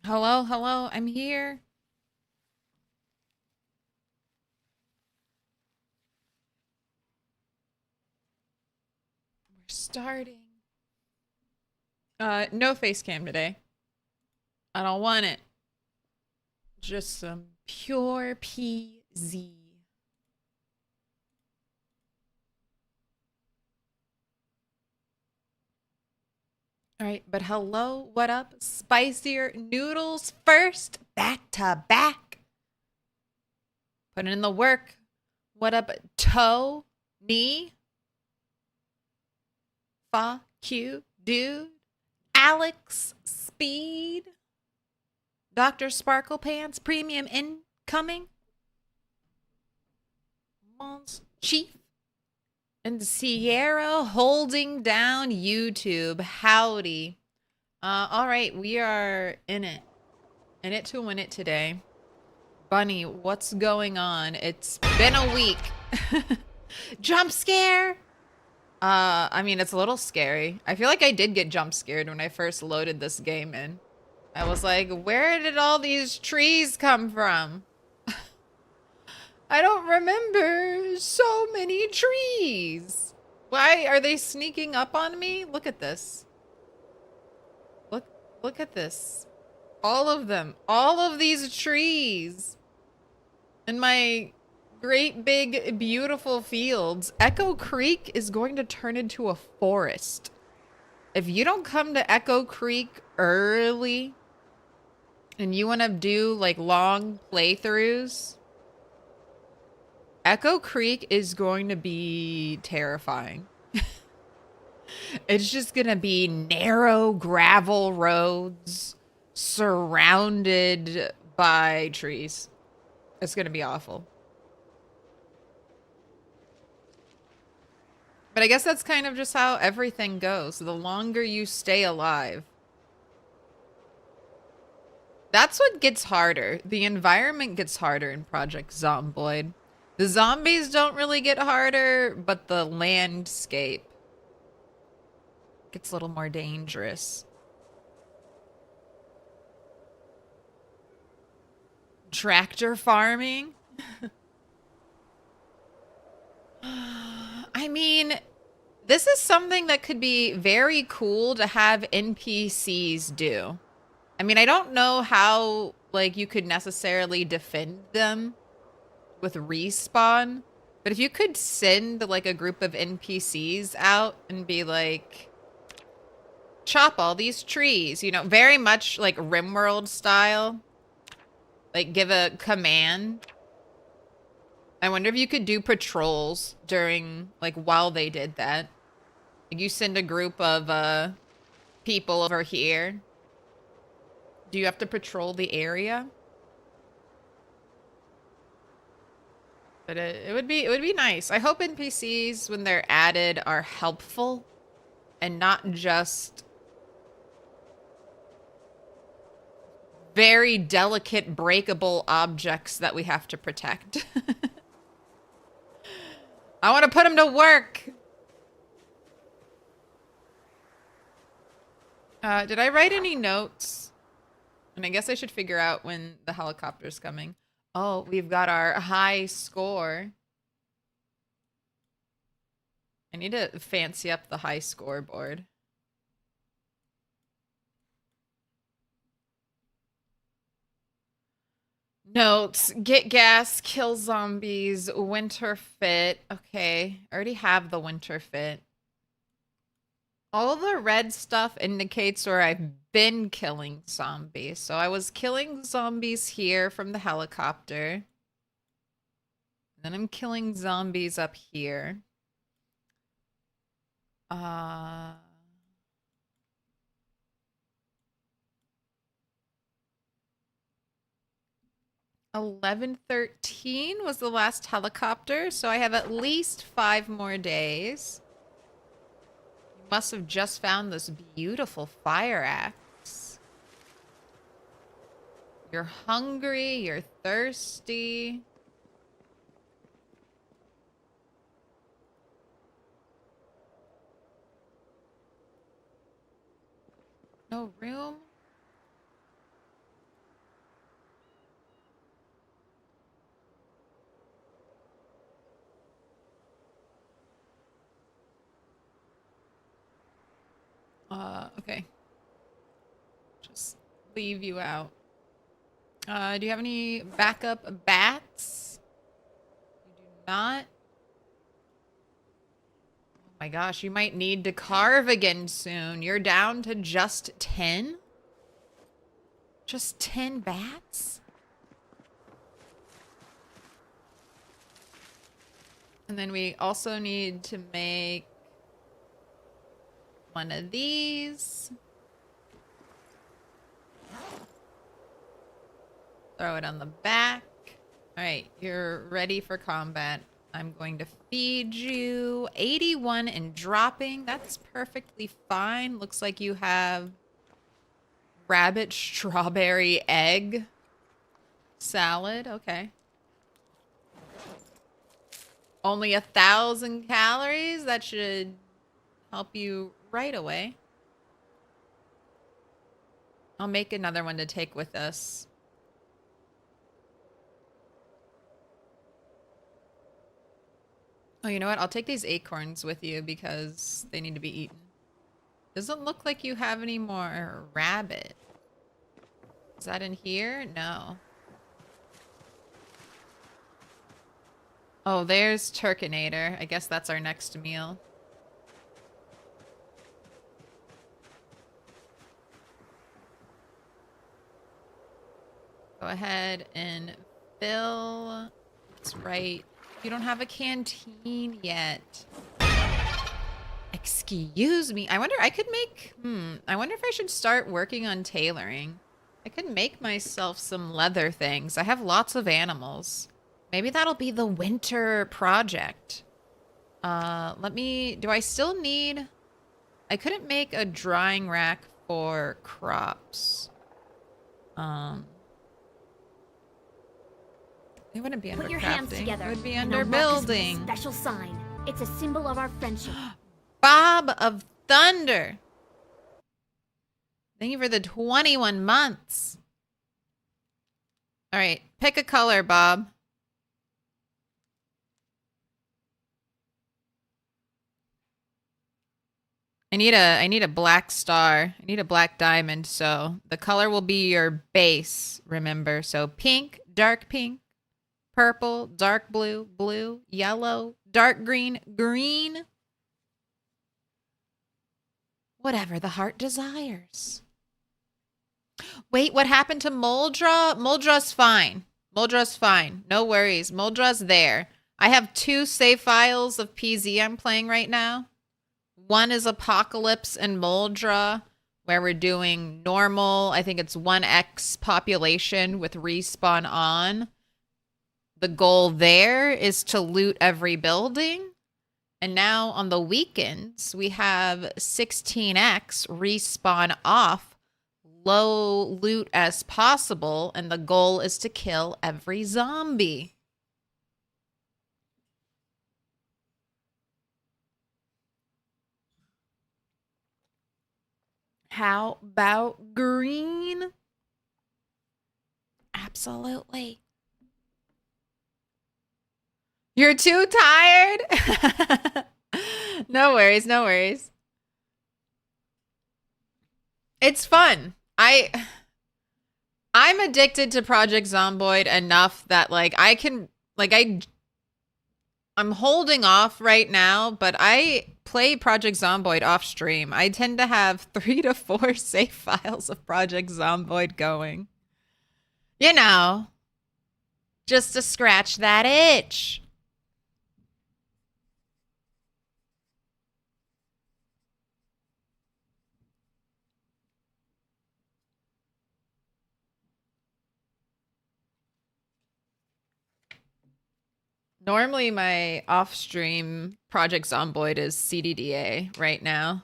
Hello, hello, I'm here. We're starting. No face cam today. I don't want it. Just some pure PZ. All right, but hello, what up? Spicier noodles first, back to back. Putting in the work. What up, toe, knee, fa, q, dude, Alex, speed, Dr. Sparkle Pants, premium incoming, Mons Chief, and Sierra holding down YouTube. Howdy. All right, we are in it. In it to win it today. Bunny, what's going on? It's been a week. Jump scare! I mean, it's a little scary. I feel like I did get jump scared when I first loaded this game in. I was like, where did all these trees come from? I don't remember so many trees. Why are they sneaking up on me? Look at this. Look, look at this. All of them. All of these trees. In my great big beautiful fields. Echo Creek is going to turn into a forest. If you don't come to Echo Creek early and you want to do like long playthroughs, Echo Creek is going to be terrifying. It's just gonna be narrow gravel roads surrounded by trees. It's gonna be awful. But I guess that's kind of just how everything goes. The longer you stay alive. That's what gets harder. The environment gets harder in Project Zomboid. The zombies don't really get harder, but the landscape gets a little more dangerous. Tractor farming? I mean, this is something that could be very cool to have NPCs do. I mean, I don't know how, like, you could necessarily defend them with respawn, but if you could send, like, a group of NPCs out and be like, chop all these trees, you know, very much like RimWorld style, like, give a command. I wonder if you could do patrols during, like, while they did that. Like, you send a group of, people over here. Do you have to patrol the area? But it would be nice. I hope NPCs, when they're added, are helpful and not just very delicate, breakable objects that we have to protect. I want to put them to work. Did I write any notes? And I guess I should figure out when the helicopter's coming. Oh, we've got our high score. I need to fancy up the high scoreboard. Notes, get gas, kill zombies, winter fit. Okay, I already have the winter fit. All the red stuff indicates where I've been killing zombies. So I was killing zombies here from the helicopter. Then I'm killing zombies up here. 11:13 was the last helicopter, so I have at least 5 more days. You must have just found this beautiful fire axe. You're hungry, you're thirsty. No room? Okay. Just leave you out. Do you have any backup bats? You do not? Oh my gosh, you might need to carve again soon. You're down to just 10? Just 10 bats? And then we also need to make one of these. Throw it on the back. All right, you're ready for combat. I'm going to feed you 81 and dropping. That's perfectly fine. Looks like you have rabbit strawberry egg salad. Okay. Only 1,000 calories. That should help you right away. I'll make another one to take with us. Oh, you know what? I'll take these acorns with you because they need to be eaten. Doesn't look like you have any more rabbit. Is that in here? No. Oh, there's Turkinator. I guess that's our next meal. Go ahead and fill. That's right. You don't have a canteen yet. Excuse me. I wonder, I could make, I wonder if I should start working on tailoring. I could make myself some leather things. I have lots of animals. Maybe that'll be the winter project. Do I still need, I couldn't make a drying rack for crops. It wouldn't be under Put your crafting. hands together. It would be and under I'll mark this with a building. special sign. It's a symbol of our friendship. Bob of Thunder. Thank you for the 21 months. All right, pick a color, Bob. I need a black star. I need a black diamond, so the color will be your base, remember. So pink, dark pink, purple, dark blue, blue, yellow, dark green, green. Whatever the heart desires. Wait, what happened to Moldra? Moldra's fine. Moldra's fine. No worries. Moldra's there. I have 2 save files of PZ I'm playing right now. One is Apocalypse and Moldra, where we're doing normal. I think it's 1x population with respawn on. The goal there is to loot every building. And now on the weekends, we have 16x respawn off, low loot as possible, and the goal is to kill every zombie. How about green? Absolutely. You're too tired? No worries, no worries. It's fun. I'm addicted to Project Zomboid enough that like I can like I'm holding off right now, but I play Project Zomboid off stream. I tend to have 3 to 4 save files of Project Zomboid going. You know, just to scratch that itch. Normally my off-stream Project Zomboid is CDDA right now.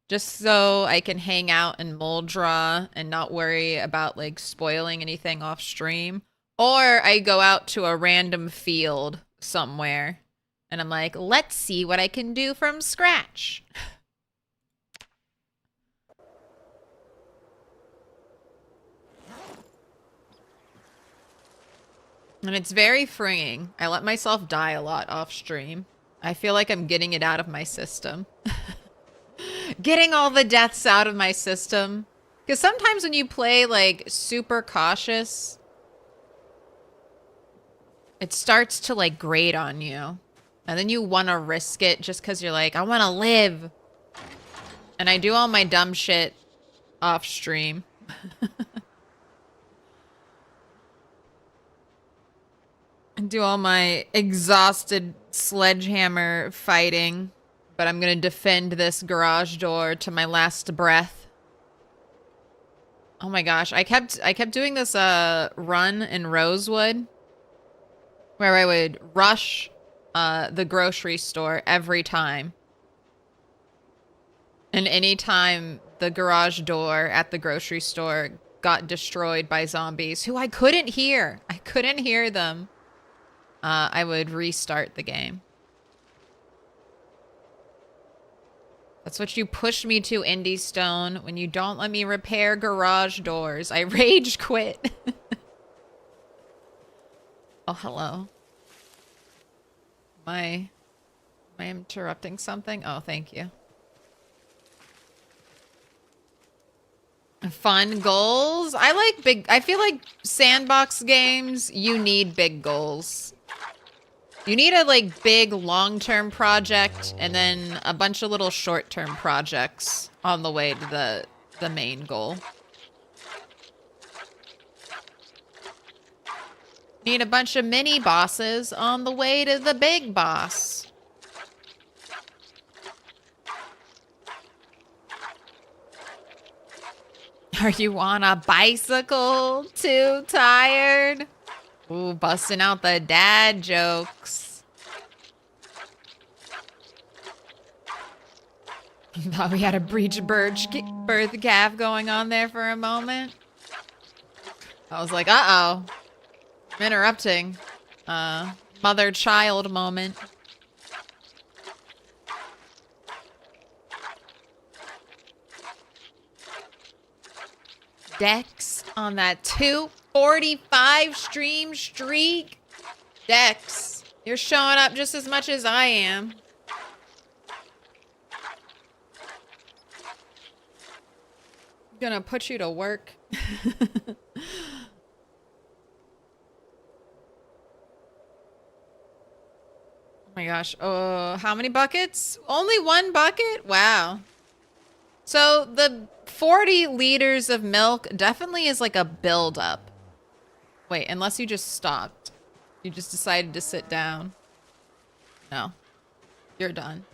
Just so I can hang out in Moldra and not worry about like spoiling anything off stream. Or I go out to a random field somewhere and I'm like, let's see what I can do from scratch. And it's very freeing. I let myself die a lot off stream. I feel like I'm getting it out of my system. Getting all the deaths out of my system. Because sometimes when you play, like, super cautious, it starts to, like, grate on you. And then you want to risk it just because you're like, I want to live. And I do all my dumb shit off stream. I do all my exhausted sledgehammer fighting. But I'm going to defend this garage door to my last breath. Oh my gosh, I kept doing this run in Rosewood where I would rush the grocery store every time. And anytime the garage door at the grocery store got destroyed by zombies who I couldn't hear. I couldn't hear them. I would restart the game. That's what you push me to, Indie Stone, when you don't let me repair garage doors. I rage quit. Oh, hello. Am I interrupting something? Oh, thank you. Fun goals? I feel like sandbox games, you need big goals. You need a, like, big long-term project and then a bunch of little short-term projects on the way to the main goal. Need a bunch of mini bosses on the way to the big boss. Are you on a bicycle? Too tired? Ooh, busting out the dad jokes. Thought we had a breech birth calf going on there for a moment. I was like, uh-oh. I'm interrupting. Mother-child moment. Dex on that 245 stream streak. Dex, you're showing up just as much as I am. Gonna put you to work. Oh my gosh. Oh, how many buckets? Only one bucket? Wow. So the 40 liters of milk definitely is like a build-up. Wait, unless you just stopped. You just decided to sit down. No. You're done.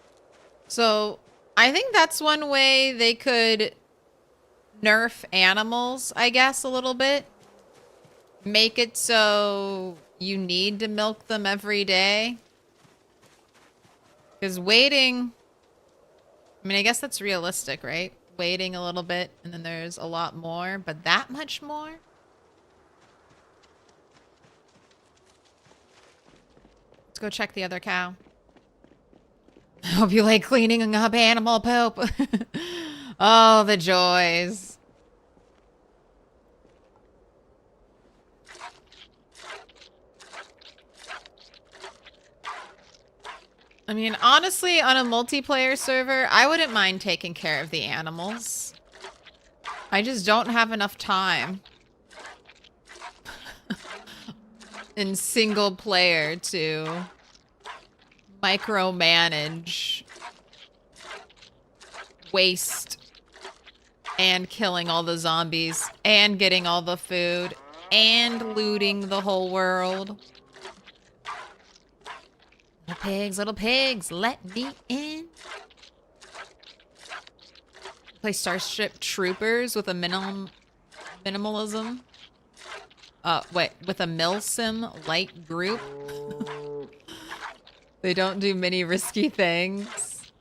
So I think that's one way they could nerf animals, I guess, a little bit. Make it so you need to milk them every day. Because waiting... I mean, I guess that's realistic, right? Waiting a little bit, and then there's a lot more, but that much more? Let's go check the other cow. I hope you like cleaning up animal poop. Oh, the joys. I mean, honestly, on a multiplayer server, I wouldn't mind taking care of the animals. I just don't have enough time in single player to micromanage, waste, and killing all the zombies, and getting all the food, and looting the whole world. Little pigs, let me in. Play Starship Troopers with a minimalism. Wait, with a milsim light group. They don't do many risky things.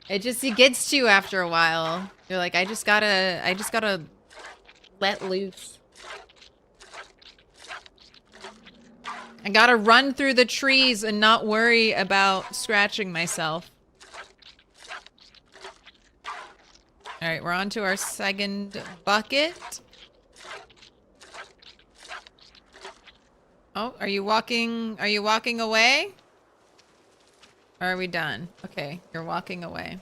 It gets to you after a while. You're like, I just gotta let loose. I gotta run through the trees and not worry about scratching myself. All right, we're on to our second bucket. Oh, are you walking away? Or are we done? Okay, you're walking away.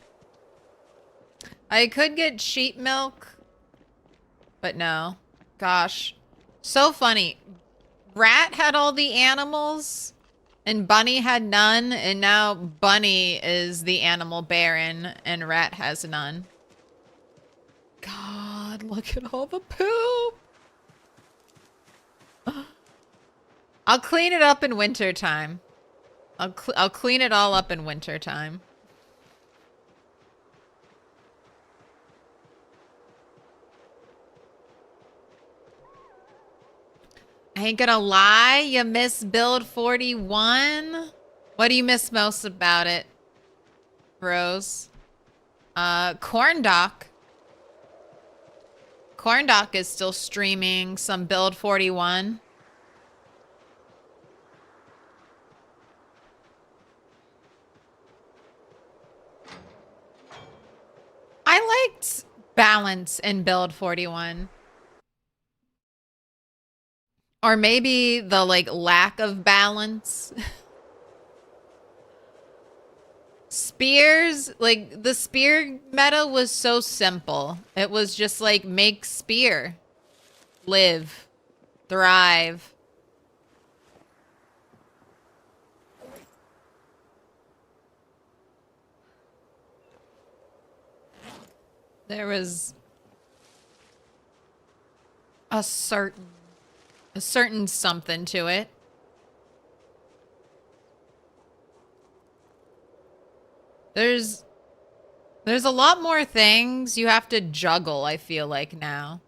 I could get sheep milk, but no. Gosh. So funny. Rat had all the animals, and Bunny had none, and now Bunny is the animal baron, and Rat has none. God, look at all the poop. I'll clean it up in winter time. I'll clean it all up in winter time. I ain't gonna lie, you miss build 41? What do you miss most about it, Rose? Corndock. Corndock is still streaming some build 41. I liked balance in build 41. Or maybe the like lack of balance. Spears, like the spear meta was so simple. It was just like make spear, live, thrive. There was a certain something to it. There's a lot more things you have to juggle, I feel like now.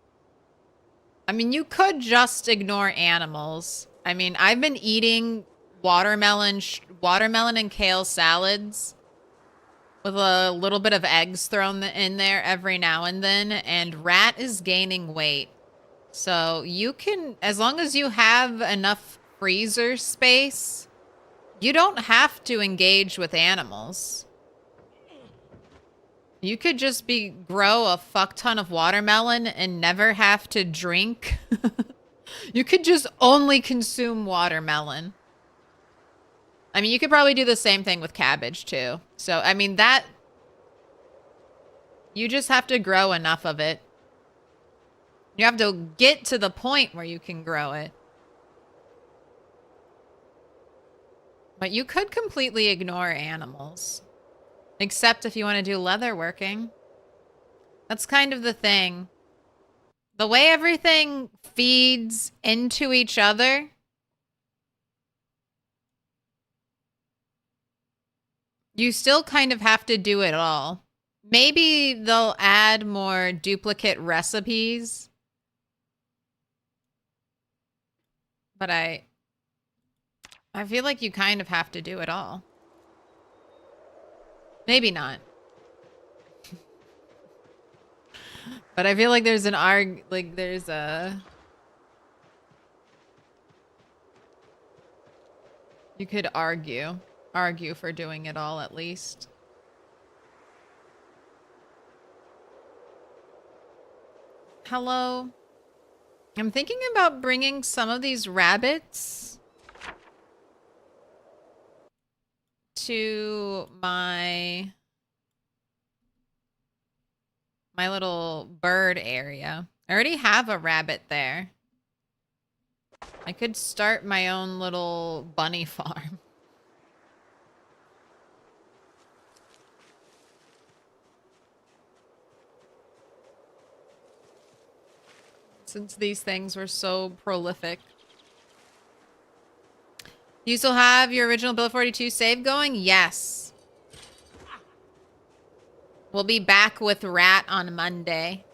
I mean, you could just ignore animals. I mean, I've been eating watermelon and kale salads with a little bit of eggs thrown in there every now and then, and Rat is gaining weight. So you can, as long as you have enough freezer space, you don't have to engage with animals. You could just grow a fuck ton of watermelon and never have to drink. You could just only consume watermelon. I mean, you could probably do the same thing with cabbage too. So, I mean, you just have to grow enough of it. You have to get to the point where you can grow it. But you could completely ignore animals. Except if you want to do leather working. That's kind of the thing. The way everything feeds into each other. You still kind of have to do it all. Maybe they'll add more duplicate recipes. But I feel like you kind of have to do it all. Maybe not. But I feel like there's you could argue for doing it all at least. Hello. I'm thinking about bringing some of these rabbits to my little bird area. I already have a rabbit there. I could start my own little bunny farm. Since these things were so prolific. You still have your original Build 42 save going? Yes. We'll be back with Rat on Monday.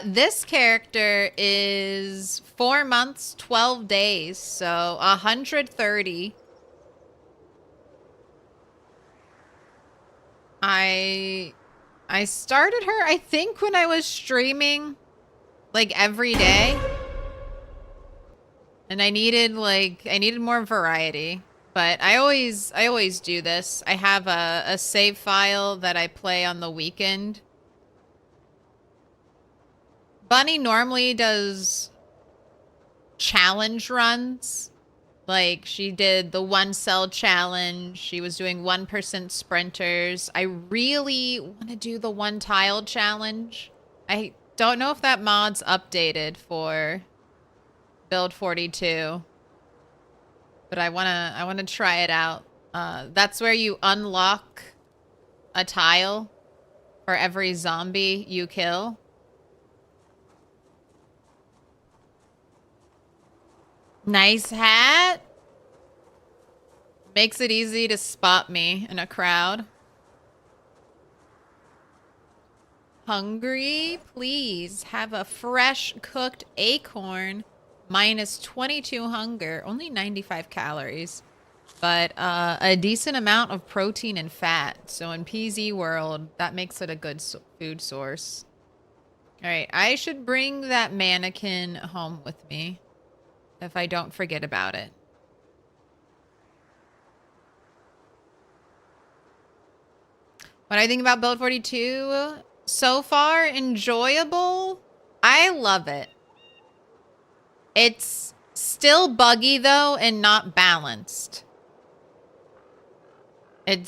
This character is 4 months, 12 days, so 130. I started her, I think, when I was streaming, like, every day. And I needed more variety. But I always do this. I have a save file that I play on the weekend. Bunny normally does challenge runs. Like, she did the 1 cell challenge. She was doing 1% sprinters. I really want to do the 1 tile challenge. I don't know if that mod's updated for build 42, but I wanna try it out. That's where you unlock a tile for every zombie you kill. Nice hat. Makes it easy to spot me in a crowd. Hungry? Please have a fresh cooked acorn. Minus 22 hunger. Only 95 calories. But a decent amount of protein and fat. So in PZ world, that makes it a good food source. Alright, I should bring that mannequin home with me. If I don't forget about it. What I think about build 42 so far, enjoyable. I love it. It's still buggy though and not balanced. I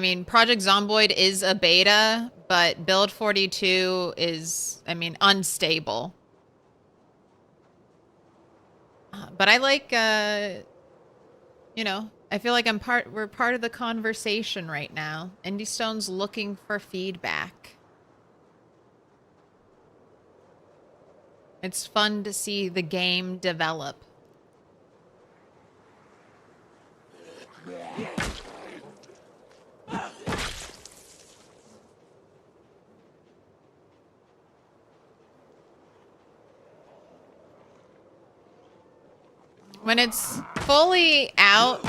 mean, Project Zomboid is a beta, but build 42 is, I mean, unstable. But I like, you know, I feel like we're part of the conversation right now. Indie Stone's looking for feedback. It's fun to see the game develop. When it's fully out,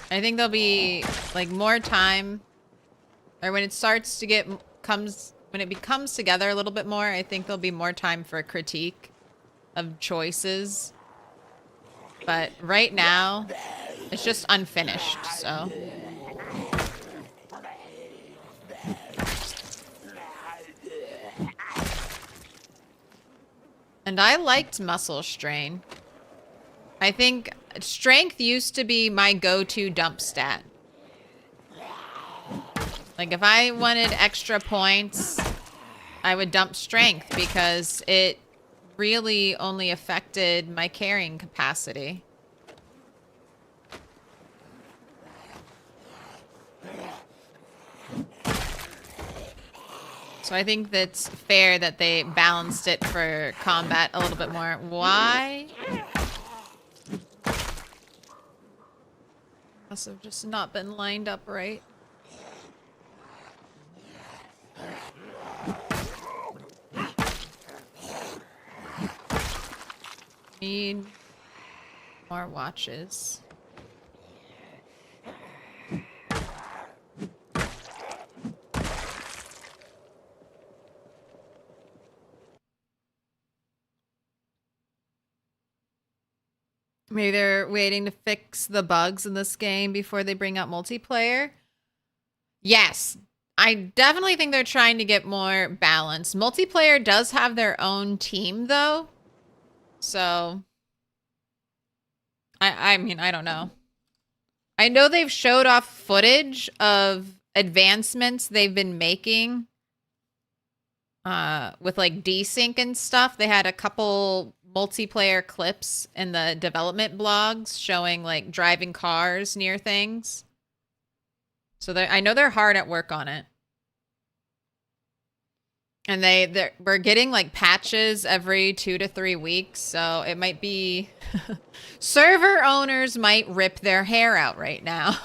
I think there'll be like more time, or when it starts to when it becomes together a little bit more, I think there'll be more time for critique of choices. But right now, it's just unfinished, so. And I liked muscle strain. I think strength used to be my go-to dump stat. Like if I wanted extra points, I would dump strength because it really only affected my carrying capacity. So I think that's fair that they balanced it for combat a little bit more. Why? Must have just not been lined up right. Need more watches. Maybe they're waiting to fix the bugs in this game before they bring out multiplayer. Yes, I definitely think they're trying to get more balance. Multiplayer does have their own team, though. So, I mean, I don't know. I know they've showed off footage of advancements they've been making with like desync and stuff. They had a couple multiplayer clips in the development blogs showing like driving cars near things. So I know they're hard at work on it. And we're getting like patches every 2 to 3 weeks, so it might be server owners might rip their hair out right now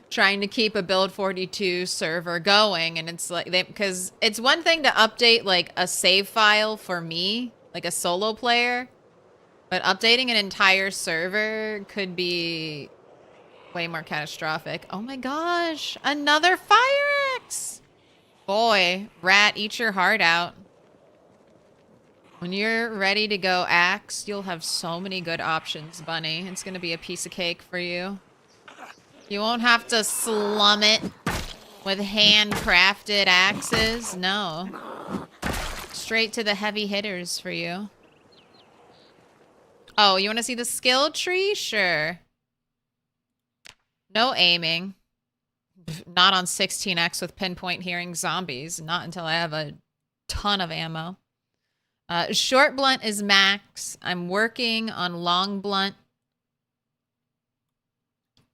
trying to keep a build 42 server going. And it's like because it's one thing to update like a save file for me, like a solo player, but updating an entire server could be way more catastrophic. Oh my gosh, another fire axe. Boy, rat, eat your heart out. When you're ready to go axe, you'll have so many good options, Bunny. It's gonna be a piece of cake for you. You won't have to slum it with handcrafted axes. No. Straight to the heavy hitters for you. Oh, you want to see the skill tree? Sure. No aiming. Not on 16x with pinpoint hearing zombies. Not until I have a ton of ammo. Short blunt is max. I'm working on long blunt.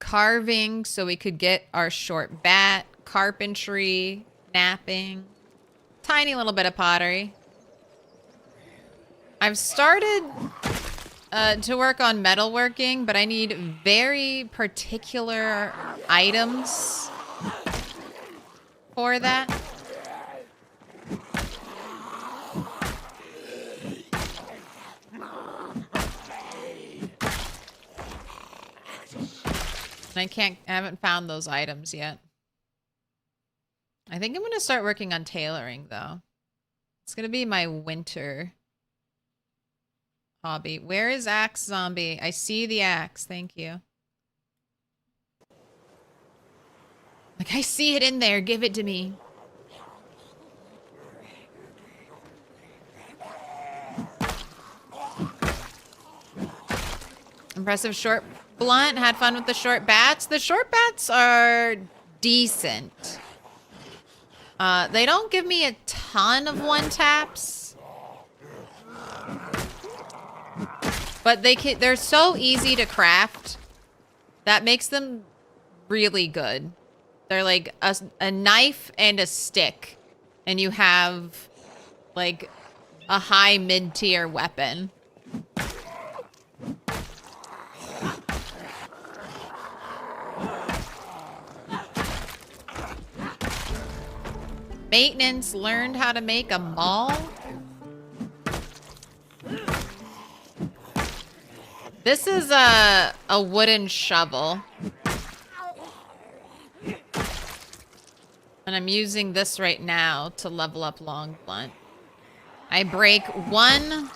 Carving so we could get our short bat. Carpentry. Napping. Tiny little bit of pottery. I've started to work on metalworking, but I need very particular items for that. And I haven't found those items yet. I think I'm going to start working on tailoring, though. It's going to be my winter hobby. Where is Axe Zombie? I see the axe. Thank you. Like, I see it in there. Give it to me. Impressive short blunt. Had fun with the short bats. The short bats are decent. They don't give me a ton of one taps. But they're so easy to craft. That makes them really good. They're like a knife and a stick. And you have like a high mid-tier weapon. Maintenance learned how to make a maul. This is a wooden shovel. And I'm using this right now to level up long blunt. I break one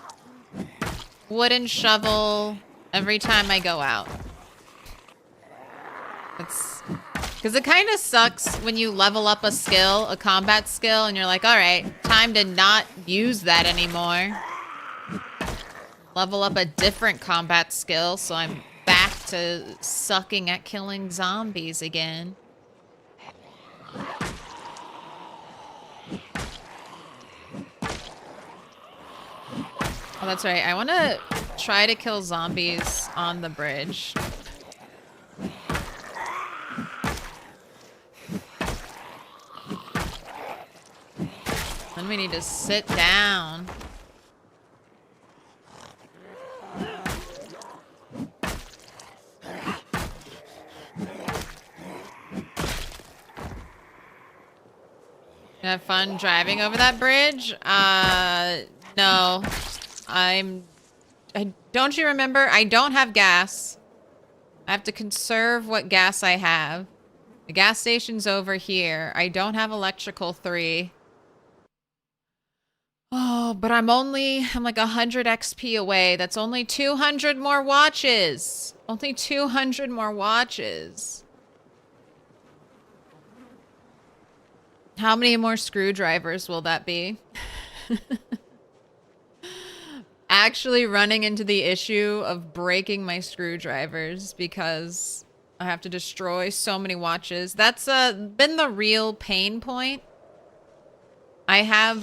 wooden shovel every time I go out. It's because it kind of sucks when you level up a skill, a combat skill, and you're like, all right, time to not use that anymore. Level up a different combat skill, so I'm back to sucking at killing zombies again. Oh, that's right. I want to try to kill zombies on the bridge. Then we need to sit down. You have fun driving over that bridge? No. Don't you remember? I don't have gas. I have to conserve what gas I have. The gas station's over here. I don't have electrical 3. Oh, but I'm like 100 XP away. That's only 200 more watches. Only 200 more watches. How many more screwdrivers will that be? Actually running into the issue of breaking my screwdrivers because I have to destroy so many watches. That's been the real pain point. I have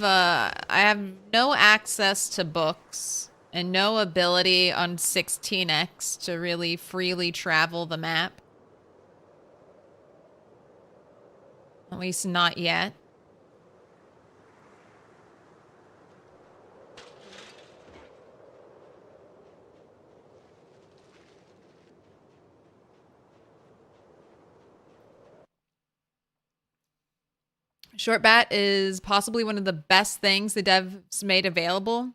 no access to books and no ability on 16x to really freely travel the map. At least not yet. Short bat is possibly one of the best things the devs made available.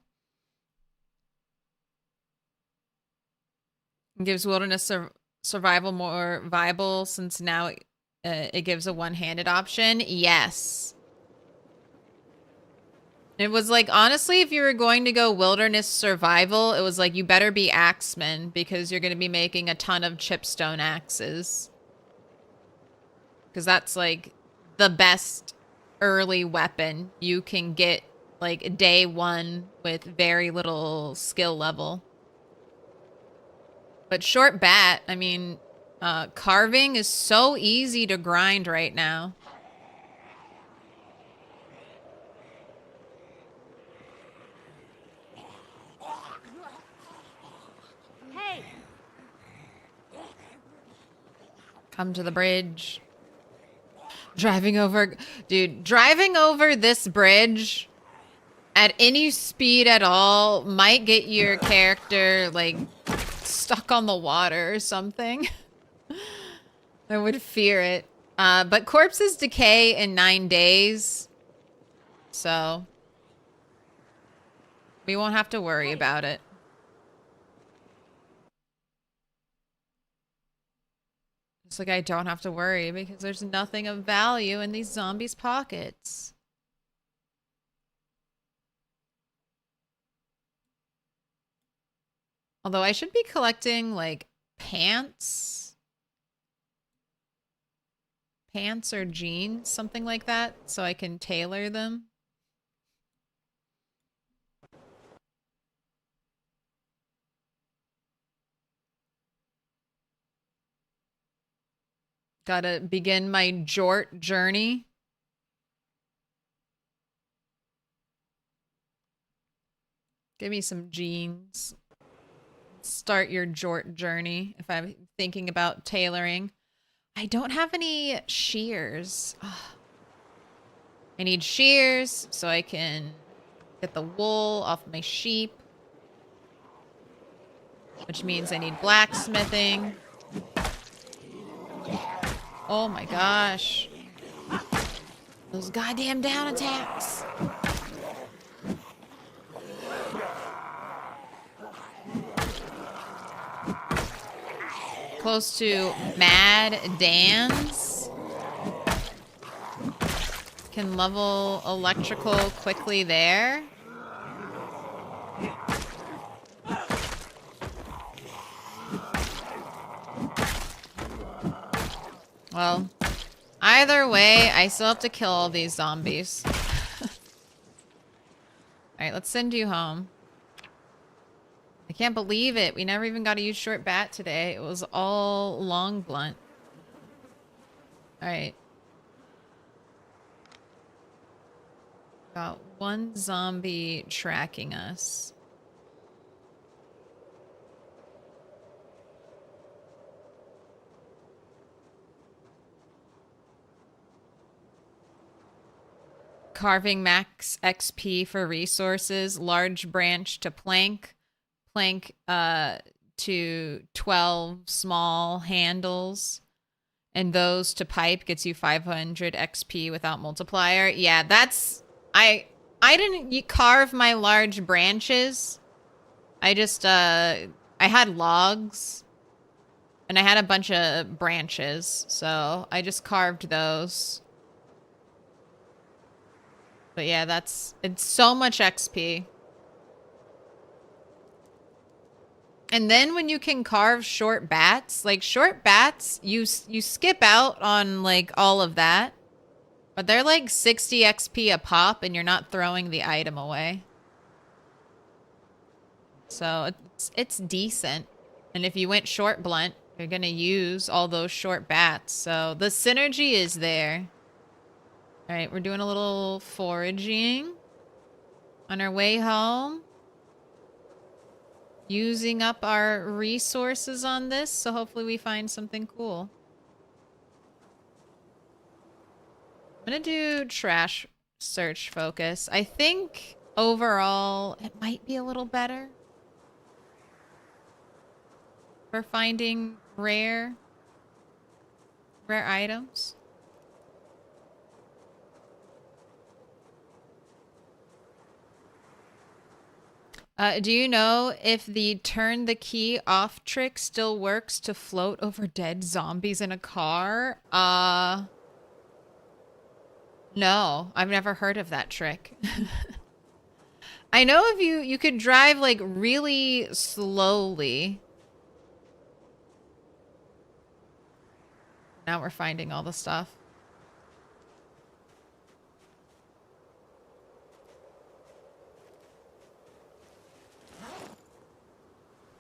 It gives wilderness survival more viable since now it gives a one-handed option. Yes. It was like, honestly, if you were going to go wilderness survival, it was like, you better be axeman because you're going to be making a ton of chipstone axes. Because that's like the best early weapon you can get like day 1 with very little skill level. But short bat, I mean, carving is so easy to grind right now. Hey! Come to the bridge. Driving over... Dude, driving over this bridge at any speed at all might get your character, like, stuck on the water or something. I would fear it. But corpses decay in 9 days. So... we won't have to worry about it. It's like I don't have to worry because there's nothing of value in these zombies' pockets. Although I should be collecting, like, pants. Pants or jeans, something like that, so I can tailor them. Gotta begin my jort journey. Give me some jeans. Start your jort journey if I'm thinking about tailoring. I don't have any shears. Ugh. I need shears so I can get the wool off my sheep. Which means I need blacksmithing. Oh my gosh. Those goddamn down attacks. Close to Mad Dan's. Can level electrical quickly there. Well, either way, I still have to kill all these zombies. Alright, let's send you home. I can't believe it. We never even got to use short bat today. It was all long blunt. Alright. Got one zombie tracking us. Carving max XP for resources. Large branch to plank. Plank to 12 small handles. And those to pipe gets you 500 XP without multiplier. Yeah, that's... I didn't carve my large branches. I just, I had logs. And I had a bunch of branches. So I just carved those. But yeah, it's so much XP. And then when you can carve short bats, like short bats, you skip out on like all of that. But they're like 60 XP a pop and you're not throwing the item away. So it's decent. And if you went short blunt, you're going to use all those short bats. So the synergy is there. All right, we're doing a little foraging on our way home. Using up our resources on this, so hopefully we find something cool. I'm gonna do trash search focus. I think overall it might be a little better for finding rare items. Do you know if the turn the key off trick still works to float over dead zombies in a car? No, I've never heard of that trick. I know if you could drive like really slowly. Now we're finding all the stuff.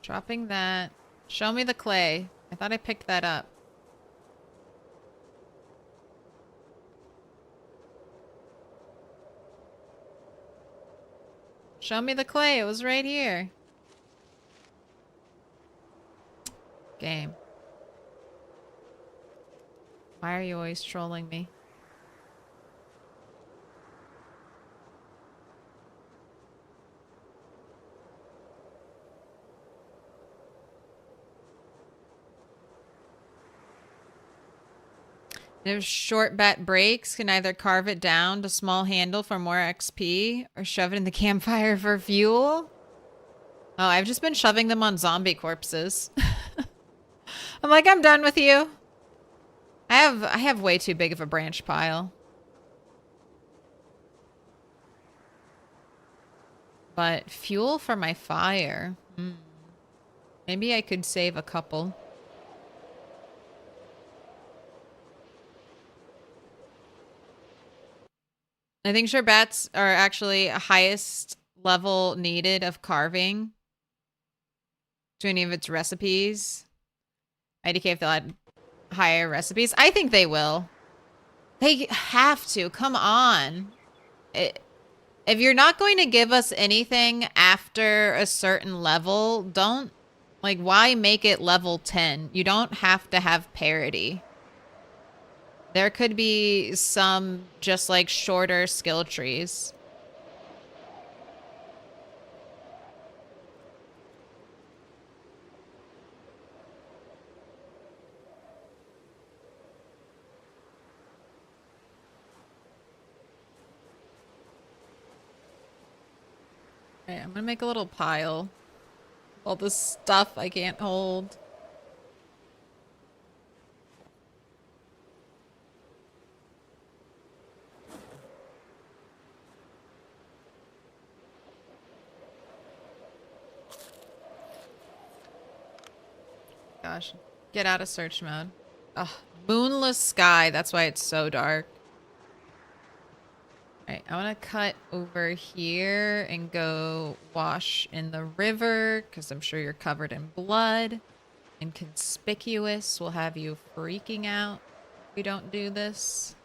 Dropping that. Show me the clay. I thought I picked that up. Show me the clay. It was right here. Game. Why are you always trolling me? If short bat breaks, can either carve it down to small handle for more XP or shove it in the campfire for fuel. Oh, I've just been shoving them on zombie corpses. I'm like, I'm done with you. I have way too big of a branch pile. But fuel for my fire. Maybe I could save a couple. I think sure bats are actually highest level needed of carving to any of its recipes. IDK if they'll add higher recipes. I think they will. They have to. Come on. If you're not going to give us anything after a certain level, don't... Like, why make it level 10? You don't have to have parity. There could be some just, like, shorter skill trees. Okay, I'm gonna make a little pile. All this stuff I can't hold. Gosh, get out of search mode. Ugh, moonless sky. That's why it's so dark. Alright, I want to cut over here and go wash in the river because I'm sure you're covered in blood. Inconspicuous will have you freaking out if we don't do this.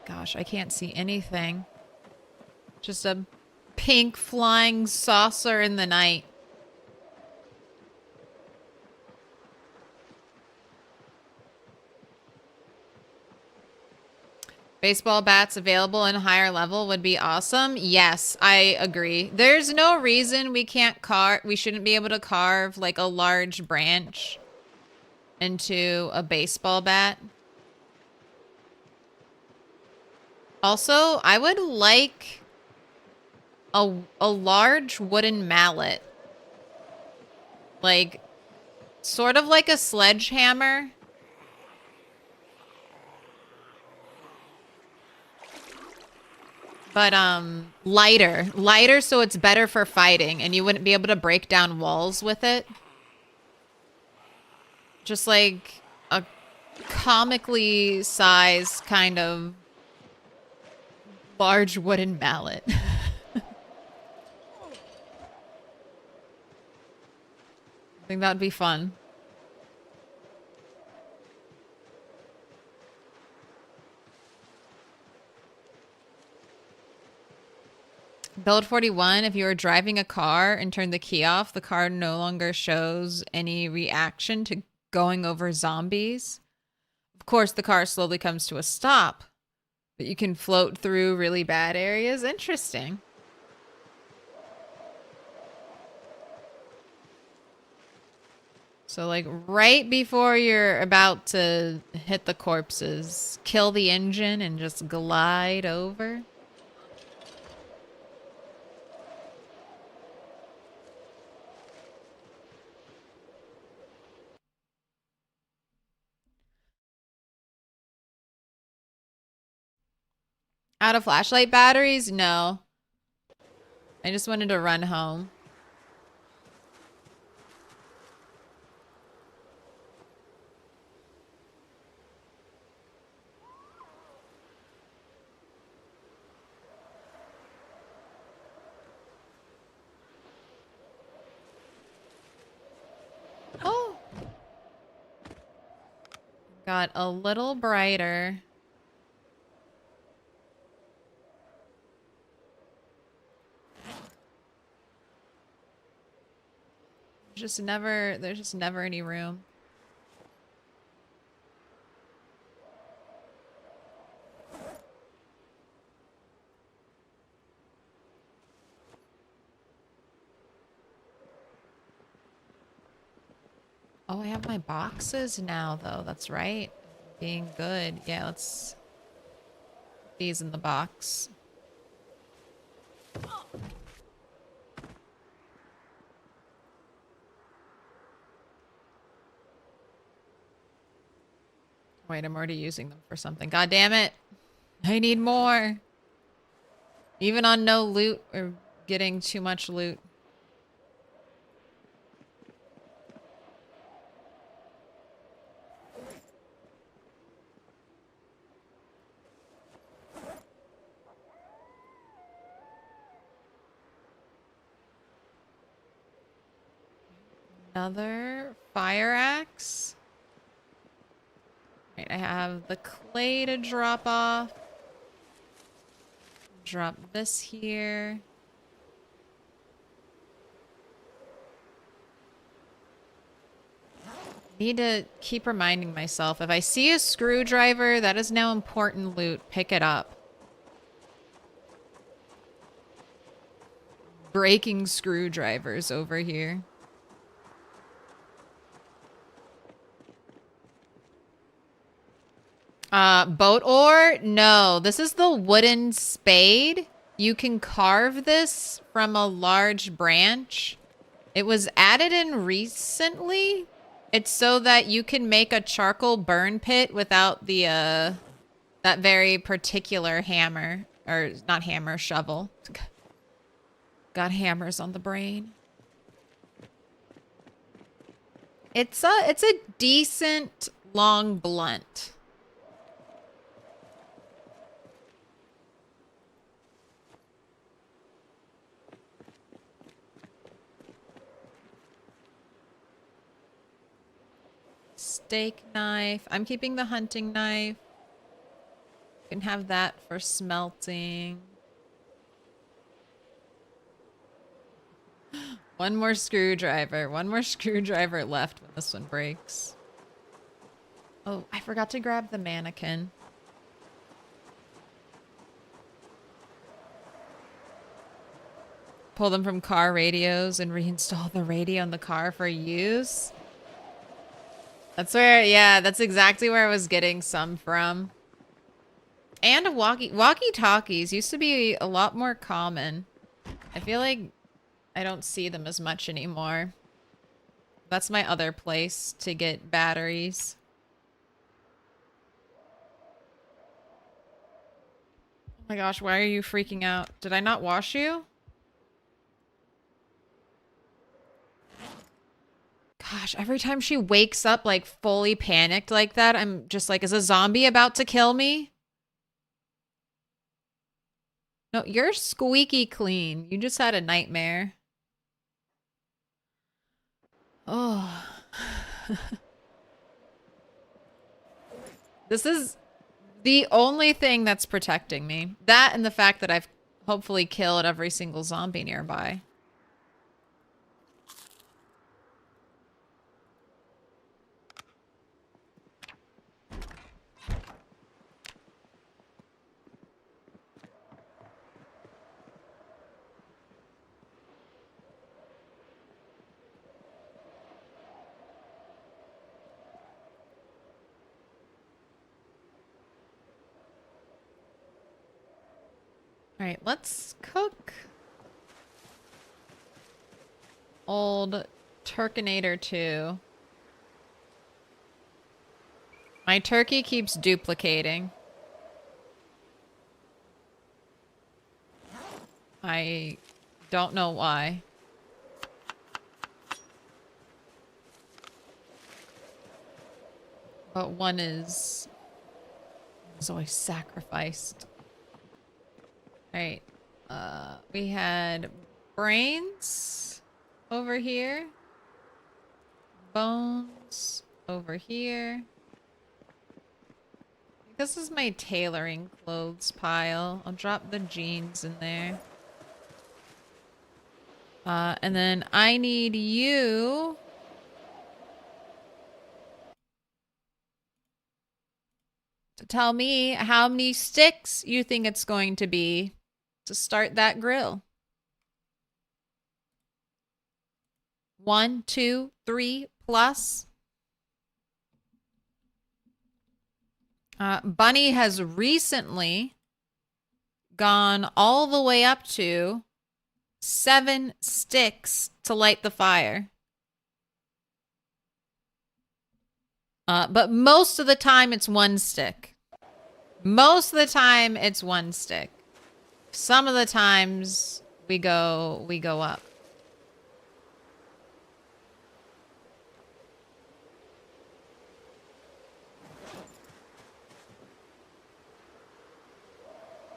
Gosh, I can't see anything. Just a pink flying saucer in the night. Baseball bats available in higher level would be awesome. Yes, I agree. There's no reason we can't we shouldn't be able to carve like a large branch into a baseball bat. Also, I would like a large wooden mallet. Like, sort of like a sledgehammer. But, lighter. Lighter so it's better for fighting, and you wouldn't be able to break down walls with it. Just like a comically sized kind of large wooden mallet. I think that would be fun. Build 41, if you are driving a car and turn the key off, the car no longer shows any reaction to going over zombies. Of course, the car slowly comes to a stop, but you can float through really bad areas. Interesting. So, like, right before you're about to hit the corpses, kill the engine and just glide over. Out of flashlight batteries? No. I just wanted to run home. got a little brighter. There's just never any room. Oh, I have my boxes now, though. That's right. Being good. Yeah, let's put these in the box. Wait, I'm already using them for something. God damn it. I need more. Even on no loot, or getting too much loot. Another fire axe. Right, I have the clay to drop off. Drop this here. Need to keep reminding myself, if I see a screwdriver, that is now important loot. Pick it up. Breaking screwdrivers over here. Boat ore? No, this is the wooden spade. You can carve this from a large branch. It was added in recently. It's so that you can make a charcoal burn pit without the, that very particular hammer. Or, not hammer, shovel. Got hammers on the brain. It's a decent long blunt. Steak knife. I'm keeping the hunting knife. You can have that for smelting. One more screwdriver. One more screwdriver left when this one breaks. Oh, I forgot to grab the mannequin. Pull them from car radios and reinstall the radio in the car for use. That's where, yeah, that's exactly where I was getting some from. And walkie-talkies used to be a lot more common. I feel like I don't see them as much anymore. That's my other place to get batteries. Oh my gosh, why are you freaking out? Did I not wash you? Gosh, every time she wakes up like fully panicked like that, I'm just like, is a zombie about to kill me? No, you're squeaky clean. You just had a nightmare. Oh. This is the only thing that's protecting me. That and the fact that I've hopefully killed every single zombie nearby. All right, let's cook old Turkinator 2. My turkey keeps duplicating. I don't know why. But one is always sacrificed. Alright. We had brains over here. Bones over here. This is my tailoring clothes pile. I'll drop the jeans in there. And then I need you to tell me how many sticks you think it's going to be to start that grill. 1, 2, 3 plus. Bunny has recently gone all the way up to 7 sticks to light the fire. But most of the time it's 1 stick. Most of the time it's 1 stick. Some of the times we go up.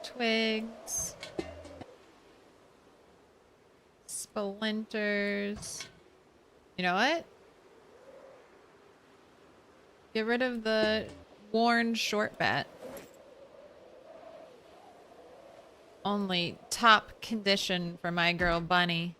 Twigs. Splinters. You know what? Get rid of the worn short bat. Only top condition for my girl Bunny.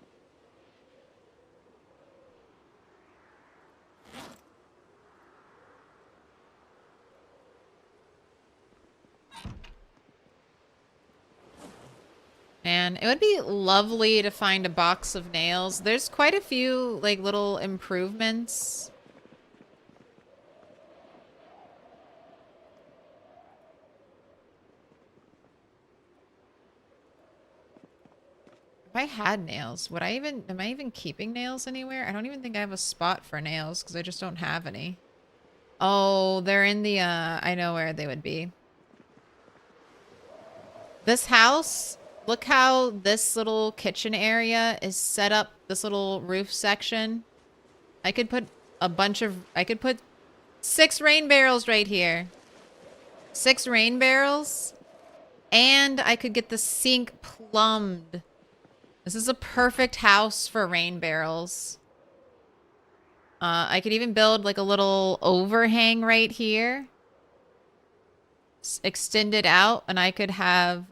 Man, it would be lovely to find a box of nails. There's quite a few, like, little improvements. If I had nails, would I even... Am I even keeping nails anywhere? I don't even think I have a spot for nails, because I just don't have any. Oh, they're in the, I know where they would be. This house... Look how this little kitchen area is set up, this little roof section. I could put a bunch of... I could put 6 rain barrels right here. 6 rain barrels. And I could get the sink plumbed. This is a perfect house for rain barrels. I could even build like a little overhang right here. Extend it out, and I could have...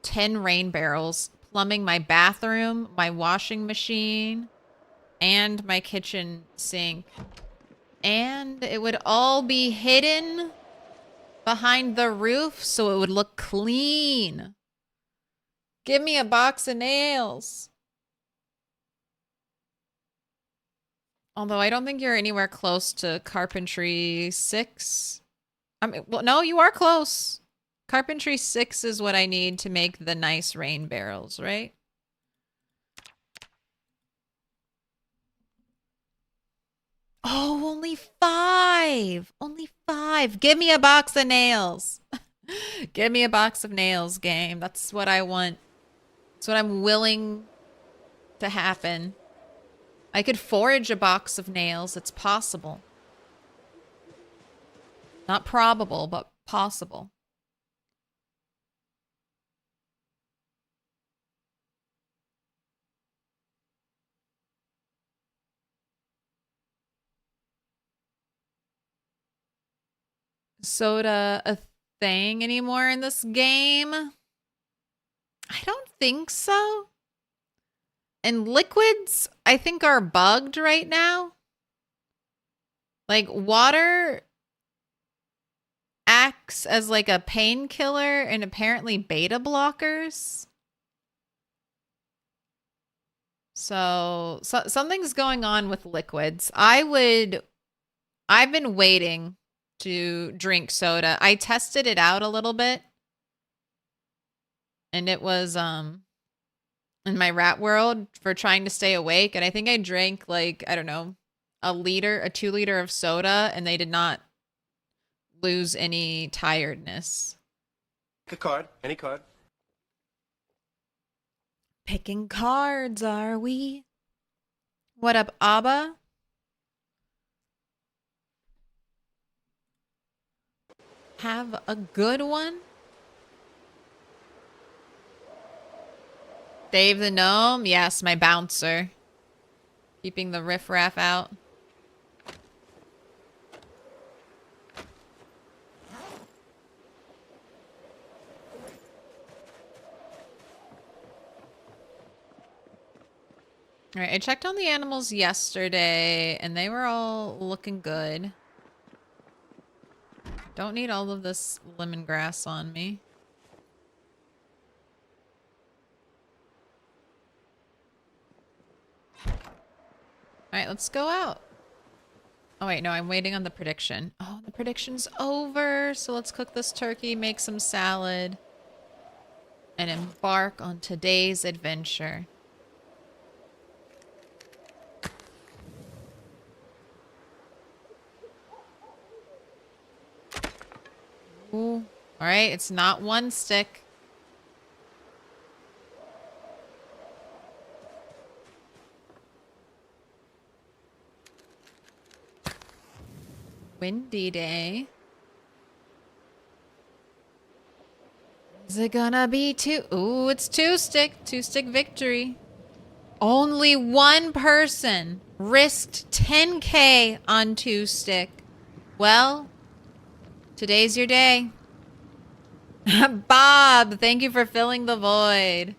10 rain barrels plumbing my bathroom, my washing machine, and my kitchen sink. And it would all be hidden behind the roof so it would look clean. Give me a box of nails. Although I don't think you're anywhere close to carpentry 6. I mean, well, no, you are close. Carpentry 6 is what I need to make the nice rain barrels, right? Oh, only 5. Only 5. Give me a box of nails. Give me a box of nails, game. That's what I want. That's what I'm willing to happen. I could forage a box of nails. It's possible. Not probable, but possible. Soda a thing anymore in this game? I don't think so. And liquids, I think, are bugged right now. Like, water acts as like a painkiller and apparently beta blockers. So something's going on with liquids. I've been waiting to drink soda. I tested it out a little bit. And it was in my rat world for trying to stay awake, and I think I drank like, I don't know, a 2 liter of soda, and they did not lose any tiredness. Pick a card, any card. Picking cards, are we? What up, Abba? Have a good one. Dave the Gnome? Yes, my bouncer. Keeping the riffraff out. All right, I checked on the animals yesterday, and they were all looking good. Don't need all of this lemongrass on me. All right, let's go out. Oh, wait, no, I'm waiting on the prediction. Oh, the prediction's over. So let's cook this turkey, make some salad, and embark on today's adventure. Ooh. All right, it's not one stick. Windy day. Is it gonna be two? Ooh, it's two stick. Two stick victory. Only one person risked 10K on two stick. Well, today's your day. Bob, thank you for filling the void.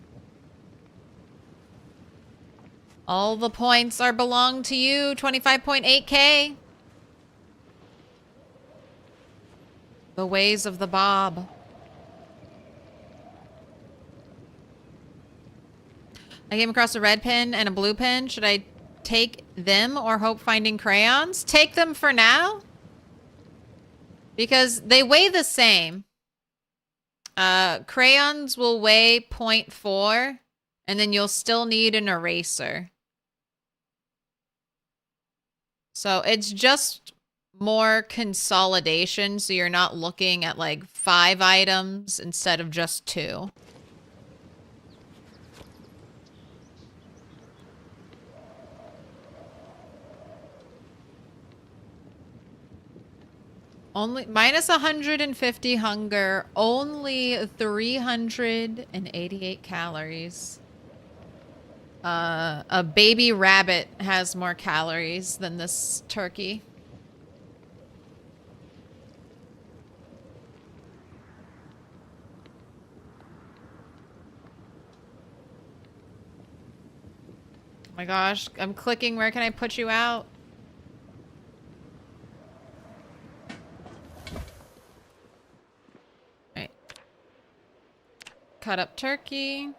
All the points are belong to you. 25.8K. The ways of the Bob. I came across a red pin and a blue pin. Should I take them or hope finding crayons? Take them for now. Because they weigh the same. Crayons will weigh 0.4. And then you'll still need an eraser. So it's just more consolidation. So you're not looking at like 5 items instead of just 2. Only minus 150 hunger, only 388 calories. A baby rabbit has more calories than this turkey. Oh my gosh, I'm clicking. Where can I put you out? Right. Cut up turkey.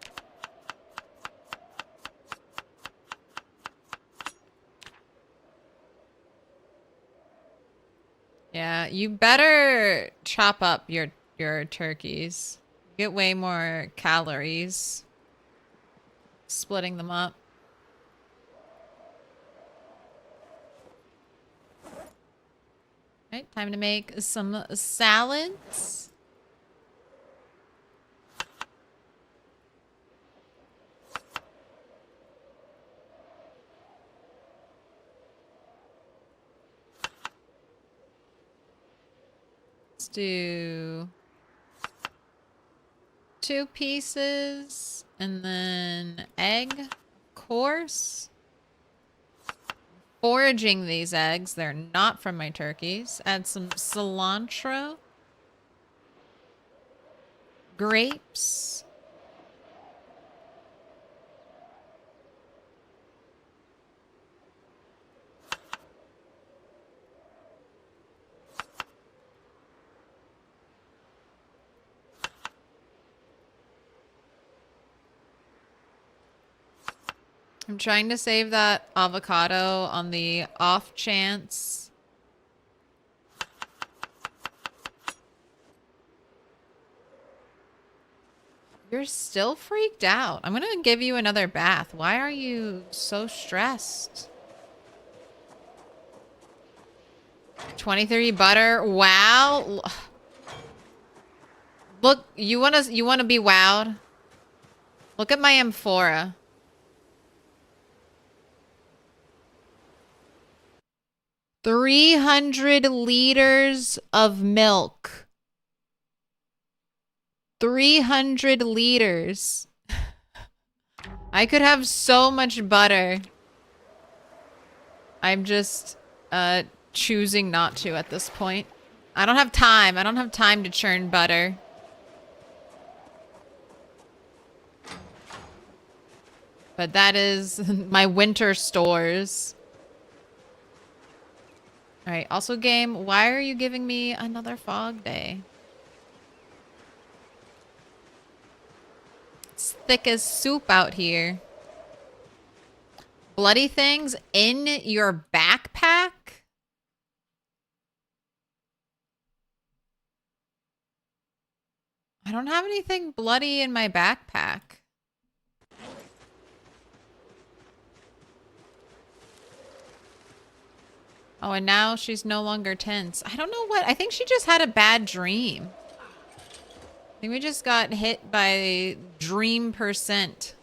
Yeah, you better chop up your turkeys. Get way more calories splitting them up. Right, time to make some salads. Let's do 2 pieces and then egg, of course. Foraging these eggs. They're not from my turkeys. Add some cilantro. Grapes. I'm trying to save that avocado on the off chance. You're still freaked out. I'm gonna give you another bath. Why are you so stressed? 23 butter. Wow. Look, you wanna be wowed? Look at my amphora. 300 liters of milk. 300 liters. I could have so much butter. I'm just choosing not to at this point. I don't have time. I don't have time to churn butter. but that is my winter stores. All right. Also, game, why are you giving me another fog day? It's thick as soup out here. Bloody things in your backpack? I don't have anything bloody in my backpack. Oh, and now she's no longer tense. I don't know what. I think she just had a bad dream. I think we just got hit by dream percent.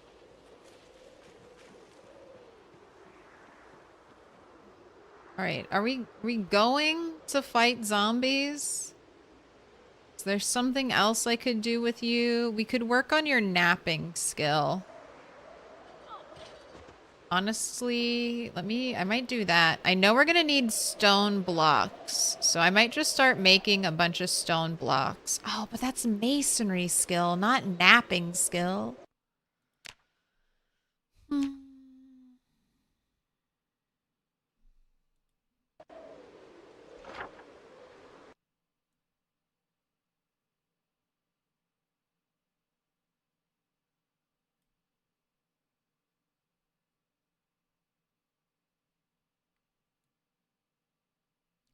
All right, are we going to fight zombies? Is there something else I could do with you? We could work on your napping skill. Honestly, I might do that. I know we're gonna need stone blocks, so I might just start making a bunch of stone blocks. Oh, but that's masonry skill, not napping skill.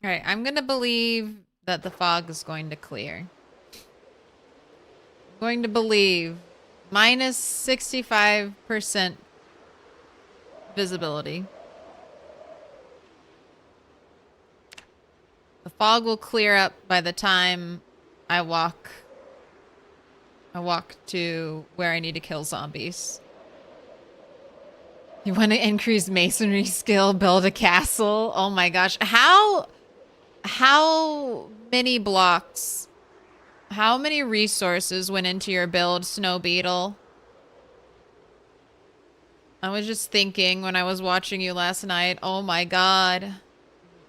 All right, I'm gonna believe that the fog is going to clear. I'm going to believe minus 65% visibility. The fog will clear up by the time I walk to where I need to kill zombies. You want to increase masonry skill, build a castle? Oh my gosh. How many blocks, how many resources went into your build, Snow Beetle? I was just thinking when I was watching you last night, oh my god.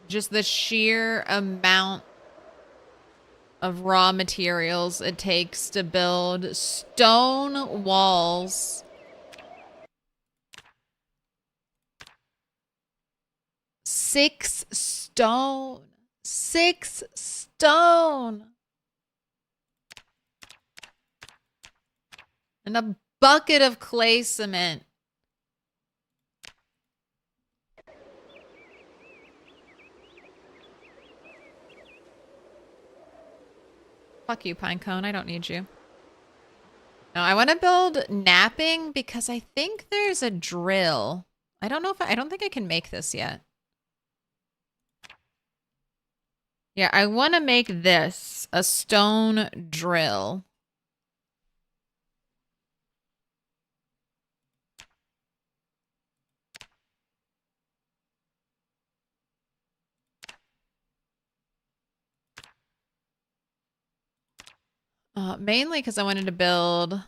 Just the sheer amount of raw materials it takes to build stone walls. Six stone. And a bucket of clay cement. Fuck you, Pinecone. I don't need you. No, I want to build napping because I think there's a drill. I don't know if I don't think I can make this yet. Yeah, I want to make this a stone drill. Mainly because I wanted to build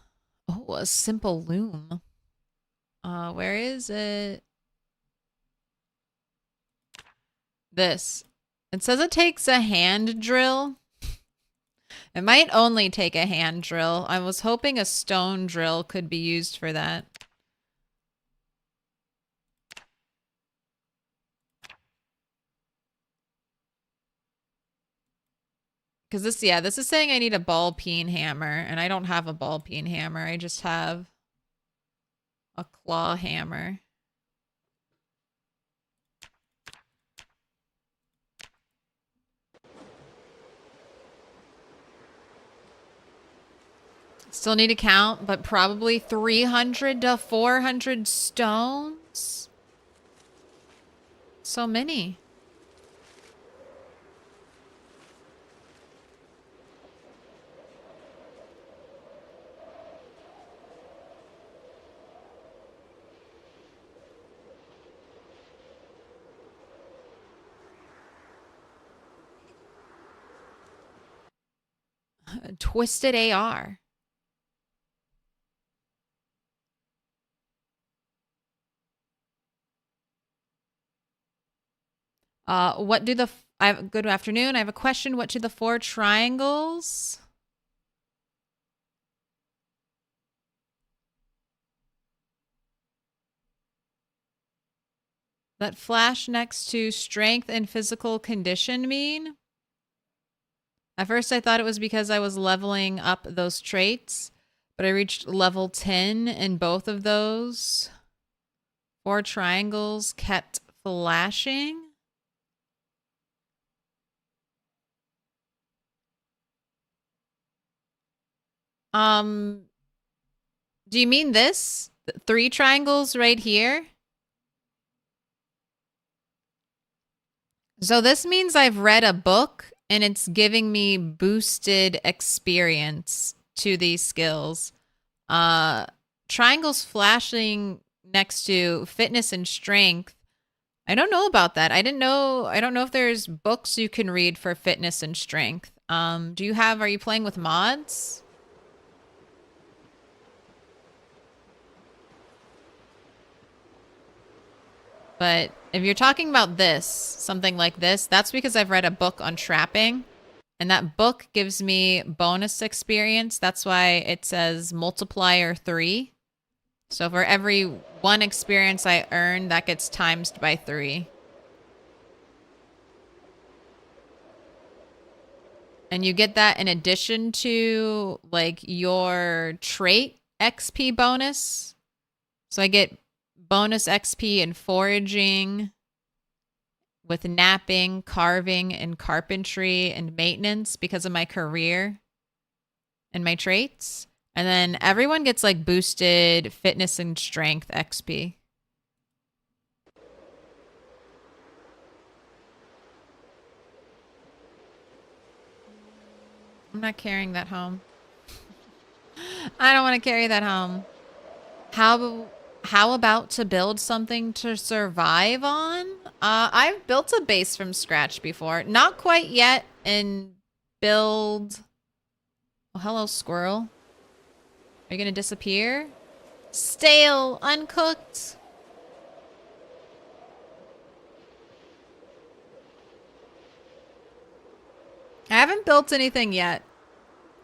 a simple loom. Where is it? This. It says it takes a hand drill. It might only take a hand drill. I was hoping a stone drill could be used for that. Because this is saying I need a ball peen hammer, and I don't have a ball peen hammer. I just have a claw hammer. Still need to count, but probably 300 to 400 stones. So many. Twisted AR. What do the... good afternoon. I have a question. What do the 4 triangles... That flash next to strength and physical condition mean? At first I thought it was because I was leveling up those traits, but I reached level 10 in both of those. 4 triangles kept flashing. Do you mean this? 3 triangles right here? So this means I've read a book and it's giving me boosted experience to these skills. Triangles flashing next to fitness and strength. I don't know about that. I don't know if there's books you can read for fitness and strength. Are you playing with mods? But if you're talking about this, something like this, that's because I've read a book on trapping. And that book gives me bonus experience. That's why it says multiplier 3. So for every 1 experience I earn, that gets times by 3. And you get that in addition to like your trait XP bonus. So I get bonus XP in foraging, with napping, carving, and carpentry and maintenance because of my career and my traits. And then everyone gets like boosted fitness and strength XP. I'm not carrying that home. I don't want to carry that home. How about to build something to survive on? I've built a base from scratch before. Not quite yet in build. Oh, hello, squirrel. Are you gonna disappear? Stale, uncooked. I haven't built anything yet.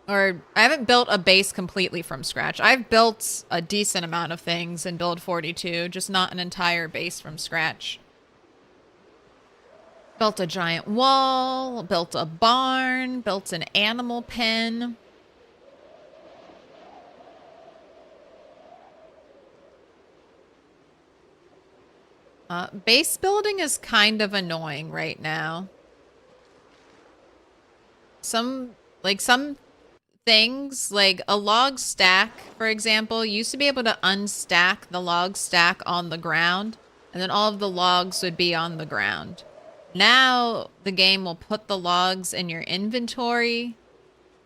Or I haven't built a base completely from scratch. I've built a decent amount of things in build 42, just not an entire base from scratch. Built a giant wall, built a barn, built an animal pen. Base building is kind of annoying right now. Some things, like a log stack, for example, you used to be able to unstack the log stack on the ground, and then all of the logs would be on the ground. Now the game will put the logs in your inventory.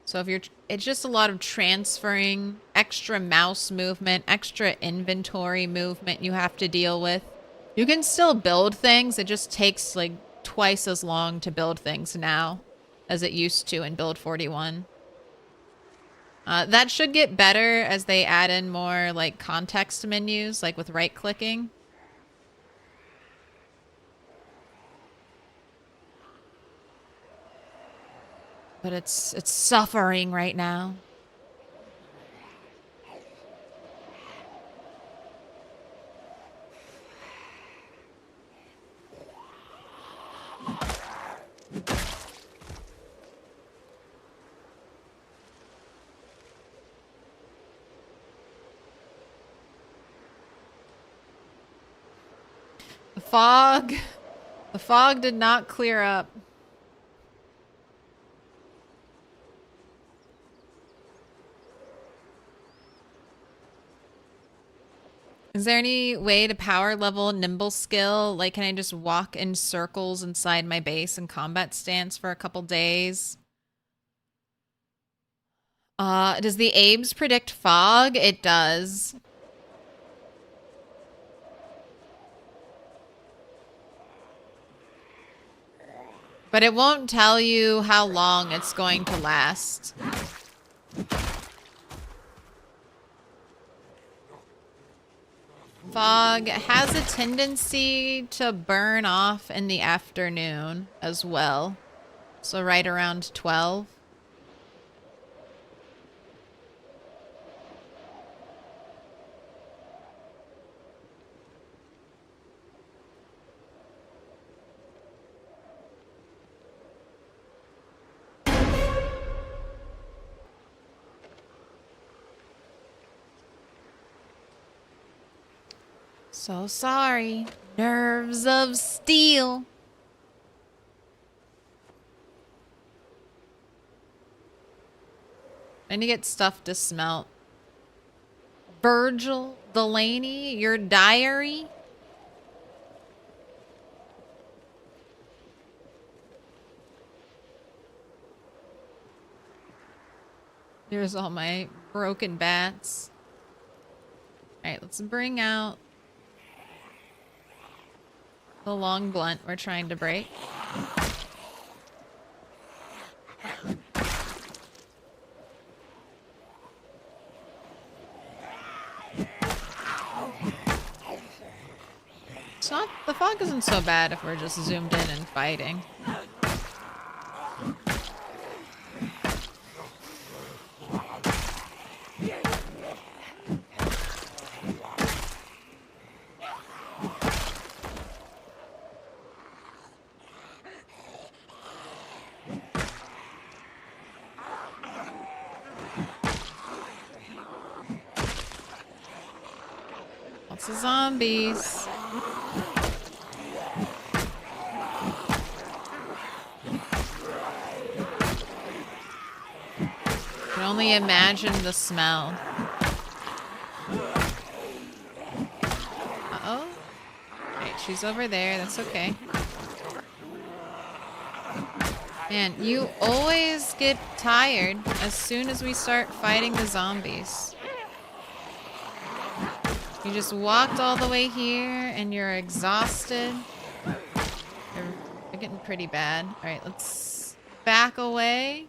So it's just a lot of transferring, extra mouse movement, extra inventory movement you have to deal with. You can still build things. It just takes like twice as long to build things now as it used to in build 41. That should get better as they add in more like context menus, like with right clicking. But it's suffering right now. The fog did not clear up. Is there any way to power level nimble skill? Like, can I just walk in circles inside my base and combat stance for a couple days? Does the Abes predict fog? It does. But it won't tell you how long it's going to last. Fog has a tendency to burn off in the afternoon as well. So right around 12. So sorry. Nerves of steel. I need to get stuff to smelt. Virgil Delaney, your diary? Here's all my broken bats. Alright, let's bring out the long blunt we're trying to break. It's not, the fog isn't so bad if we're just zoomed in and fighting. Lots of zombies. I can only imagine the smell. Uh-oh. Alright, she's over there. That's okay. Man, you always get tired as soon as we start fighting the zombies. You just walked all the way here and you're exhausted. They're getting pretty bad. Alright, let's back away.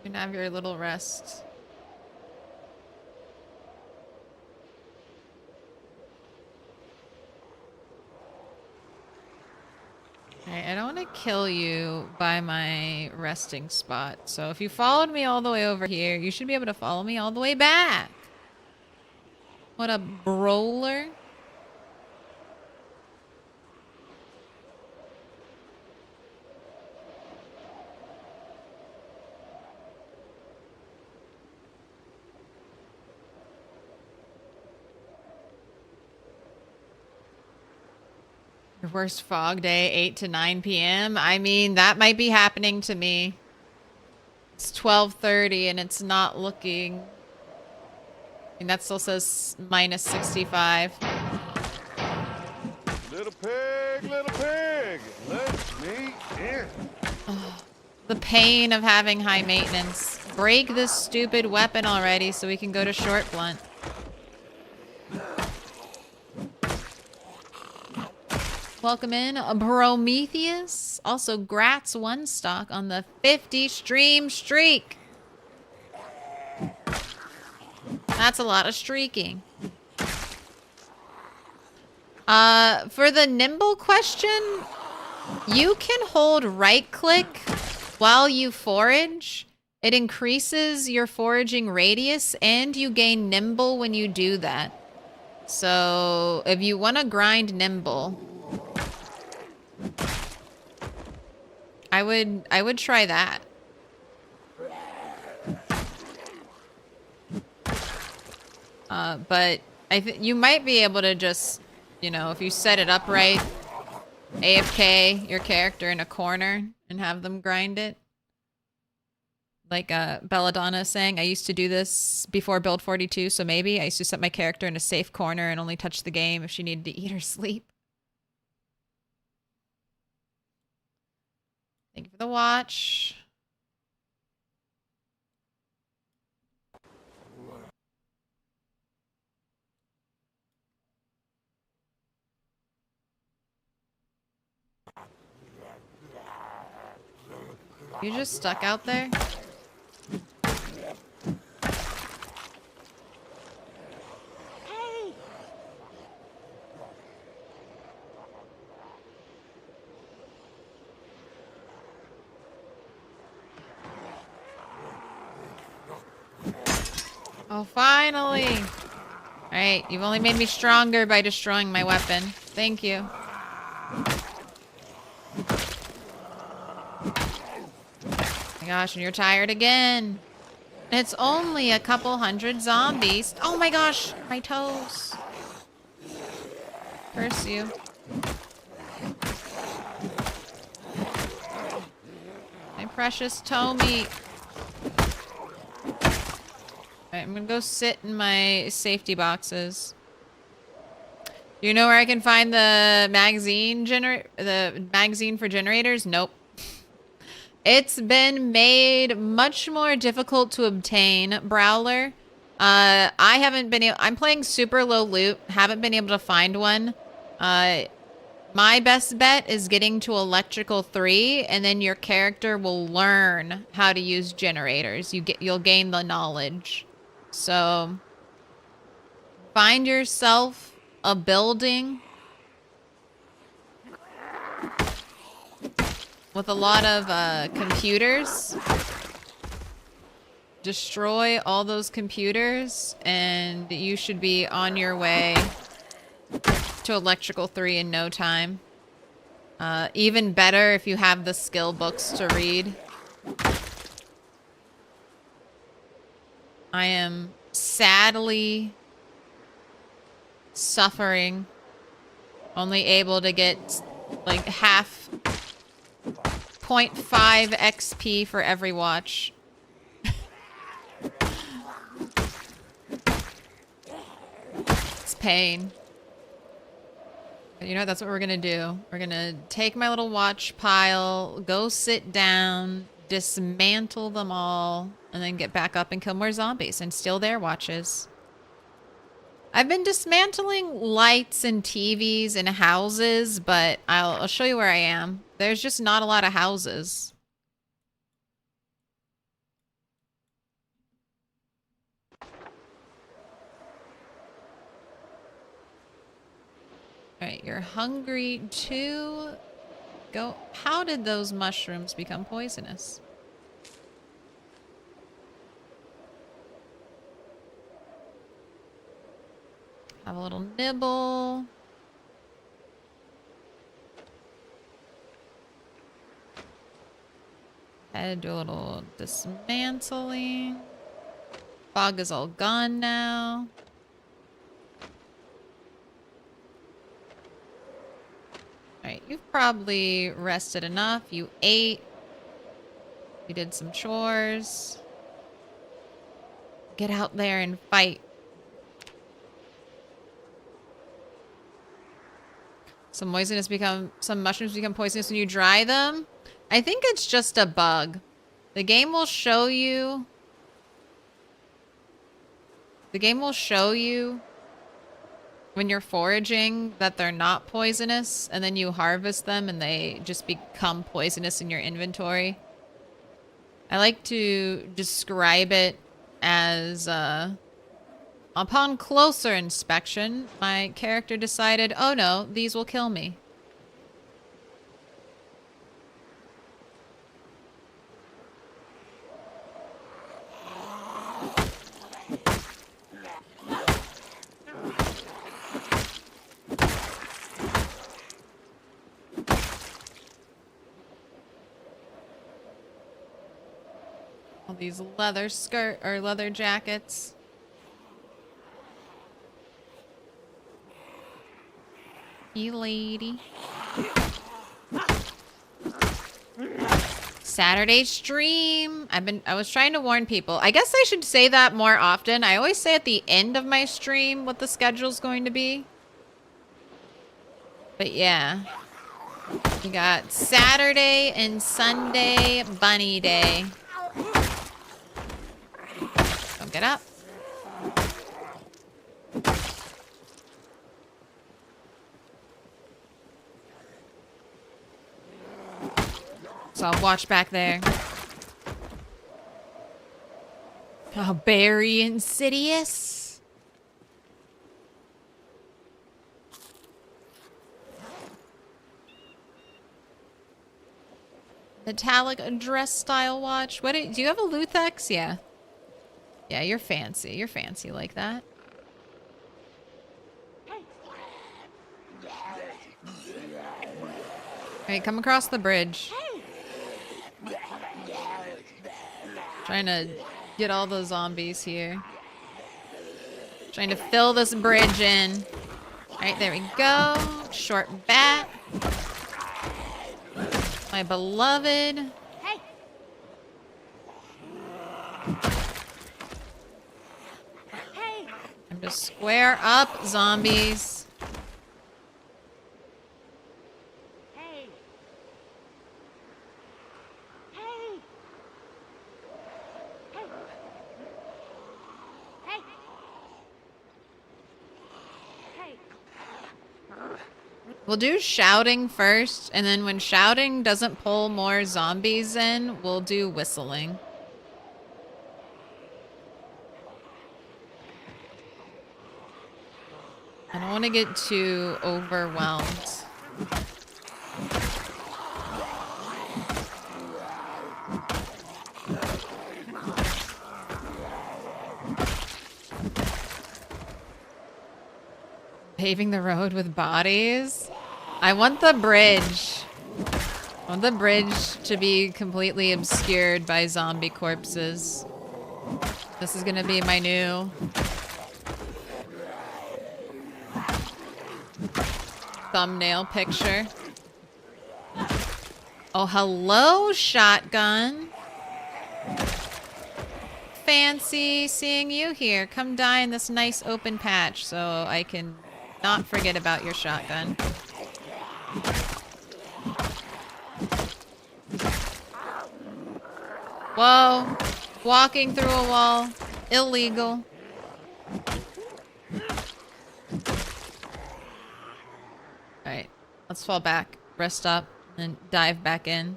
You can have your little rest. Alright, I don't want to kill you by my resting spot. So if you followed me all the way over here, you should be able to follow me all the way back. What a brawler. Your worst fog day, 8 to 9 p.m. I mean, that might be happening to me. It's 12:30 and it's not looking... I mean, that still says minus 65. Little pig, let me in. The pain of having high maintenance. Break this stupid weapon already so we can go to short blunt. Welcome in, Prometheus. Also, Gratz one stock on the 50 stream streak. That's a lot of streaking. For the nimble question, you can hold right click while you forage. It increases your foraging radius and you gain nimble when you do that. So if you want to grind nimble, I would try that. But I think you might be able to just, you know, if you set it up right, AFK your character in a corner and have them grind it. Like Belladonna is saying, I used to do this before build 42, so maybe I used to set my character in a safe corner and only touch the game if she needed to eat or sleep. Thank you for the watch. You just stuck out there? Oh, finally. All right, you've only made me stronger by destroying my weapon. Thank you. Oh my gosh, and you're tired again. It's only a couple hundred zombies. Oh my gosh, my toes. Curse you. My precious toe meat. Alright, I'm gonna go sit in my safety boxes. Do you know where I can find the magazine for generators? Nope. It's been made much more difficult to obtain, Brawler. I haven't been able... I'm playing super low loot. Haven't been able to find one. My best bet is getting to electrical 3, and then your character will learn how to use generators. You'll gain the knowledge. So, find yourself a building with a lot of computers. Destroy all those computers, and you should be on your way to electrical 3 in no time. Even better if you have the skill books to read. I am sadly suffering. Only able to get like half 0.5 XP for every watch. It's pain. But you know what? That's what we're gonna do. We're gonna take my little watch pile, go sit down, dismantle them all, and then get back up and kill more zombies and steal their watches. I've been dismantling lights and TVs and houses, but I'll show you where I am. There's just not a lot of houses. Alright, you're hungry too. Go. How did those mushrooms become poisonous? Have a little nibble. Had to do a little dismantling. Fog is all gone now. Alright, you've probably rested enough. You ate. You did some chores. Get out there and fight. Some mushrooms become poisonous when you dry them. I think it's just a bug. The game will show you. The game will show you when you're foraging that they're not poisonous, and then you harvest them and they just become poisonous in your inventory. I like to describe it as upon closer inspection, my character decided, oh no, these will kill me. All these leather leather jackets. You lady. Saturday stream. I was trying to warn people. I guess I should say that more often. I always say at the end of my stream what the schedule's going to be. But yeah. We got Saturday and Sunday bunny day. Don't get up. So I'll watch back there. Oh, very insidious. Metallic dress style watch. Do you have a Luthex? Yeah. Yeah, you're fancy. You're fancy like that. Alright, come across the bridge. Trying to get all the zombies here. Trying to fill this bridge in. Alright, there we go. Short bat. My beloved. Hey. Hey. Time to square up, zombies. Hey. Hey. Hey. Hey. Hey. We'll do shouting first, and then when shouting doesn't pull more zombies in, we'll do whistling. I don't want to get too overwhelmed. Paving the road with bodies? I want the bridge. I want the bridge to be completely obscured by zombie corpses. This is gonna be my new thumbnail picture. Oh, hello, shotgun. Fancy seeing you here. Come die in this nice open patch so I can not forget about your shotgun. Whoa. Walking through a wall. Illegal. Alright. Let's fall back. Rest up. And dive back in.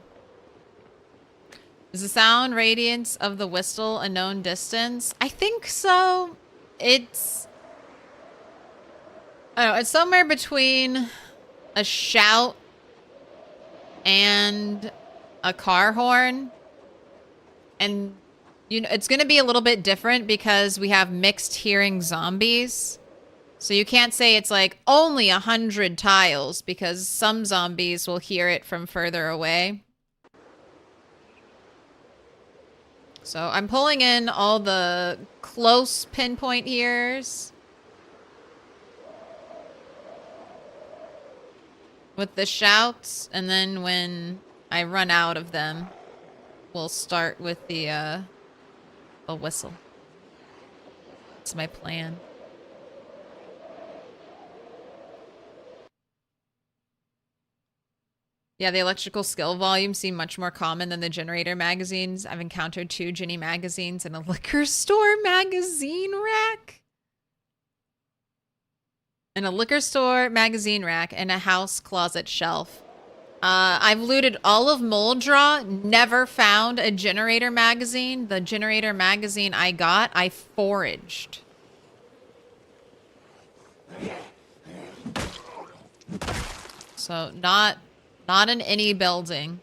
Is the sound radiance of the whistle a known distance? I think so. It's... I don't know. It's somewhere between a shout and a car horn. And you know, it's going to be a little bit different because we have mixed hearing zombies. So you can't say it's like only 100 tiles because some zombies will hear it from further away. So I'm pulling in all the close pinpoint hearers with the shouts, and then when I run out of them, we'll start with the a whistle. That's my plan. Yeah, the electrical skill volumes seem much more common than the generator magazines. I've encountered 2 Ginny magazines in a liquor store magazine rack. In a liquor store magazine rack and a house closet shelf. I've looted all of Moldraw, never found a generator magazine. The generator magazine I got, I foraged. So not in any building.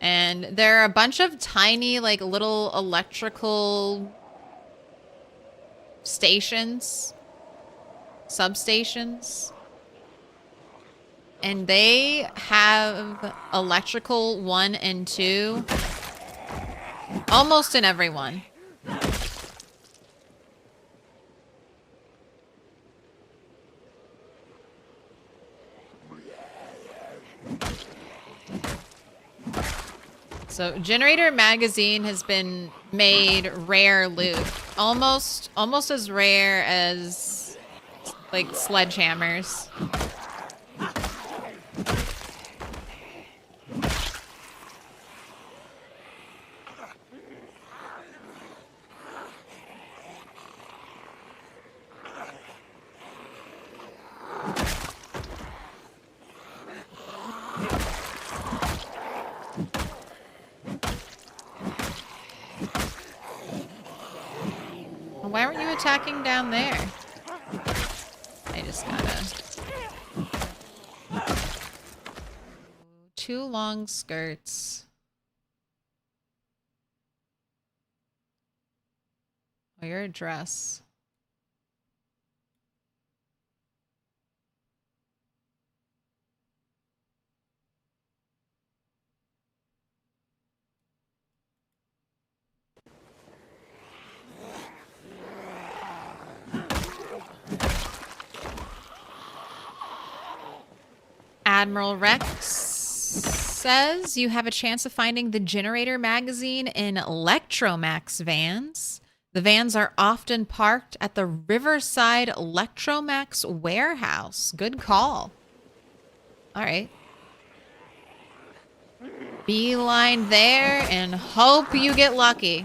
And there are a bunch of tiny, like, little electrical stations, substations. And they have electrical 1 and 2 almost in every one. So Generator Magazine has been made rare loot. Almost as rare as like sledgehammers. Why weren't you attacking down there? I just gotta... 2 long skirts. Oh, you're a dress. Admiral Rex says you have a chance of finding the Generator magazine in Electromax vans. The vans are often parked at the Riverside Electromax warehouse. Good call. All right. Beeline there and hope you get lucky.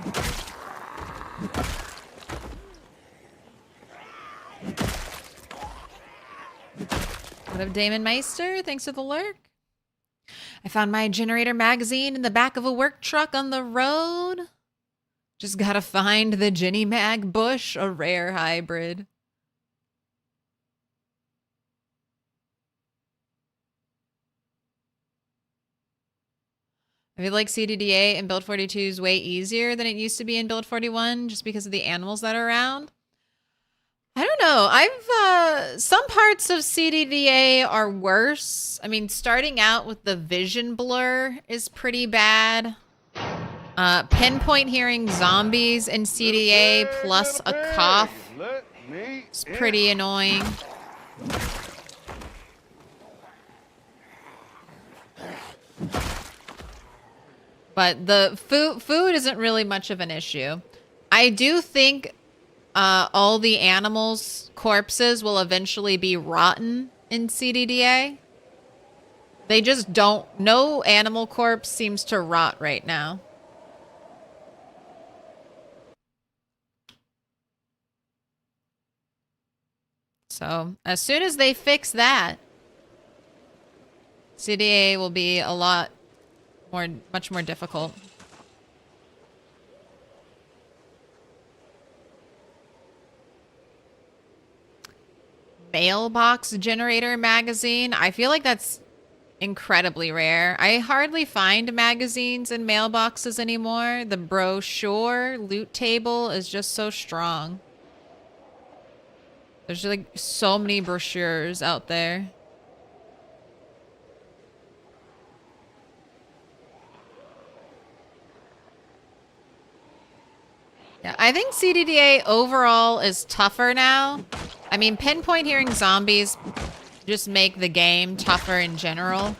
What up, Damon Meister? Thanks for the lurk. I found my Generator magazine in the back of a work truck on the road. Just gotta find the Ginny Mag Bush, a rare hybrid. I feel like CDDA in Build 42 is way easier than it used to be in Build 41 just because of the animals that are around. I don't know. Some parts of CDDA are worse. I mean, starting out with the vision blur is pretty bad. Pinpoint hearing zombies in CDDA plus a cough is pretty annoying. But the food isn't really much of an issue. I do think all the animals' corpses will eventually be rotten in CDDA. They just don't. No animal corpse seems to rot right now. So as soon as they fix that, CDDA will be a lot more, much more difficult. Mailbox Generator magazine. I feel like that's incredibly rare. I hardly find magazines in mailboxes anymore. The brochure loot table is just so strong. There's like so many brochures out there. Yeah, I think CDDA overall is tougher now. I mean, pinpoint hearing zombies just make the game tougher in general.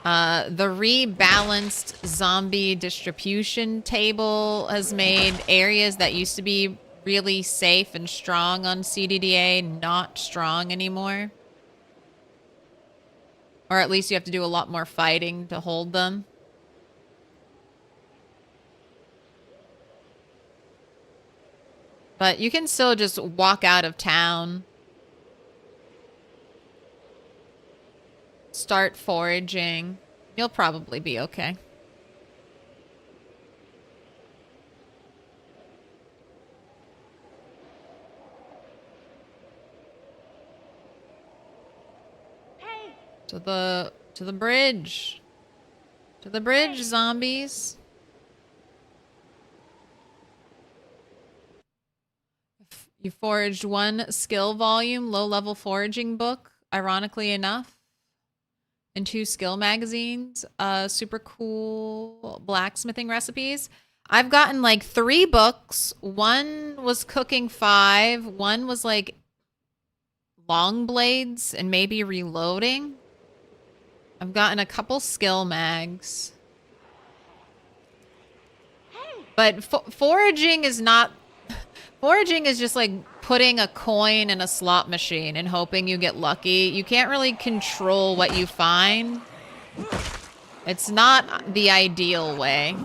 The rebalanced zombie distribution table has made areas that used to be really safe and strong on CDDA not strong anymore. Or at least you have to do a lot more fighting to hold them. But you can still just walk out of town. Start foraging. You'll probably be okay. Hey! To the bridge. To the bridge, zombies. You foraged one skill volume, low-level foraging book, ironically enough, and 2 skill magazines, super cool blacksmithing recipes. I've gotten like 3 books. One was cooking 5. One was like long blades and maybe reloading. I've gotten a couple skill mags. But foraging is not... Foraging is just like putting a coin in a slot machine and hoping you get lucky. You can't really control what you find. It's not the ideal way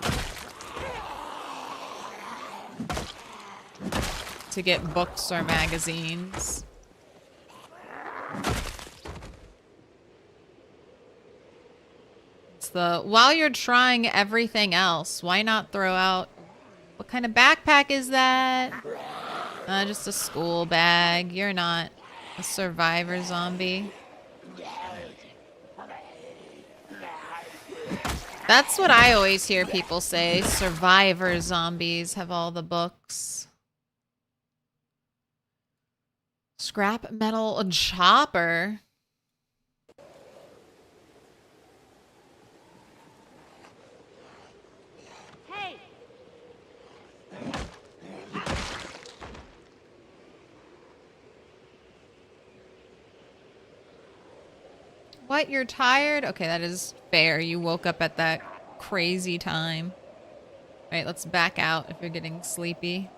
to get books or magazines. It's the, while you're trying everything else, why not throw out... What kind of backpack is that? Just a school bag. You're not a survivor zombie. That's what I always hear people say. Survivor zombies have all the books. Scrap metal chopper. Hey! What? You're tired? Okay, that is fair. You woke up at that crazy time. All right, let's back out if you're getting sleepy.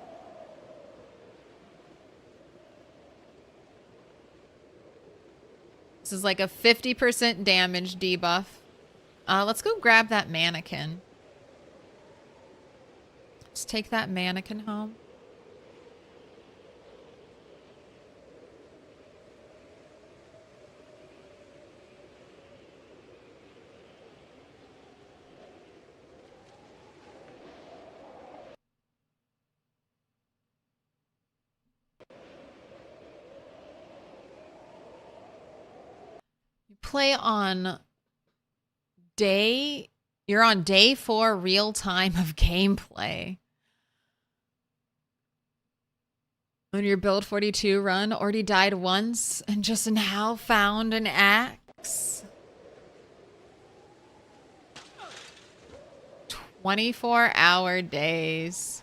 This is like a 50% damage debuff. Let's go grab that mannequin. Let's take that mannequin home. Play on you're on day 4 real time of gameplay. On your build 42 run, already died once and just now found an axe. 24-hour days.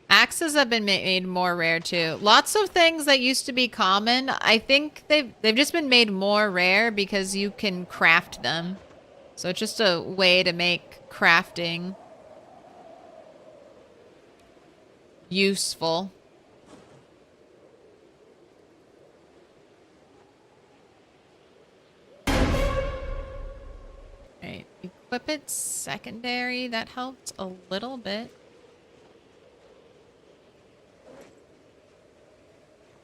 Axes have been made more rare too. Lots of things that used to be common, I think they've just been made more rare because you can craft them. So it's just a way to make crafting useful. Alright, equip it secondary. That helped a little bit.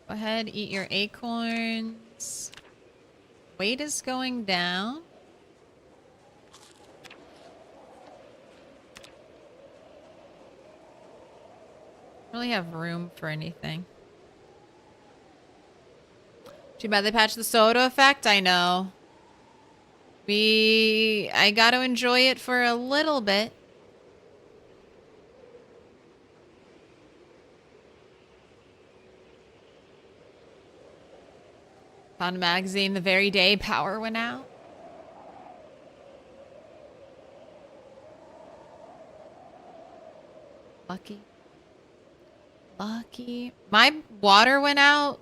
Go ahead, eat your acorns. Weight is going down. Don't really have room for anything. Too bad they patched the soda effect, I know. I got to enjoy it for a little bit. Found a magazine the very day power went out. Lucky. Lucky. My water went out.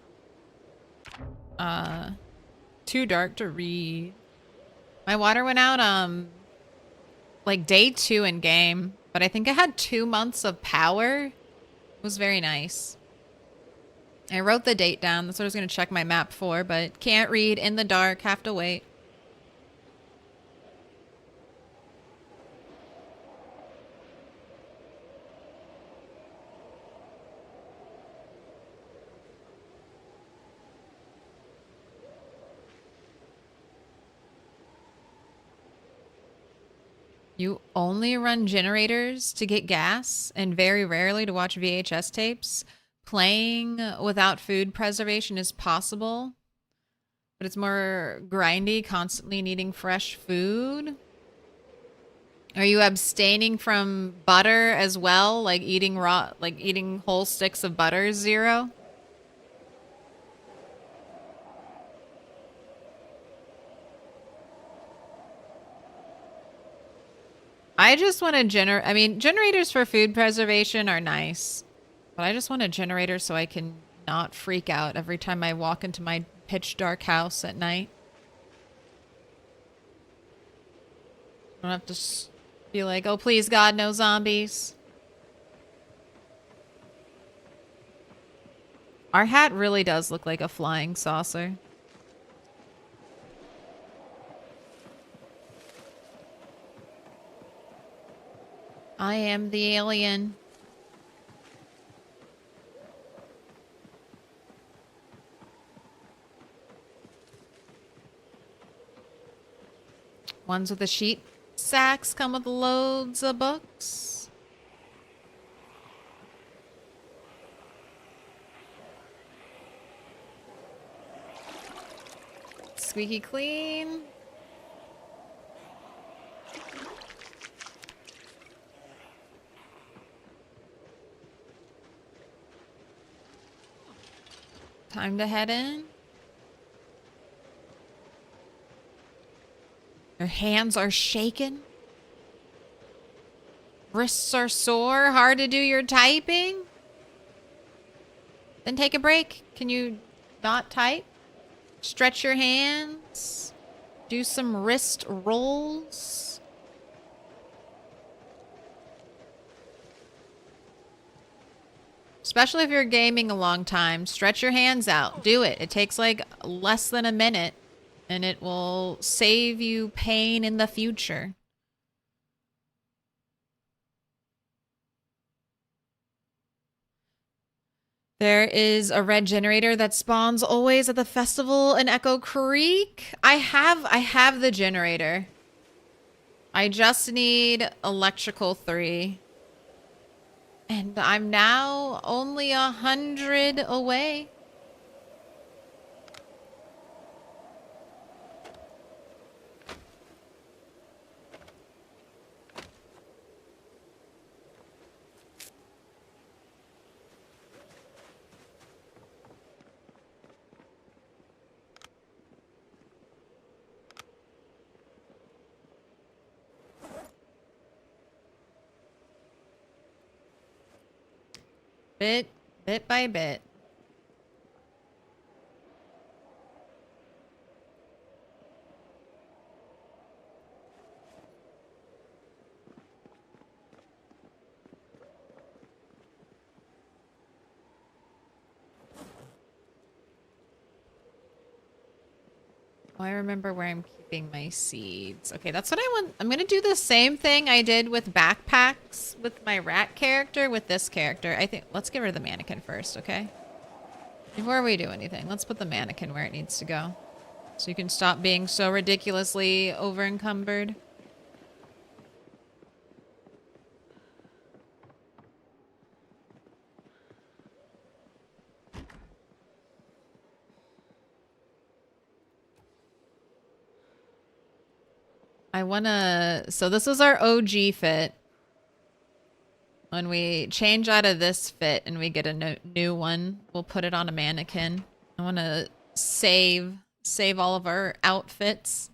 Too dark to read. My water went out, like day 2 in game. But I think I had 2 months of power. It was very nice. I wrote the date down. That's what I was going to check my map for, but can't read in the dark. Have to wait. You only run generators to get gas and very rarely to watch VHS tapes. Playing without food preservation is possible, but it's more grindy, constantly needing fresh food. Are you abstaining from butter as well? Like eating whole sticks of butter, Zero? I just want to generators for food preservation are nice. But I just want a generator so I can not freak out every time I walk into my pitch dark house at night. I don't have to be like, oh please God, no zombies. Our hat really does look like a flying saucer. I am the alien. Ones with the sheet sacks come with loads of books. Squeaky clean. Time to head in. Your hands are shaking. Wrists are sore. Hard to do your typing. Then take a break. Can you not type? Stretch your hands. Do some wrist rolls. Especially if you're gaming a long time. Stretch your hands out. Do it. It takes like less than a minute. And it will save you pain in the future. There is a red generator that spawns always at the festival in Echo Creek. I have the generator. I just need electrical 3. And I'm now only 100 away. Bit by bit. Oh, I remember where I'm keeping my seeds. Okay, that's what I want. I'm gonna do the same thing I did with backpacks with my rat character with this character. I think let's get rid of the mannequin first, okay? Before we do anything, let's put the mannequin where it needs to go. So you can stop being so ridiculously over encumbered. I wanna, so this is our OG fit. When we change out of this fit and we get a new one, we'll put it on a mannequin. I wanna save all of our outfits.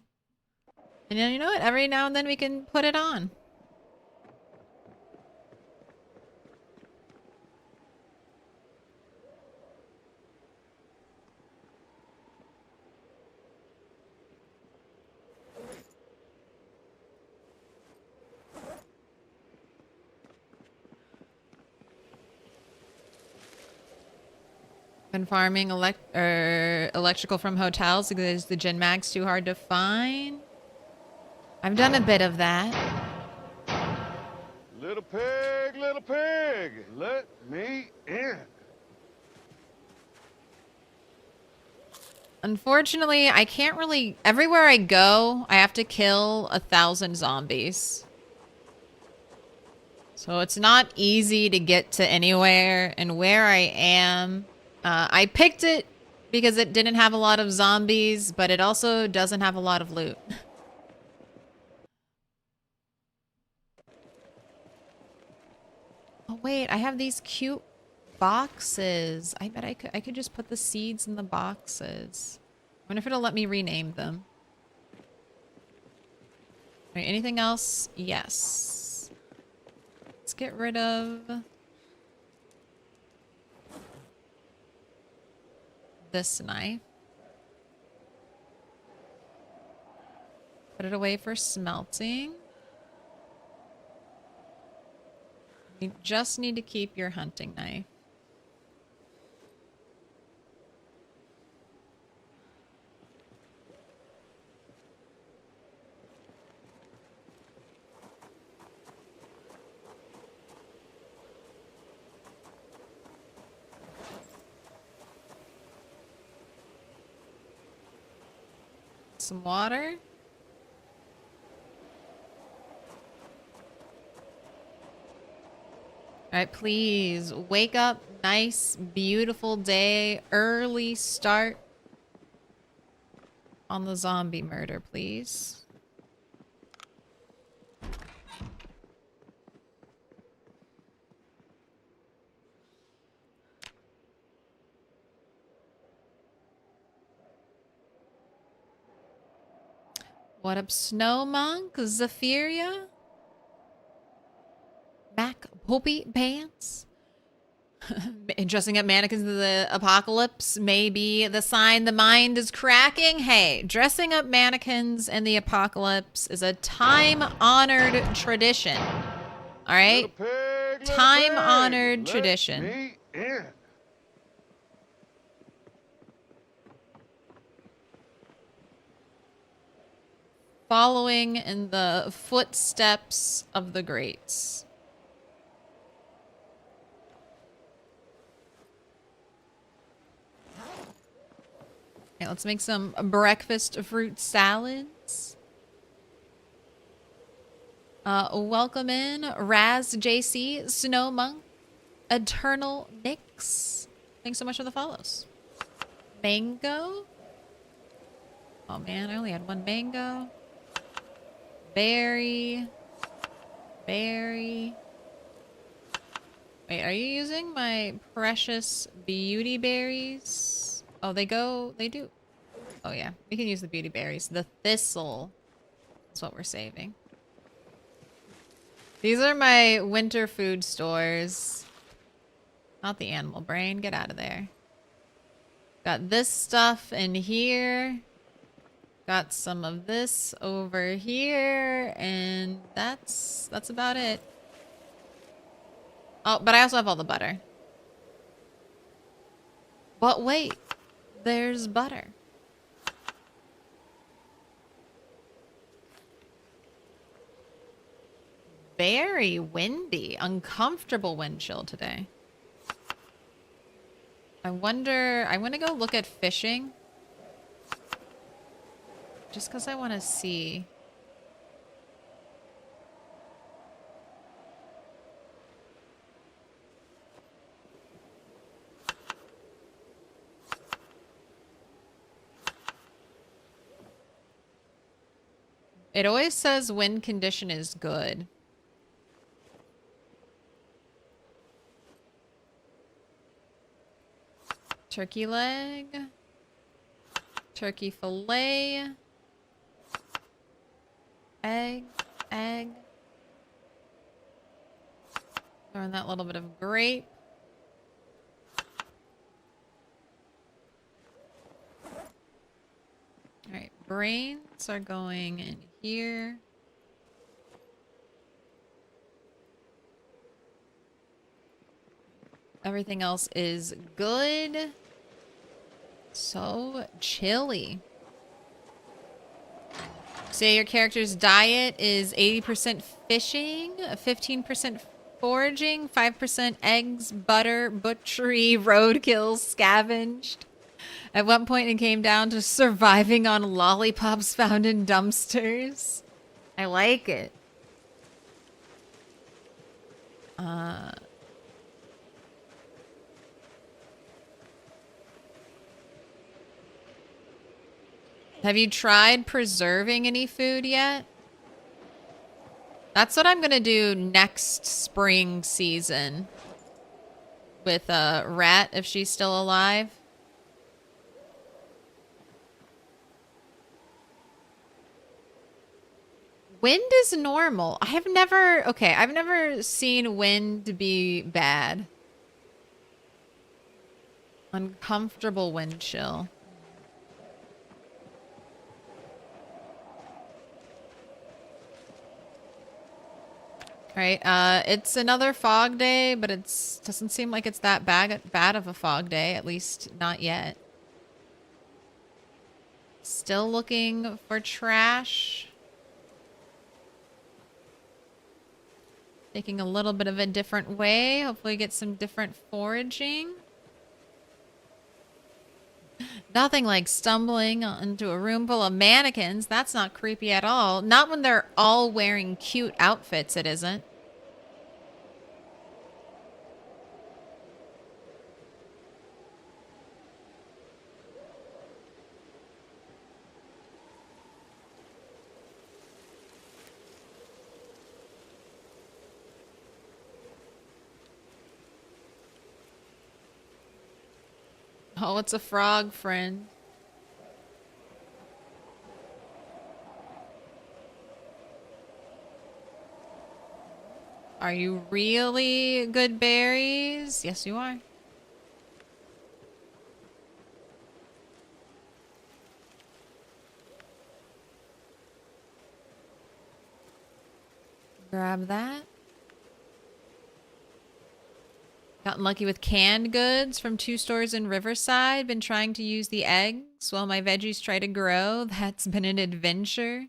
And then you know what? Every now and then we can put it on. Been farming electrical from hotels because the Gen Mag's too hard to find. I've done a bit of that. Little pig, let me in. Unfortunately, I can't really... Everywhere I go, I have to kill 1,000 zombies. So it's not easy to get to anywhere. And where I am... I picked it because it didn't have a lot of zombies, but it also doesn't have a lot of loot. Oh wait, I have these cute boxes. I bet I could just put the seeds in the boxes. I wonder if it'll let me rename them. All right, anything else? Yes. Let's get rid of this knife. Put it away for smelting. You just need to keep your hunting knife. Some water. All right, please wake up. Nice, beautiful day. Early start on the zombie murder, please. What up, Snow Monk? Zephyria? Mac Poopy Pants? Dressing up mannequins in the apocalypse may be the sign the mind is cracking. Hey, dressing up mannequins in the apocalypse is a time-honored tradition. All right? Time-honored tradition. Let me in. Following in the footsteps of the greats. Okay, let's make some breakfast fruit salads. Welcome in Raz JC, Snow Monk, Eternal Nix. Thanks so much for the follows. Mango. Oh man, I only had one mango. Berry. Berry. Wait, are you using my precious beauty berries? Oh, they do. Oh yeah, we can use the beauty berries. The thistle is what we're saving. These are my winter food stores. Not the animal brain, get out of there. Got this stuff in here. Got some of this over here, and that's about it. Oh, but I also have all the butter. But wait, there's butter. Very windy, uncomfortable wind chill today. I wonder, I want to go look at fishing. Just because I want to see. It always says wind condition is good. Turkey leg. Turkey fillet. Egg. Egg. Throw in that little bit of grape. Alright, brains are going in here. Everything else is good. So chilly. Say your character's diet is 80% fishing, 15% foraging, 5% eggs, butter, butchery, roadkill, scavenged. At one point it came down to surviving on lollipops found in dumpsters. I like it. Have you tried preserving any food yet? That's what I'm gonna do next spring season with Rat if she's still alive. Wind is normal. I've never seen wind be bad. Uncomfortable wind chill. Alright, it's another fog day, but doesn't seem like it's that bad of a fog day, at least not yet. Still looking for trash. Taking a little bit of a different way. Hopefully get some different foraging. Nothing like stumbling into a room full of mannequins. That's not creepy at all. Not when they're all wearing cute outfits, it isn't. Oh, it's a frog friend. Are you really good berries? Yes, you are. Grab that. Gotten lucky with canned goods from 2 stores in Riverside. Been trying to use the eggs while my veggies try to grow. That's been an adventure.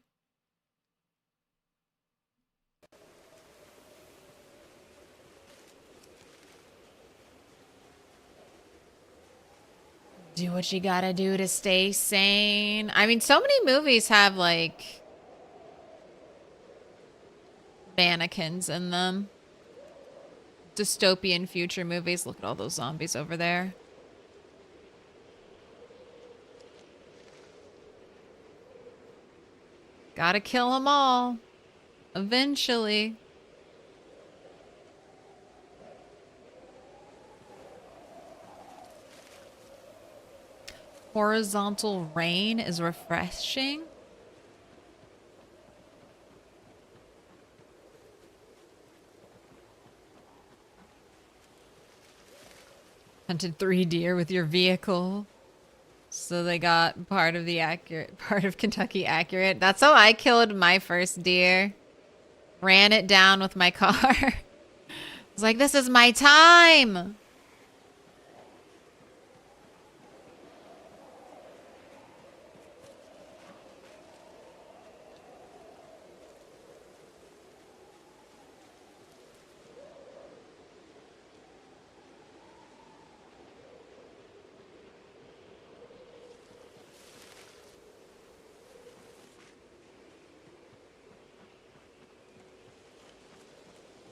Do what you gotta do to stay sane. I mean, so many movies have, like, mannequins in them. Dystopian future movies. Look at all those zombies over there. Gotta kill them all. Eventually. Horizontal rain is refreshing. Hunted 3 deer with your vehicle. So they got part of Kentucky accurate. That's how I killed my first deer. Ran it down with my car. I was like, this is my time.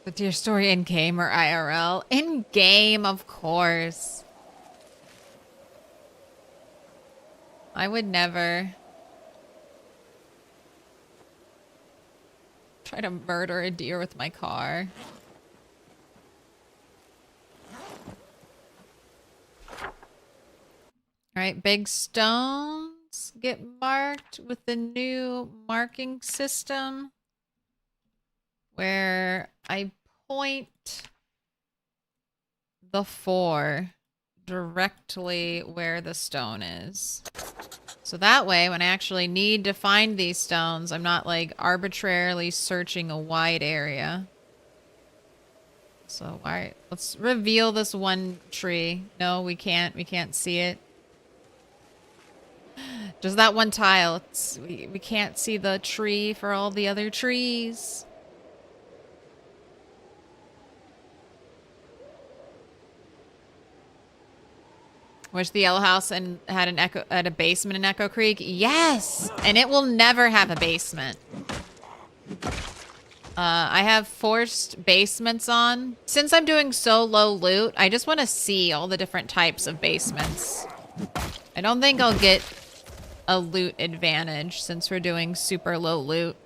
With your story in game or IRL? In game, of course. I would never try to murder a deer with my car. Alright, big stones get marked with the new marking system where I point the 4 directly where the stone is. So that way, when I actually need to find these stones, I'm not like arbitrarily searching a wide area. So, alright, let's reveal this one tree. No, we can't. We can't see it. Just that one tile. We can't see the tree for all the other trees. Wish the Yellow House and had a basement in Echo Creek. Yes, and it will never have a basement. I have forced basements on. Since I'm doing so low loot, I just want to see all the different types of basements. I don't think I'll get a loot advantage since we're doing super low loot.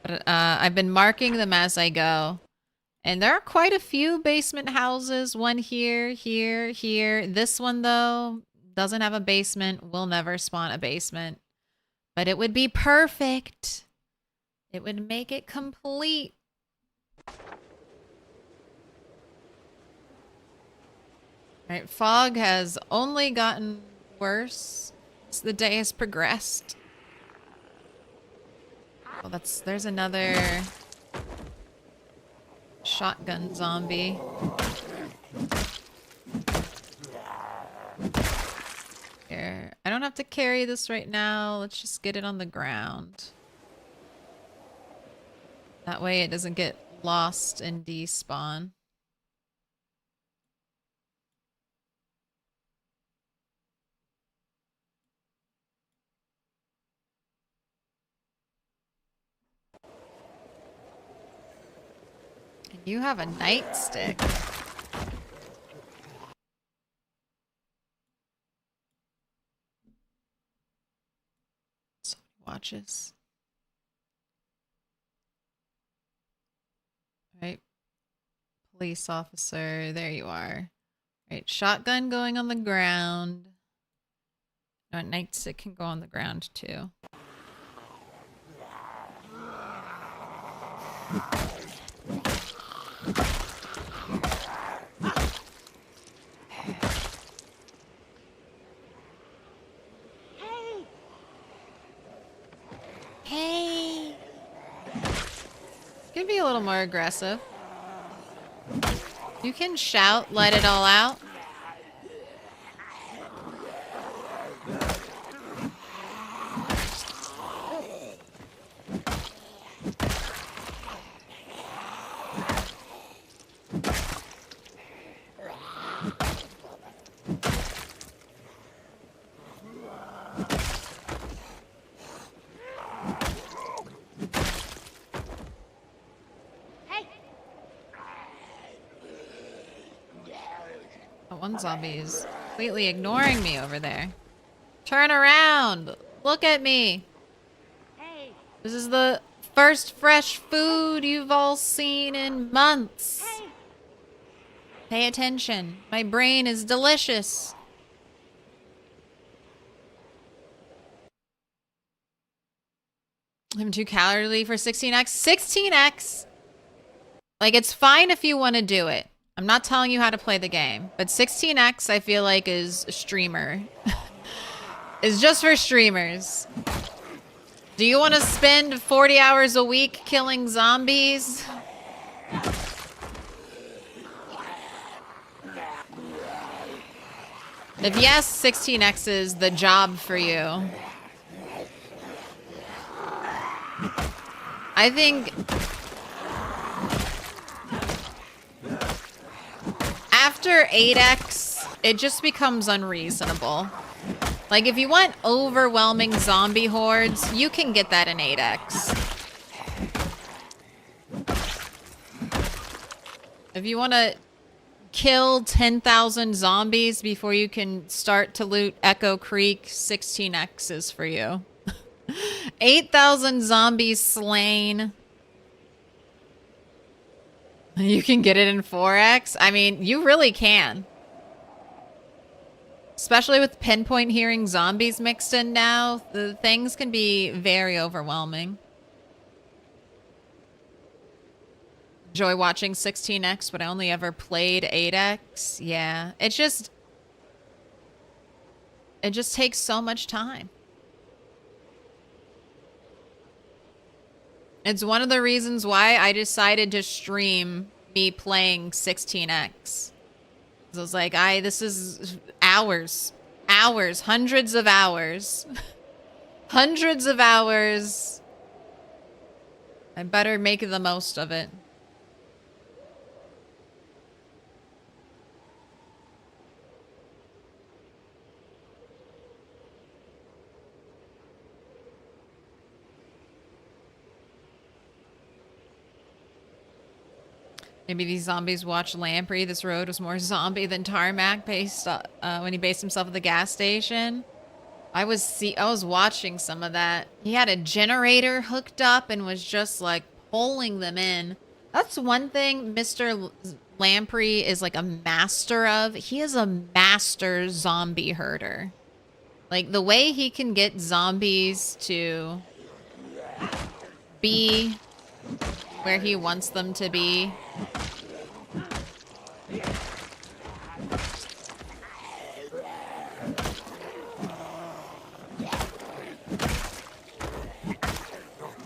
But I've been marking them as I go. And there are quite a few basement houses. One here, here, here. This one, though, doesn't have a basement. Will never spawn a basement. But it would be perfect. It would make it complete. Alright, fog has only gotten worse as the day has progressed. Oh, there's another shotgun zombie. Here. I don't have to carry this right now. Let's just get it on the ground. That way it doesn't get lost and despawn. And you have a nightstick. So many watches. Right. Police officer, there you are. Right, shotgun going on the ground. No, nightstick can go on the ground too. Hey! Hey. Could be a little more aggressive. You can shout, let it all out. Hey! That one zombie is completely ignoring me over there. Turn around. Look at me. Hey! This is the first fresh food you've all seen in months. Hey! Pay attention. My brain is delicious. I'm too cowardly for 16x. 16x! Like, it's fine if you want to do it. I'm not telling you how to play the game. But 16x, I feel like, is a streamer. It's just for streamers. Do you want to spend 40 hours a week killing zombies? If yes, 16x is the job for you. I think after 8x, it just becomes unreasonable. Like, if you want overwhelming zombie hordes, you can get that in 8x. If you want to kill 10,000 zombies before you can start to loot Echo Creek, 16x is for you. 8,000 zombies slain. You can get it in 4x? I mean, you really can. Especially with pinpoint hearing zombies mixed in now, the things can be very overwhelming. Enjoy watching 16x, but I only ever played 8x. Yeah, it just takes so much time. It's one of the reasons why I decided to stream me playing 16x. I was like, this is hours, hundreds of hours, hundreds of hours. I better make the most of it. Maybe these zombies watch Lamprey. This road was more zombie than tarmac based when he based himself at the gas station. I was watching some of that. He had a generator hooked up and was just like pulling them in. That's one thing Mr. Lamprey is like a master of. He is a master zombie herder. Like the way he can get zombies to be where he wants them to be.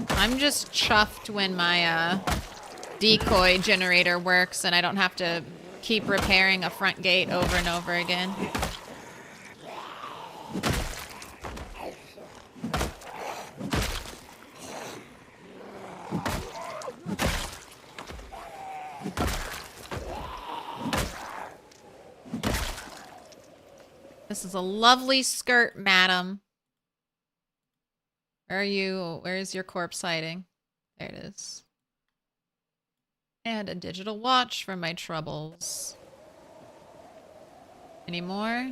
I'm just chuffed when my decoy generator works and I don't have to keep repairing a front gate over and over again. This is a lovely skirt, madam. Where are you? Where is your corpse hiding? There it is. And a digital watch for my troubles. Any more?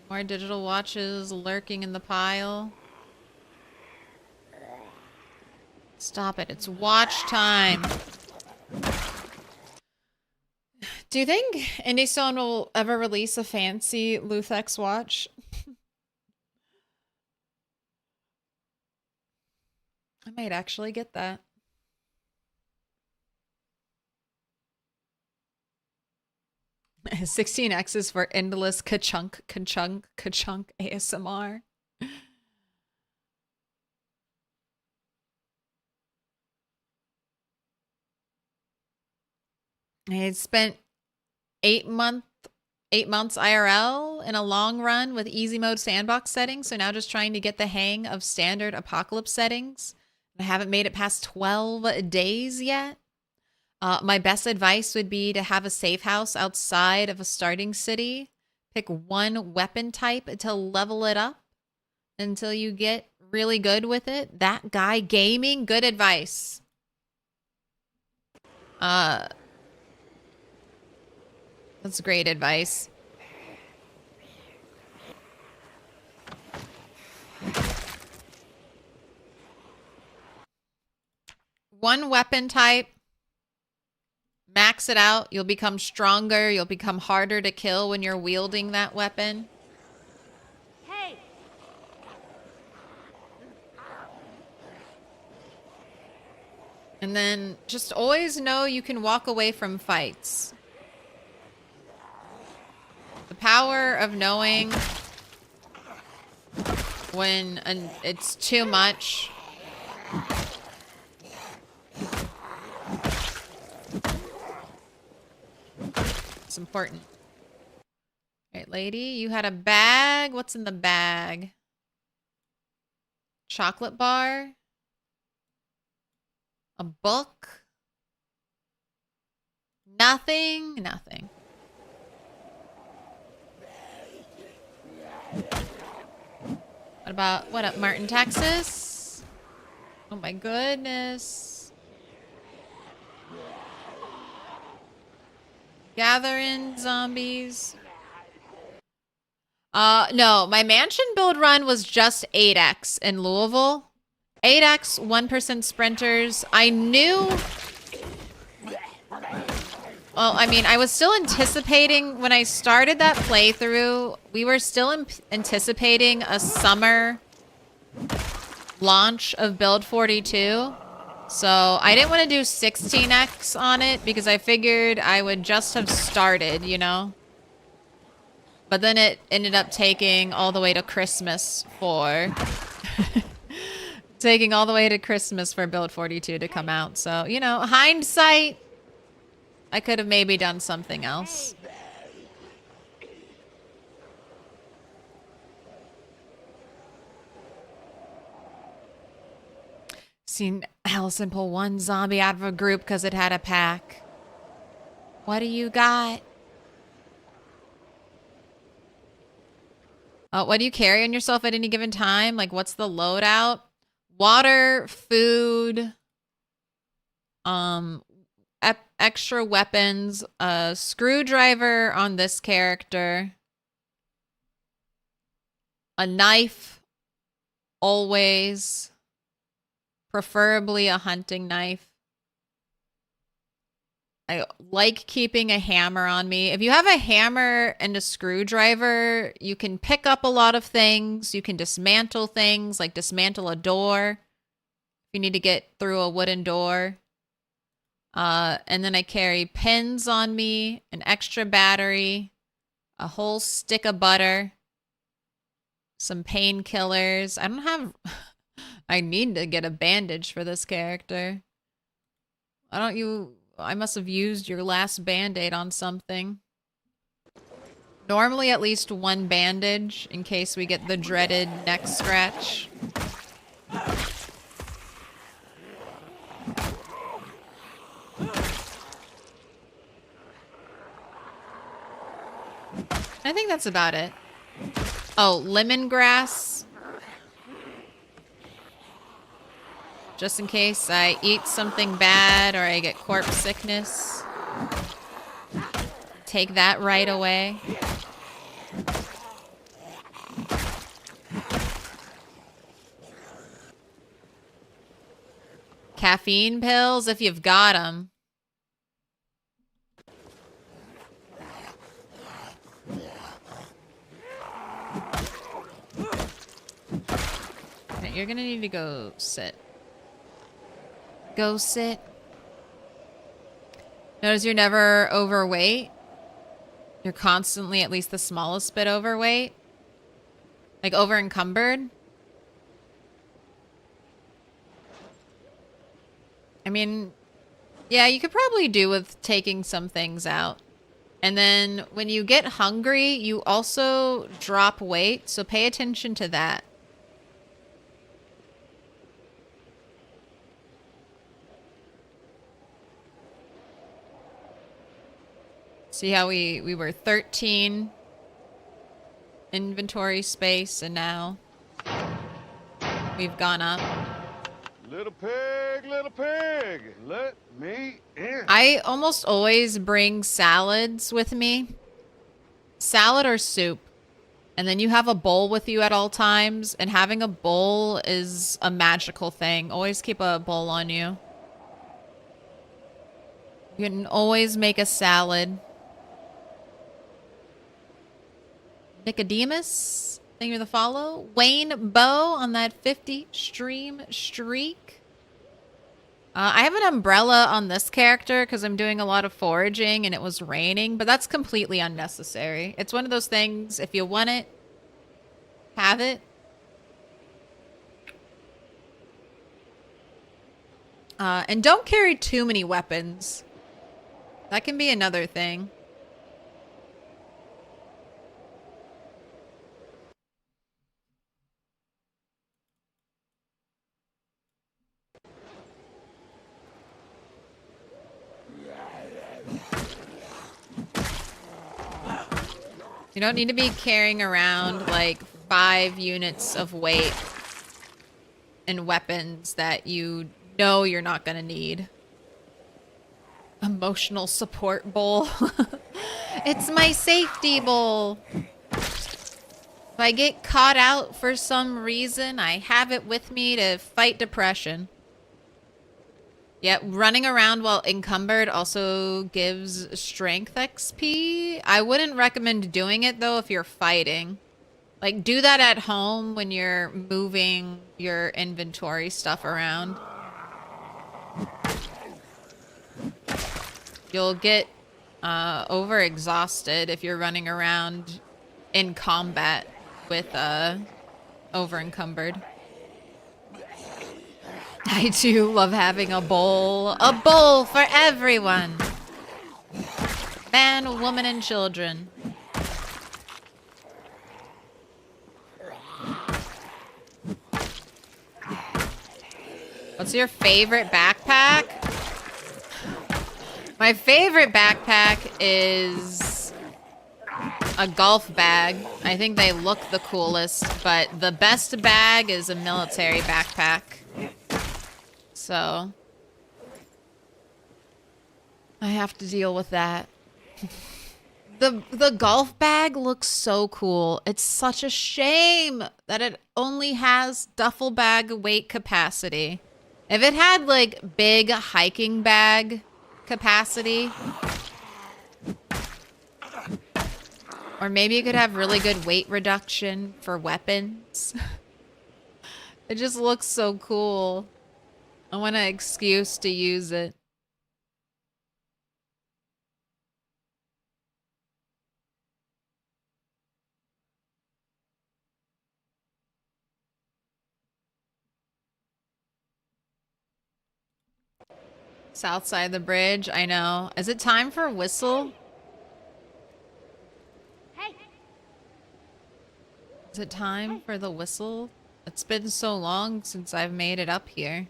More digital watches lurking in the pile. Stop it. It's watch time. Do you think IndieStone will ever release a fancy Luthex watch? I might actually get that. 16x's for endless ka-chunk, ka-chunk, ka-chunk ASMR. I spent 8 months IRL in a long run with easy mode sandbox settings. So now just trying to get the hang of standard apocalypse settings. I haven't made it past 12 days yet. My best advice would be to have a safe house outside of a starting city. Pick one weapon type to level it up until you get really good with it. That guy gaming, good advice. That's great advice. One weapon type. Max it out. You'll become stronger. You'll become harder to kill when you're wielding that weapon. Hey! And then just always know you can walk away from fights. The power of knowing when it's too much. It's important. All right, lady, you had a bag. What's in the bag? Chocolate bar? A book? Nothing? Nothing. What up, Martin, Texas? Oh my goodness. Gathering zombies. No, my mansion build run was just 8x in Louisville. 8x, 1% sprinters. I knew... Well, I mean, I was still anticipating when I started that playthrough, we were still anticipating a summer launch of Build 42. So I didn't want to do 16x on it because I figured I would just have started, you know? But then it ended up taking all the way to Christmas for... taking all the way to Christmas for Build 42 to come out. So, you know, hindsight... I could have maybe done something else. Seen Allison pull one zombie out of a group because it had a pack. What do you got? What do you carry on yourself at any given time? Like, what's the loadout? Water, food, extra weapons, a screwdriver on this character, a knife, always, preferably a hunting knife. I like keeping a hammer on me. If you have a hammer and a screwdriver, you can pick up a lot of things. You can dismantle things, like dismantle a door if you need to get through a wooden door. And then I carry pins on me, an extra battery, a whole stick of butter, some painkillers. I don't have... I need to get a bandage for this character. I must have used your last band-aid on something. Normally at least one bandage in case we get the dreaded neck scratch. I think that's about it. Oh, lemongrass. Just in case I eat something bad or I get corpse sickness. Take that right away. Caffeine pills, if you've got them. You're gonna need to go sit. Go sit. Notice you're never overweight. You're constantly at least the smallest bit overweight. Like over encumbered. I mean, yeah, you could probably do with taking some things out. And then when you get hungry, you also drop weight, so pay attention to that. See how we were 13 inventory space, and now we've gone up. Little pig, let me in. I almost always bring salads with me. Salad or soup. And then you have a bowl with you at all times, and having a bowl is a magical thing. Always keep a bowl on you. You can always make a salad. Nicodemus, thank you for the follow. Wayne Bow on that 50 stream streak. I have an umbrella on this character because I'm doing a lot of foraging and it was raining, but that's completely unnecessary. It's one of those things, if you want it, have it. And don't carry too many weapons. That can be another thing. You don't need to be carrying around like 5 units of weight and weapons that you know you're not gonna need. Emotional support bowl. It's my safety bowl. If I get caught out for some reason, I have it with me to fight depression. Yeah, running around while encumbered also gives strength XP. I wouldn't recommend doing it though if you're fighting. Like, do that at home when you're moving your inventory stuff around. You'll get overexhausted if you're running around in combat with over encumbered. I do love having a bowl. A bowl for everyone. Man, woman, and children. What's your favorite backpack? My favorite backpack is a golf bag. I think they look the coolest, but the best bag is a military backpack. So I have to deal with that. The golf bag looks so cool. It's such a shame that it only has duffel bag weight capacity. If it had like big hiking bag capacity, or maybe it could have really good weight reduction for weapons. It just looks so cool. I want an excuse to use it. South side of the bridge, I know. Is it time for a whistle? Hey, Is it time for the whistle? It's been so long since I've made it up here.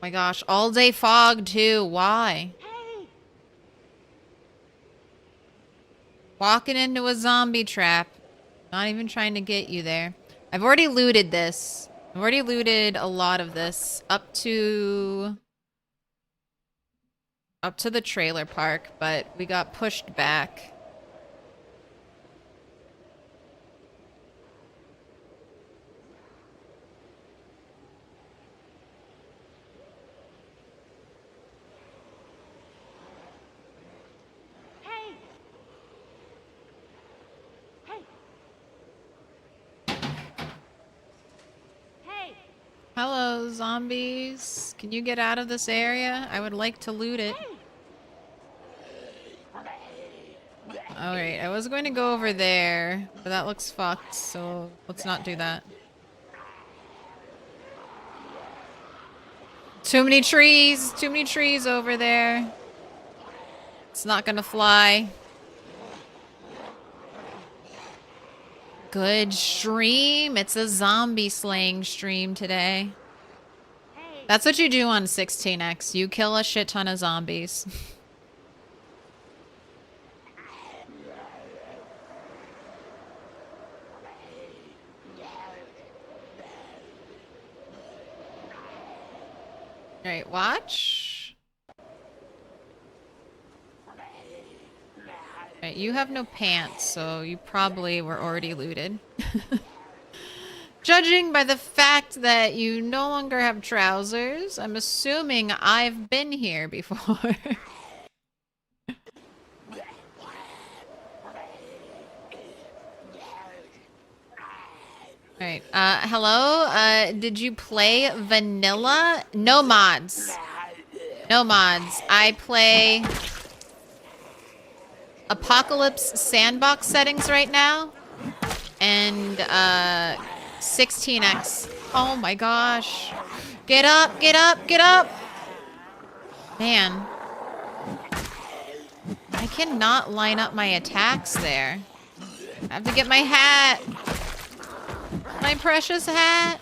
My gosh, all day fog too. Why? hey. Walking into a zombie trap. Not even trying to get you there. I've already looted this. I've already looted a lot of this up to the trailer park, but we got pushed back. Hey! Hey! Hey! Hello, zombies. Can you get out of this area? I would like to loot it. Hey! Alright, I was going to go over there, but that looks fucked, so let's not do that. Too many trees! Too many trees over there. It's not gonna fly. Good stream. It's a zombie slaying stream today. Hey. That's what you do on 16x. You kill a shit ton of zombies. Alright, watch. Alright, you have no pants, so you probably were already looted. Judging by the fact that you no longer have trousers, I'm assuming I've been here before. Alright, hello? Did you play vanilla? No mods. No mods. I play Apocalypse sandbox settings right now. And, 16x. Oh my gosh. Get up, get up, get up! Man. I cannot line up my attacks there. I have to get my hat. My precious hat.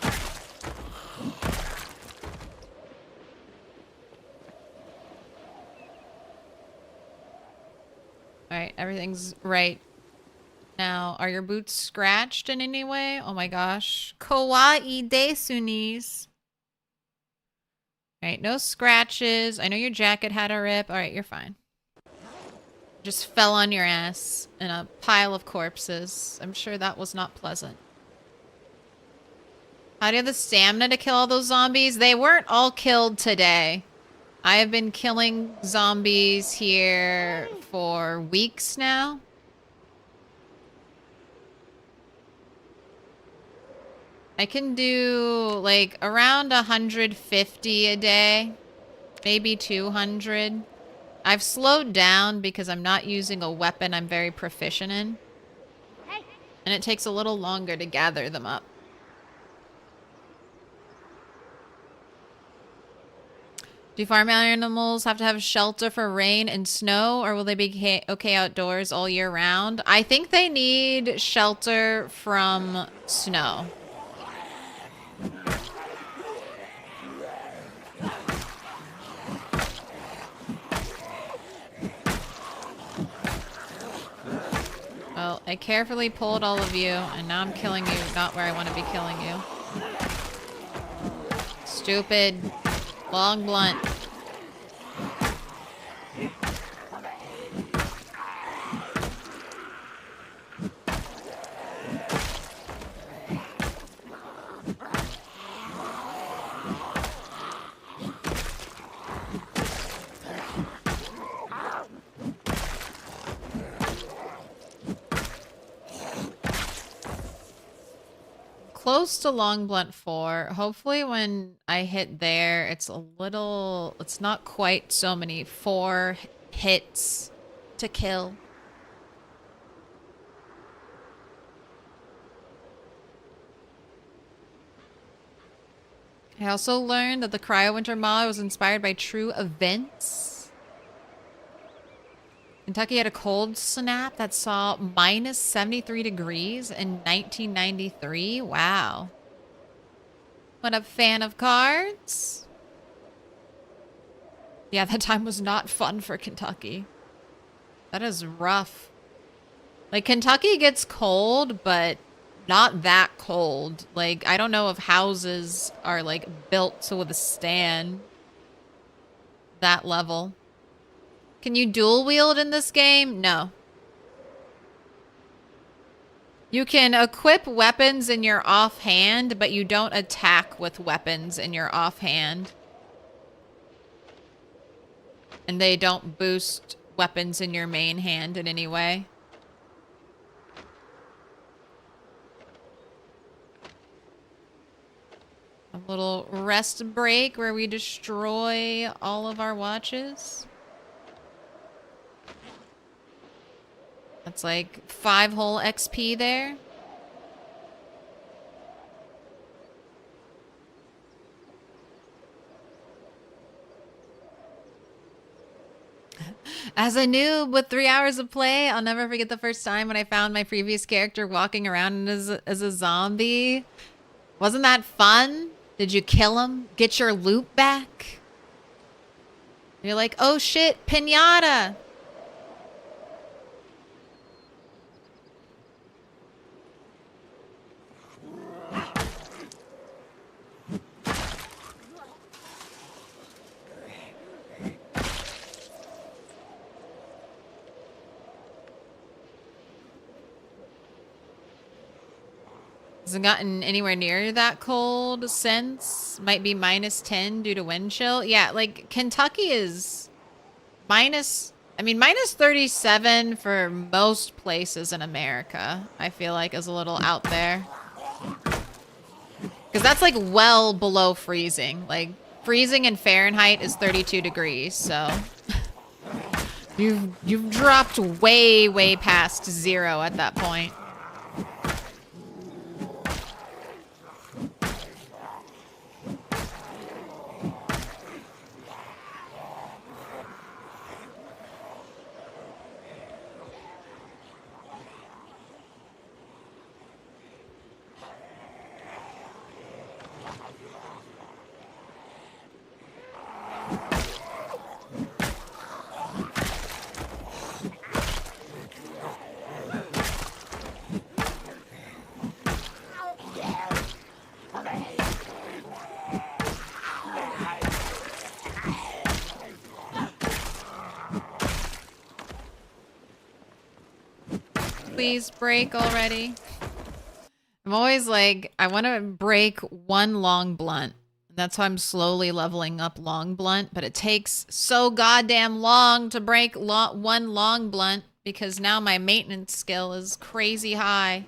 Alright, everything's right. Now, are your boots scratched in any way? Oh my gosh. Kawaii desunis. Alright, no scratches. I know your jacket had a rip. Alright, you're fine. Just fell on your ass in a pile of corpses. I'm sure that was not pleasant. How do you have the stamina to kill all those zombies? They weren't all killed today. I have been killing zombies here for weeks now. I can do like around 150 a day, maybe 200. I've slowed down because I'm not using a weapon I'm very proficient in. Hey. And it takes a little longer to gather them up. Do farm animals have to have shelter for rain and snow, or will they be okay outdoors all year round? I think they need shelter from snow. Well, I carefully pulled all of you, and now I'm killing you, not where I want to be killing you. Stupid. Long blunt. Close to long blunt 4. Hopefully when I hit there, it's not quite so many 4 hits to kill. I also learned that the Cryo Winter mod was inspired by true events. Kentucky had a cold snap that saw minus 73 degrees in 1993. Wow. What a fan of cards? Yeah, that time was not fun for Kentucky. That is rough. Like, Kentucky gets cold, but not that cold. Like, I don't know if houses are, like, built to withstand that level. Can you dual wield in this game? No. You can equip weapons in your offhand, but you don't attack with weapons in your offhand. And they don't boost weapons in your main hand in any way. A little rest break where we destroy all of our watches. It's like 5 whole XP there. As a noob with 3 hours of play, I'll never forget the first time when I found my previous character walking around as a zombie. Wasn't that fun? Did you kill him? Get your loot back? You're like, oh shit, pinata! Hasn't gotten anywhere near that cold since. Might be minus 10 due to wind chill. Yeah, like Kentucky is minus 37 for most places in America. I feel like is a little out there. Because that's like well below freezing. Like freezing in Fahrenheit is 32 degrees, so you've dropped way past 0 at that point. Please break already. I'm always like, I want to break 1 long blunt. That's why I'm slowly leveling up long blunt, but it takes so goddamn long to break 1 long blunt because now my maintenance skill is crazy high.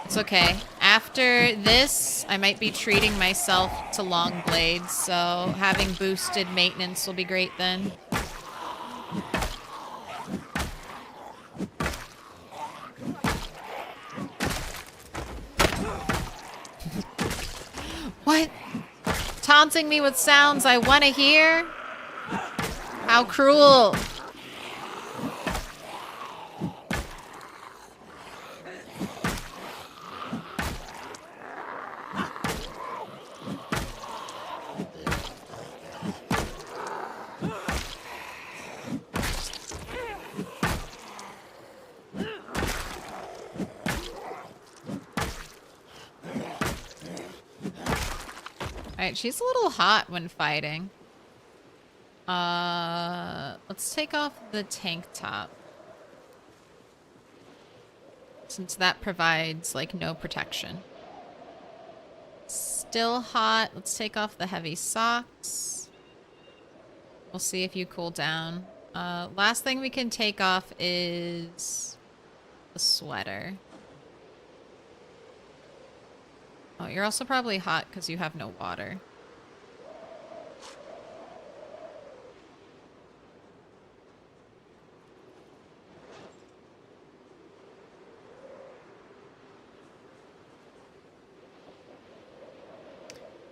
It's okay. After this, I might be treating myself to long blades, so having boosted maintenance will be great then. What? Taunting me with sounds I want to hear? How cruel. Alright, she's a little hot when fighting. Let's take off the tank top. Since that provides, like, no protection. Still hot. Let's take off the heavy socks. We'll see if you cool down. Last thing we can take off is the sweater. Oh, you're also probably hot because you have no water.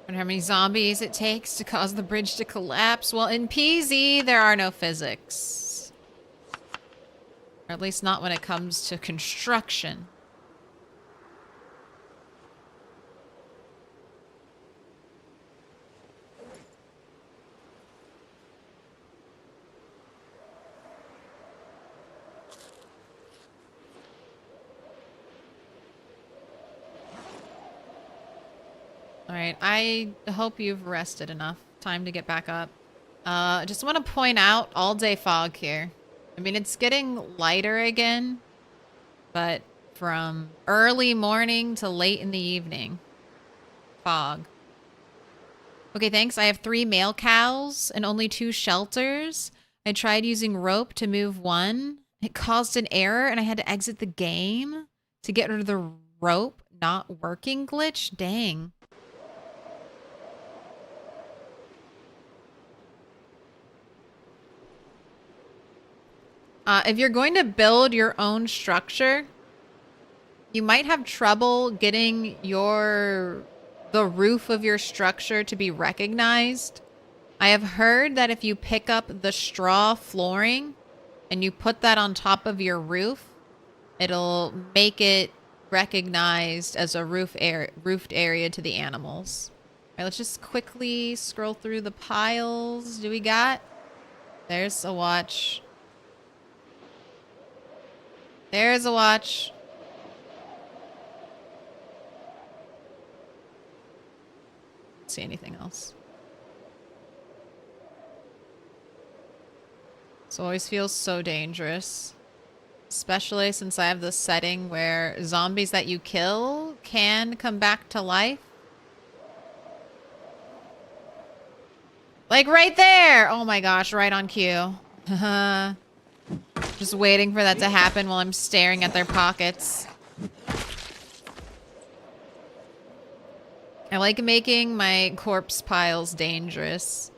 Wonder how many zombies it takes to cause the bridge to collapse. Well, in PZ, there are no physics. Or at least not when it comes to construction. Alright, I hope you've rested enough. Time to get back up. I just want to point out all day fog here. I mean, it's getting lighter again, but from early morning to late in the evening. Fog. Okay, thanks. I have 3 male cows and only 2 shelters. I tried using rope to move one. It caused an error and I had to exit the game to get rid of the rope not working glitch. Dang. If you're going to build your own structure, you might have trouble getting the roof of your structure to be recognized. I have heard that if you pick up the straw flooring and you put that on top of your roof, it'll make it recognized as a roofed area to the animals. All right, let's just quickly scroll through the piles. Do we got? There's a watch. There's a watch. Don't see anything else. This always feels so dangerous. Especially since I have this setting where zombies that you kill can come back to life. Like right there! Oh my gosh, right on cue. Just waiting for that to happen while I'm staring at their pockets. I like making my corpse piles dangerous.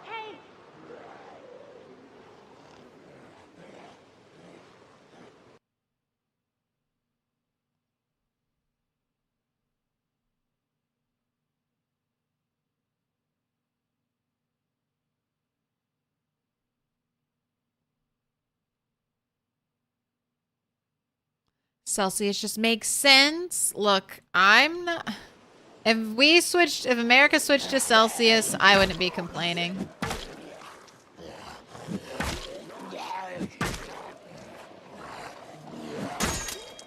Hey! Celsius just makes sense. Look, I'm not... If America switched to Celsius, I wouldn't be complaining.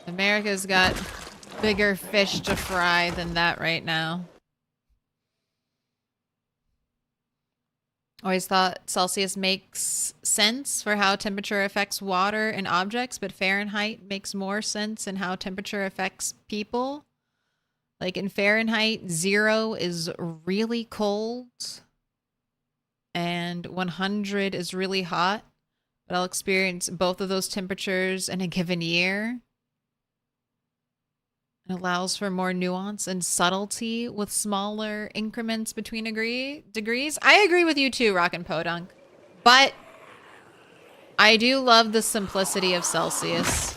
America's got bigger fish to fry than that right now. Always thought Celsius makes sense for how temperature affects water and objects, but Fahrenheit makes more sense in how temperature affects people. Like in Fahrenheit, 0 is really cold and 100 is really hot, but I'll experience both of those temperatures in a given year. It allows for more nuance and subtlety with smaller increments between degrees. I agree with you too, Rock and Podunk. But I do love the simplicity of Celsius.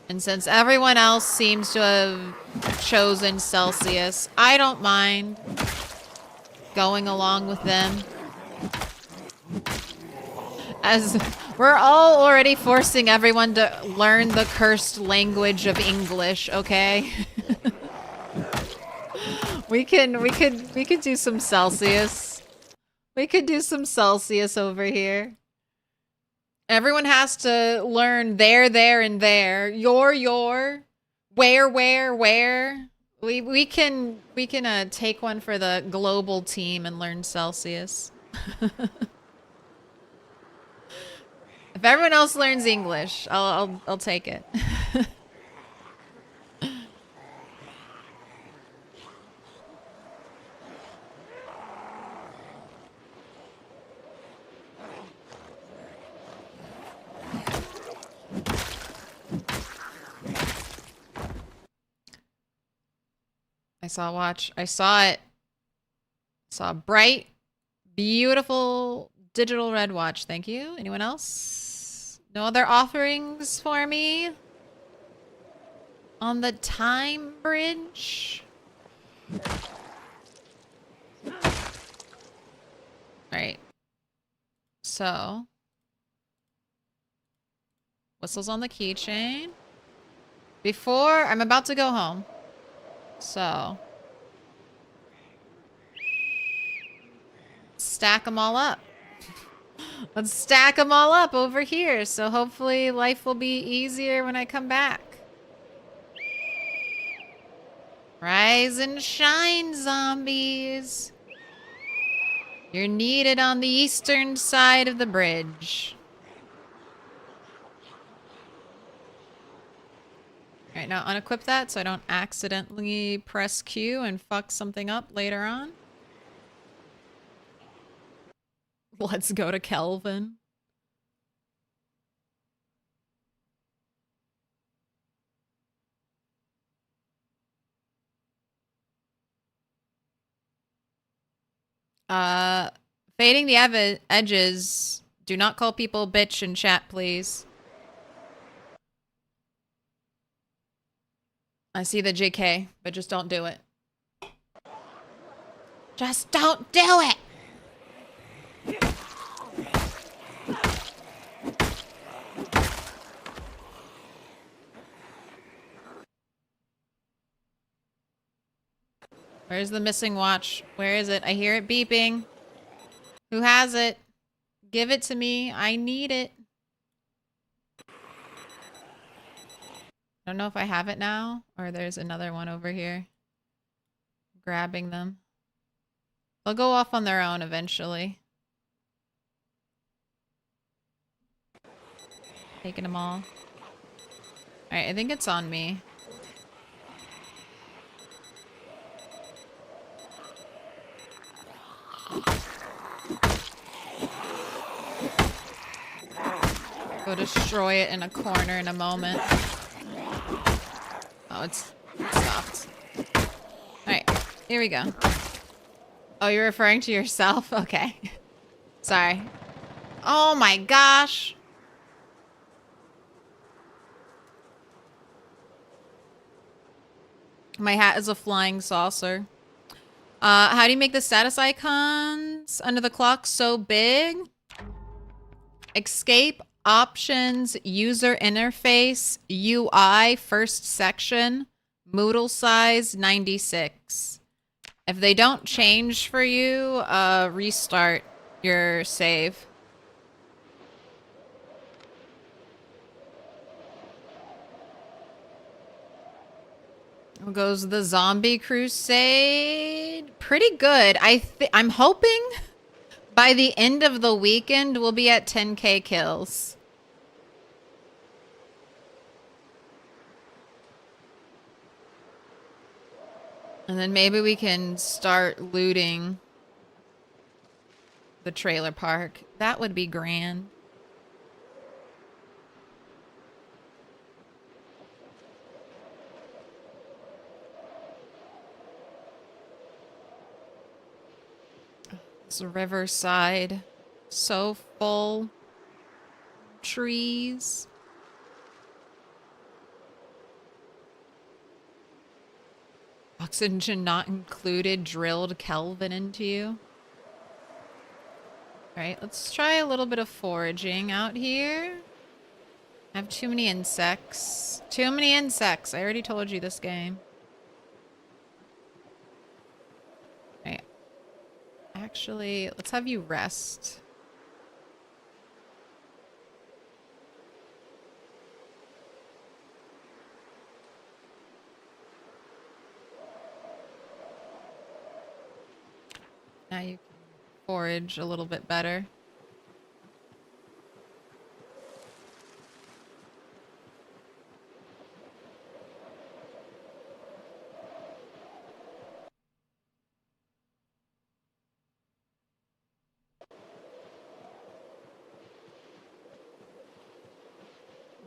And since everyone else seems to have chosen Celsius, I don't mind going along with them. As we're all already forcing everyone to learn the cursed language of English, okay? we could do some Celsius. We could do some Celsius over here. Everyone has to learn there, and there. Your. Where. We can take one for the global team and learn Celsius. If everyone else learns English, I'll take it. I saw it. Saw a bright, beautiful digital red watch. Thank you. Anyone else? No other offerings for me? On the time bridge? Alright. So. Whistles on the keychain. I'm about to go home. So. Stack them all up. Let's stack them all up over here. So hopefully life will be easier when I come back. Rise and shine, zombies. You're needed on the eastern side of the bridge. Alright, now unequip that so I don't accidentally press Q and fuck something up later on. Let's go to Kelvin. Fading the edges. Do not call people bitch in chat, please. I see the JK, but just don't do it. Just don't do it! Where's the missing watch? Where is it? I hear it beeping. Who has it? Give it to me. I need it. I don't know if I have it now or there's another one over here. Grabbing them. They'll go off on their own eventually. Taking them all. Alright, I think it's on me. Go destroy it in a corner in a moment. Oh, it stopped. Alright, here we go. Oh, you're referring to yourself? Okay. Sorry. Oh my gosh. My hat is a flying saucer. How do you make the status icons under the clock so big? Escape, options, user interface, UI, first section, Moodle size, 96. If they don't change for you, restart your save. How goes the zombie crusade? Pretty good. I'm hoping by the end of the weekend we'll be at 10k kills. And then maybe we can start looting the trailer park. That would be grand. This riverside, so full. Trees. Oxygen not included, drilled Kelvin into you. Alright, let's try a little bit of foraging out here. I have too many insects. Too many insects. I already told you this game. Alright. Actually, let's have you rest. Now you can forage a little bit better.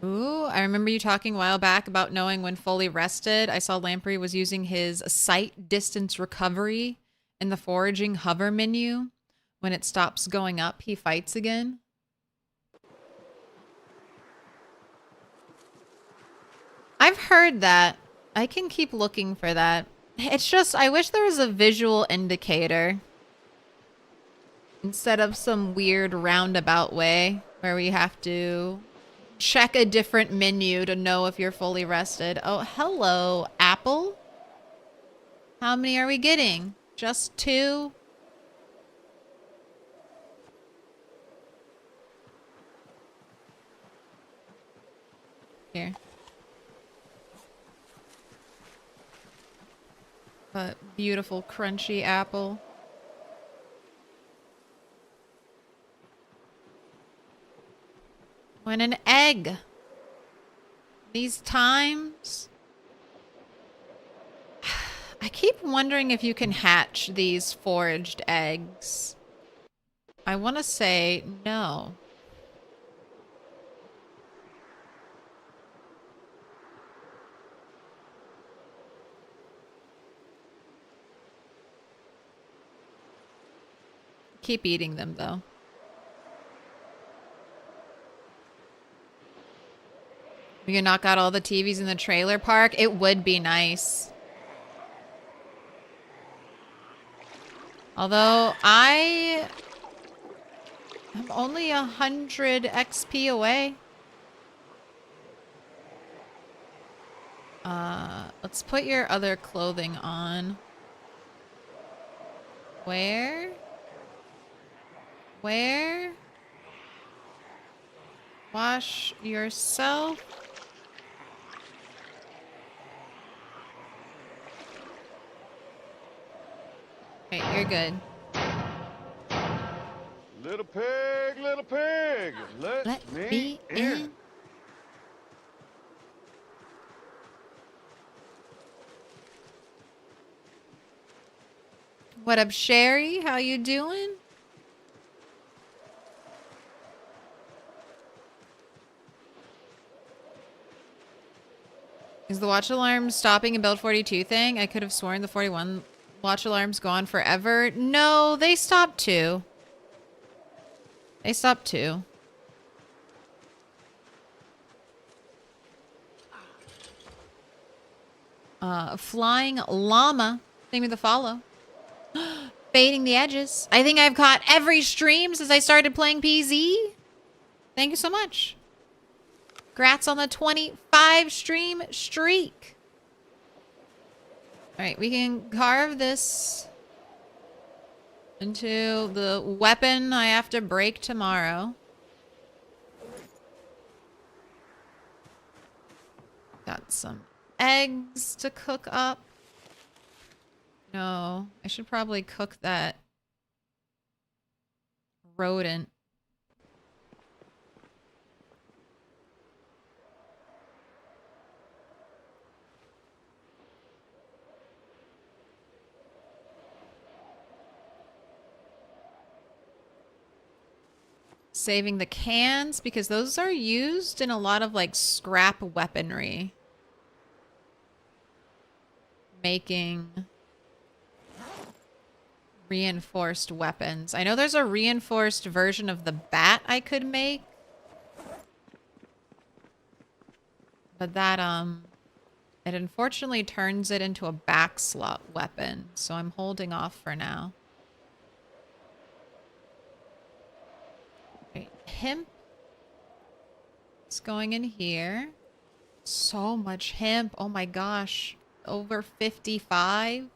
Ooh, I remember you talking a while back about knowing when fully rested. I saw Lamprey was using his sight distance recovery in the foraging hover menu. When it stops going up, he fights again. I've heard that. I can keep looking for that. It's just, I wish there was a visual indicator instead of some weird roundabout way where we have to check a different menu to know if you're fully rested. Oh, hello, Apple. How many are we getting? Just 2? Here. A beautiful crunchy apple. When an egg. These times. I keep wondering if you can hatch these foraged eggs. I want to say no. Keep eating them, though. We can knock out all the TVs in the trailer park. It would be nice. Although I'm only 100 XP away. Let's put your other clothing on. Where? Where? Wash yourself. Okay, you're good. Little pig, let me in. What up, Sherry? How you doing? Is the watch alarm stopping a build 42 thing? I could have sworn the 41 watch alarm's gone forever. No, they stopped too. They stopped too. Flying llama. Thank me the follow. Fading the edges. I think I've caught every stream since I started playing PZ. Thank you so much. Congrats on the 25 stream streak. All right, we can carve this into the weapon I have to break tomorrow. Got some eggs to cook up. No, I should probably cook that rodent. Saving the cans because those are used in a lot of like scrap weaponry. Making reinforced weapons. I know there's a reinforced version of the bat I could make. But that, it unfortunately turns it into a back slot weapon. So I'm holding off for now. Right. Hemp. It's going in here. So much hemp. Oh my gosh. Over 55.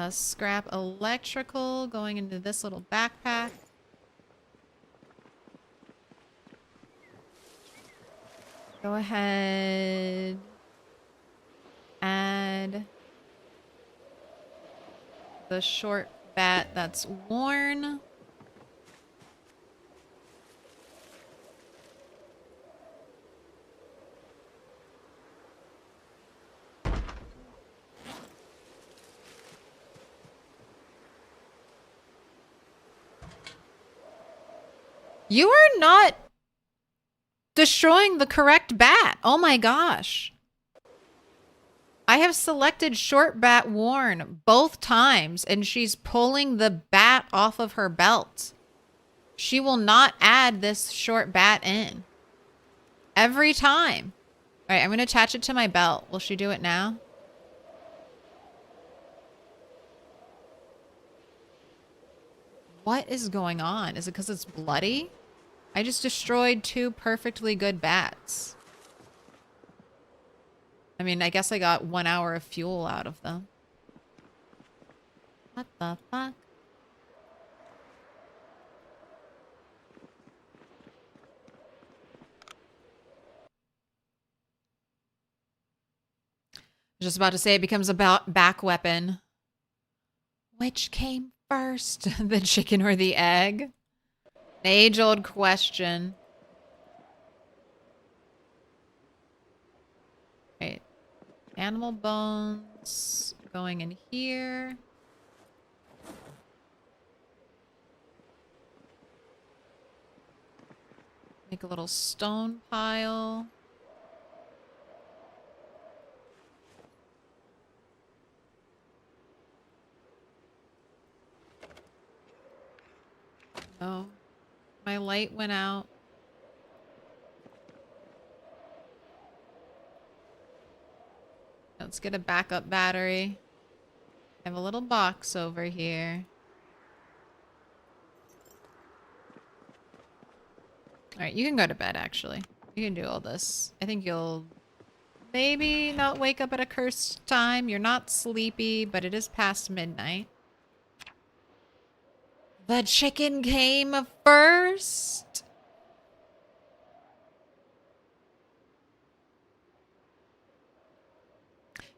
Scrap electrical going into this little backpack. Go ahead. Add the short bat that's worn. You are not destroying the correct bat. Oh my gosh. I have selected short bat worn both times and she's pulling the bat off of her belt. She will not add this short bat in. Every time. All right, I'm going to attach it to my belt. Will she do it now? What is going on? Is it because it's bloody? I just destroyed 2 perfectly good bats. I mean, I guess I got 1 hour of fuel out of them. What the fuck? I was just about to say it becomes a back weapon. Which came first? The chicken or the egg? An age-old question. Right. Animal bones going in here. Make a little stone pile. My light went out. Let's get a backup battery. I have a little box over here. Alright, you can go to bed, actually. You can do all this. I think you'll maybe not wake up at a cursed time. You're not sleepy, but it is past midnight. The chicken came first.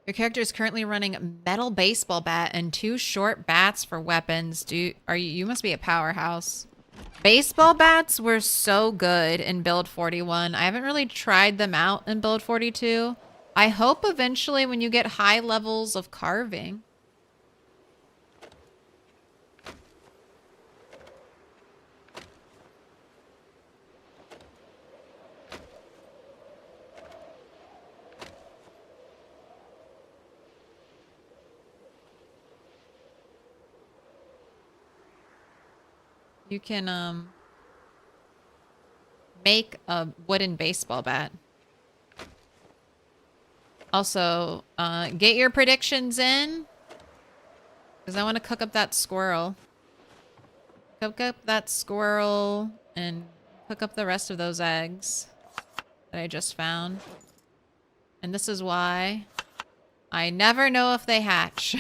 Your character is currently running a metal baseball bat and 2 short bats for weapons. You must be a powerhouse. Baseball bats were so good in build 41. I haven't really tried them out in build 42. I hope eventually when you get high levels of carving. You can, make a wooden baseball bat. Also, get your predictions in. Because I want to cook up that squirrel. Cook up that squirrel and cook up the rest of those eggs that I just found. And this is why I never know if they hatch.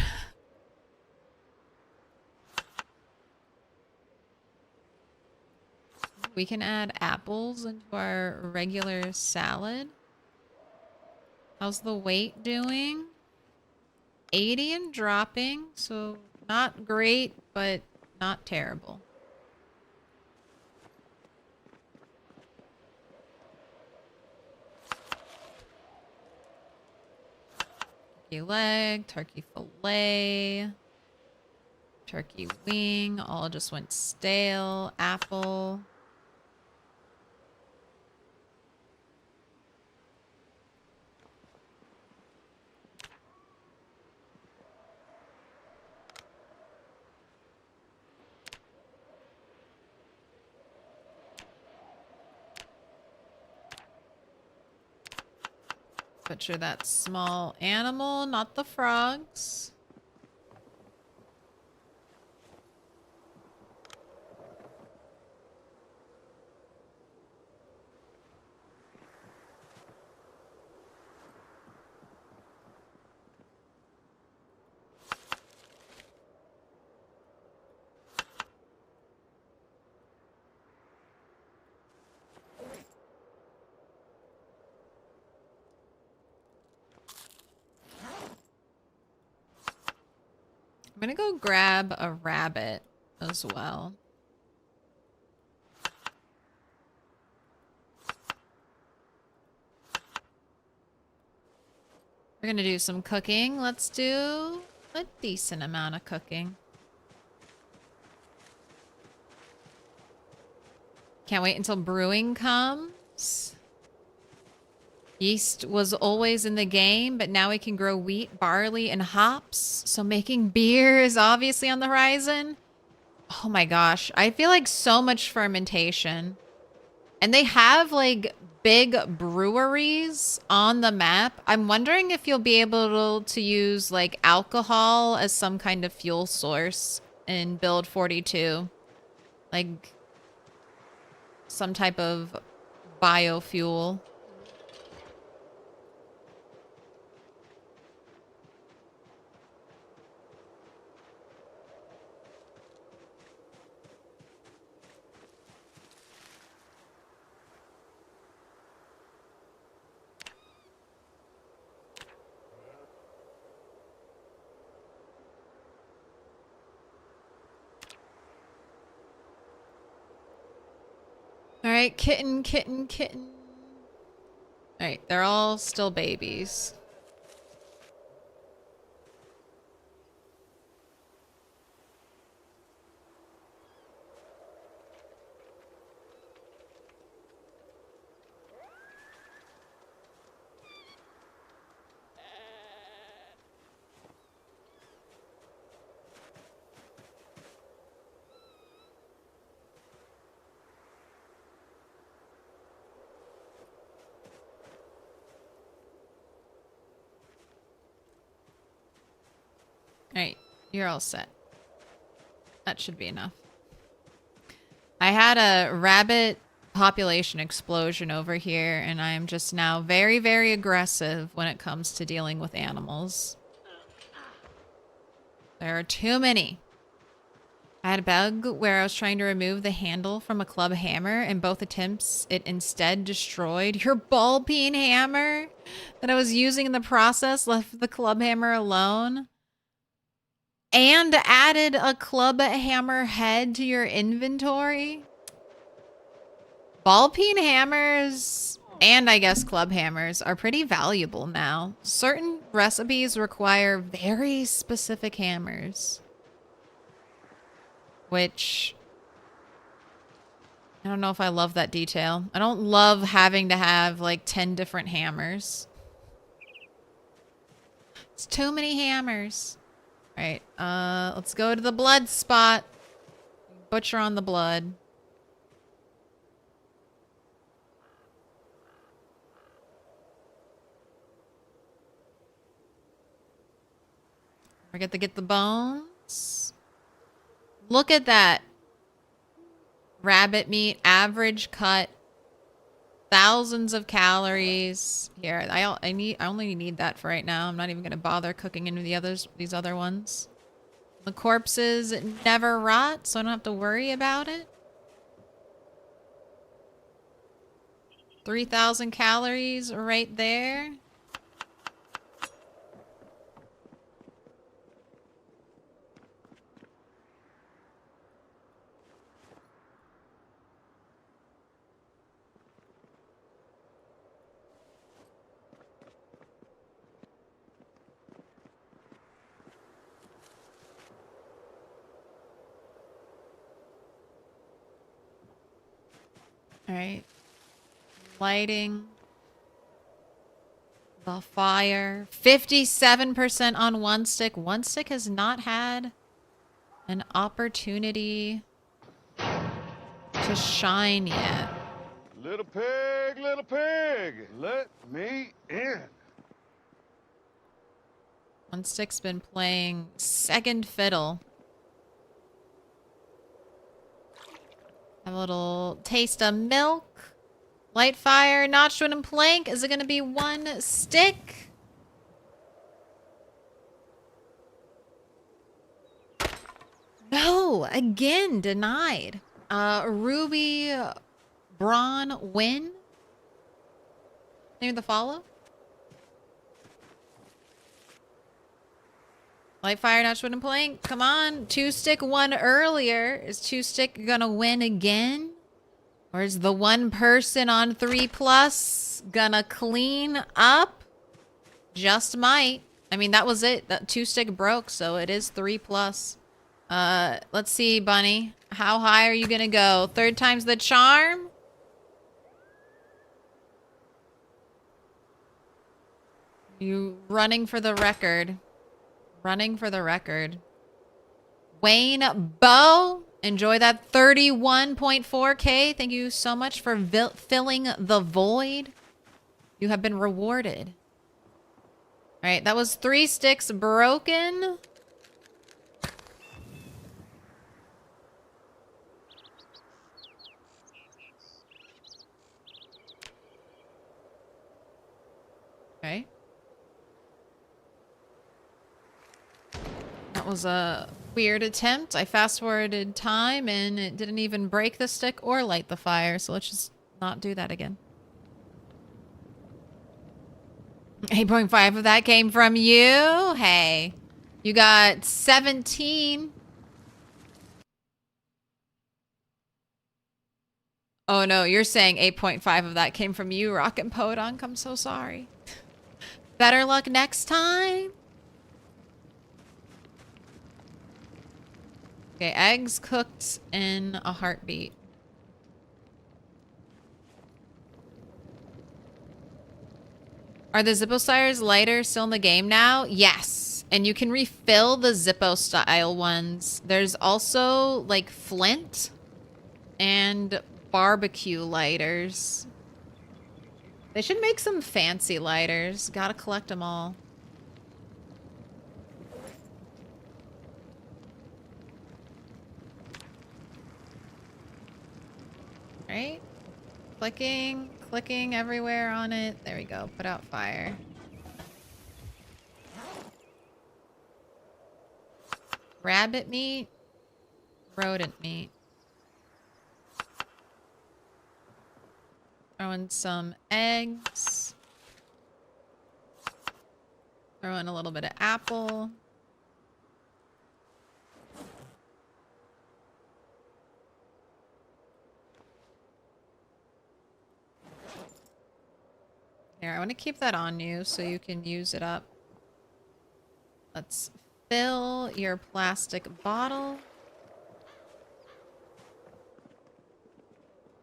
We can add apples into our regular salad. How's the weight doing? 80 and dropping, so not great, but not terrible. Turkey leg, turkey fillet, turkey wing, all just went stale, apple. Butcher that small animal, not the frogs. I'm gonna go grab a rabbit as well. We're gonna do some cooking. Let's do a decent amount of cooking. Can't wait until brewing comes. Yeast was always in the game, but now we can grow wheat, barley, and hops. So making beer is obviously on the horizon. Oh my gosh. I feel like so much fermentation. And they have like big breweries on the map. I'm wondering if you'll be able to use like alcohol as some kind of fuel source in build 42. Like some type of biofuel. All right, kitten, kitten, kitten. All right, they're all still babies. Alright, you're all set. That should be enough. I had a rabbit population explosion over here, and I am just now very, very aggressive when it comes to dealing with animals. There are too many. I had a bug where I was trying to remove the handle from a club hammer. In both attempts, it instead destroyed your ball peen hammer that I was using in the process, left the club hammer alone, and added a club hammer head to your inventory. Ball peen hammers, and I guess club hammers, are pretty valuable now. Certain recipes require very specific hammers. Which, I don't know if I love that detail. I don't love having to have like 10 different hammers. It's too many hammers. All right, let's go to the blood spot. Butcher on the blood. Forget to get the bones. Look at that. Rabbit meat, average cut, thousands of calories. Here, I only need that for right now. I'm not even gonna bother cooking into these other ones. The corpses never rot, so I don't have to worry about it. 3,000 calories right there. All right. Lighting the fire. 57% on one stick. One stick has not had an opportunity to shine yet. Little pig, let me in. One stick's been playing second fiddle. Have a little taste of milk. Light fire, notched wooden plank. Is it going to be one stick? No, again, denied. Ruby, Braun, win. Name of the follow. Light fire, notched wooden plank. Come on. Two stick won earlier. Is two stick gonna win again? Or is the one person on 3+ gonna clean up? Just might. I mean, that was it. That two stick broke, so it is 3+. Let's see, Bunny. How high are you gonna go? Third time's the charm? You running for the record. Running for the record. Wayne Bow, enjoy that 31.4K. Thank you so much for filling the void. You have been rewarded. All right, that was 3 sticks broken. Okay. That was a weird attempt. I fast-forwarded time and it didn't even break the stick or light the fire, so let's just not do that again. 8.5 of that came from you. Hey, you got 17. Oh no, you're saying 8.5 of that came from you, Rock and Podunk. I'm so sorry. Better luck next time. Okay, eggs cooked in a heartbeat. Are the Zippo Stars lighter still in the game now? Yes. And you can refill the Zippo style ones. There's also like flint and barbecue lighters. They should make some fancy lighters. Gotta collect them all. Right? Clicking everywhere on it. There we go. Put out fire. Rabbit meat. Rodent meat. Throw in some eggs. Throw in a little bit of apple. Here, I want to keep that on you so you can use it up. Let's fill your plastic bottle.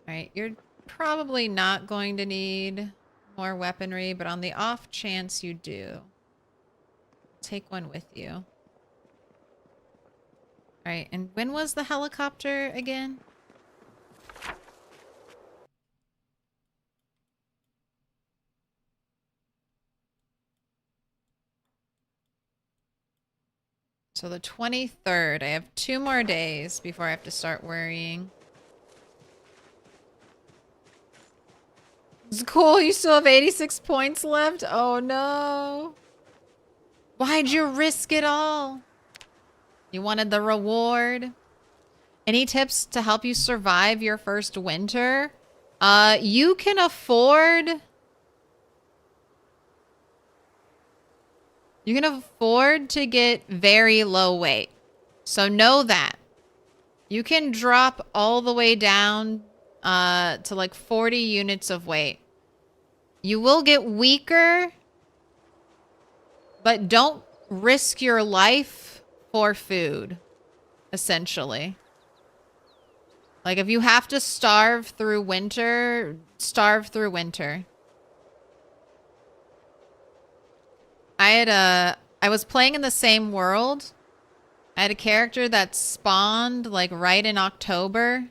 Alright, you're probably not going to need more weaponry, but on the off chance you do, take one with you. Alright, and when was the helicopter again? So the 23rd. I have 2 more days before I have to start worrying. It's cool. You still have 86 points left? Oh no. Why'd you risk it all? You wanted the reward? Any tips to help you survive your first winter? You can afford... You can afford to get very low weight. So know that. You can drop all the way down to like 40 units of weight. You will get weaker, but don't risk your life for food, essentially. Like if you have to starve through winter, starve through winter. I was playing in the same world. I had a character that spawned like right in October.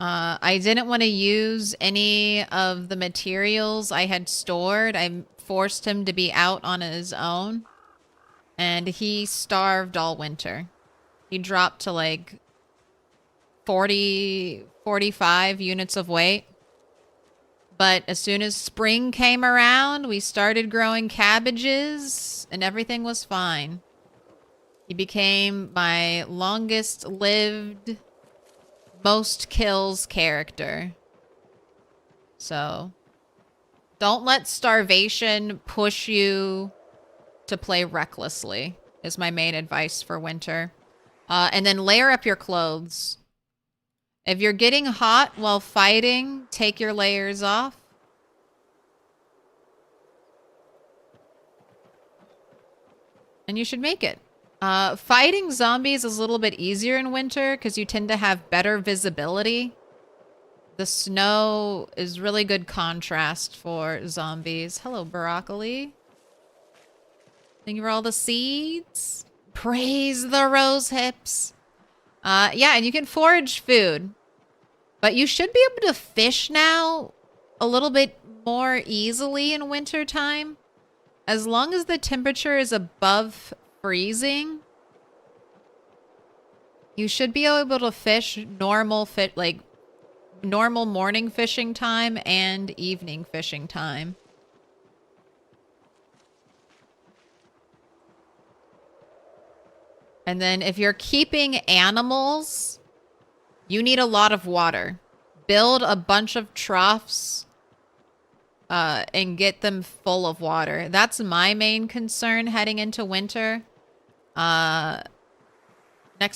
I didn't want to use any of the materials I had stored. I forced him to be out on his own. And he starved all winter. He dropped to like 40, 45 units of weight. But as soon as spring came around, we started growing cabbages and everything was fine. He became my longest lived, most kills character. So, don't let starvation push you to play recklessly, is my main advice for winter. And then layer up your clothes. If you're getting hot while fighting, take your layers off. And you should make it. Fighting zombies is a little bit easier in winter because you tend to have better visibility. The snow is really good contrast for zombies. Hello, broccoli. Thank you for all the seeds. Praise the rose hips. Yeah, and you can forage food. But you should be able to fish now a little bit more easily in winter time. As long as the temperature is above freezing, you should be able to fish normal morning fishing time and evening fishing time. And then if you're keeping animals, you need a lot of water. Build a bunch of troughs and get them full of water. That's my main concern heading into winter. Next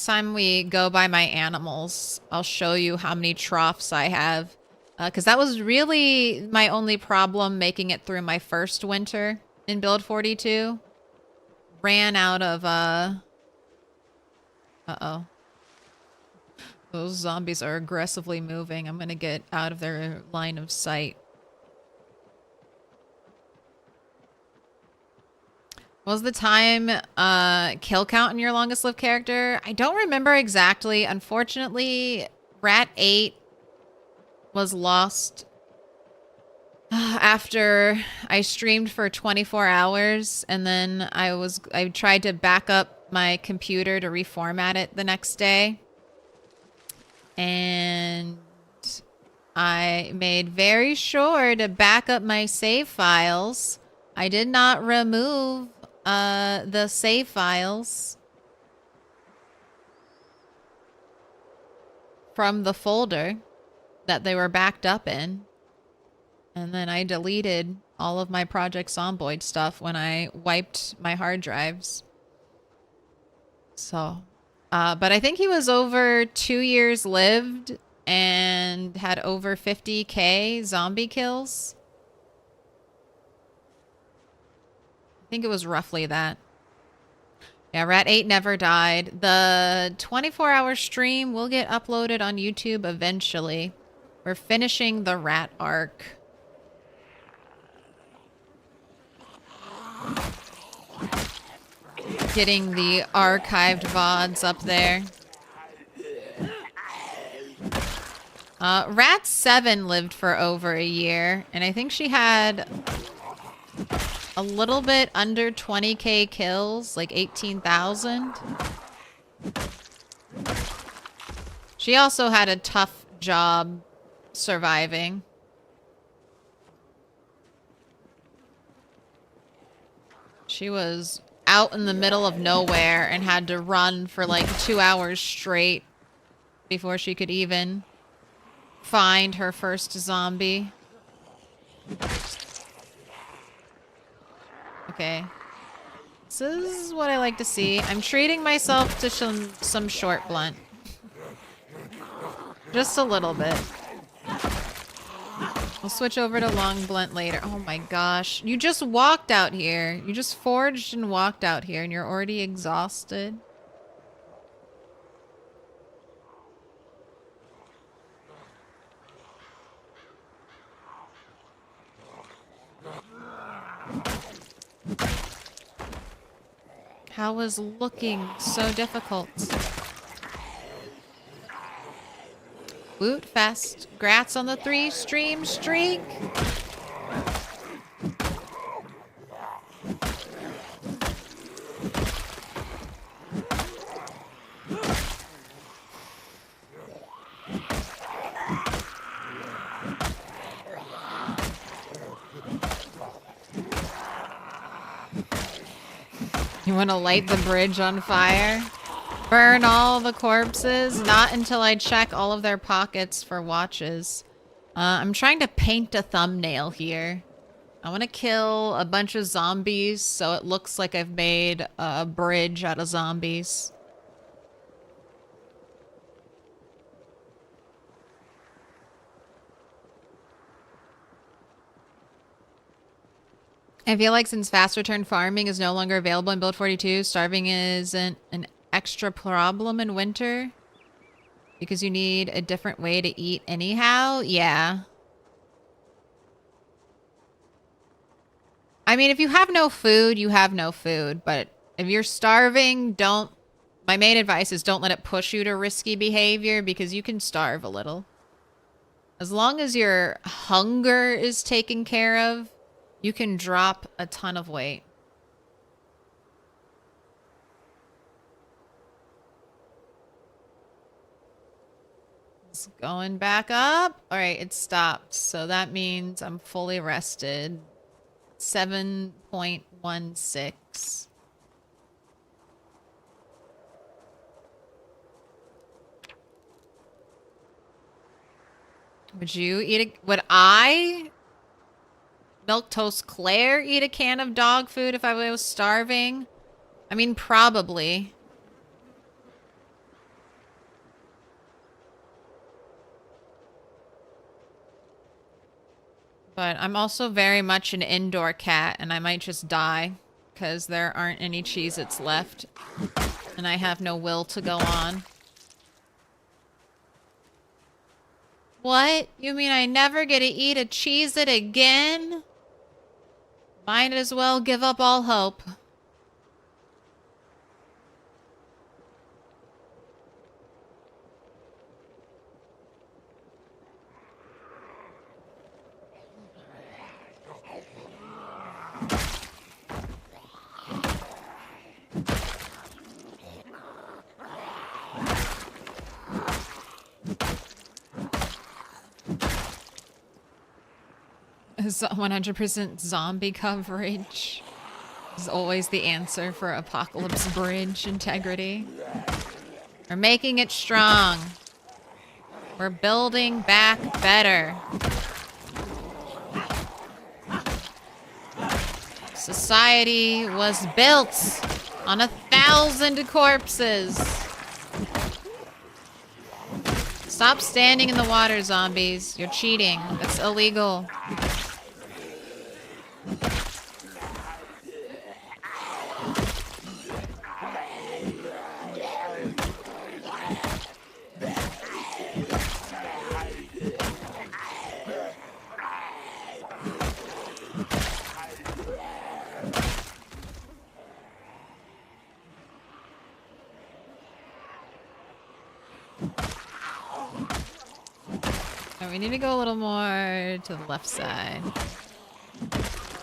time we go by my animals, I'll show you how many troughs I have. Because that was really my only problem making it through my first winter in Build 42. Ran out of... Uh-oh. Those zombies are aggressively moving. I'm gonna get out of their line of sight. What was the time kill count in your longest lived character? I don't remember exactly. Unfortunately, Rat 8 was lost after I streamed for 24 hours, and then I tried to back up my computer to reformat it the next day. And I made very sure to back up my save files. I did not remove the save files from the folder that they were backed up in. And then I deleted all of my Project Zomboid stuff when I wiped my hard drives. So, but I think he was over 2 years lived and had over 50k zombie kills. I think it was roughly that. Yeah, Rat 8 never died. The 24-hour stream will get uploaded on YouTube eventually. We're finishing the Rat arc. Getting the archived VODs up there. Rat 7 lived for over a year, and I think she had a little bit under 20k kills, like 18,000. She also had a tough job surviving. She was out in the middle of nowhere and had to run for like 2 hours straight before she could even find her first zombie. Okay. This is what I like to see. I'm treating myself to some short blunt. Just a little bit. We'll switch over to long blunt later. Oh my gosh. You just walked out here. You just foraged and walked out here and you're already exhausted. How was looking so difficult? Woot fest. Grats on the 3 stream streak. You want to light the bridge on fire? Burn all the corpses? Not until I check all of their pockets for watches. I'm trying to paint a thumbnail here. I want to kill a bunch of zombies so it looks like I've made a bridge out of zombies. I feel like since fast return farming is no longer available in Build 42, starving isn't an extra problem in winter because you need a different way to eat anyhow. Yeah. I mean, if you have no food, you have no food. But if you're starving, don't... My main advice is don't let it push you to risky behavior because you can starve a little. As long as your hunger is taken care of, you can drop a ton of weight. It's going back up. All right, it stopped. So that means I'm fully rested. 7.16. Would you eat a... Would I... Milquetoast Claire eat a can of dog food if I was starving? I mean, probably. But I'm also very much an indoor cat, and I might just die because there aren't any Cheez-Its left, and I have no will to go on. What? You mean I never get to eat a Cheez-It again? Might as well give up all hope. 100% zombie coverage is always the answer for Apocalypse Bridge integrity. We're making it strong. We're building back better. Society was built on 1,000 corpses. Stop standing in the water, zombies. You're cheating. That's illegal. We need to go a little more to the left side.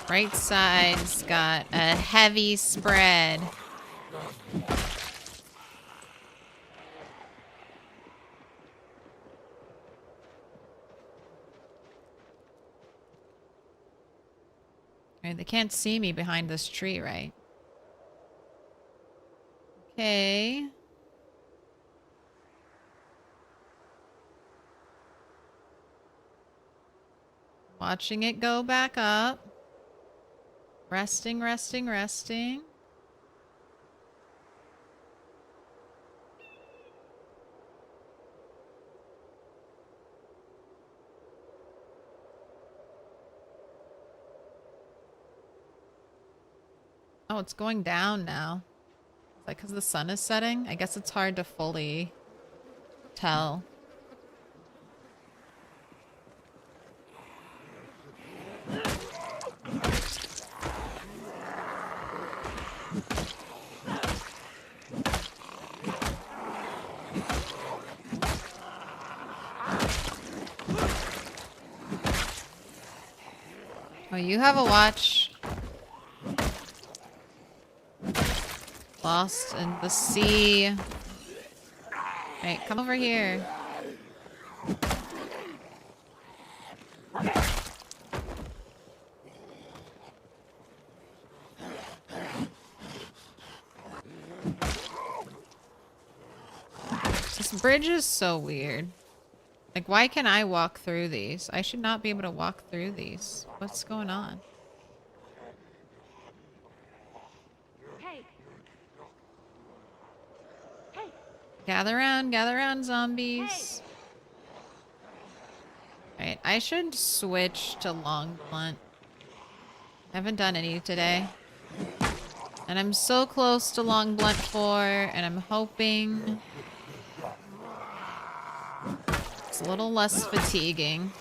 Right side's got a heavy spread. Alright, they can't see me behind this tree, right? Okay. Watching it go back up. Resting, resting, resting. Oh, it's going down now. Is that because the sun is setting? I guess it's hard to fully tell. Oh, you have a watch. Lost in the sea. Alright, come over here. This bridge is so weird. Like, why can I walk through these? I should not be able to walk through these. What's going on? Hey. Hey. Gather around, zombies. Alright, I should switch to long blunt. I haven't done any today. And I'm so close to long blunt 4, and I'm hoping it's a little less fatiguing.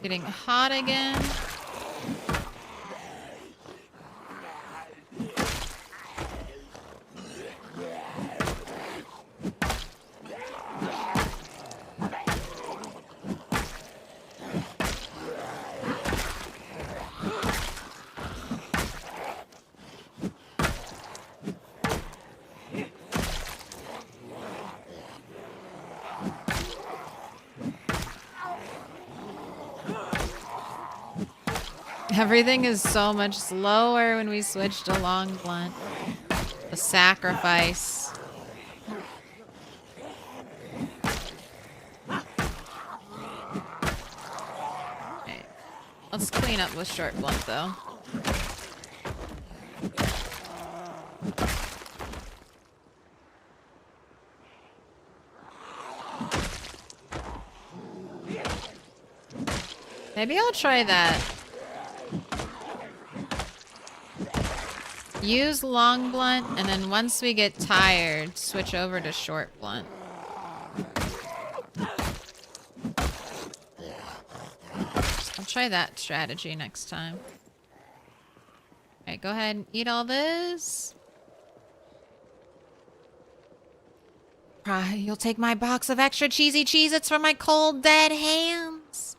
Getting hot again. Everything is so much slower when we switch to long blunt. The sacrifice. Okay. Let's clean up with short blunt though. Maybe I'll try that. Use long blunt, and then once we get tired, switch over to short blunt. I'll try that strategy next time. Alright, go ahead and eat all this. You'll take my box of extra cheesy Cheez-Its for my cold, dead hands.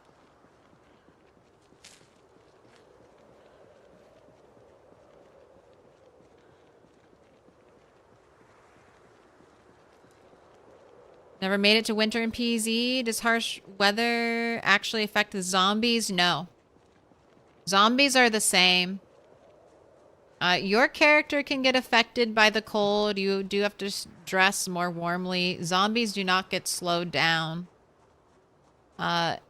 Never made it to winter in PZ. Does harsh weather actually affect the zombies? No. Zombies are the same. Your character can get affected by the cold. You do have to dress more warmly. Zombies do not get slowed down. It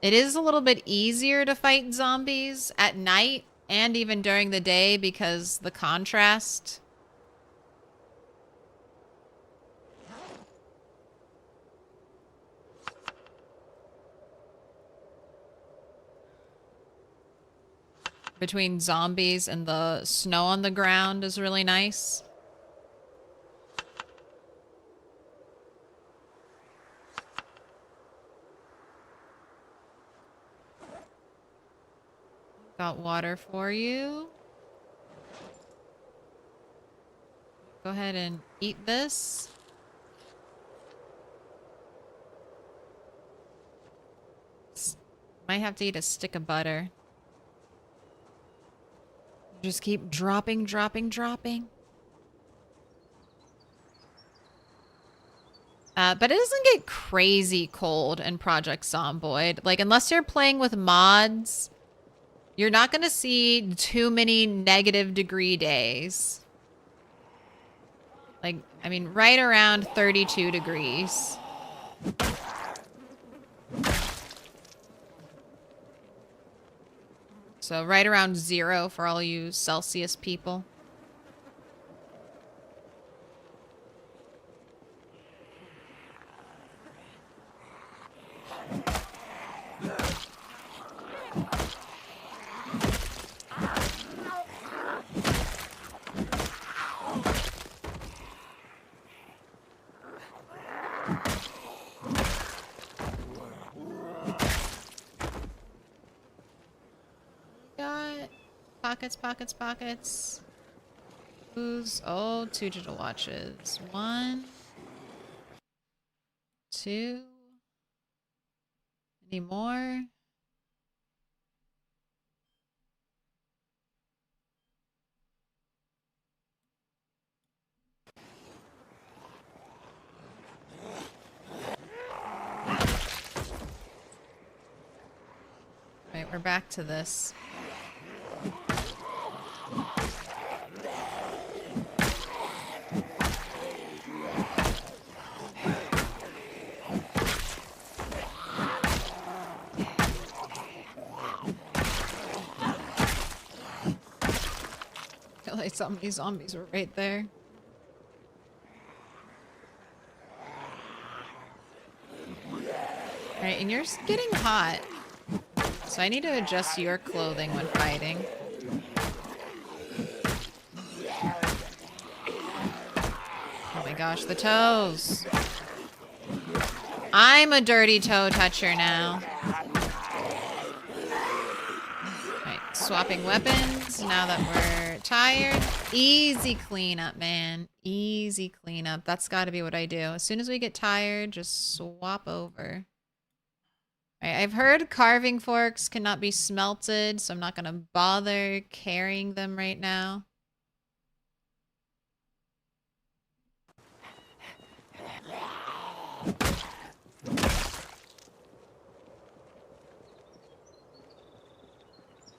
is a little bit easier to fight zombies at night and even during the day because the contrast. Between zombies and the snow on the ground is really nice. Got water for you. Go ahead and eat this. Might have to eat a stick of butter. Just keep dropping, dropping, dropping. But it doesn't get crazy cold in Project Zomboid. Like, unless you're playing with mods, you're not going to see too many -degree days. Like, I mean, right around 32 degrees. So right around 0 for all you Celsius people. Got pockets, pockets, pockets. Who's oh, 2 digital watches. 1, 2. Any more? Right, we're back to this. I feel like some of these zombies were right there. Alright, and you're getting hot. So I need to adjust your clothing when fighting. Oh my gosh, the toes. I'm a dirty toe toucher now. Alright, swapping weapons now that we're tired. Easy cleanup, man. Easy cleanup. That's gotta be what I do. As soon as we get tired, just swap over. I've heard carving forks cannot be smelted, so I'm not going to bother carrying them right now.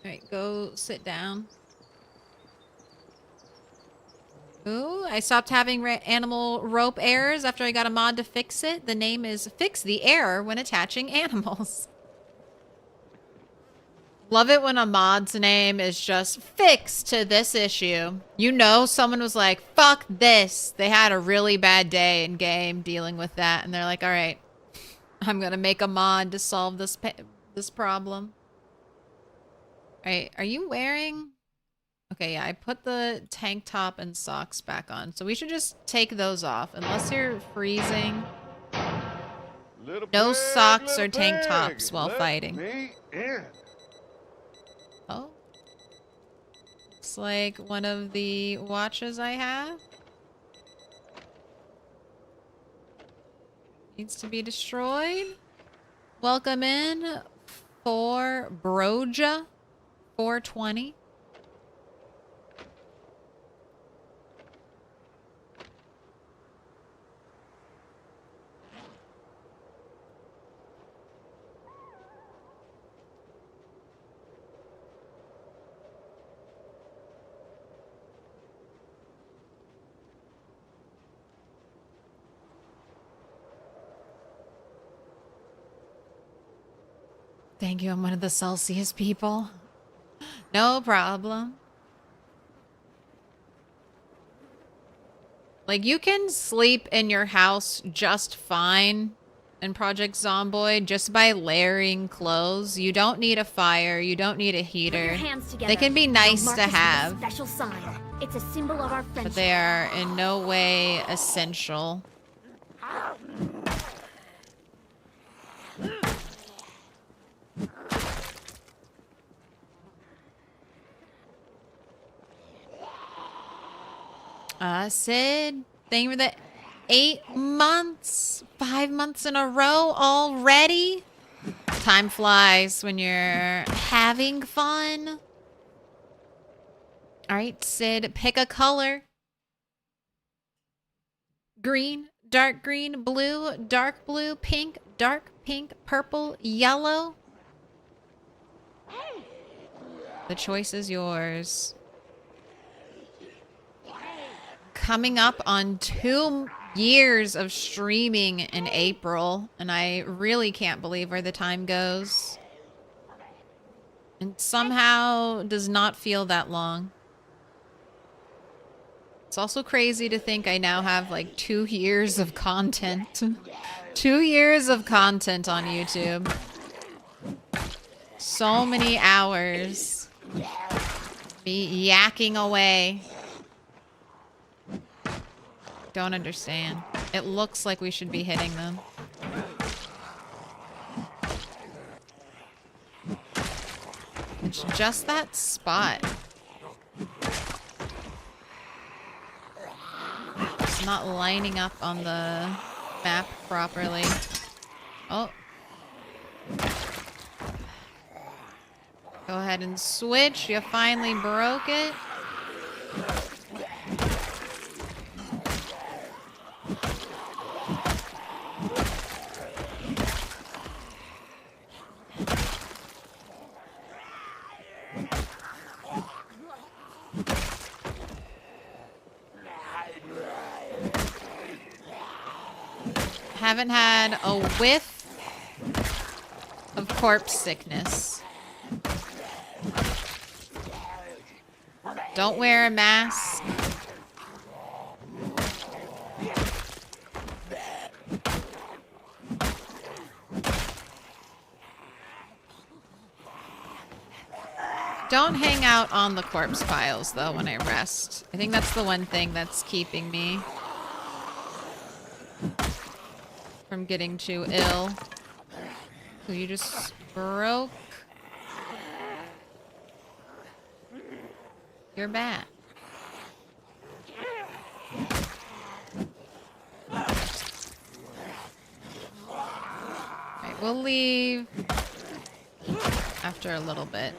Alright, go sit down. Ooh, I stopped having animal rope errors after I got a mod to fix it. The name is Fix the Error When Attaching Animals. Love it when a mod's name is just fix to this issue. You know, someone was like, fuck this. They had a really bad day in game dealing with that. And they're like, all right, I'm going to make a mod to solve this problem. All right, are you wearing... Okay, yeah, I put the tank top and socks back on. So we should just take those off. Unless you're freezing. No socks or tank tops while fighting. Oh. Looks like one of the watches I have needs to be destroyed. Welcome in for Broja 420. thank you. I'm one of the Celsius people. No problem. Like, you can sleep in your house just fine in Project Zomboid just by layering clothes. You don't need a fire. You don't need a heater. Put your hands together. They can be nice Mark to us with a have, special sign. It's a symbol of our friendship. but they are in no way essential. Sid, thank you for the 8 months. 5 months in a row already. Time flies when you're having fun. All right, Sid, pick a color. Green, dark green, blue, dark blue, pink, dark pink, purple, yellow. The choice is yours. Coming up on 2 years of streaming in April, and I really can't believe where the time goes. And somehow does not feel that long. It's also crazy to think I now have like 2 years of content. 2 years of content on YouTube. So many hours. Be yakking away. Don't understand. It looks like we should be hitting them. It's just that spot. It's not lining up on the map properly. Oh. Go ahead and switch. You finally broke it. Haven't had a whiff of corpse sickness. Don't wear a mask. Don't hang out on the corpse piles, though, when I rest. I think that's the one thing that's keeping me from getting too ill. So you just broke your bat. Alright, we'll leave after a little bit.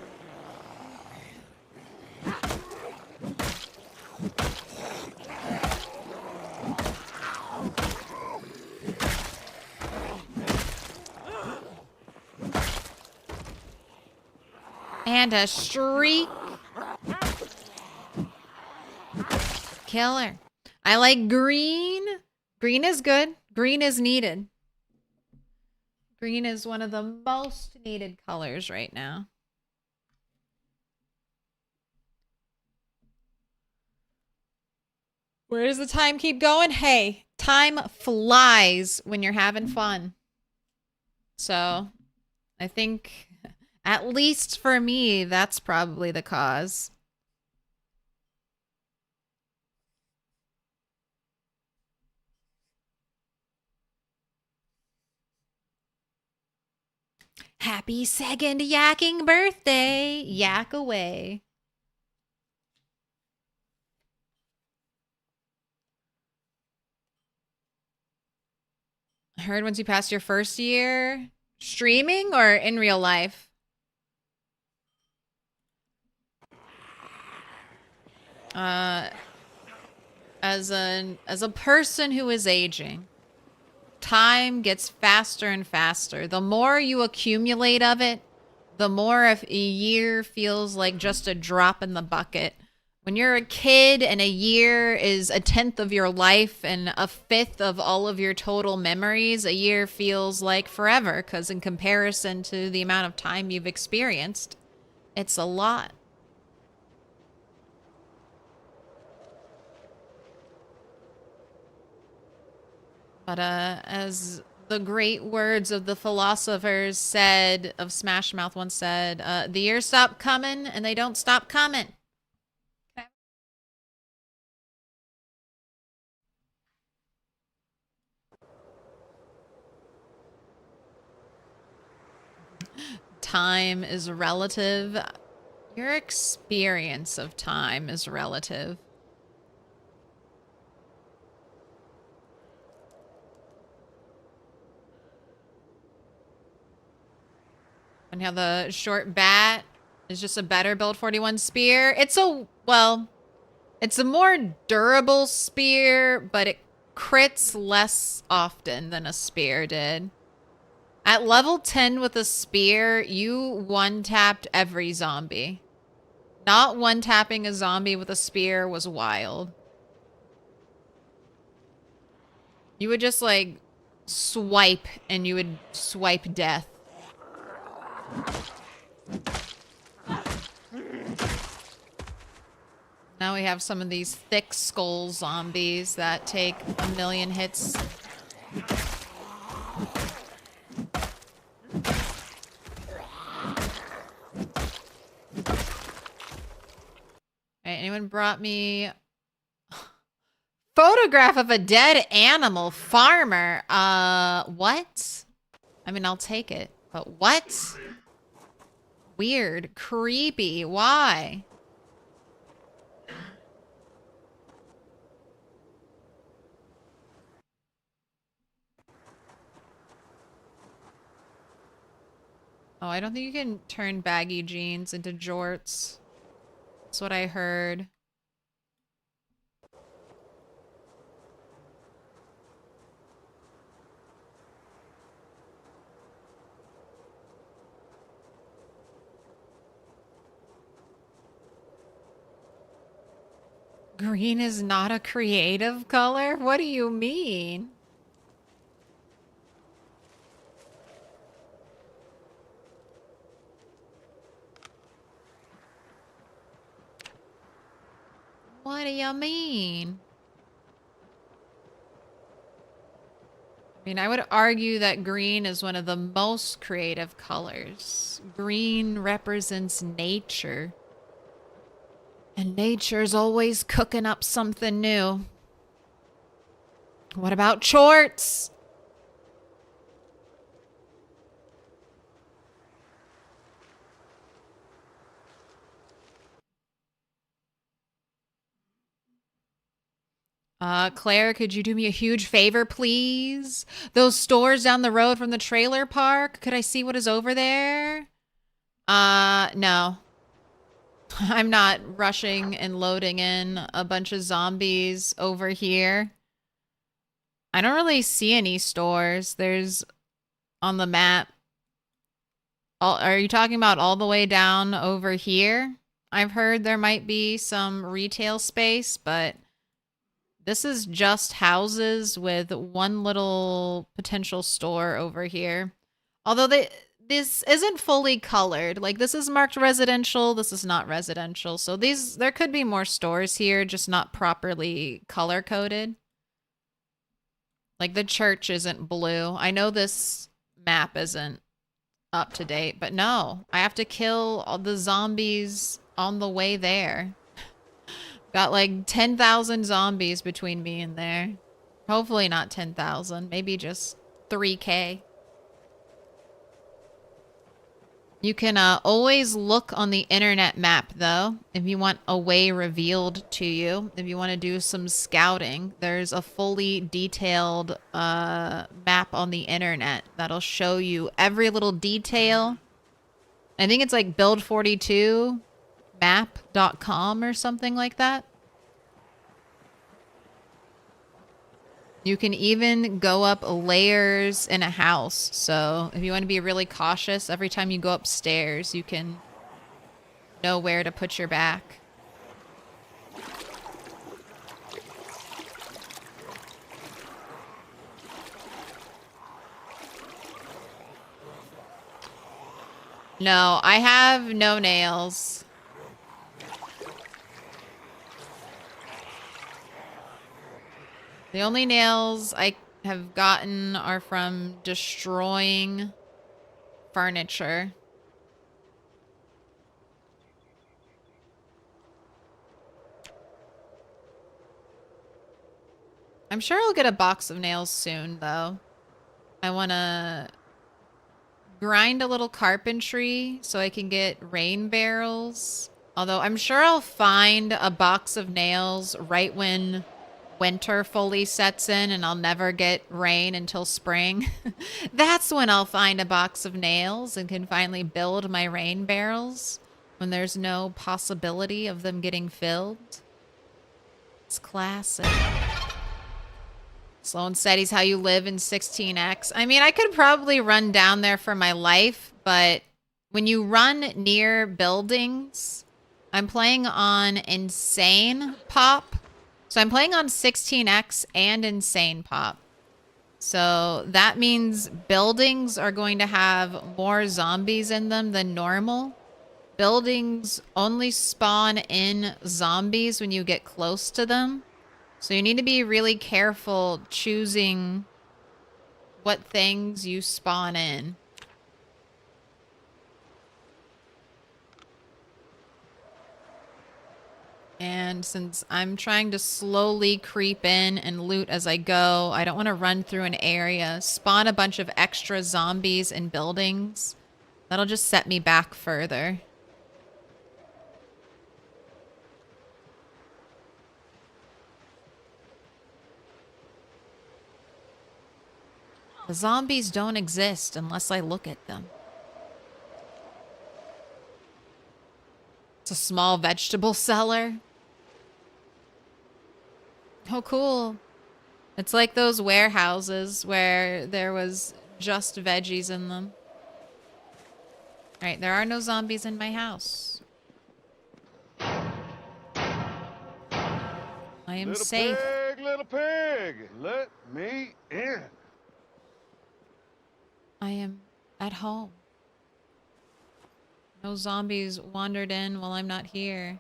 And a shriek. Killer. I like green. Green is good. Green is needed. Green is one of the most needed colors right now. Where does the time keep going? Hey, time flies when you're having fun. So, I think, at least for me, that's probably the cause. Happy second yakking birthday. Yak away. I heard once you pass your first year streaming or in real life? As a person who is aging, time gets faster and faster. The more you accumulate of it, the more of a year feels like just a drop in the bucket When you're a kid and a year is 1/10 of your life and 1/5 of all of your total memories, a year feels like forever because in comparison to the amount of time you've experienced, it's a lot. But as the great words of the philosophers said, of Smash Mouth once said, the years stop coming and they don't stop coming. Time is relative. Your experience of time is relative. And how the short bat is just a better build 41 spear. It's a, well, it's a more durable spear, but it crits less often than a spear did. At level 10 with a spear, you one-tapped every zombie. Not one-tapping a zombie with a spear was wild. You would just, like, swipe, and you would swipe death. Now we have some of these thick skull zombies that take 1,000,000 hits. Alright, anyone brought me photograph of a dead animal farmer? What? I mean, I'll take it, but what? Weird, creepy, why? Oh, I don't think you can turn baggy jeans into jorts. That's what I heard. Green is not a creative color? What do you mean? What do you mean? I mean, I would argue that green is one of the most creative colors. Green represents nature. And nature's always cooking up something new. What about chores? Claire, could you do me a huge favor, please? Those stores down the road from the trailer park, could I see what is over there? No. I'm not rushing and loading in a bunch of zombies over here. I don't really see any stores. There's on the map. Are you talking about all the way down over here? I've heard there might be some retail space, but this is just houses with one little potential store over here. Although this isn't fully colored. Like, this is marked residential, this is not residential. So there could be more stores here, just not properly color-coded. Like, the church isn't blue. I know this map isn't up to date, but no. I have to kill all the zombies on the way there. Got like 10,000 zombies between me and there. Hopefully not 10,000. Maybe just 3K. You can always look on the internet map, though, if you want a way revealed to you. If you want to do some scouting, there's a fully detailed map on the internet that'll show you every little detail. I think it's like build42 map.com or something like that. You can even go up layers in a house. So if you want to be really cautious, every time you go upstairs, you can know where to put your back. No, I have no nails. The only nails I have gotten are from destroying furniture. I'm sure I'll get a box of nails soon, though. I want to grind a little carpentry so I can get rain barrels. Although I'm sure I'll find a box of nails right when winter fully sets in and I'll never get rain until spring. That's when I'll find a box of nails and can finally build my rain barrels when there's no possibility of them getting filled. It's classic. Sloan said he's how you live in 16x. I mean, I could probably run down there for my life, but when you run near buildings, I'm playing on Insane Pop. So I'm playing on 16x and Insane Pop. So that means buildings are going to have more zombies in them than normal. Buildings only spawn in zombies when you get close to them. So you need to be really careful choosing what things you spawn in. And since I'm trying to slowly creep in and loot as I go, I don't want to run through an area, spawn a bunch of extra zombies in buildings. That'll just set me back further. The zombies don't exist unless I look at them. It's a small vegetable cellar. Oh, cool. It's like those warehouses where there was just veggies in them. All right, there are no zombies in my house. I am safe. Little pig, let me in. I am at home. No zombies wandered in while I'm not here.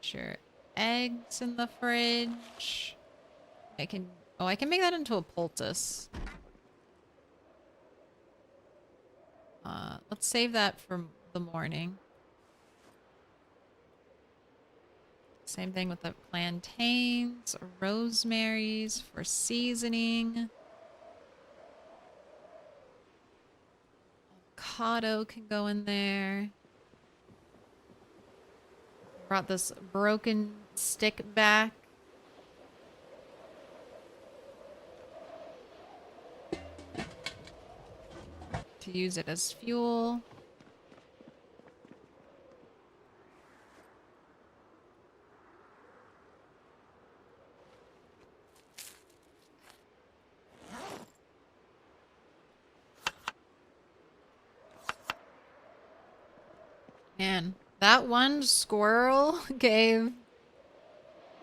Sure. Eggs in the fridge. I can make that into a poultice. Let's save that for the morning. Same thing with the plantains, rosemaries for seasoning. Avocado can go in there. Brought this broken stick back. To use it as fuel. Man, that one squirrel gave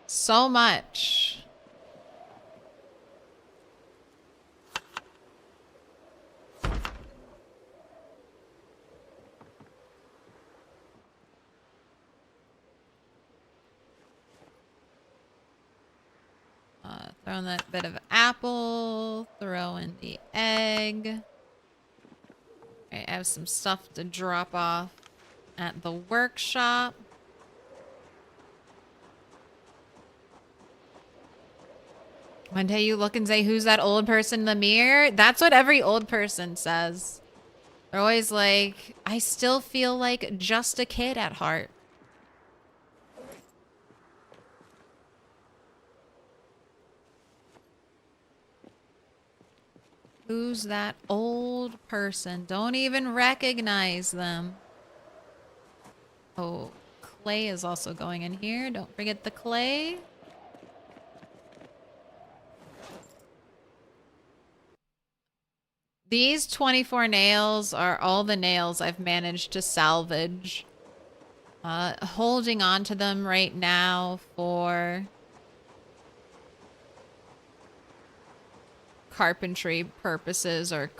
so much. Throw in that bit of apple, throw in the egg. I have some stuff to drop off at the workshop. One day you look and say, who's that old person in the mirror? That's what every old person says. They're always like, I still feel like just a kid at heart. Who's that old person? Don't even recognize them. Oh, clay is also going in here. Don't forget the clay. These 24 nails are all the nails I've managed to salvage. Holding on to them right now for carpentry purposes or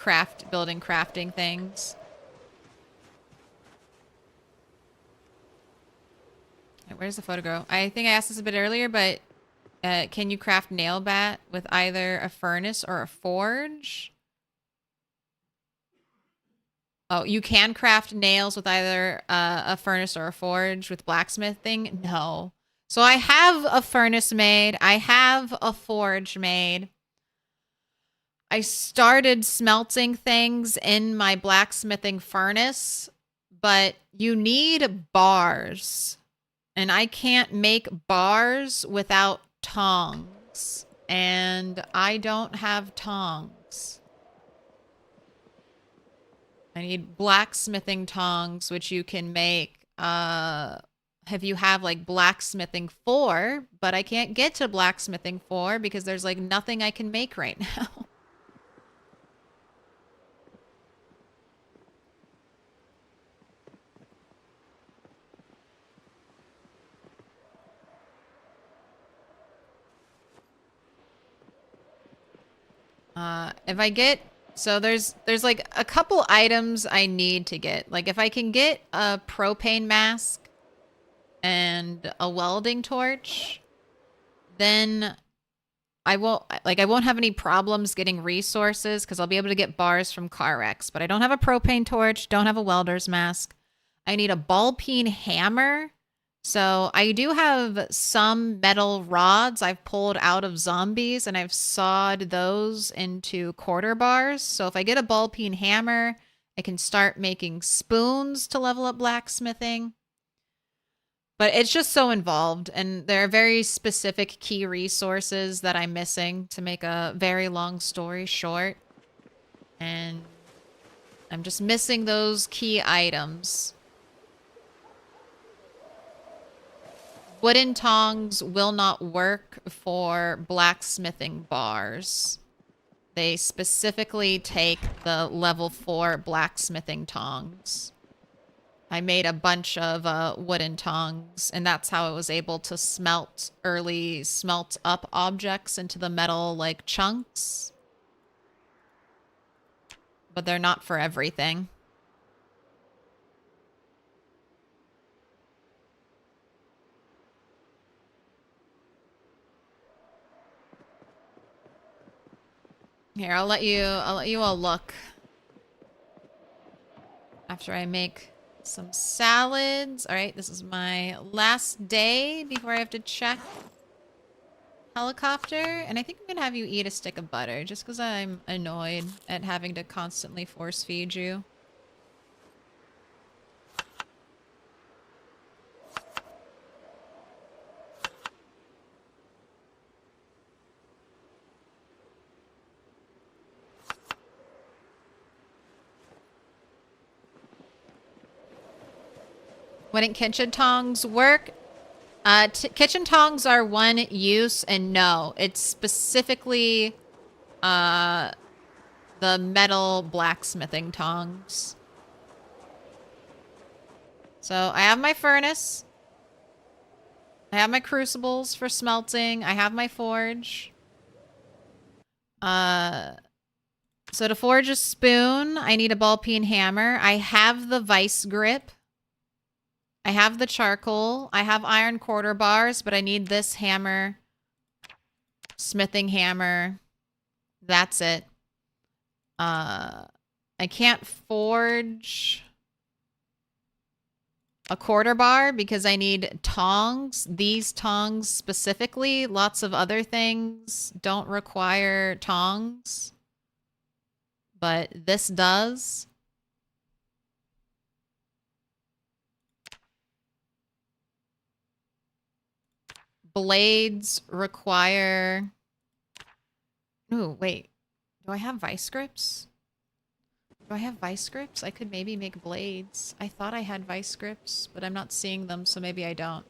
building crafting things. Where's the photo go? I think I asked this a bit earlier, but can you craft nail bat with either a furnace or a forge? Oh, you can craft nails with either a furnace or a forge with blacksmithing? No. So I have a furnace made. I have a forge made. I started smelting things in my blacksmithing furnace, but you need bars. And I can't make bars without tongs. And I don't have tongs. I need blacksmithing tongs, which you can make if you have like blacksmithing 4, but I can't get to blacksmithing 4 because there's like nothing I can make right now. If I get, so there's like a couple items I need to get. Like if I can get a propane mask and a welding torch, then I won't have any problems getting resources because I'll be able to get bars from car wrecks. But I don't have a propane torch, don't have a welder's mask. I need a ball peen hammer. So I do have some metal rods I've pulled out of zombies and I've sawed those into quarter bars. So if I get a ball peen hammer, I can start making spoons to level up blacksmithing. But it's just so involved and there are very specific key resources that I'm missing to make a very long story short. And I'm just missing those key items. Wooden tongs will not work for blacksmithing bars. They specifically take the level 4 blacksmithing tongs. I made a bunch of wooden tongs, and that's how I was able to smelt up objects into the metal like chunks. But they're not for everything. Here, I'll let you all look. After I make some salads. All right, this is my last day before I have to check helicopter. And I think I'm gonna have you eat a stick of butter just because I'm annoyed at having to constantly force feed you. Wouldn't kitchen tongs work? Kitchen tongs are one use, and no, it's specifically the metal blacksmithing tongs. So I have my furnace. I have my crucibles for smelting. I have my forge. So to forge a spoon, I need a ball peen hammer. I have the vice grip. I have the charcoal. I have iron quarter bars, but I need this hammer. Smithing hammer. That's it. I can't forge a quarter bar because I need tongs. These tongs specifically. Lots of other things don't require tongs. But this does. Blades require... Ooh, wait. Do I have vice grips? Do I have vice grips? I could maybe make blades. I thought I had vice grips, but I'm not seeing them, so maybe I don't.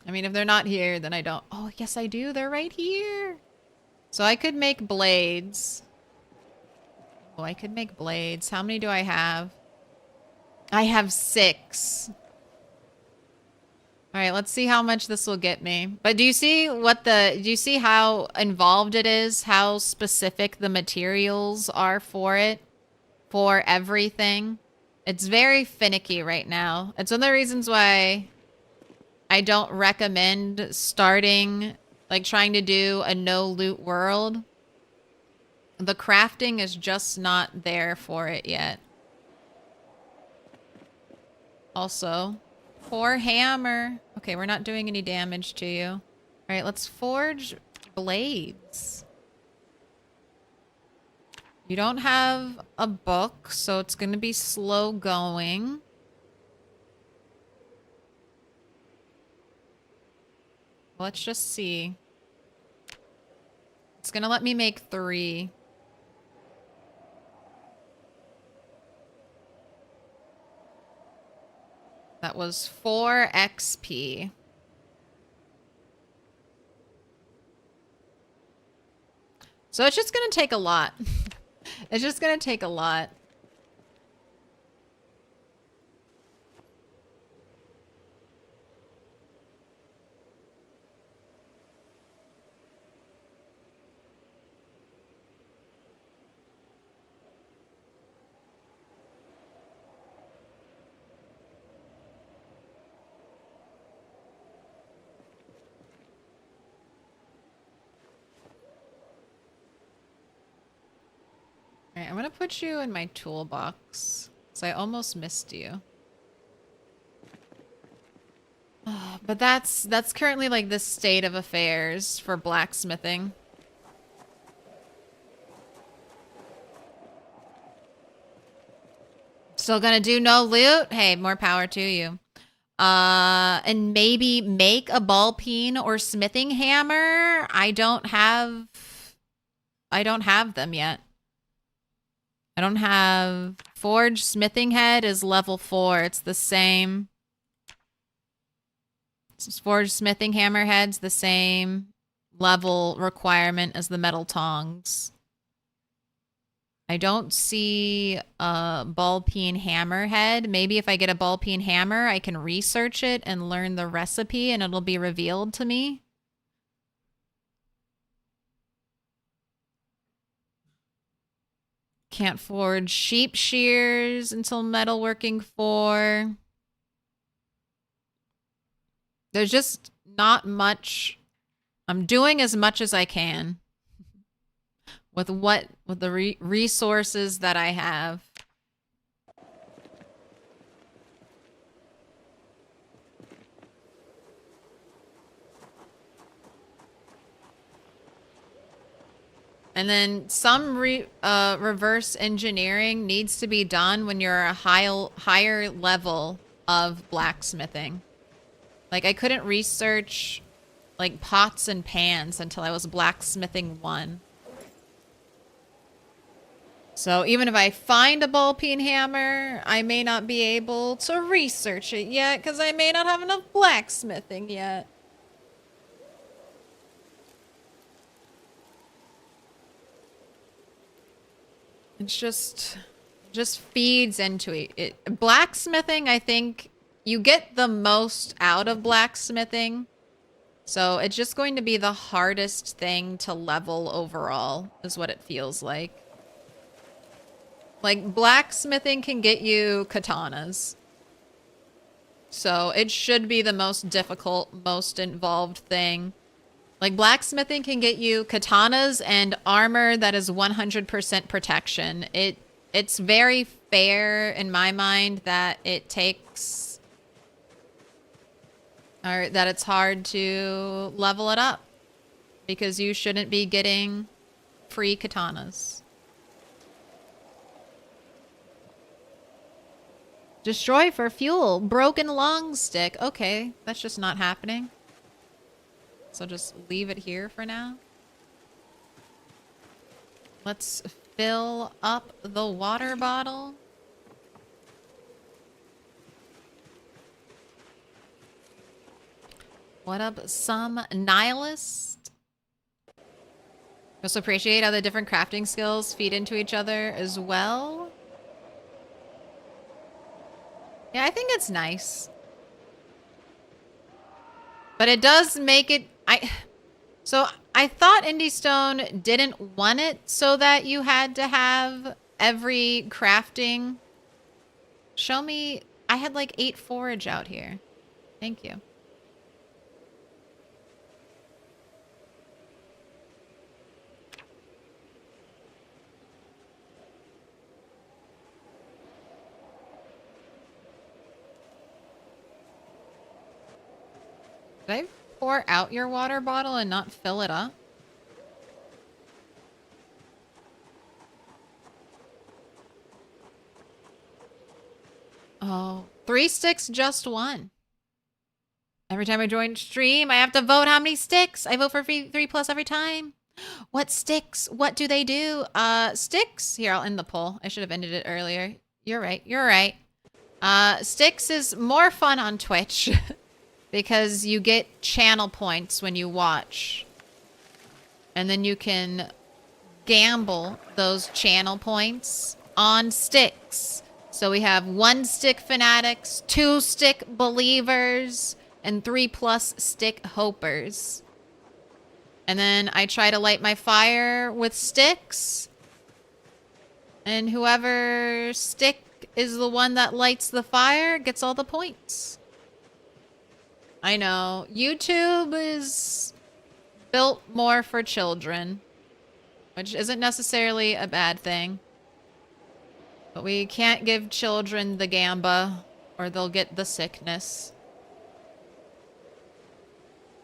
I mean, if they're not here, then I don't. Oh, yes, I do. They're right here. So I could make blades. Oh, I could make blades. How many do I have? I have 6. All right, let's see how much this will get me. But do you see do you see how involved it is? How specific the materials are for it? For everything? It's very finicky right now. It's one of the reasons why I don't recommend starting, like trying to do a no loot world. The crafting is just not there for it yet. Also, poor hammer. Okay, we're not doing any damage to you. All right, let's forge blades. You don't have a book, so it's going to be slow going. Let's just see. It's going to let me make 3. That was 4 XP. So it's just going to take a lot. It's just going to take a lot. All right, I'm going to put you in my toolbox. So I almost missed you. But that's currently like the state of affairs for blacksmithing. Still gonna do no loot? Hey, more power to you. And maybe make a ball peen or smithing hammer. I don't have them yet. I don't have forge smithing head is level 4. It's the same. Forge smithing hammer head's the same level requirement as the metal tongs. I don't see a ball peen hammer head. Maybe if I get a ball peen hammer, I can research it and learn the recipe and it'll be revealed to me. Can't forge sheep shears until metalworking 4. There's just not much. I'm doing as much as I can with the resources that I have. And then some reverse engineering needs to be done when you're a higher level of blacksmithing. Like, I couldn't research, like, pots and pans until I was blacksmithing 1. So even if I find a ball peen hammer, I may not be able to research it yet because I may not have enough blacksmithing yet. It's just feeds into it. Blacksmithing, I think you get the most out of blacksmithing. So it's just going to be the hardest thing to level overall, is what it feels like. Like, blacksmithing can get you katanas. So it should be the most difficult, most involved thing. Like, blacksmithing can get you katanas and armor that is 100% protection. It's very fair in my mind that it takes... or that it's hard to level it up. Because you shouldn't be getting free katanas. Destroy for fuel. Broken long stick. Okay, that's just not happening. So just leave it here for now. Let's fill up the water bottle. What up, some nihilist? Also appreciate how the different crafting skills feed into each other as well. Yeah, I think it's nice. But it does make it... So I thought Indie Stone didn't want it so that you had to have every crafting. Show me... I had like 8 forage out here. Thank you. Did I pour out your water bottle and not fill it up? Oh, 3 sticks, just 1. Every time I join stream, I have to vote how many sticks. I vote for 3 plus every time. What sticks? What do they do? Sticks? Here, I'll end the poll. I should have ended it earlier. You're right. You're right. Sticks is more fun on Twitch. Because you get channel points when you watch. And then you can gamble those channel points on sticks. So we have 1 stick fanatics, 2 stick believers, and 3 plus stick hopers. And then I try to light my fire with sticks. And whoever stick is the one that lights the fire gets all the points. I know. YouTube is built more for children, which isn't necessarily a bad thing. But we can't give children the gamba or they'll get the sickness.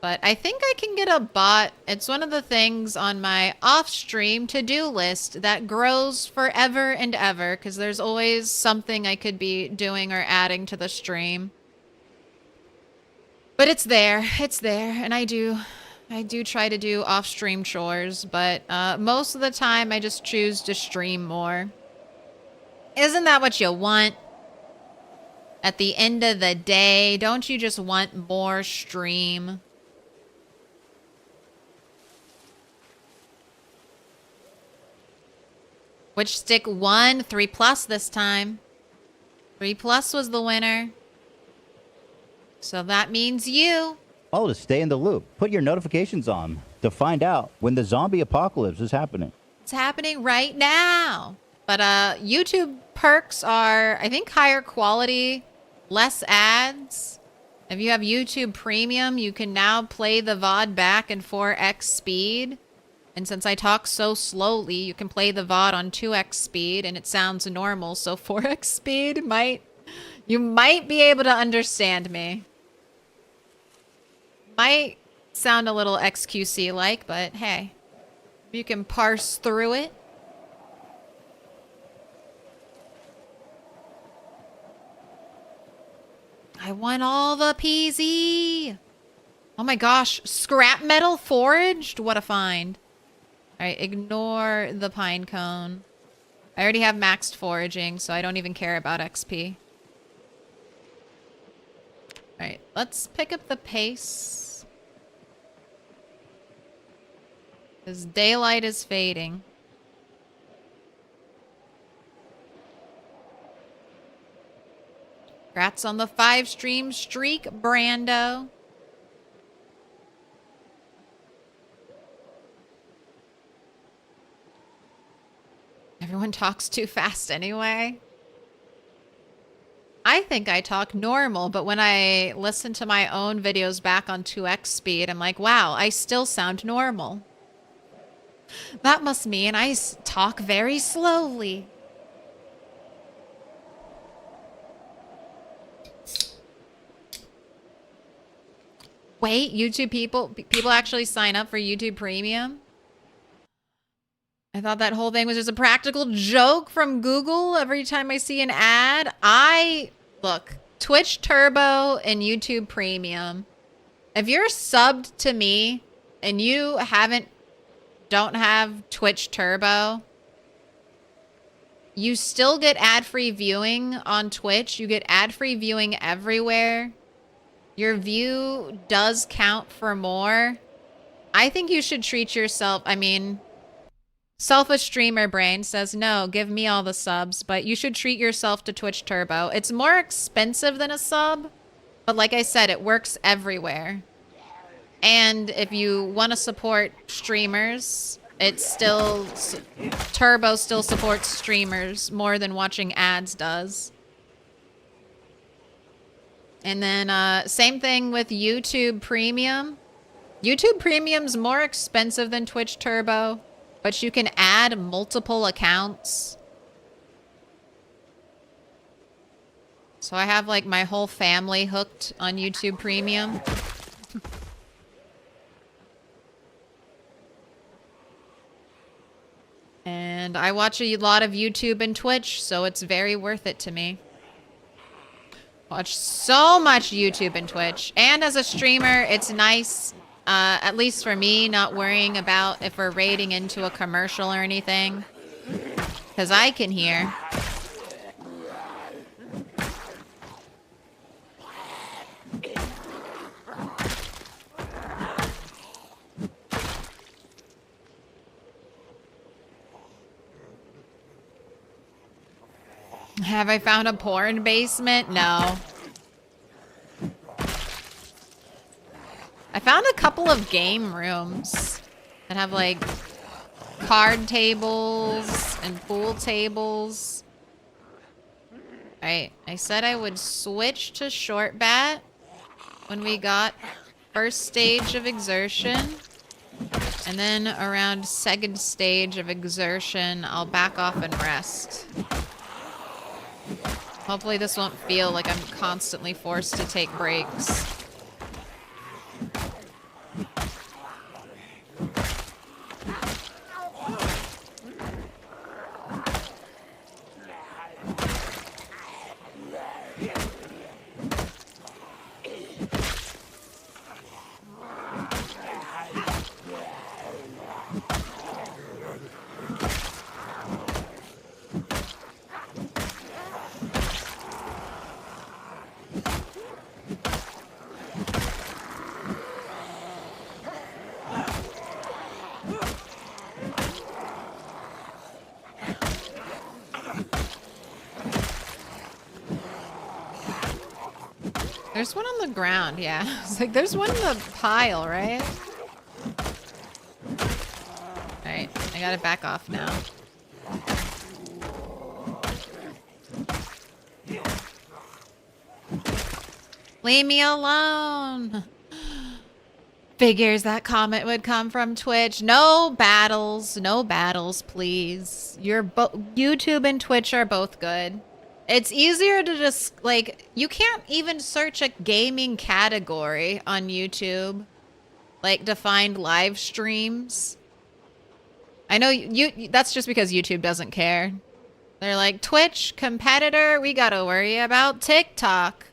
But I think I can get a bot. It's one of the things on my off-stream to-do list that grows forever and ever because there's always something I could be doing or adding to the stream. But it's there, and I do try to do off-stream chores, but most of the time I just choose to stream more. Isn't that what you want? At the end of the day, don't you just want more stream? Which stick won? 3 plus this time. 3 plus was the winner. So that means you. Oh, to stay in the loop, put your notifications on to find out when the zombie apocalypse is happening. It's happening right now. But YouTube perks are, I think, higher quality, less ads. If you have YouTube Premium, you can now play the VOD back in 4x speed. And since I talk so slowly, you can play the VOD on 2x speed, and it sounds normal. So 4x speed you might be able to understand me. Might sound a little XQC-like, but hey, you can parse through it. I want all the PZ. Oh my gosh, scrap metal foraged? What a find. All right, ignore the pine cone. I already have maxed foraging, so I don't even care about XP. All right, let's pick up the pace. Because daylight is fading. Congrats on the 5-stream streak, Brando. Everyone talks too fast anyway. I think I talk normal, but when I listen to my own videos back on 2x speed, I'm like, wow, I still sound normal. That must mean I talk very slowly. Wait, YouTube people actually sign up for YouTube Premium? I thought that whole thing was just a practical joke from Google every time I see an ad. Look, Twitch Turbo and YouTube Premium. If you're subbed to me and you don't have Twitch Turbo, you still get ad-free viewing on Twitch. You get ad-free viewing everywhere. Your view does count for more. I think you should treat yourself, selfish streamer brain says, no, give me all the subs, but you should treat yourself to Twitch Turbo. It's more expensive than a sub, but like I said, it works everywhere. And if you want to support streamers, it's still Turbo still supports streamers more than watching ads does. And then same thing with YouTube Premium. YouTube Premium's more expensive than Twitch Turbo, but you can add multiple accounts. So I have like my whole family hooked on YouTube Premium. And I watch a lot of YouTube and Twitch, so it's very worth it to me. Watch so much YouTube and Twitch. And as a streamer, it's nice, at least for me, not worrying about if we're raiding into a commercial or anything. Because I can hear. Have I found a porn basement? No. I found a couple of game rooms that have like card tables and pool tables. Alright, I said I would switch to short bat when we got first stage of exertion. And then around second stage of exertion, I'll back off and rest. Hopefully this won't feel like I'm constantly forced to take breaks. There's one on the ground, yeah. It's like, there's one in the pile, right? Alright, I gotta back off now. Leave me alone! Figures that comment would come from Twitch. No battles, please. YouTube and Twitch are both good. It's easier to just, like, you can't even search a gaming category on YouTube. Like, to find live streams. I know that's just because YouTube doesn't care. They're like, Twitch, competitor, we gotta worry about TikTok.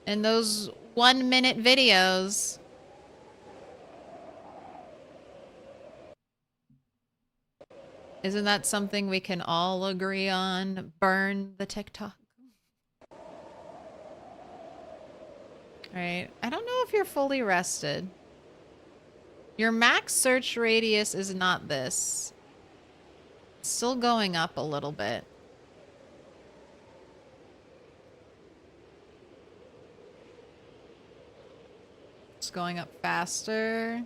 And those 1-minute videos. Isn't that something we can all agree on? Burn the TikTok. Alright, I don't know if you're fully rested. Your max search radius is not this. It's still going up a little bit. It's going up faster.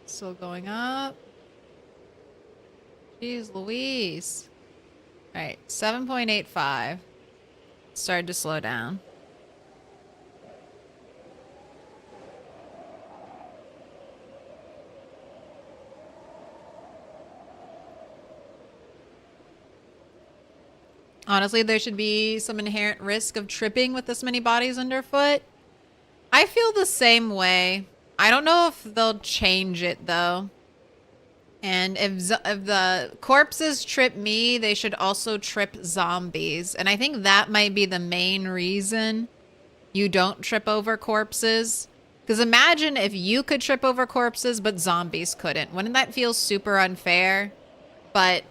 Still going up. Jeez Louise. Alright, 7.85. Started to slow down. Honestly, there should be some inherent risk of tripping with this many bodies underfoot. I feel the same way. I don't know if they'll change it, though. And if the corpses trip me, they should also trip zombies. And I think that might be the main reason you don't trip over corpses. Because imagine if you could trip over corpses, but zombies couldn't. Wouldn't that feel super unfair? But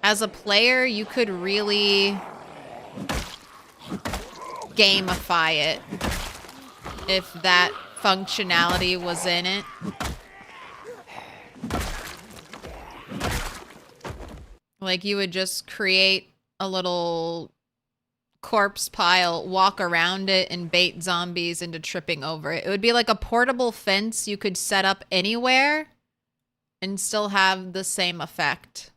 as a player, you could really gamify it if that functionality was in it. Like, you would just create a little corpse pile, walk around it, and bait zombies into tripping over it. It would be like a portable fence you could set up anywhere and still have the same effect.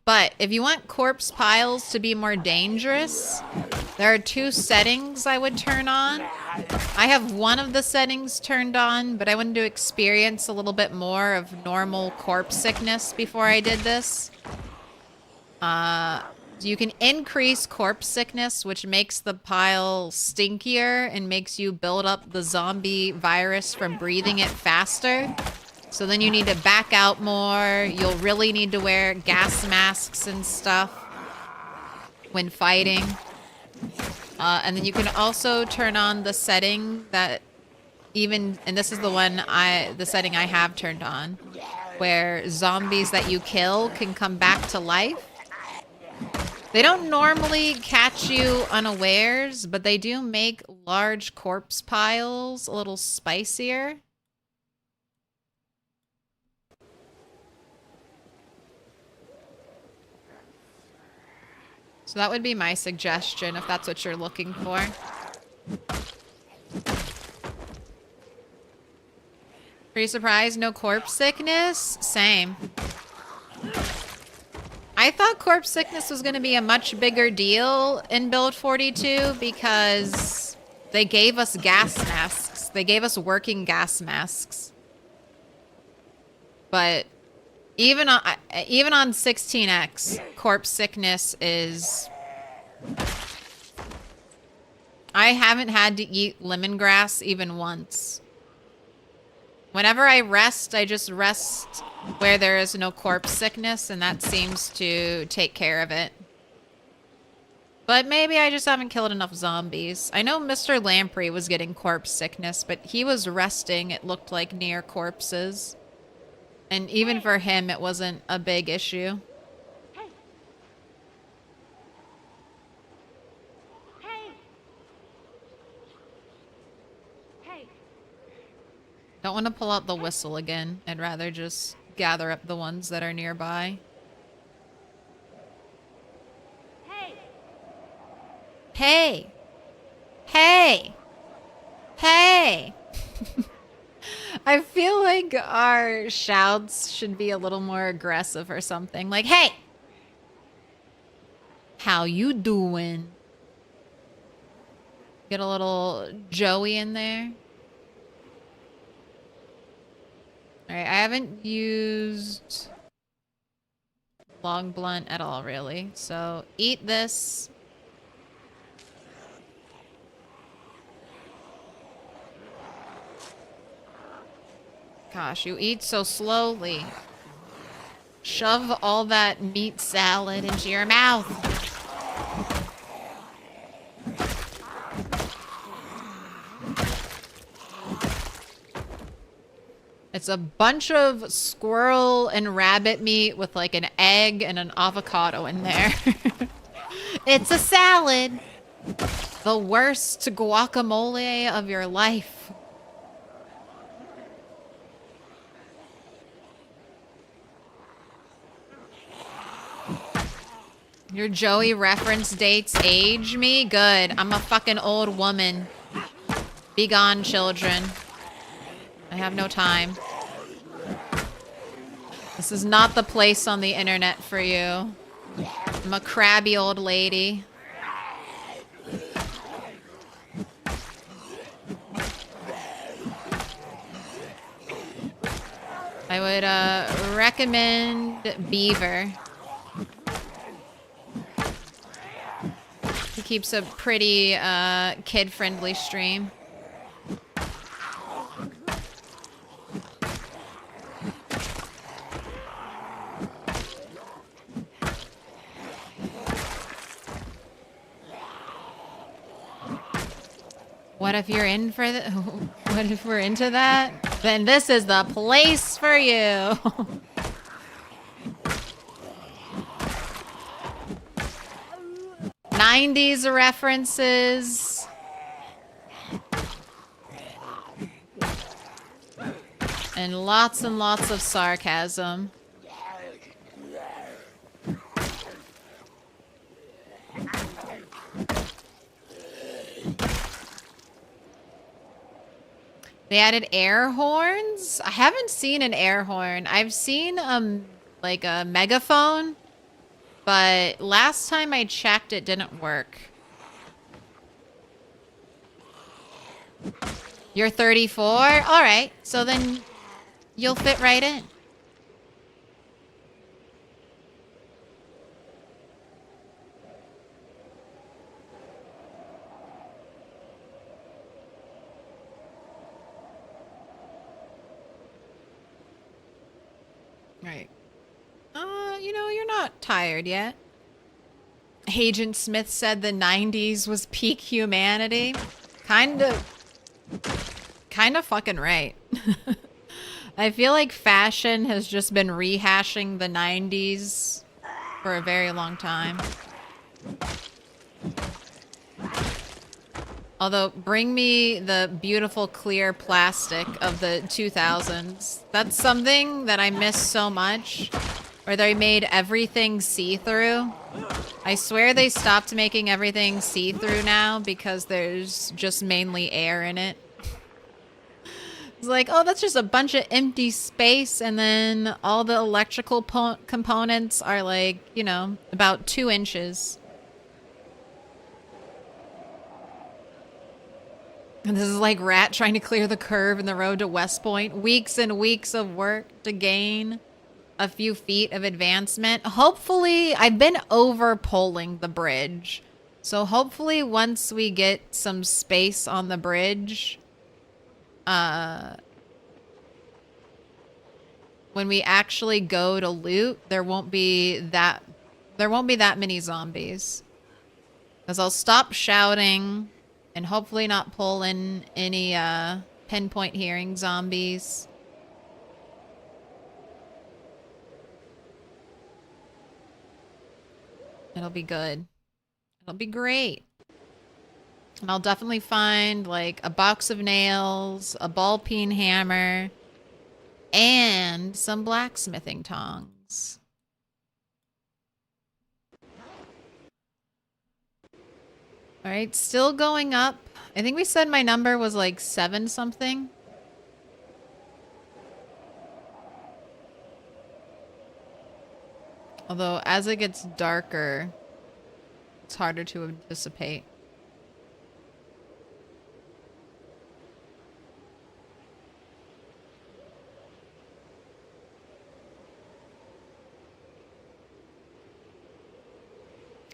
But if you want corpse piles to be more dangerous, there are 2 settings I would turn on. I have one of the settings turned on, but I wanted to experience a little bit more of normal corpse sickness before I did this. You can increase corpse sickness, which makes the pile stinkier and makes you build up the zombie virus from breathing it faster. So then you need to back out more. You'll really need to wear gas masks and stuff when fighting. And then you can also turn on the setting that and this is the setting I have turned on, where zombies that you kill can come back to life. They don't normally catch you unawares, but they do make large corpse piles a little spicier. So that would be my suggestion if that's what you're looking for. Pretty surprised, no corpse sickness? Same. I thought corpse sickness was going to be a much bigger deal in Build 42 because they gave us gas masks. They gave us working gas masks. But even on 16x, corpse sickness is... I haven't had to eat lemongrass even once. Whenever I rest, I just rest where there is no corpse sickness, and that seems to take care of it. But maybe I just haven't killed enough zombies. I know Mr. Lamprey was getting corpse sickness, but he was resting, it looked like, near corpses. And even for him, it wasn't a big issue. Don't want to pull out the whistle again. I'd rather just gather up the ones that are nearby. Hey! Hey! Hey! I feel like our shouts should be a little more aggressive or something. Like, hey! How you doing? Get a little Joey in there. Alright, I haven't used long blunt at all, really. So, eat this. Gosh, you eat so slowly. Shove all that meat salad into your mouth. It's a bunch of squirrel and rabbit meat with like an egg and an avocado in there. It's a salad. The worst guacamole of your life. Your Joey reference dates age me? Good. I'm a fucking old woman. Be gone, children. I have no time. This is not the place on the internet for you. I'm a crabby old lady. I would recommend Beaver. He keeps a pretty kid-friendly stream. What if you're in for the... What if we're into that? then this is the place for you. 90s references. And lots of sarcasm. They added air horns? I haven't seen an air horn. I've seen like a megaphone, but last time I checked it didn't work. You're 34? All right. So then you'll fit right in. Right. You know, you're not tired yet. Agent Smith said the 90s was peak humanity. Kind of fucking right. I feel like fashion has just been rehashing the 90s for a very long time. Although, bring me the beautiful clear plastic of the 2000s. That's something that I miss so much. Where they made everything see-through. I swear they stopped making everything see-through now because there's just mainly air in it. It's like, oh, that's just a bunch of empty space, and then all the electrical components are like, you know, about 2 inches. And this is like Rat trying to clear the curve in the road to West Point. Weeks and weeks of work to gain a few feet of advancement. Hopefully, I've been over pulling the bridge. So hopefully once we get some space on the bridge, when we actually go to loot, there won't be that many zombies. Because I'll stop shouting and hopefully not pull in any pinpoint hearing zombies. It'll be good. It'll be great. And I'll definitely find like a box of nails, a ball-peen hammer, and some blacksmithing tongs. All right, still going up. I think we said my number was like 7 something. Although as it gets darker, it's harder to anticipate.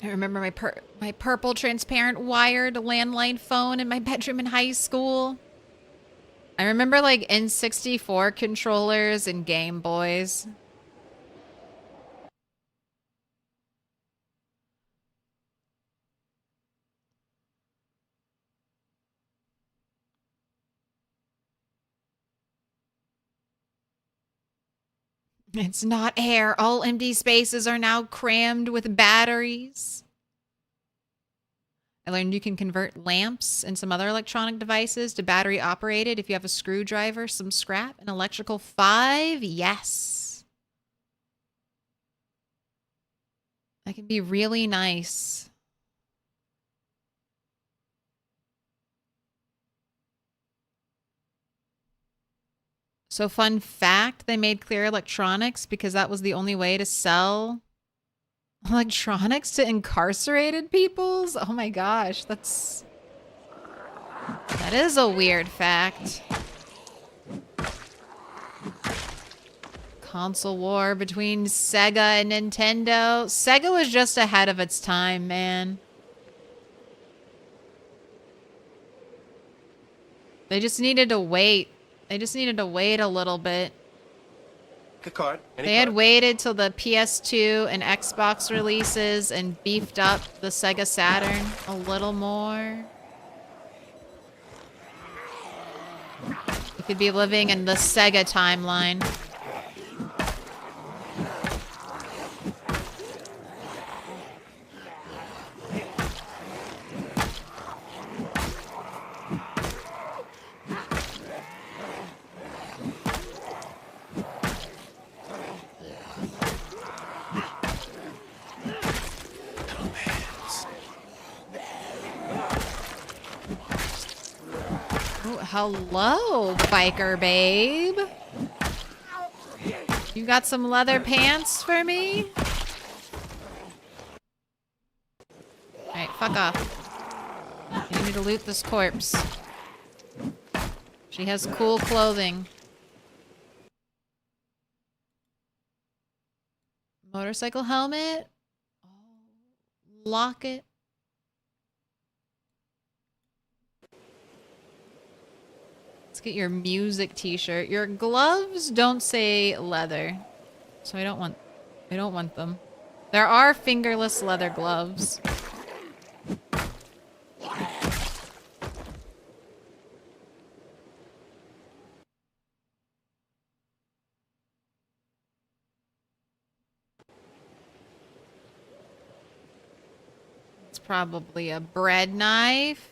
I remember my purple transparent wired landline phone in my bedroom in high school. I remember like N64 controllers and Game Boys. It's not air. All empty spaces are now crammed with batteries. I learned you can convert lamps and some other electronic devices to battery operated if you have a screwdriver, some scrap, an electrical 5. Yes. That can be really nice. So fun fact, they made clear electronics because that was the only way to sell electronics to incarcerated peoples? Oh my gosh, that is a weird fact. Console war between Sega and Nintendo. Sega was just ahead of its time, man. They just needed to wait. They just needed to wait a little bit. A card. They had waited till the PS2 and Xbox releases and beefed up the Sega Saturn a little more. could be living in the Sega timeline. Hello, biker babe. You got some leather pants for me? Alright, fuck off. You need to loot this corpse. She has cool clothing. Motorcycle helmet? Locket? Let's get your music t-shirt. Your gloves don't say leather. So I don't want them. There are fingerless leather gloves. It's probably a bread knife.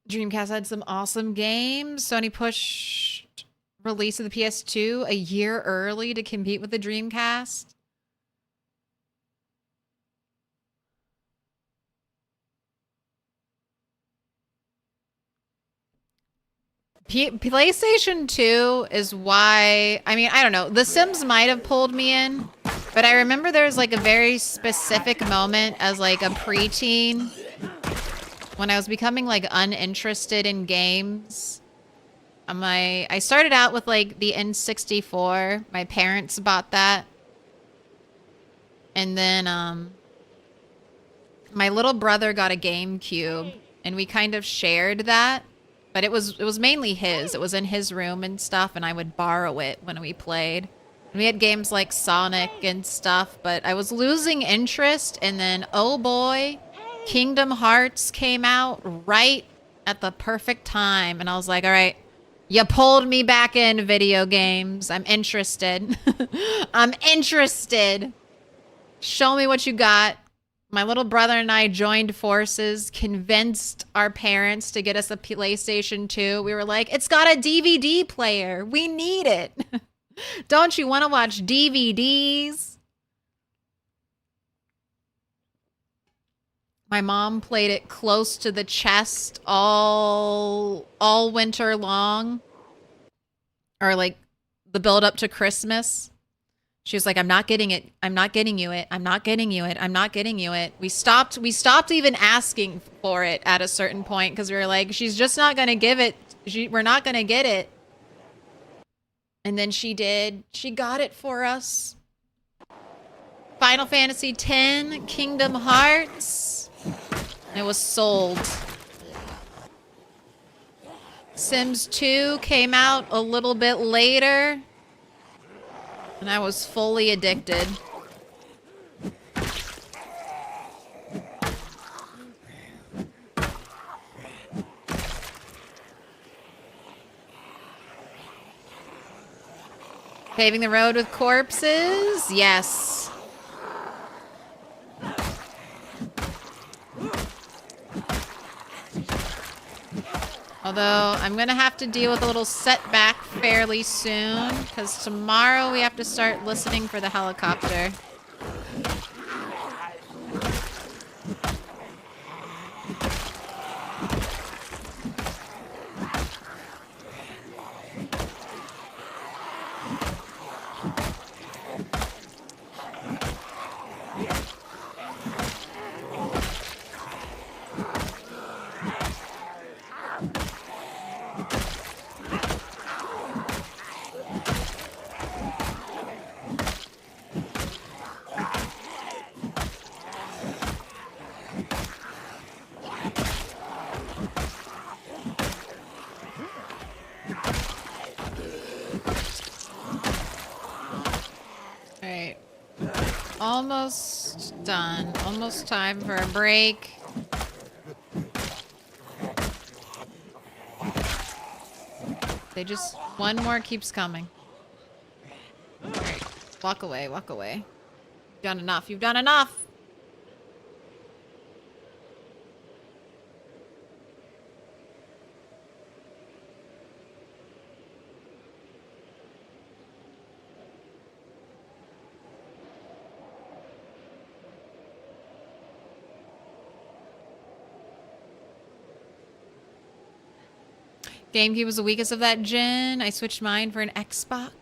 Dreamcast had some awesome games. Sony pushed release of the PS2 a year early to compete with the Dreamcast. PlayStation 2 is why... I mean, I don't know. The Sims might have pulled me in. But I remember there's like a very specific moment as like a preteen when I was becoming like uninterested in games. I started out with like the N64. My parents bought that. And then my little brother got a GameCube and we kind of shared that. But it was mainly his. It was in his room and stuff, and I would borrow it when we played. And we had games like Sonic and stuff, but I was losing interest, and then, oh boy, Kingdom Hearts came out right at the perfect time, and I was like, all right, you pulled me back in video games. I'm interested. I'm interested. Show me what you got. My little brother and I joined forces, convinced our parents to get us a PlayStation 2. We were like, it's got a DVD player. We need it. Don't you want to watch DVDs? My mom played it close to the chest all winter long. Or like the build up to Christmas. She was like, I'm not getting it. I'm not getting you it. I'm not getting you it. I'm not getting you it. We stopped even asking for it at a certain point because we were like, she's just not going to give it. We're not going to get it. And then she did. She got it for us. Final Fantasy X, Kingdom Hearts. It was sold. Sims 2 came out a little bit later. And I was fully addicted. Paving the road with corpses? Yes. Although, I'm going to have to deal with a little setback fairly soon, because tomorrow we have to start listening for the helicopter. Done. Almost time for a break. They just... One more keeps coming. Alright. Walk away, walk away. You've done enough, you've done enough! GameCube was the weakest of that gen. I switched mine for an Xbox.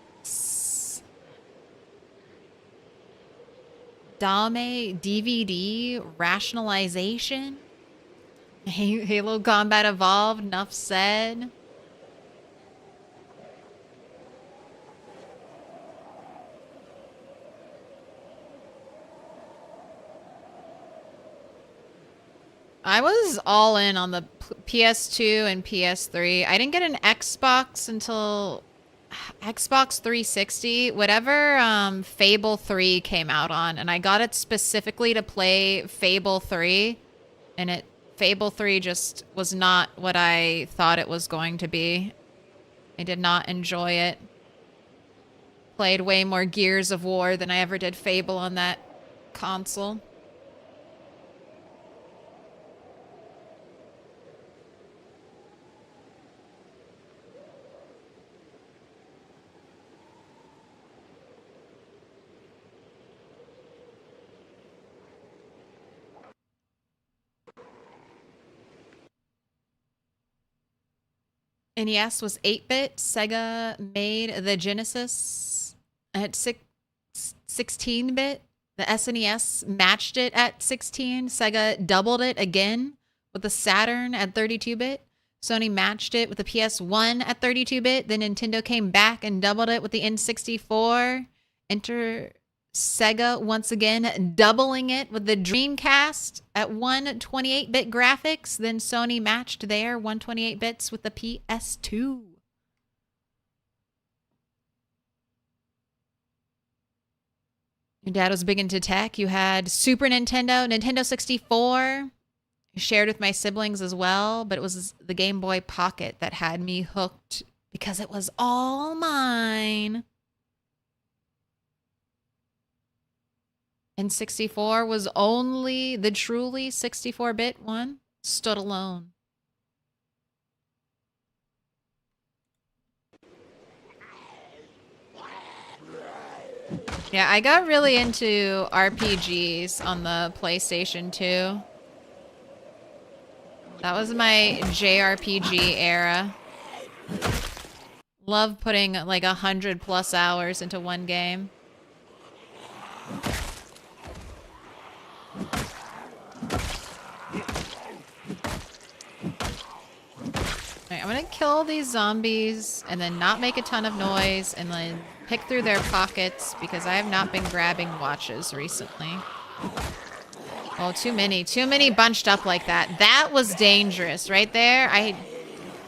Dame DVD rationalization. Halo Combat Evolved. Enough said. I was all in on the PS2 and PS3. I didn't get an Xbox until Xbox 360, whatever Fable 3 came out on, and I got it specifically to play Fable 3, and Fable 3 just was not what I thought it was going to be. I did not enjoy it. Played way more Gears of War than I ever did Fable on that console. NES was 8-bit. Sega made the Genesis at 16-bit. The SNES matched it at 16. Sega doubled it again with the Saturn at 32-bit. Sony matched it with the PS1 at 32-bit. Then Nintendo came back and doubled it with the N64. Enter Sega once again, doubling it with the Dreamcast at 128-bit graphics. Then Sony matched their 128 bits with the PS2. Your dad was big into tech. You had Super Nintendo, Nintendo 64. Shared with my siblings as well, but it was the Game Boy Pocket that had me hooked because it was all mine. And 64 was only the truly 64-bit one. Stood alone. Yeah, I got really into RPGs on the PlayStation 2. That was my JRPG era. Love putting like 100+ hours into one game. I'm gonna kill these zombies and then not make a ton of noise and then pick through their pockets because I have not been grabbing watches recently. Oh, too many bunched up like that. That was dangerous right there.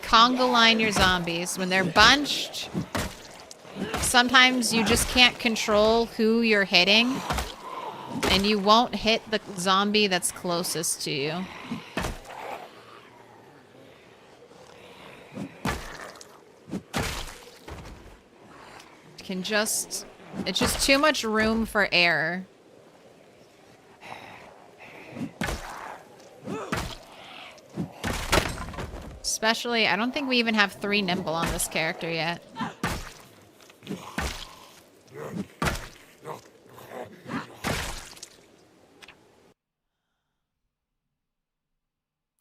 Conga line your zombies. When they're bunched, sometimes you just can't control who you're hitting and you won't hit the zombie that's closest to you. It's just too much room for error. Especially, I don't think we even have 3 nimble on this character yet.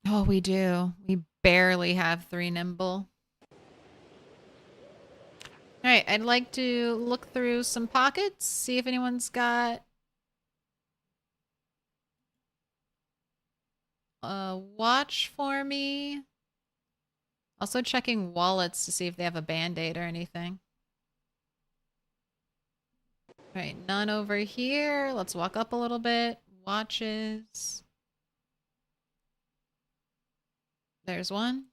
Oh, we do. We barely have 3 nimble. All right, I'd like to look through some pockets, see if anyone's got a watch for me. Also checking wallets to see if they have a band-aid or anything. All right, none over here. Let's walk up a little bit. Watches. There's one.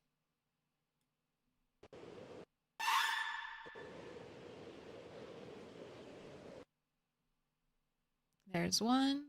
There's one.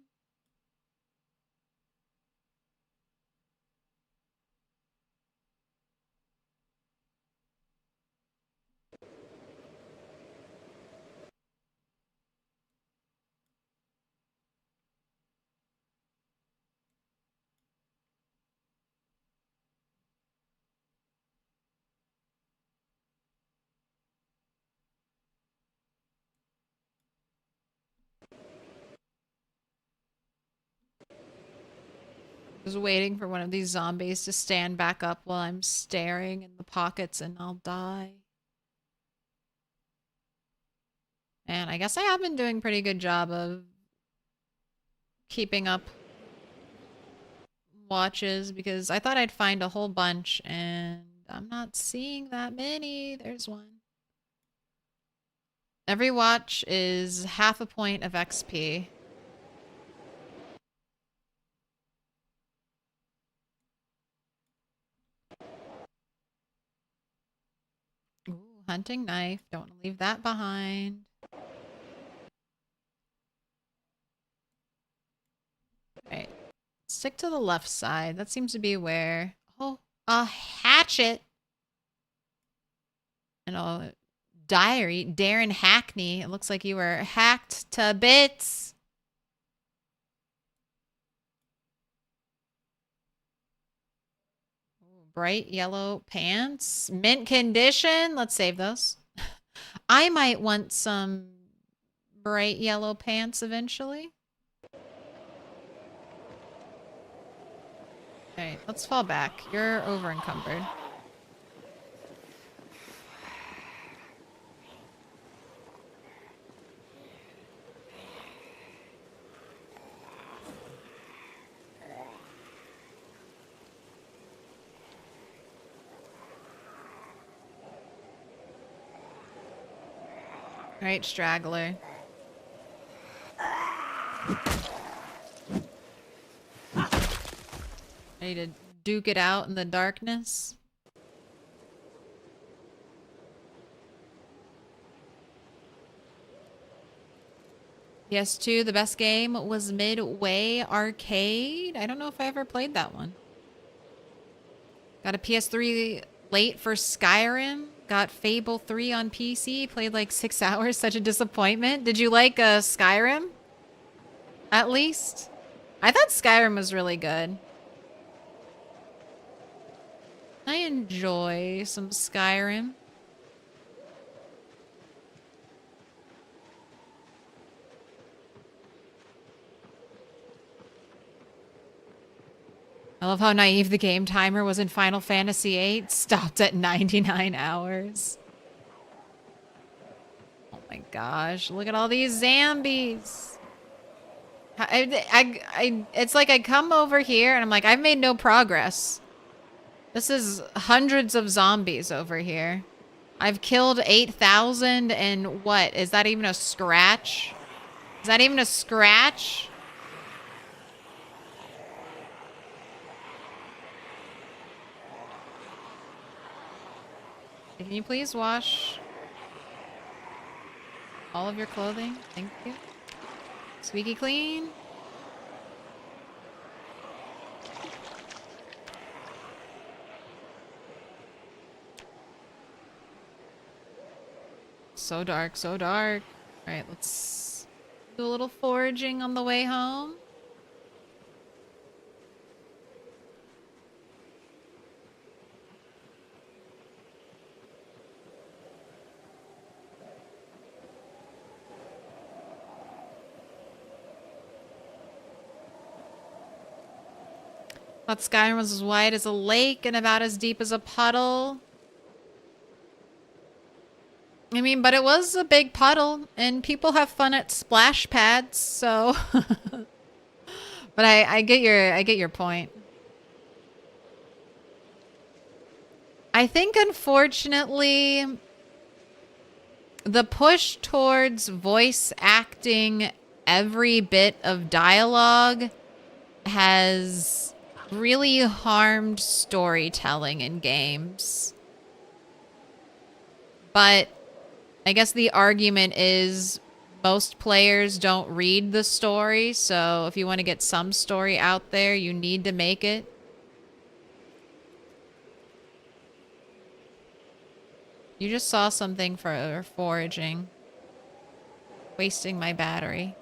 Just waiting for one of these zombies to stand back up while I'm staring in the pockets and I'll die. And I guess I have been doing a pretty good job of keeping up watches because I thought I'd find a whole bunch and I'm not seeing that many. There's one. Every watch is half a point of XP. Ooh, hunting knife. Don't want to leave that behind. Alright. Stick to the left side. That seems to be where... Oh, a hatchet! And a diary. Darren Hackney. It looks like you were hacked to bits. Ooh, bright yellow pants. Mint condition. Let's save those. I might want some bright yellow pants eventually. Alright, let's fall back. You're over encumbered. Alright, straggler. Ready to duke it out in the darkness? PS2, the best game was Midway Arcade. I don't know if I ever played that one. Got a PS3 late for Skyrim. Got Fable 3 on PC. Played like 6 hours. Such a disappointment. Did you like Skyrim? At least? I thought Skyrim was really good. I enjoy some Skyrim. I love how naive the game timer was in Final Fantasy VIII. Stopped at 99 hours. Oh my gosh. Look at all these zombies. It's like I come over here and I'm like, I've made no progress. This is hundreds of zombies over here. I've killed 8,000 and what? Is that even a scratch? Is that even a scratch? Can you please wash all of your clothing? Thank you. Squeaky clean. So dark, so dark. All right, let's do a little foraging on the way home. Thought Skyrim was as wide as a lake and about as deep as a puddle. I mean, but it was a big puddle, and people have fun at splash pads, so... But I get your point. I think, unfortunately, the push towards voice acting every bit of dialogue has really harmed storytelling in games. But I guess the argument is most players don't read the story, so if you want to get some story out there, you need to make it. You just saw something for foraging. Wasting my battery.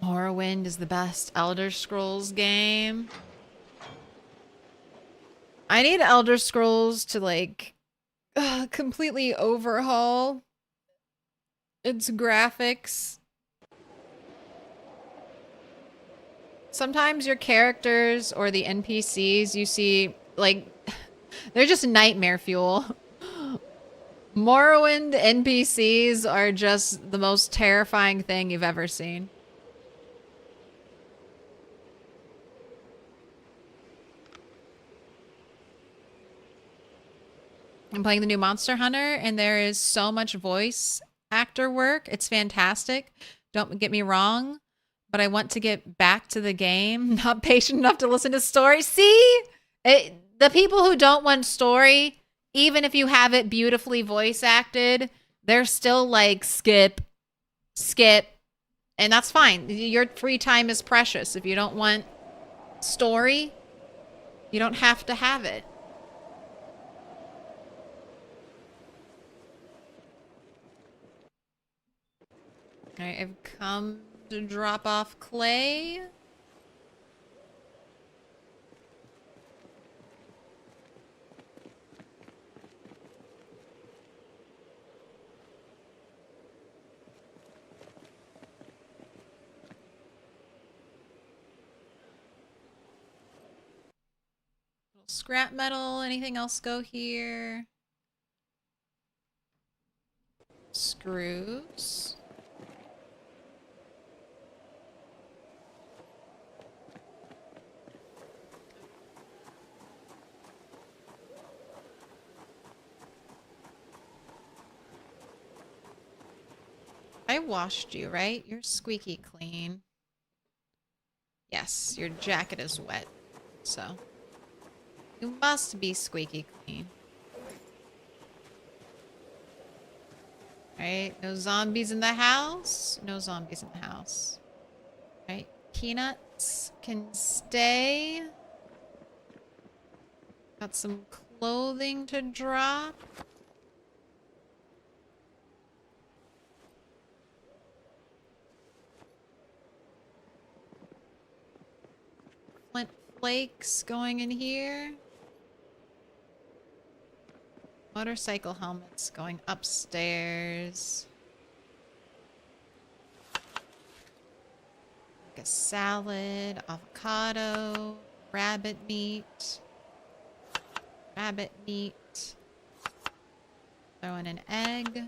Morrowind is the best Elder Scrolls game. I need Elder Scrolls to like completely overhaul its graphics. Sometimes your characters or the NPCs you see, like, they're just nightmare fuel. Morrowind NPCs are just the most terrifying thing you've ever seen. I'm playing the new Monster Hunter, and there is so much voice actor work. It's fantastic. Don't get me wrong, but I want to get back to the game. Not patient enough to listen to story. See? The people who don't want story, even if you have it beautifully voice acted, they're still like, skip. And that's fine. Your free time is precious. If you don't want story, you don't have to have it. Alright, I've come to drop off clay. Scrap metal, anything else go here? Screws. I washed you, right? You're squeaky clean. Yes, your jacket is wet, so you must be squeaky clean. Alright, no zombies in the house. No zombies in the house. Alright, peanuts can stay. Got some clothing to drop. Flint flakes going in here. Motorcycle helmets going upstairs. Like a salad, avocado, rabbit meat. Rabbit meat. Throw in an egg.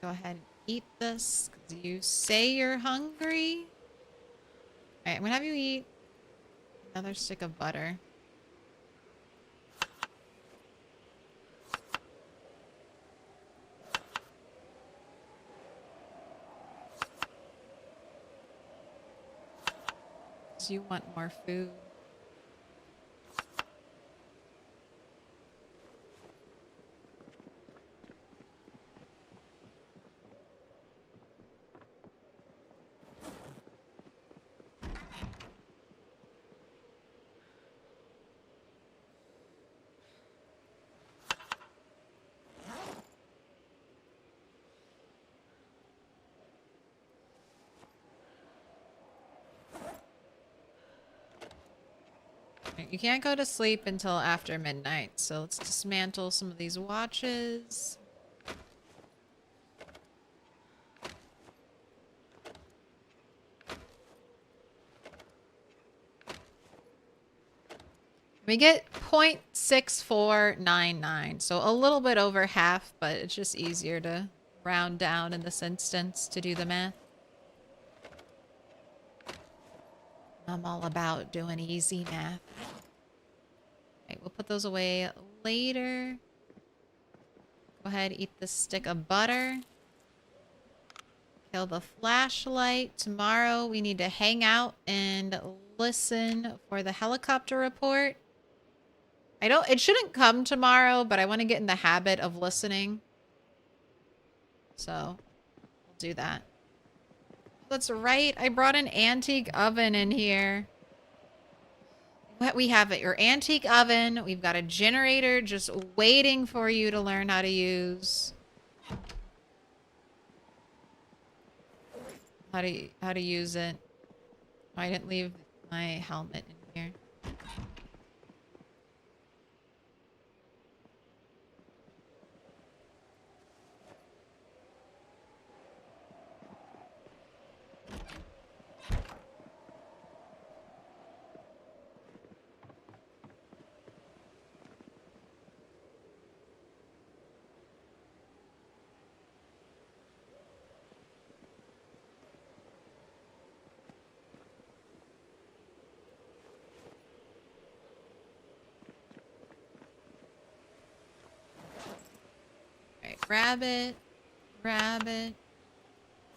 Go ahead and eat this because you say you're hungry. Alright, I'm gonna have you eat another stick of butter. So you want more food. You can't go to sleep until after midnight, so let's dismantle some of these watches. We get 0.6499, so a little bit over half, but it's just easier to round down in this instance to do the math. I'm all about doing easy math. Okay, we'll put those away later. Go ahead, eat the stick of butter. Kill the flashlight. Tomorrow we need to hang out and listen for the helicopter report. It shouldn't come tomorrow, but I want to get in the habit of listening. So, we'll do that. That's right. I brought an antique oven in here. We have your antique oven. We've got a generator just waiting for you to learn how to use. how to use it. I didn't leave my helmet in here. Alright, rabbit, rabbit,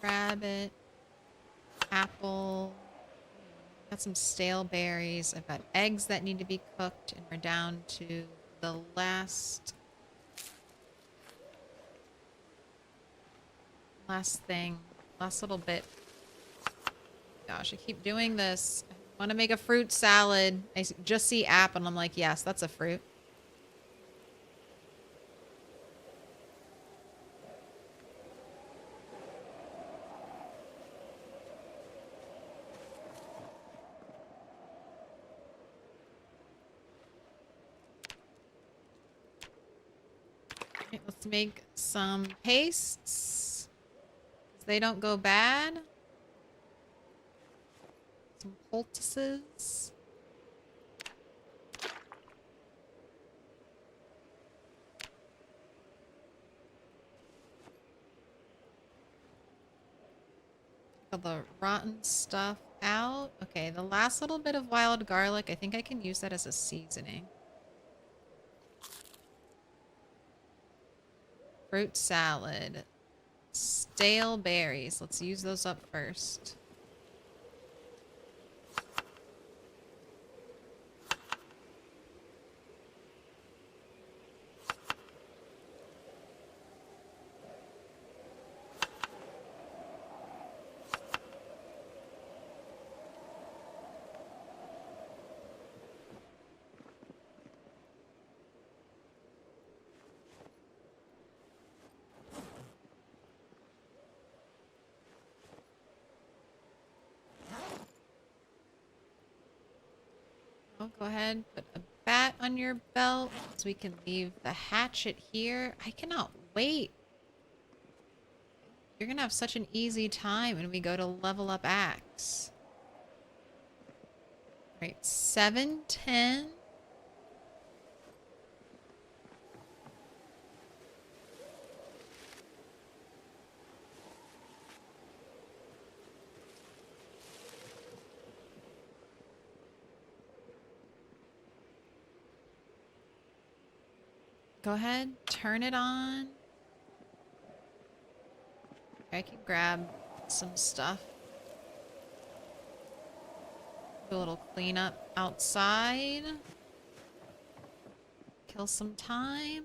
rabbit, apple. Got some stale berries. I've got eggs that need to be cooked, and we're down to the last thing. Last little bit. Gosh, I keep doing this. I want to make a fruit salad. Just see apple, and I'm like, yes, that's a fruit. Okay, let's make some pastes. They don't go bad. Some poultices. Got the rotten stuff out. Okay, the last little bit of wild garlic, I think I can use that as a seasoning. Fruit salad. Stale berries. Let's use those up first. Oh, go ahead, put a bat on your belt so we can leave the hatchet here. I cannot wait. You're gonna have such an easy time when we go to level up axe. Right, 710. Go ahead, turn it on. I can grab some stuff. Do a little cleanup outside. Kill some time.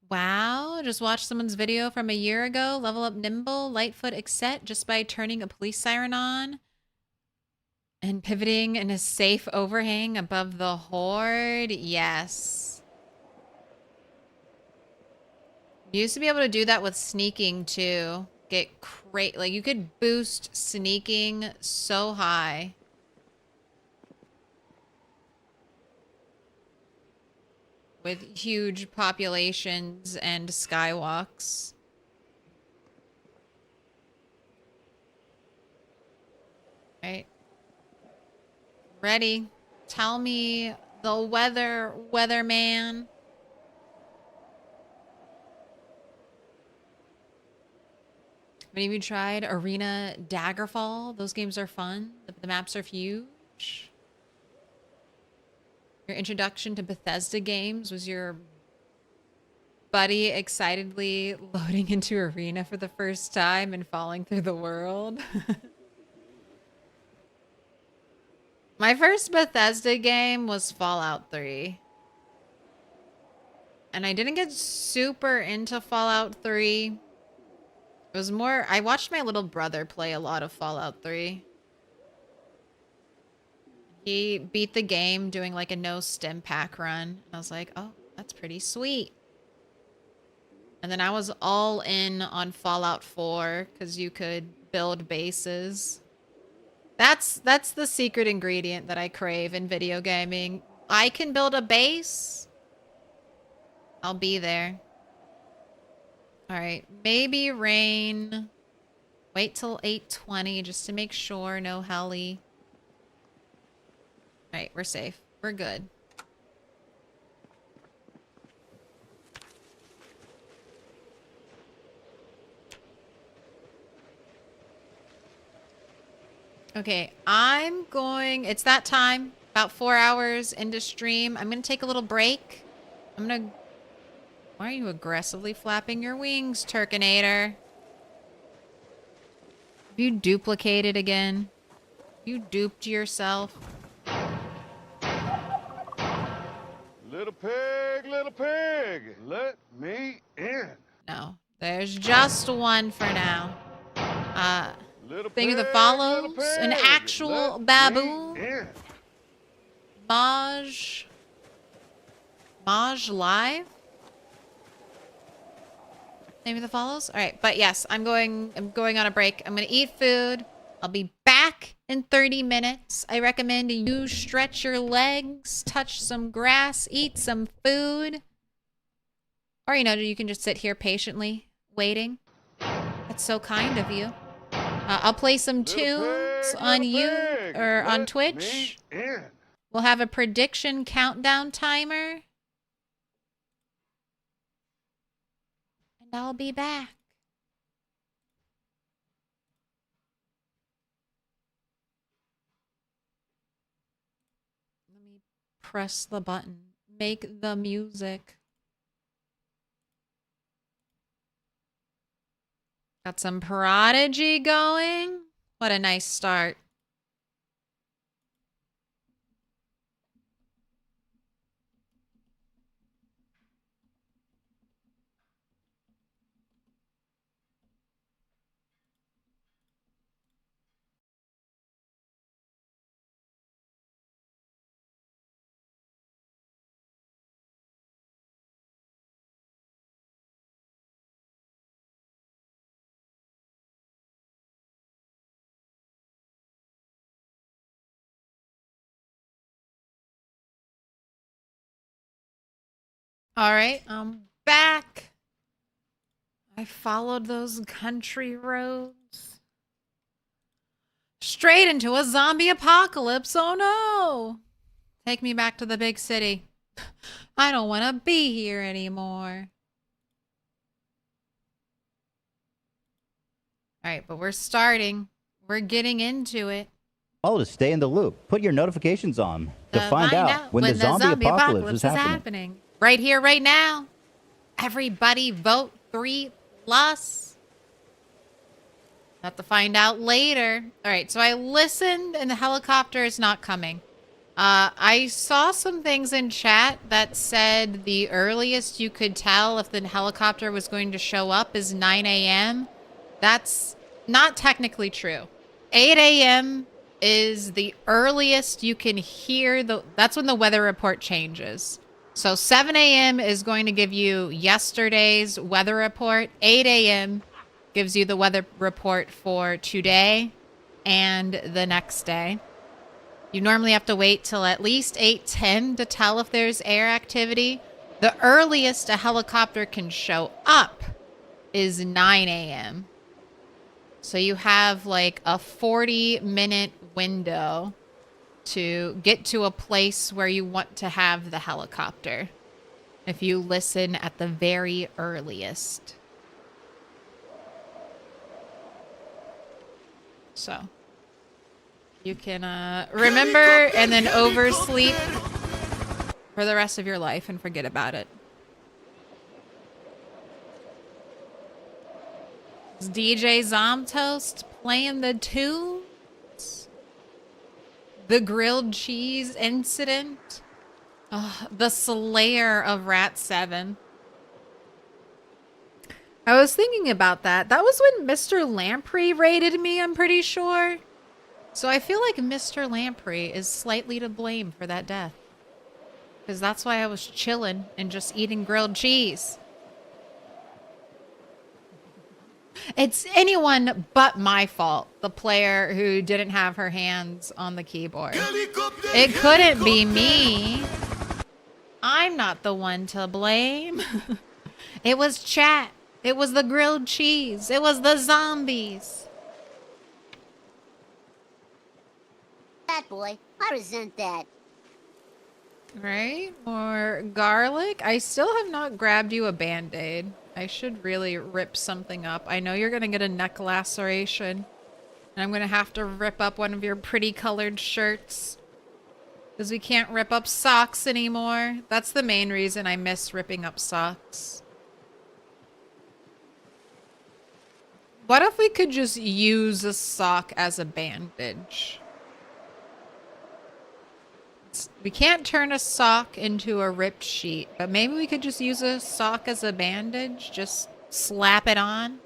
Wow, just watched someone's video from a year ago. Level up nimble, lightfoot, accept just by turning a police siren on and pivoting in a safe overhang above the horde. Yes. You used to be able to do that with sneaking too. Get great, like you could boost sneaking so high. With huge populations and skywalks. Right. Ready. Tell me the weatherman. Have any of you tried Arena Daggerfall? Those games are fun. The maps are huge. Your introduction to Bethesda games was your buddy excitedly loading into Arena for the first time and falling through the world. My first Bethesda game was Fallout 3. And I didn't get super into Fallout 3. It was more, I watched my little brother play a lot of Fallout 3. He beat the game doing like a no stim pack run. And I was like, oh, that's pretty sweet. And then I was all in on Fallout 4 because you could build bases. That's the secret ingredient that I crave in video gaming. I can build a base. I'll be there. All right, maybe rain. Wait till 8:20 just to make sure no heli. All right, we're safe. We're good. Okay, it's that time, about 4 hours into stream. I'm gonna take a little break. Why are you aggressively flapping your wings, Turkinator? Have you duplicated again? You duped yourself. Little pig, let me in. No, there's just one for now. Little Thing of the pig, follows, little an pig, actual let baboon. me in. Maj live? Name of the follows? All right, but yes, I'm going on a break. I'm going to eat food. I'll be back in 30 minutes. I recommend you stretch your legs, touch some grass, eat some food. Or, you can just sit here patiently waiting. That's so kind of you. I'll play some tunes on on Twitch. We'll have a prediction countdown timer. And I'll be back. Let me press the button. Make the music. Got some Prodigy going. What a nice start. All right, I'm back. I followed those country roads straight into a zombie apocalypse. Oh no! Take me back to the big city. I don't want to be here anymore. All right, but we're starting. We're getting into it. Oh, to stay in the loop, put your notifications on to find out when the zombie apocalypse is happening. Right here, right now. Everybody vote 3+. Have to find out later. All right, so I listened and the helicopter is not coming. I saw some things in chat that said the earliest you could tell if the helicopter was going to show up is 9 a.m. That's not technically true. 8 a.m. is the earliest you can hear that's when the weather report changes. So 7 a.m. is going to give you yesterday's weather report. 8 a.m. gives you the weather report for today and the next day. You normally have to wait till at least 8:10 to tell if there's air activity. The earliest a helicopter can show up is 9 a.m. So you have like a 40-minute window to get to a place where you want to have the helicopter if you listen at the very earliest. So you can remember and then oversleep for the rest of your life and forget about it. It's DJ Zomtoast playing the tunes. The grilled cheese incident. The slayer of Rat 7. I was thinking about that. That was when Mr. Lamprey raided me, I'm pretty sure. So I feel like Mr. Lamprey is slightly to blame for that death. Because that's why I was chilling and just eating grilled cheese. It's anyone but my fault, the player who didn't have her hands on the keyboard. It couldn't be me. I'm not the one to blame. It was chat. It was the grilled cheese. It was the zombies. That boy, I resent that. Right? More garlic. I still have not grabbed you a band-aid. I should really rip something up. I know you're gonna get a neck laceration. And I'm gonna have to rip up one of your pretty colored shirts. Because we can't rip up socks anymore. That's the main reason I miss ripping up socks. What if we could just use a sock as a bandage? We can't turn a sock into a ripped sheet, but maybe we could just use a sock as a bandage. Just slap it on.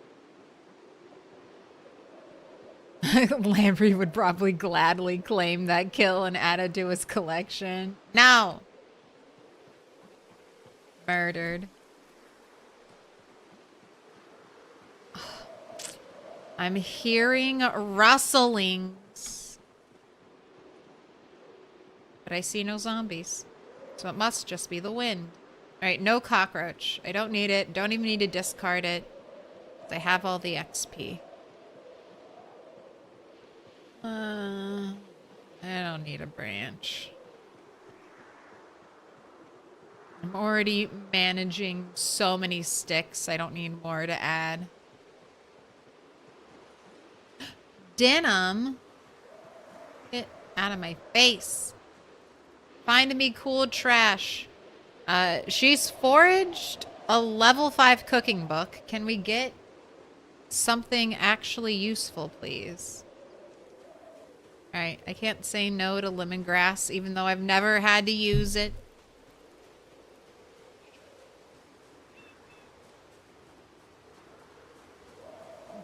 Lamprey would probably gladly claim that kill and add it to his collection. No. Murdered. I'm hearing rustlings. But I see no zombies. So it must just be the wind. Alright, no cockroach. I don't need it. Don't even need to discard it. I have all the XP. I don't need a branch. I'm already managing so many sticks. I don't need more to add. Denim. Get out of my face. Find me cool trash. She's foraged a level 5 cooking book. Can we get something actually useful, please? Alright, I can't say no to lemongrass, even though I've never had to use it.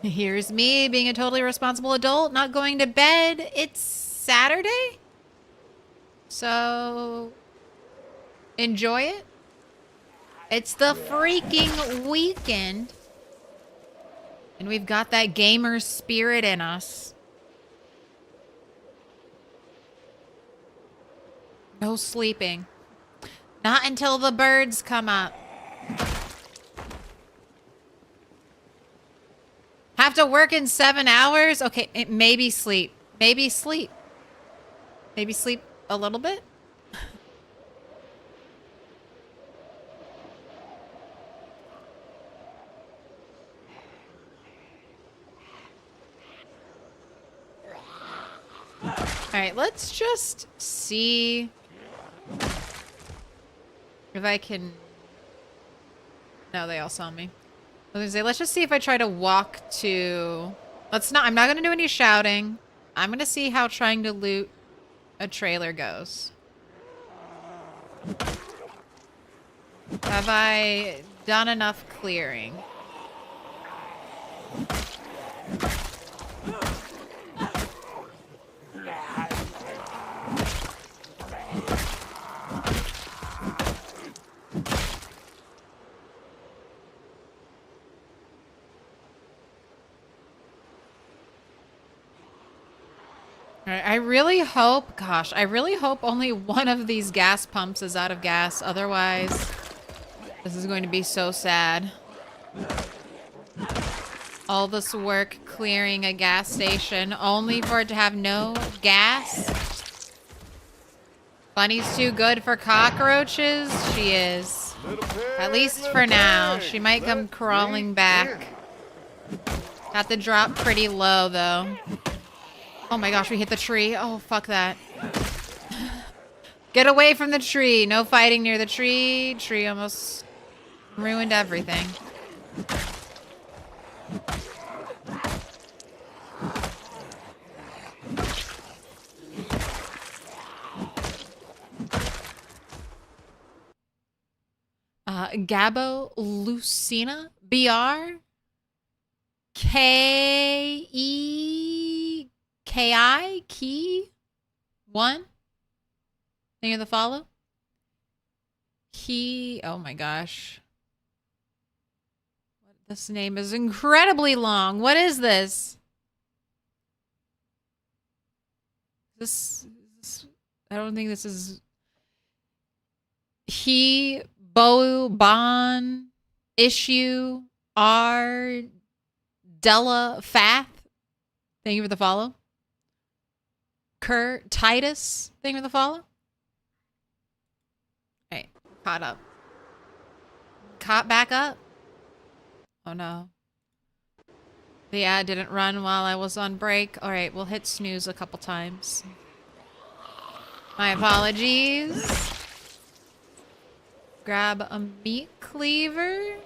Here's me being a totally responsible adult, not going to bed. It's Saturday? So, enjoy it. It's the freaking weekend. And we've got that gamer spirit in us. No sleeping. Not until the birds come up. Have to work in 7 hours? Okay, maybe sleep. Maybe sleep. Maybe sleep a little bit? Alright, let's just see if I can... No, they all saw me. I was gonna say, let's just see if I try to walk to... I'm not gonna do any shouting. I'm gonna see how trying to loot a trailer goes. Have I done enough clearing? I really hope, gosh, I really hope only one of these gas pumps is out of gas. Otherwise, this is going to be so sad. All this work clearing a gas station only for it to have no gas. Bunny's too good for cockroaches? She is. At least for now. She might come crawling back. Got the drop pretty low, though. Oh my gosh, we hit the tree. Oh, fuck that. Get away from the tree. No fighting near the tree. Tree almost ruined everything. Gabo Lucina BR. K-E-K-I? Key? 1? Think of the follow? Oh my gosh. This name is incredibly long. What is this? I don't think this is... Bon, Issue, R, Della, Fath. Thank you for the follow. Titus. Thank you for the follow. Alright, caught up. Caught back up. Oh no. The ad didn't run while I was on break. Alright, we'll hit snooze a couple times. My apologies. Grab a meat cleaver.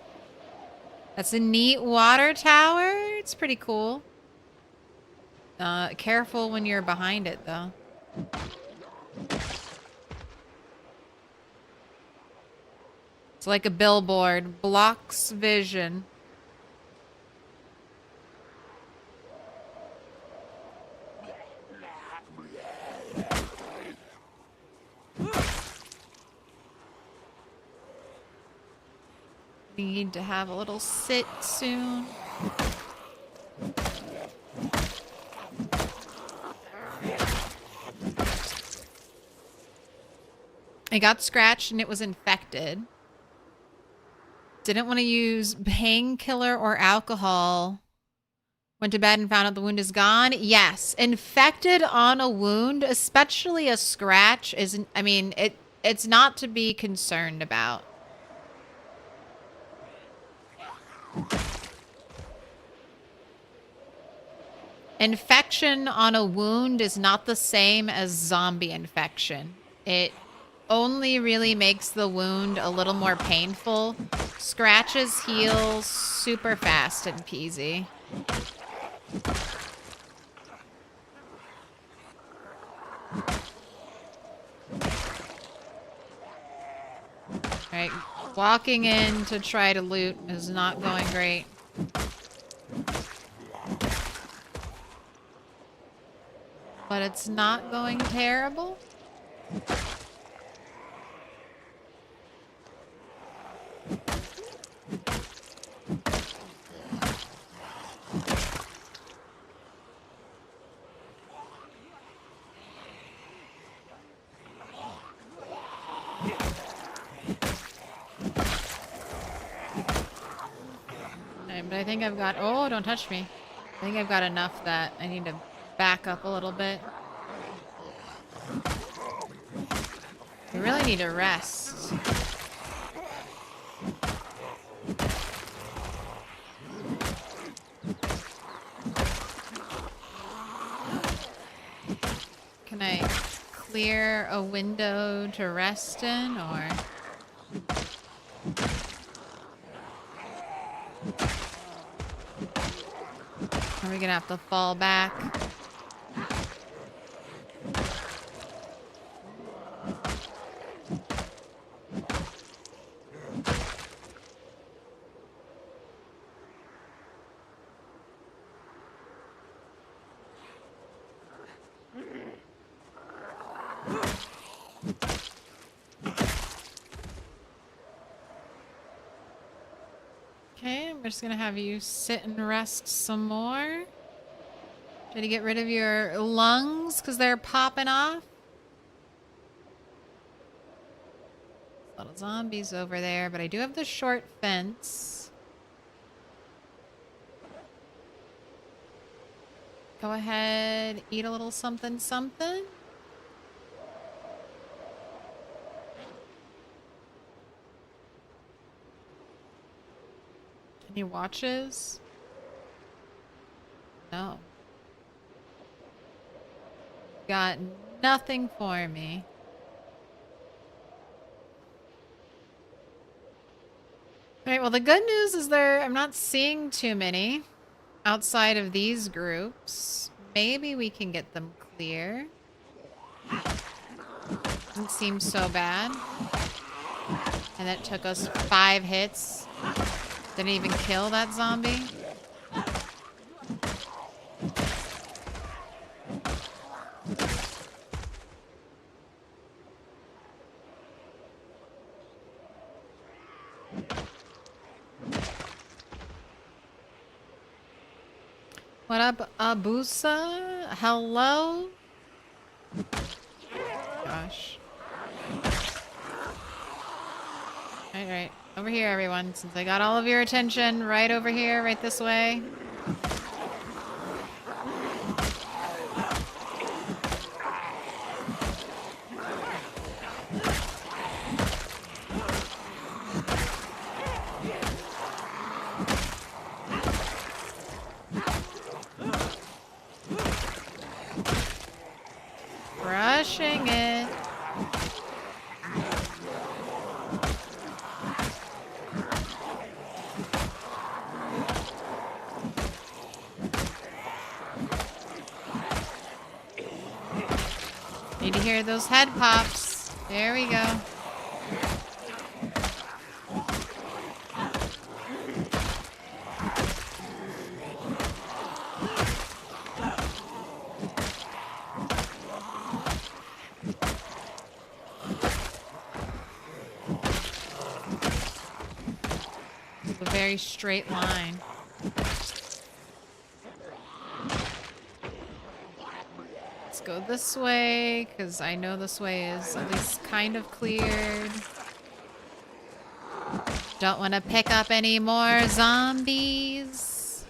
That's a neat water tower. It's pretty cool. Careful when you're behind it, though. It's like a billboard. Blocks vision. Need to have a little sit soon. I got scratched and it was infected. Didn't want to use painkiller or alcohol. Went to bed and found out the wound is gone. Yes, infected on a wound, especially a scratch, isn't. I mean, it's not to be concerned about. Infection on a wound is not the same as zombie infection. It only really makes the wound a little more painful. Scratches heal super fast and peasy. Alright, walking in to try to loot is not going great. But it's not going terrible. But I think I've got... Oh, don't touch me. I think I've got enough that I need to back up a little bit. I really need to rest. Can I clear a window to rest in, or... Are we gonna have to fall back? Okay, I'm just gonna have you sit and rest some more. Try to get rid of your lungs because they're popping off. A lot of zombies over there, but I do have the short fence. Go ahead, eat a little something something. Any watches? No. Got nothing for me. Alright, well the good news is I'm not seeing too many outside of these groups. Maybe we can get them clear. Doesn't seem so bad. And it took us 5 hits. Didn't even kill that zombie. What up, Abusa? Hello? Gosh. Alright, over here, everyone. Since I got all of your attention, right over here, right this way. Brushing it. Need to hear those head pops. There we go. It's a very straight line. Let's go this way, because I know this way is at least kind of cleared. Don't want to pick up any more zombies.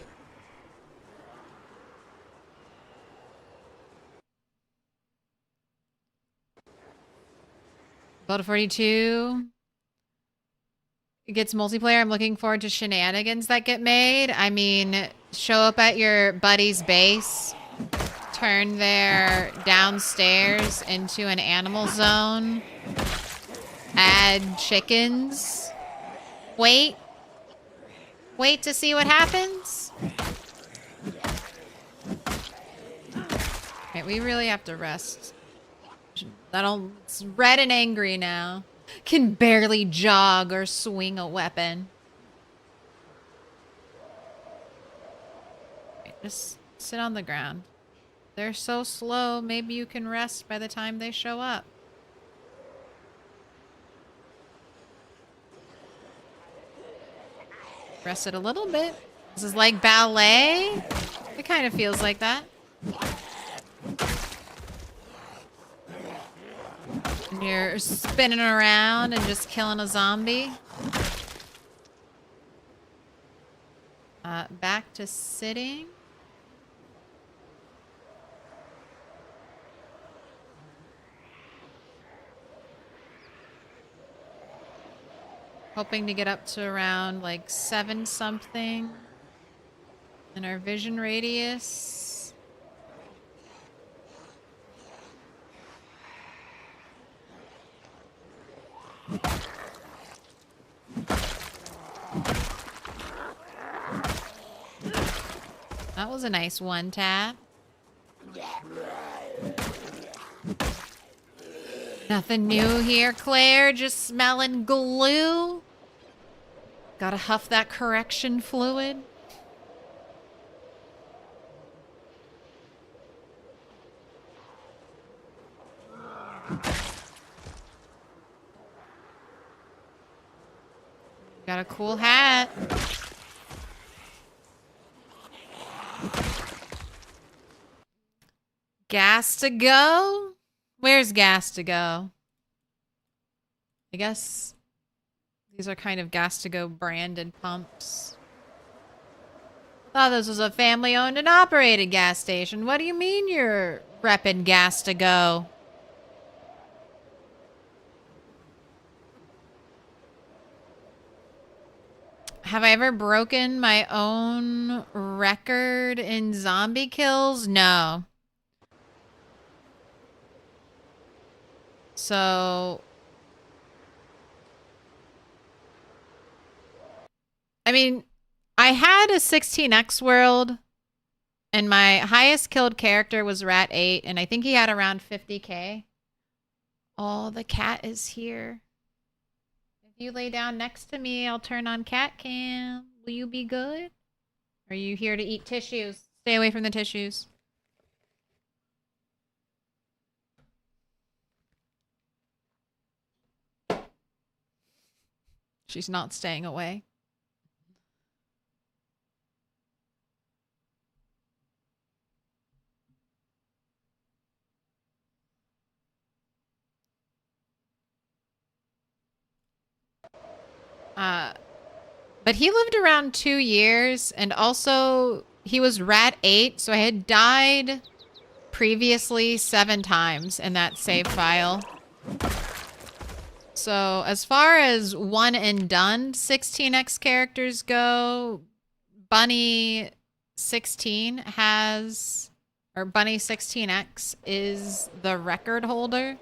B42.3 gets multiplayer. I'm looking forward to shenanigans that get made. I mean, show up at your buddy's base, turn their downstairs into an animal zone, add chickens, wait to see what happens. Okay, we really have to rest. It's red and angry now. Can barely jog or swing a weapon. Okay, just sit on the ground. They're so slow, maybe you can rest by the time they show up. Rest it a little bit. This is like ballet. It kind of feels like that. And you're spinning around and just killing a zombie. Back to sitting. Hoping to get up to around like 7 something in our vision radius. That was a nice one tap. Nothing new here, Claire. Just smelling glue. Gotta huff that correction fluid. Got a cool hat. Gas to go? Where's gas to go? I guess these are kind of gas to go branded pumps. Thought this was a family owned and operated gas station. What do you mean you're repping gas to go? Have I ever broken my own record in zombie kills? No. So, I mean, I had a 16x world, and my highest killed character was Rat 8, and I think he had around 50k. Oh, the cat is here. If you lay down next to me, I'll turn on cat cam. Will you be good? Or are you here to eat tissues? Stay away from the tissues. She's not staying away. But he lived around 2 years, and also he was rat 8, so I had died previously 7 times in that save file. So as far as one and done 16x characters go, Bunny 16 has, or Bunny 16x is the record holder.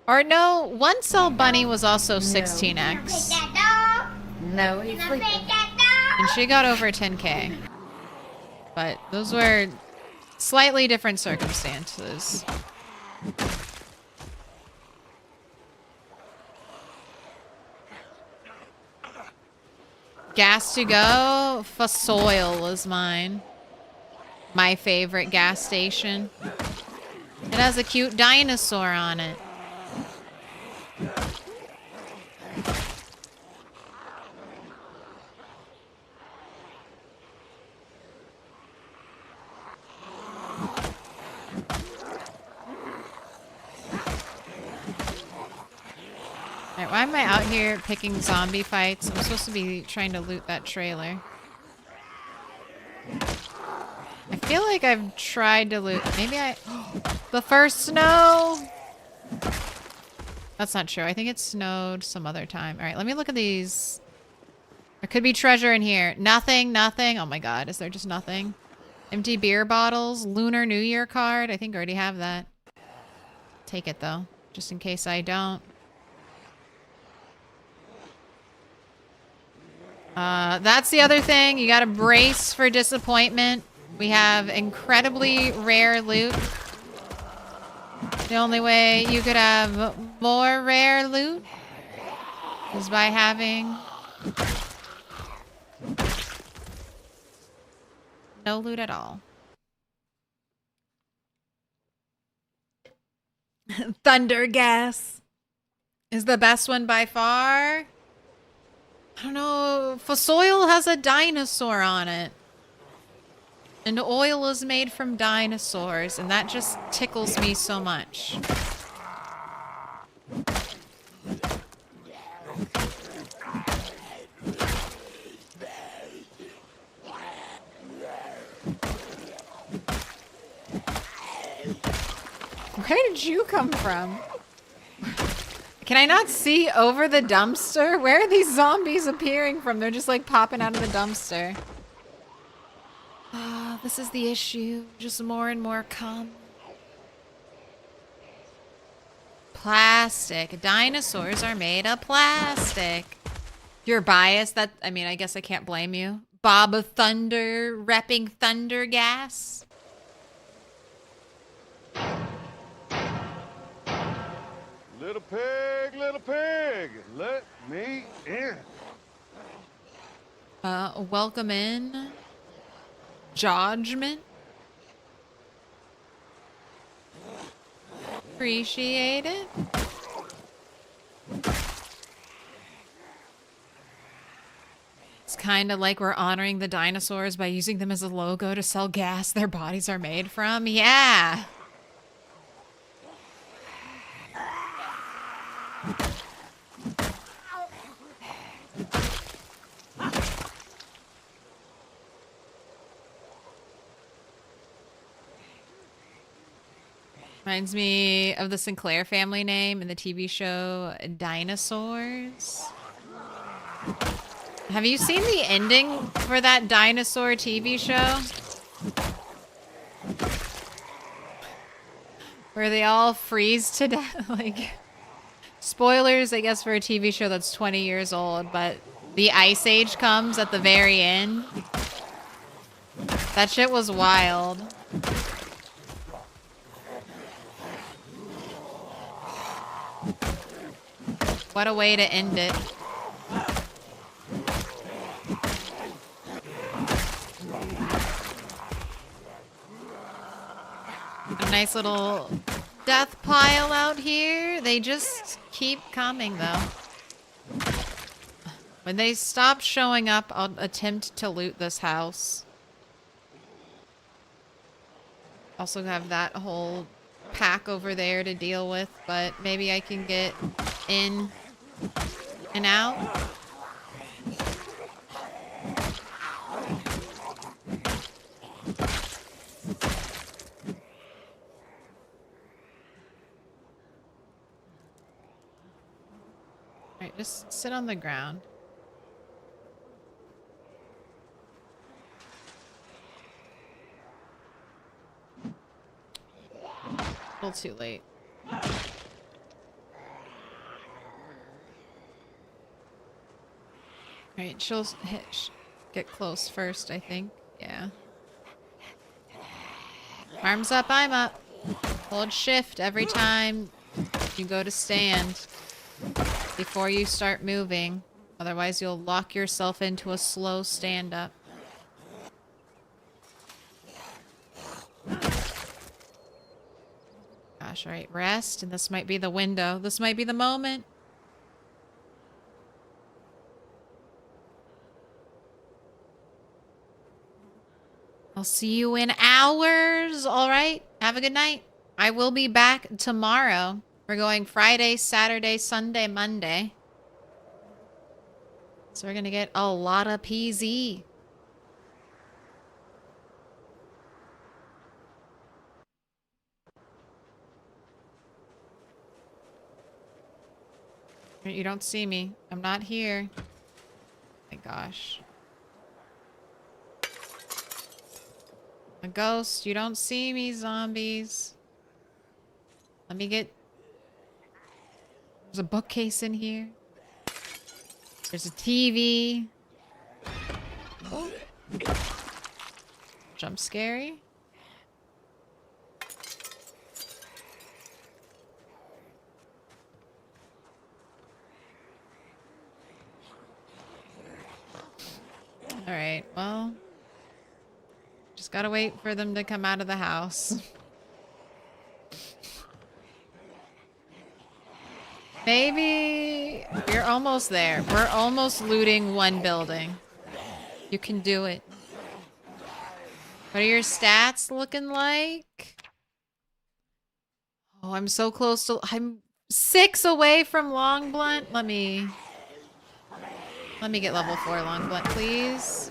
Or no, One Cell Bunny was also 16x. No, he's sleeping. And she got over 10k. But those were slightly different circumstances. Gas to go, Fasoil is mine. My favorite gas station. It has a cute dinosaur on it. Alright, why am I out here picking zombie fights? I'm supposed to be trying to loot that trailer. I feel like I've tried to loot... Maybe I... The first snow! That's not true. I think it snowed some other time. Alright, let me look at these. There could be treasure in here. Nothing, nothing. Oh my god, is there just nothing? Empty beer bottles. Lunar New Year card. I think I already have that. Take it though, just in case I don't. That's the other thing. You gotta brace for disappointment. We have incredibly rare loot. The only way you could have more rare loot is by having no loot at all. Thunder gas is the best one by far. I don't know. Fosoil has a dinosaur on it. And oil is made from dinosaurs, and that just tickles me so much. Where did you come from? Can I not see over the dumpster? Where are these zombies appearing from? They're just like popping out of the dumpster. Ah, this is the issue. Just more and more come. Plastic. Dinosaurs are made of plastic. You're biased. That, I mean, I guess I can't blame you. Bob of Thunder, repping Thunder gas. Little pig, let me in. Welcome in. Judgment. Appreciate it. It's kind of like we're honoring the dinosaurs by using them as a logo to sell gas their bodies are made from. Yeah. Reminds me of the Sinclair family name in the TV show Dinosaurs. Have you seen the ending for that dinosaur TV show? Where they all freeze to death. Like, spoilers, I guess, for a TV show that's 20 years old, but the Ice Age comes at the very end. That shit was wild. What a way to end it. A nice little death pile out here. They just keep coming, though. When they stop showing up, I'll attempt to loot this house. Also have that whole pack over there to deal with, but maybe I can get in and out. Alright, just sit on the ground. A little too late. Alright, she'll get close first, I think. Yeah. Arms up, I'm up. Hold shift every time you go to stand before you start moving. Otherwise, you'll lock yourself into a slow stand-up. Gosh, alright, rest, and this might be the window. This might be the moment. I'll see you in hours. All right. Have a good night. I will be back tomorrow. We're going Friday, Saturday, Sunday, Monday. So we're going to get a lot of PZ. You don't see me. I'm not here. My gosh. A ghost, you don't see me, zombies. Let me get... There's a bookcase in here. There's a TV. Oh. Jump scary. Alright, well... Just gotta wait for them to come out of the house. Maybe we're almost there. We're almost looting one building. You can do it. What are your stats looking like? Oh, I'm so close to... I'm 6 away from long blunt. Let me get level 4 long blunt, please.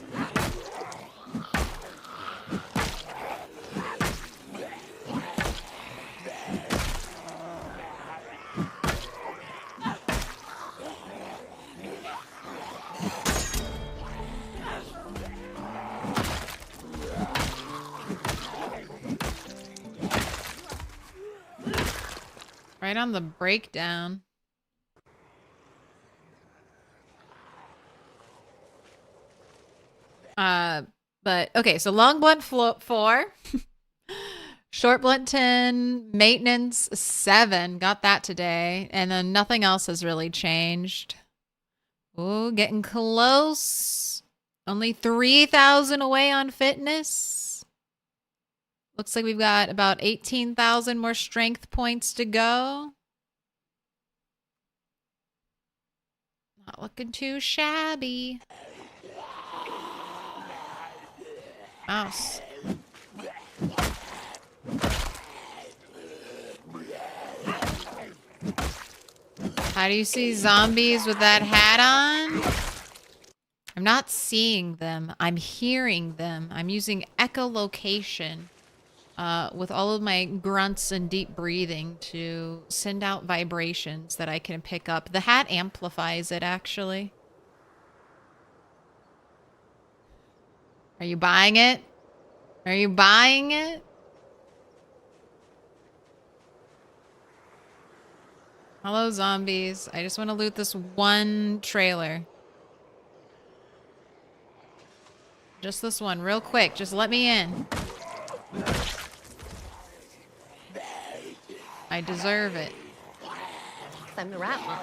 Right on the breakdown. But okay, so long blunt 4, short blunt 10, maintenance 7. Got that today, and then nothing else has really changed. Ooh, getting close. Only 3,000 away on fitness. Looks like we've got about 18,000 more strength points to go. Not looking too shabby. Mouse. How do you see zombies with that hat on? I'm not seeing them. I'm hearing them. I'm using echolocation. With all of my grunts and deep breathing to send out vibrations that I can pick up. The hat amplifies it, actually. Are you buying it? Are you buying it? Hello, zombies. I just want to loot this one trailer. Just this one, real quick. Just let me in. I deserve it. I'm the rat one.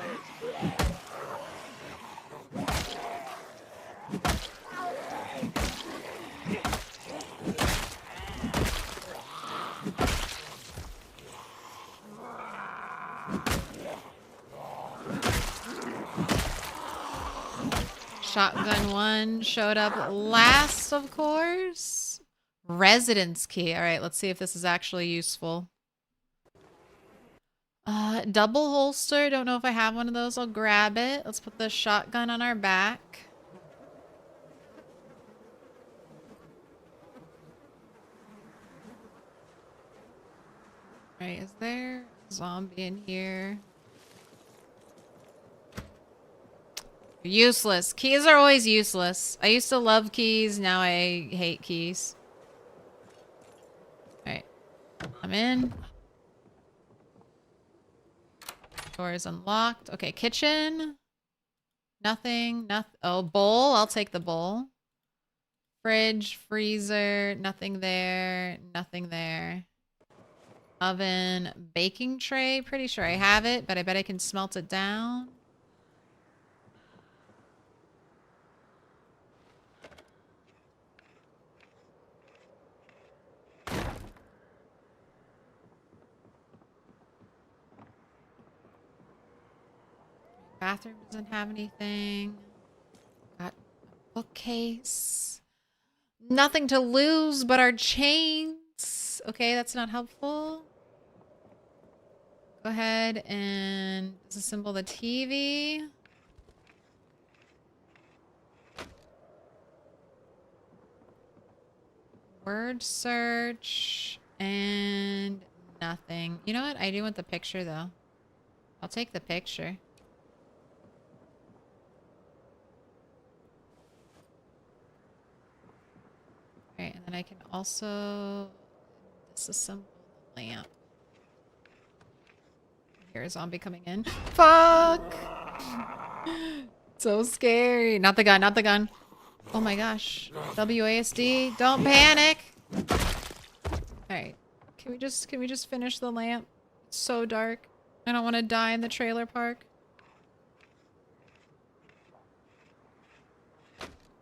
Shotgun 1 showed up last, of course. Residence key. All right, let's see if this is actually useful. Double holster. Don't know if I have one of those. I'll grab it. Let's put the shotgun on our back. Alright, is there a zombie in here? Useless. Keys are always useless. I used to love keys. Now I hate keys. Alright. I'm in. Door is unlocked. Okay, kitchen. Nothing. Nothing. Oh, bowl. I'll take the bowl. Fridge, freezer. Nothing there. Nothing there. Oven. Baking tray. Pretty sure I have it, but I bet I can smelt it down. Bathroom doesn't have anything. Got a bookcase. Nothing to lose but our chains. Okay, that's not helpful. Go ahead and disassemble the TV. Word search and nothing. You know what? I do want the picture though. I'll take the picture. Alright, and then I can also disassemble the lamp. Here's a zombie coming in. Fuck! So scary. Not the gun, not the gun. Oh my gosh. WASD, don't panic! Alright. Can we just finish the lamp? It's so dark. I don't want to die in the trailer park.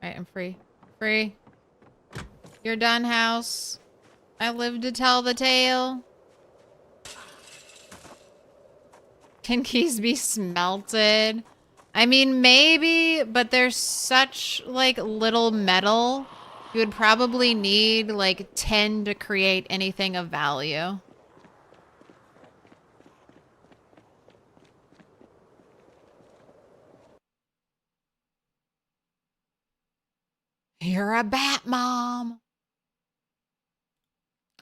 Alright, I'm free. Free. You're done, house. I live to tell the tale. Can keys be smelted? I mean, maybe, but there's such, like, little metal. You would probably need, like, 10 to create anything of value. You're a bat mom.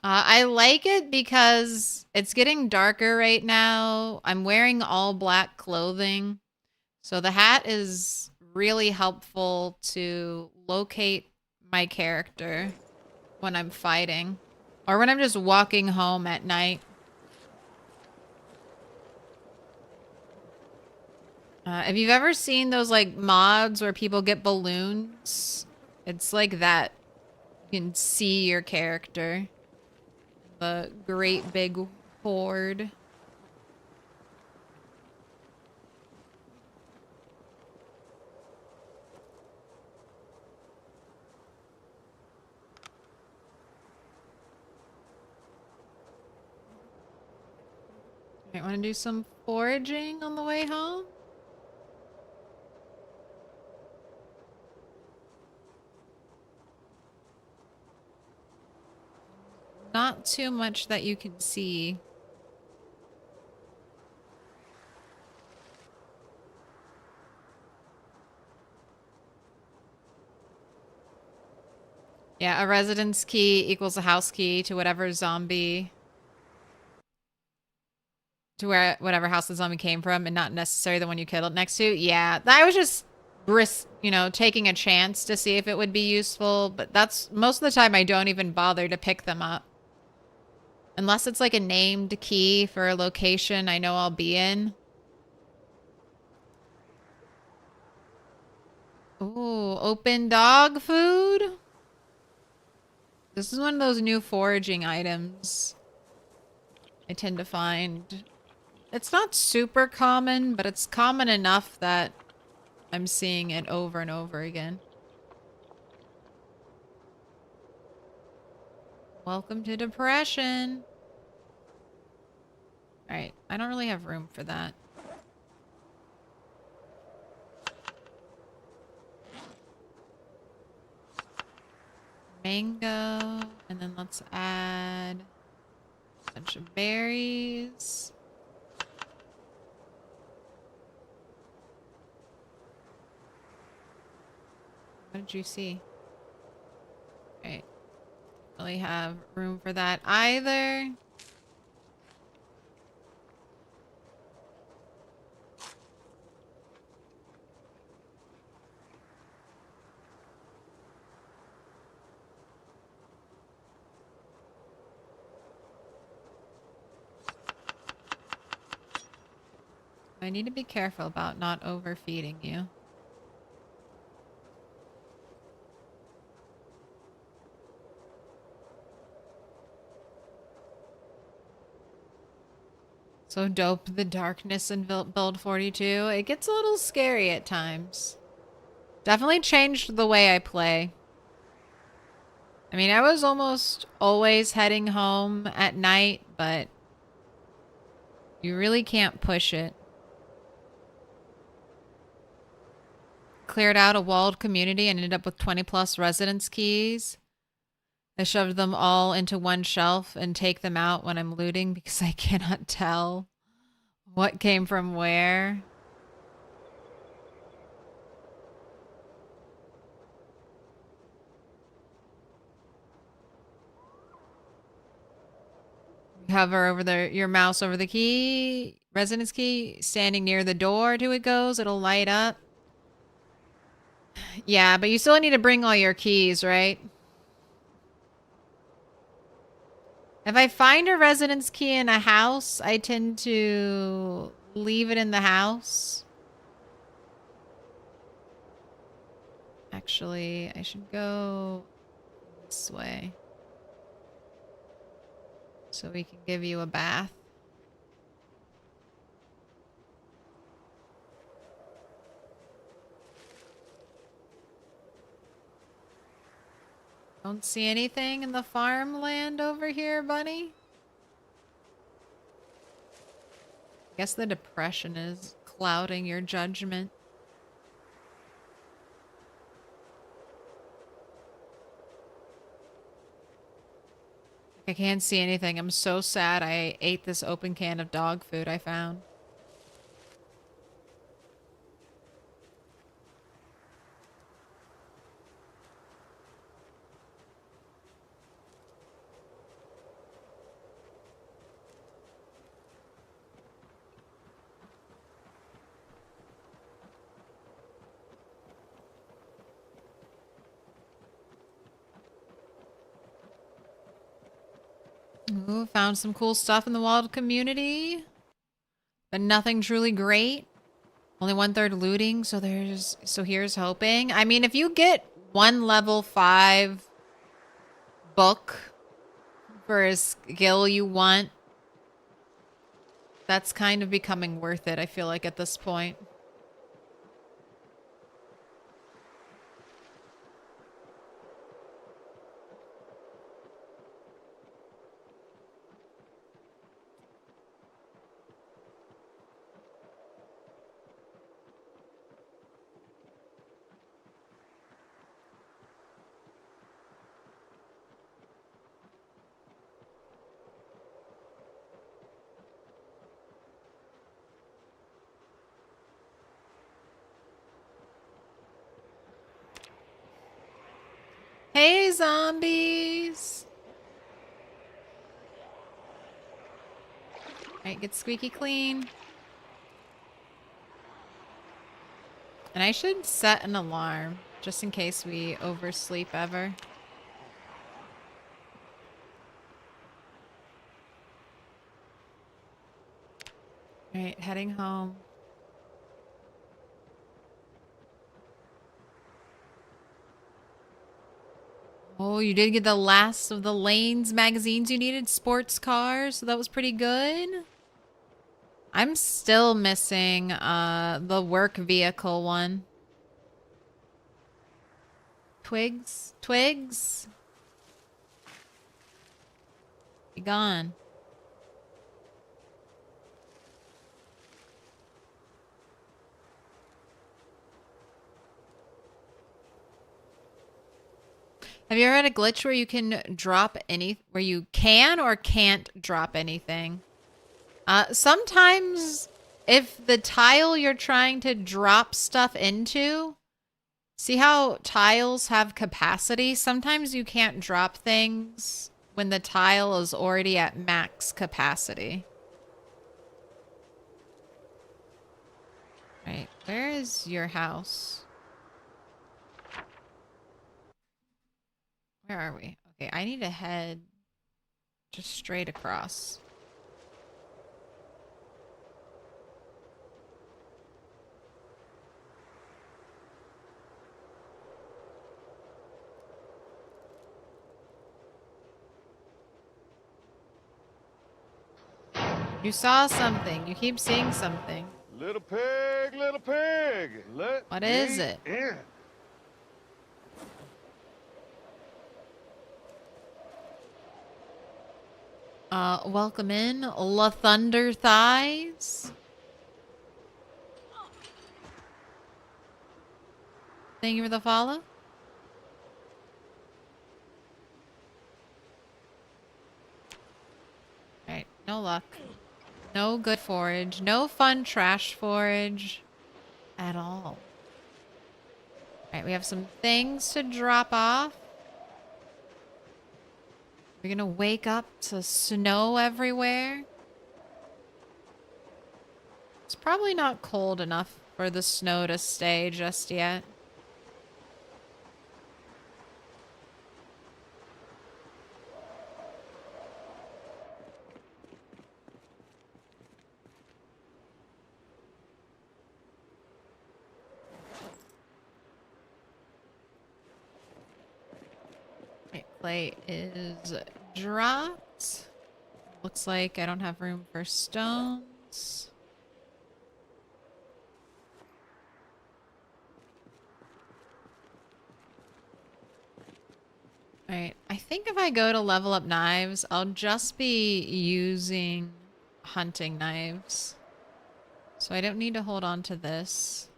I like it because it's getting darker right now. I'm wearing all black clothing. So the hat is really helpful to locate my character when I'm fighting. Or when I'm just walking home at night. If you've ever seen those like mods where people get balloons, it's like that. You can see your character. The great big horde. Might want to do some foraging on the way home. Not too much that you can see. Yeah, a residence key equals a house key to whatever zombie... to where whatever house the zombie came from and not necessarily the one you killed next to. Yeah, I was just taking a chance to see if it would be useful, but that's most of the time I don't even bother to pick them up. Unless it's like a named key for a location I know I'll be in. Ooh, open dog food? This is one of those new foraging items I tend to find. It's not super common, but it's common enough that I'm seeing it over and over again. Welcome to depression. Alright, I don't really have room for that. Mango, and then let's add a bunch of berries. did you see? Right. Really have room for that either. I need to be careful about not overfeeding you. So dope, the darkness in build 42. It gets a little scary at times. Definitely changed the way I play. I mean, I was almost always heading home at night, but you really can't push it. Cleared out a walled community and ended up with 20 plus residence keys. I shoved them all into one shelf and take them out when I'm looting because I cannot tell what came from where. Hover over your mouse over the key, residence key, standing near the door to it goes, it'll light up. Yeah, but you still need to bring all your keys, right? If I find a residence key in a house, I tend to leave it in the house. Actually, I should go this way. So we can give you a bath. Don't see anything in the farmland over here, bunny? I guess the depression is clouding your judgment. I can't see anything. I'm so sad I ate this open can of dog food I found. Ooh, found some cool stuff in the wild community, but nothing truly great. Only 1/3 looting, so here's hoping. I mean, if you get one level 5 book for a skill you want, that's kind of becoming worth it, I feel like, at this point. Hey, zombies! Alright, get squeaky clean. And I should set an alarm, just in case we oversleep ever. Alright, heading home. Oh, you did get the last of the Lanes magazines you needed, sports cars, so that was pretty good. I'm still missing the work vehicle one. Twigs? Twigs? Be gone. Have you ever had a glitch where you can drop where you can or can't drop anything? Sometimes if the tile you're trying to drop stuff into See how tiles have capacity? Sometimes you can't drop things when the tile is already at max capacity. Right, where is your house? Where are we? Okay, I need to head just straight across. You saw something. You keep seeing something. Little pig, let What me is it? in. Welcome in, La Thunder Thighs. Thank you for the follow. Alright, no luck. No good forage. No fun trash forage at all. Alright, we have some things to drop off. We're gonna wake up to snow everywhere. It's probably not cold enough for the snow to stay just yet. Right, clay is dropped. Looks like I don't have room for stones. Alright, I think if I go to level up knives, I'll just be using hunting knives. So I don't need to hold on to this.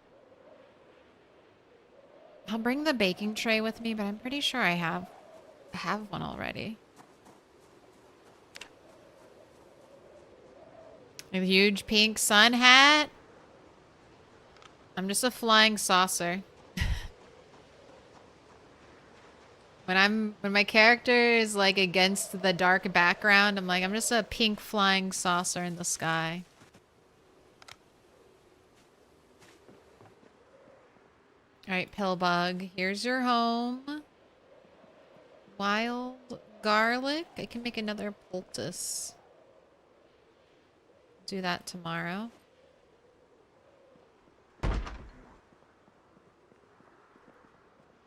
I'll bring the baking tray with me, but I'm pretty sure I have one already. A huge pink sun hat. I'm just a flying saucer. When my character is like against the dark background, I'm like, I'm just a pink flying saucer in the sky. Alright, Pillbug, here's your home. Wild garlic. I can make another poultice. Do that tomorrow.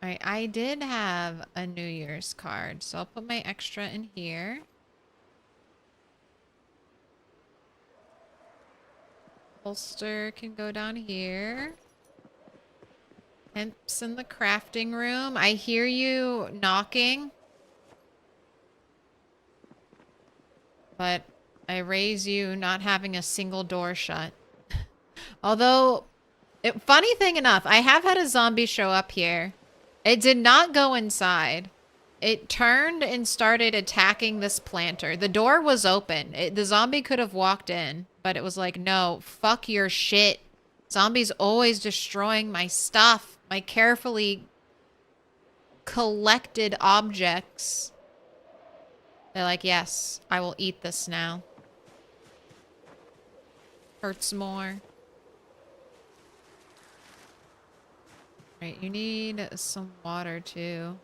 Alright, I did have a New Year's card, so I'll put my extra in here. Holster can go down here. Hemp's in the crafting room. I hear you knocking. But I raise you not having a single door shut. Although, funny thing enough, I have had a zombie show up here. It did not go inside. It turned and started attacking this planter. The door was open. The zombie could have walked in, but it was like, no, fuck your shit. Zombies always destroying my stuff, my carefully collected objects. They're like, yes, I will eat this now. Hurts more. Right, you need some water too.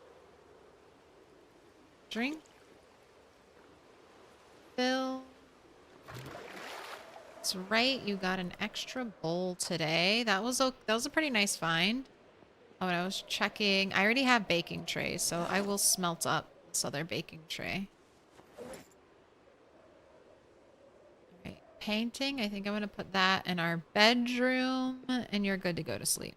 Drink. Fill. That's right, you got an extra bowl today. That was a pretty nice find. Oh, and I was checking. I already have baking trays, so I will smelt up this other baking tray. Alright, painting. I think I'm gonna put that in our bedroom, and you're good to go to sleep.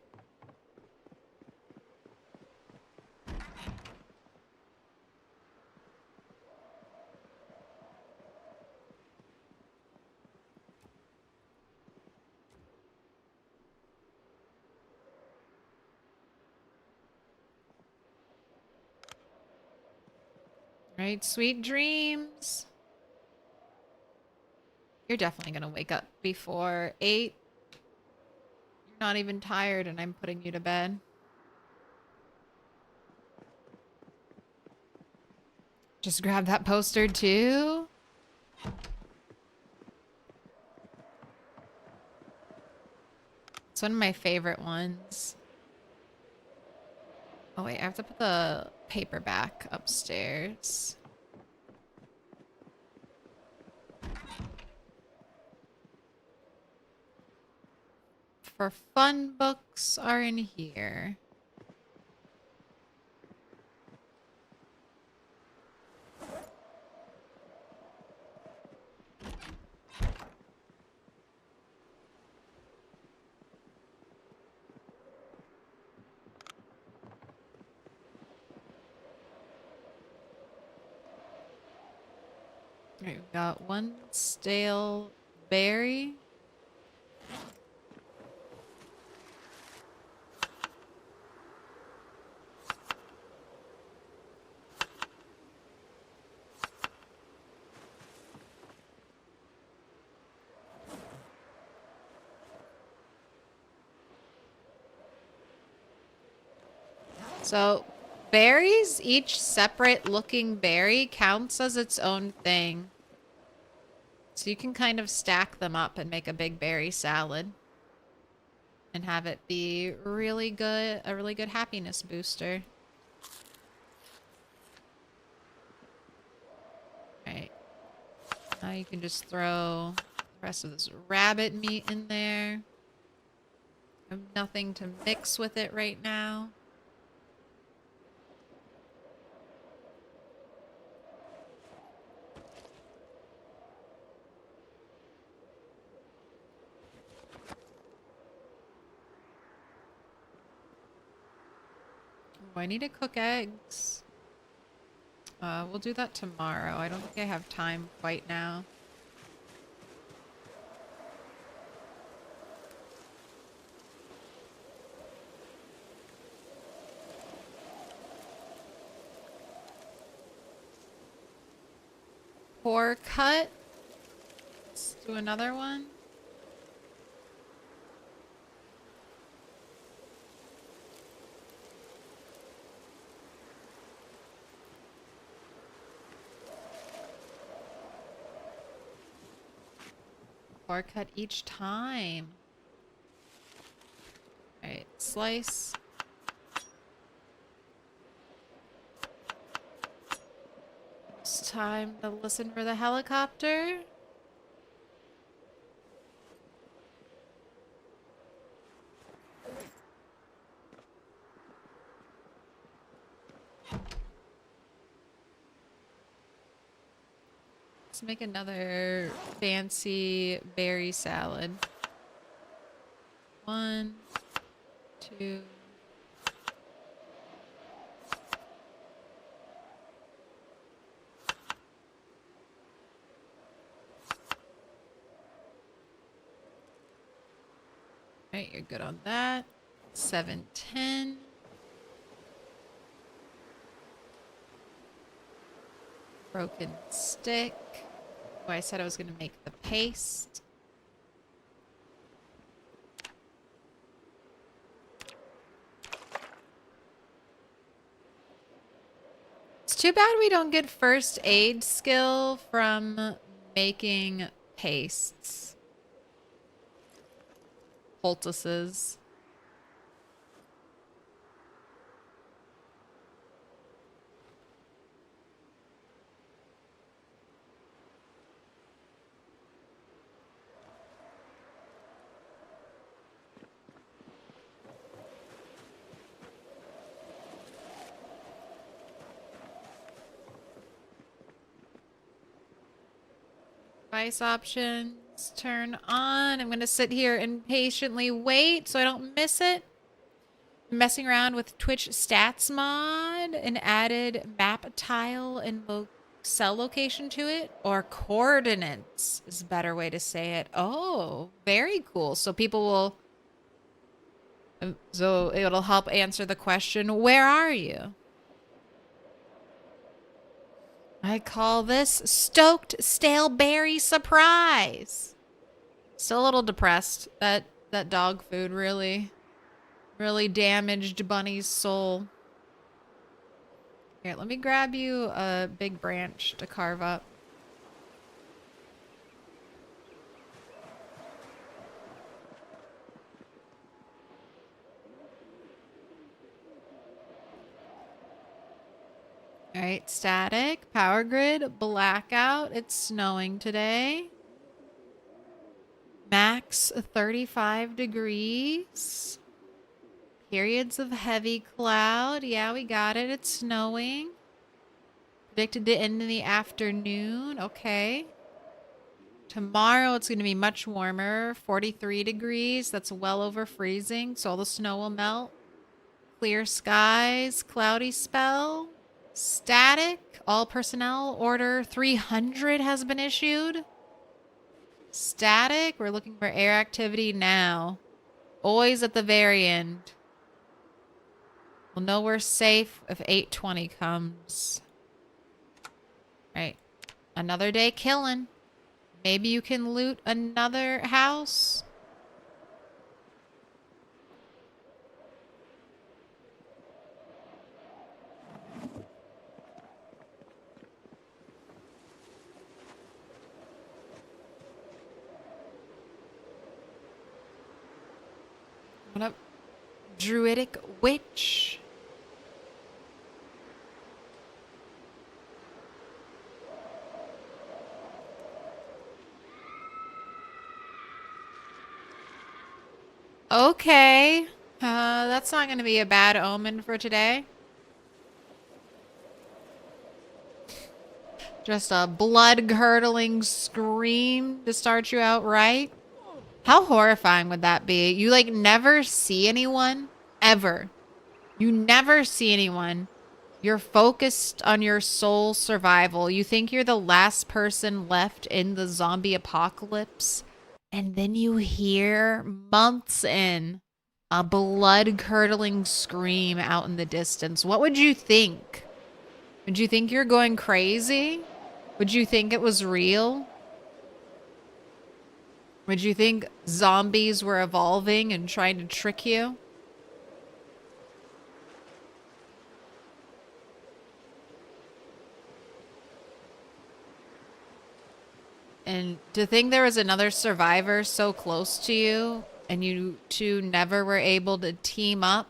Right, sweet dreams. You're definitely gonna wake up before 8. You're not even tired and I'm putting you to bed. Just grab that poster too. It's one of my favorite ones. Oh wait, I have to put the paperback upstairs. For fun books are in here. Alright, we've got one stale berry. So, berries, each separate looking berry counts as its own thing. So you can kind of stack them up and make a big berry salad. And have it be really good, a really good happiness booster. Alright. Now you can just throw the rest of this rabbit meat in there. I have nothing to mix with it right now. Oh, I need to cook eggs. We'll do that tomorrow. I don't think I have time quite now. Pour cut. Let's do another one. Or cut each time. Alright, slice. It's time to listen for the helicopter. Let's make another fancy berry salad. 1, 2. Alright, you're good on that. 7, 10. Broken stick. Oh, I said I was going to make the paste. It's too bad we don't get first aid skill from making pastes. Poultices. Device options, turn on. I'm gonna sit here and patiently wait so I don't miss it. Messing around with Twitch stats mod and added map tile and cell location to it, or coordinates is a better way to say it. Oh, very cool. So people will, so it'll help answer the question, where are you? I call this stoked stale berry surprise. Still a little depressed. That dog food really damaged Bunny's soul. Here, let me grab you a big branch to carve up. All right, static, power grid, blackout. It's snowing today. Max 35 degrees. Periods of heavy cloud. Yeah, we got it. It's snowing. Predicted to end in the afternoon. Okay. Tomorrow it's going to be much warmer. 43 degrees. That's well over freezing. So all the snow will melt. Clear skies. Cloudy spell. Static. All personnel. Order 300 has been issued. Static. We're looking for air activity now. Always at the very end. We'll know we're safe if 8:20 comes. Right. Another day killing. Maybe you can loot another house. What up? Druidic witch. Okay. That's not going to be a bad omen for today. Just a blood-curdling scream to start you out right. How horrifying would that be? You, like, never see anyone, ever. You never see anyone. You're focused on your soul's survival. You think you're the last person left in the zombie apocalypse. And then you hear, months in, a blood-curdling scream out in the distance. What would you think? Would you think you're going crazy? Would you think it was real? Would you think zombies were evolving and trying to trick you? And to think there was another survivor so close to you and you two never were able to team up.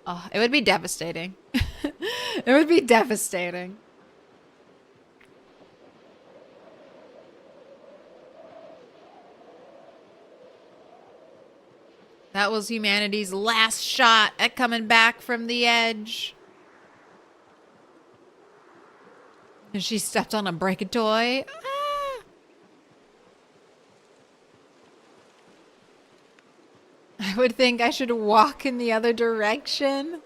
Oh, it would be devastating. It would be devastating. That was humanity's last shot at coming back from the edge. And she stepped on a break a toy. Ah. I would think I should walk in the other direction.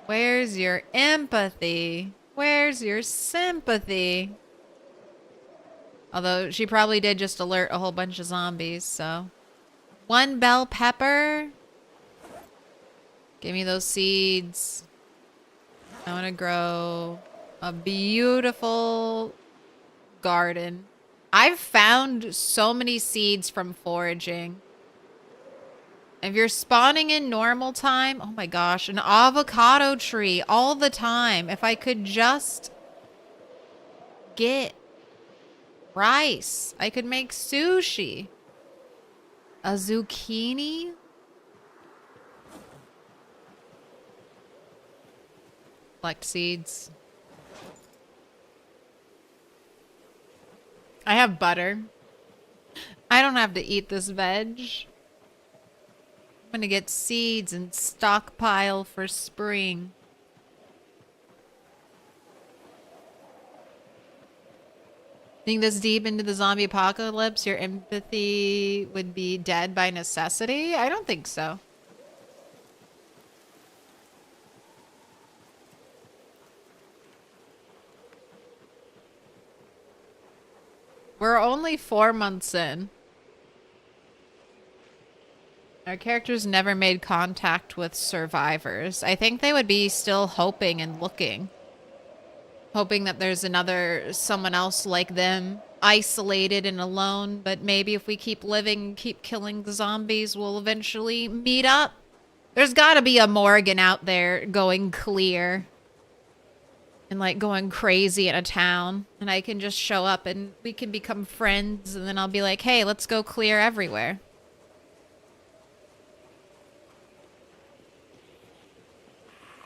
Where's your empathy? Where's your sympathy? Although she probably did just alert a whole bunch of zombies, so. One bell pepper. Give me those seeds. I want to grow a beautiful garden. I've found so many seeds from foraging. If you're spawning in normal time, oh my gosh, an avocado tree all the time. If I could just get rice, I could make sushi. A zucchini? Collect seeds. I have butter. I don't have to eat this veg. I'm gonna get seeds and stockpile for spring. Think this deep into the zombie apocalypse, your empathy would be dead by necessity? I don't think so. We're only 4 months in. Our characters never made contact with survivors. I think they would be still hoping and looking. Hoping that there's someone else like them isolated and alone, but maybe if we keep living and keep killing the zombies, we'll eventually meet up. There's gotta be a Morgan out there going clear and like going crazy in a town, and I can just show up and we can become friends, and then I'll be like, hey, let's go clear everywhere.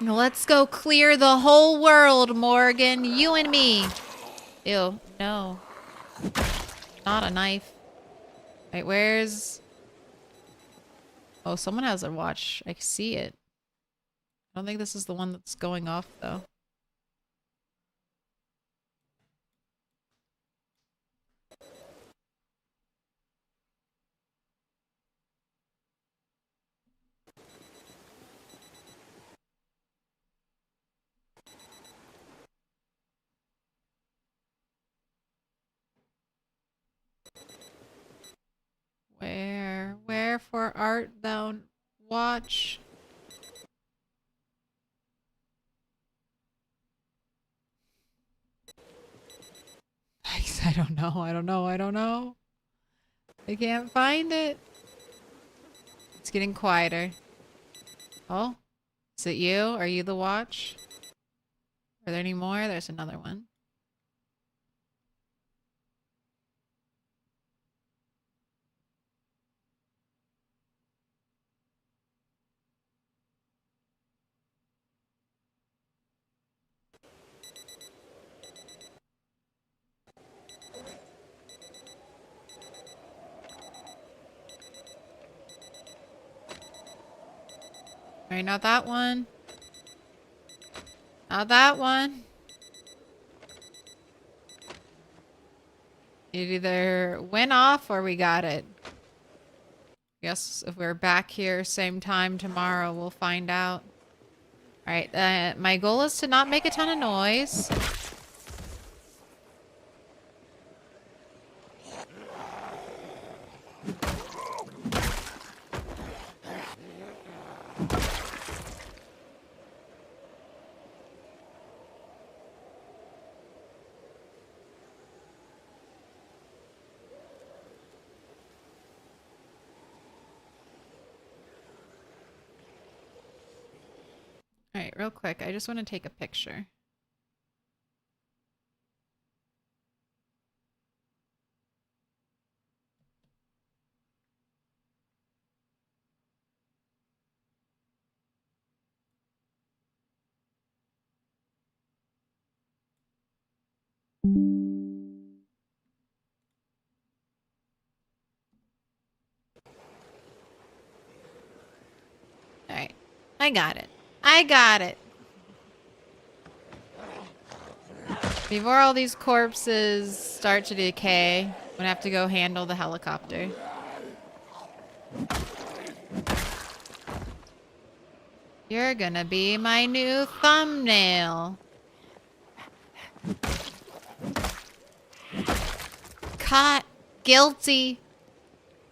Let's go clear the whole world, Morgan. You and me. Ew, no. Not a knife. Wait, where's... Oh, someone has a watch. I see it. I don't think this is the one that's going off, though. Wherefore art thou watch? I don't know, I don't know, I don't know. I can't find it. It's getting quieter. Oh? Is it you? Are you the watch? Are there any more? There's another one. Alright, not that one. Not that one. It either went off or we got it. Guess if we're back here same time tomorrow, we'll find out. Alright, my goal is to not make a ton of noise. Alright, real quick, I just want to take a picture. Alright, I got it. I got it. Before all these corpses start to decay, I'm gonna have to go handle the helicopter. You're gonna be my new thumbnail. Caught. Guilty.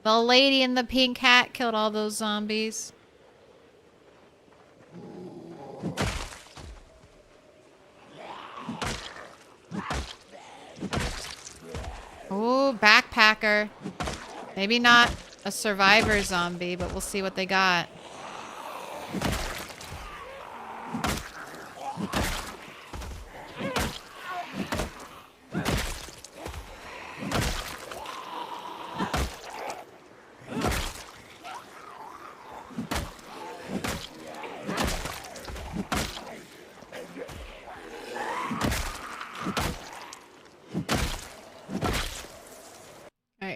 The lady in the pink hat killed all those zombies. Ooh, backpacker. Maybe not a survivor zombie, but we'll see what they got.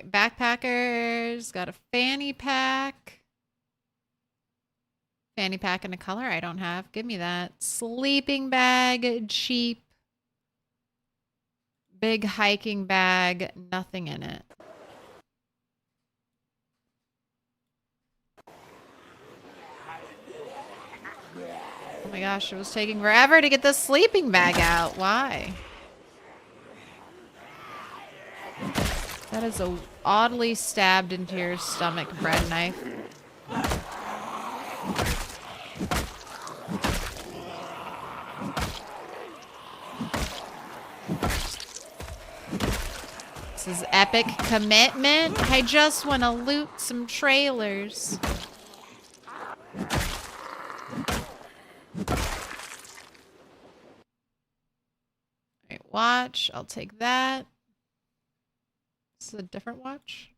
Backpackers got a fanny pack. Fanny pack in a color I don't have. Give me that. Sleeping bag, cheap. Big hiking bag, nothing in it. Oh my gosh, it was taking forever to get the sleeping bag out. Why? That is a oddly stabbed into your stomach bread knife. This is epic commitment. I just want to loot some trailers. Alright, watch. I'll take that. This is a different watch.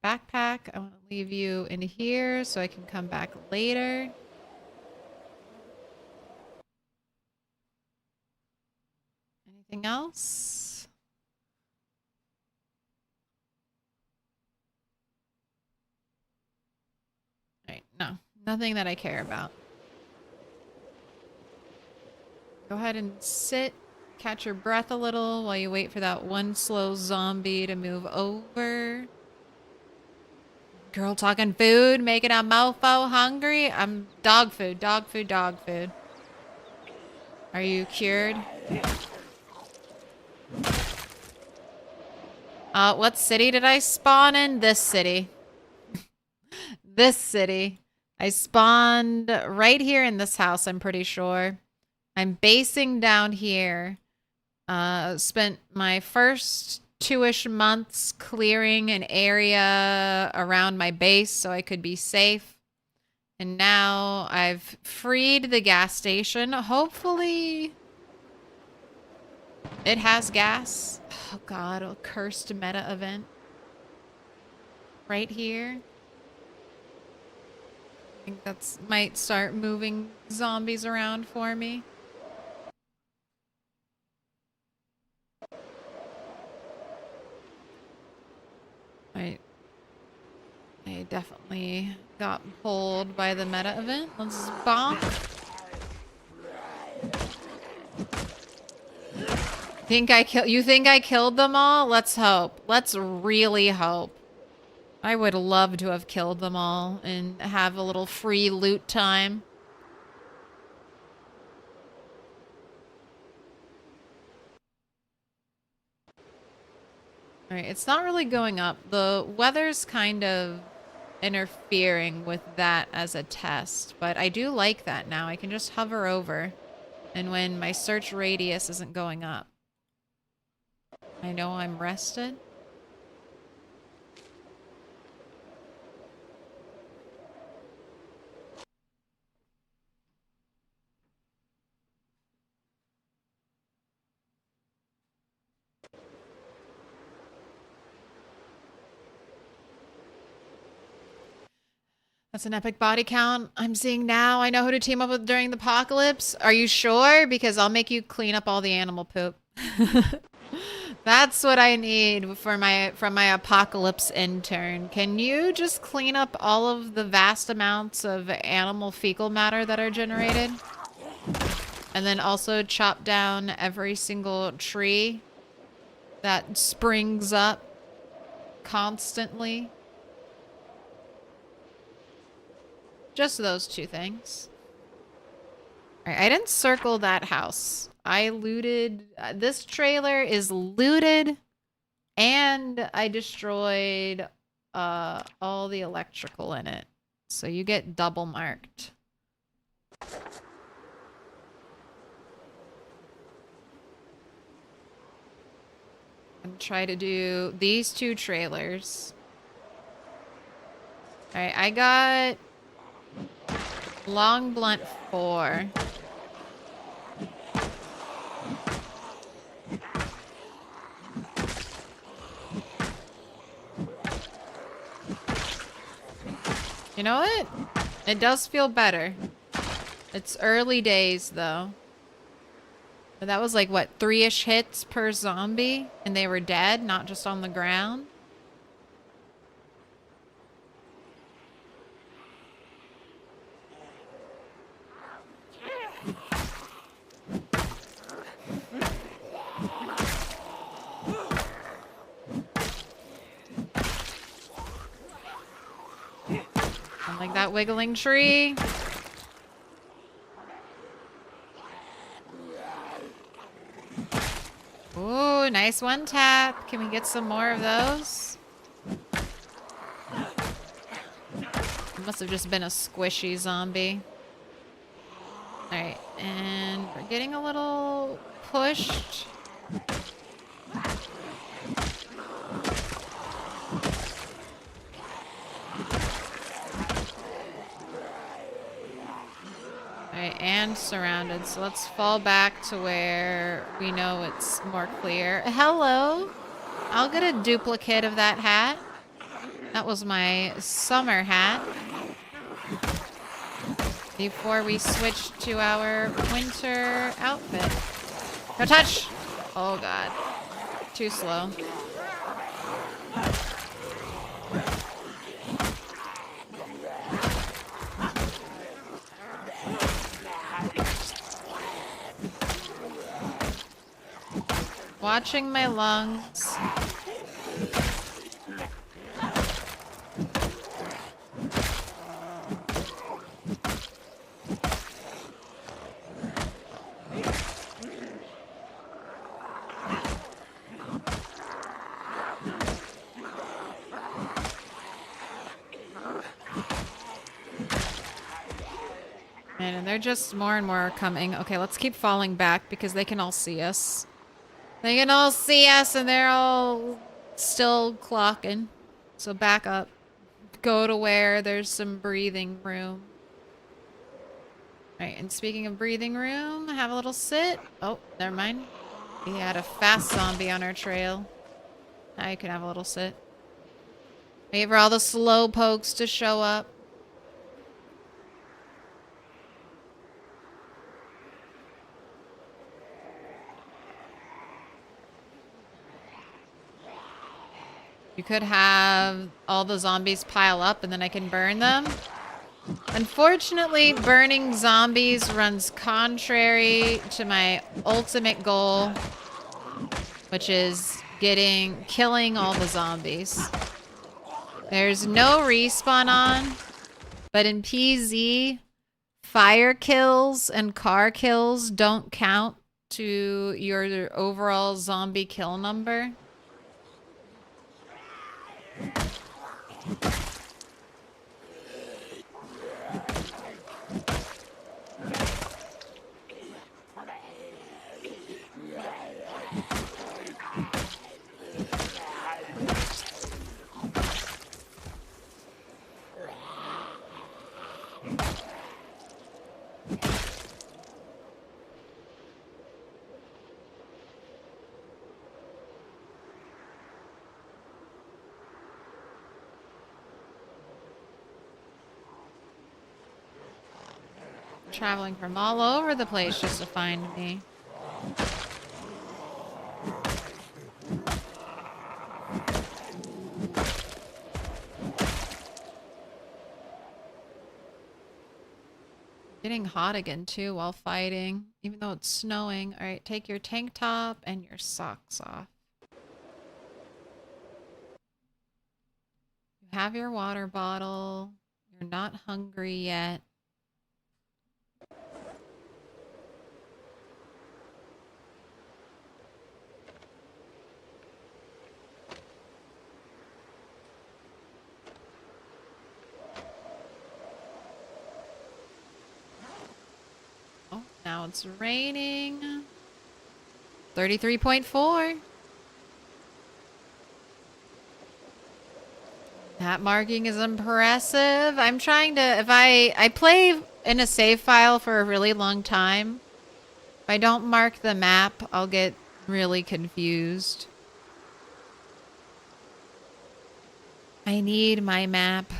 Backpack. I want to leave you in here so I can come back later. Anything else? Alright, no. Nothing that I care about. Go ahead and sit. Catch your breath a little while you wait for that one slow zombie to move over. Girl talking food, making a mofo hungry. I'm dog food, dog food, dog food. Are you cured? What city did I spawn in? This city. This city. I spawned right here in this house, I'm pretty sure. I'm basing down here. Spent my first 2-ish months clearing an area around my base so I could be safe. And now I've freed the gas station. Hopefully it has gas. Oh god, a cursed meta event. Right here. I think that's might start moving zombies around for me. I definitely got pulled by the meta event. Let's bonk. You think I killed them all? Let's hope. Let's really hope. I would love to have killed them all and have a little free loot time. Alright, it's not really going up. The weather's kind of interfering with that as a test, but I do like that now. I can just hover over, and when my search radius isn't going up, I know I'm rested. That's an epic body count I'm seeing now. I know who to team up with during the apocalypse. Are you sure? Because I'll make you clean up all the animal poop. That's what I need from my apocalypse intern. Can you just clean up all of the vast amounts of animal fecal matter that are generated? And then also chop down every single tree that springs up constantly. Just those two things. All right, I didn't circle that house. I looted... this trailer is looted, and I destroyed all the electrical in it. So you get double marked. And try to do these two trailers. All right, I got... long blunt 4. You know what? It does feel better. It's early days though. But that was like what, 3-ish hits per zombie? And they were dead, not just on the ground? Like that wiggling tree. Ooh, nice one tap. Can we get some more of those? It must have just been a squishy zombie. Alright, and we're getting a little pushed. Alright, and surrounded. So let's fall back to where we know it's more clear. Hello! I'll get a duplicate of that hat. That was my summer hat. Before we switch to our winter outfit. No touch! Oh god. Too slow. Watching my lungs. And they're just more and more coming. Okay, let's keep falling back because they can all see us. They can all see us and they're all still clocking. So back up. Go to where there's some breathing room. Alright, and speaking of breathing room, have a little sit. Oh, never mind. We had a fast zombie on our trail. Now you can have a little sit. Wait for all the slow pokes to show up. You could have all the zombies pile up and then I can burn them. Unfortunately, burning zombies runs contrary to my ultimate goal, which is killing all the zombies. There's no respawn on, but in PZ, fire kills and car kills don't count to your overall zombie kill number. Traveling from all over the place just to find me. Getting hot again too while fighting, even though it's snowing. All right, take your tank top and your socks off. You have your water bottle. You're not hungry yet. Now it's raining. 33.4. That marking is impressive. I'm trying to, if I play in a save file for a really long time. If I don't mark the map, I'll get really confused. I need my map.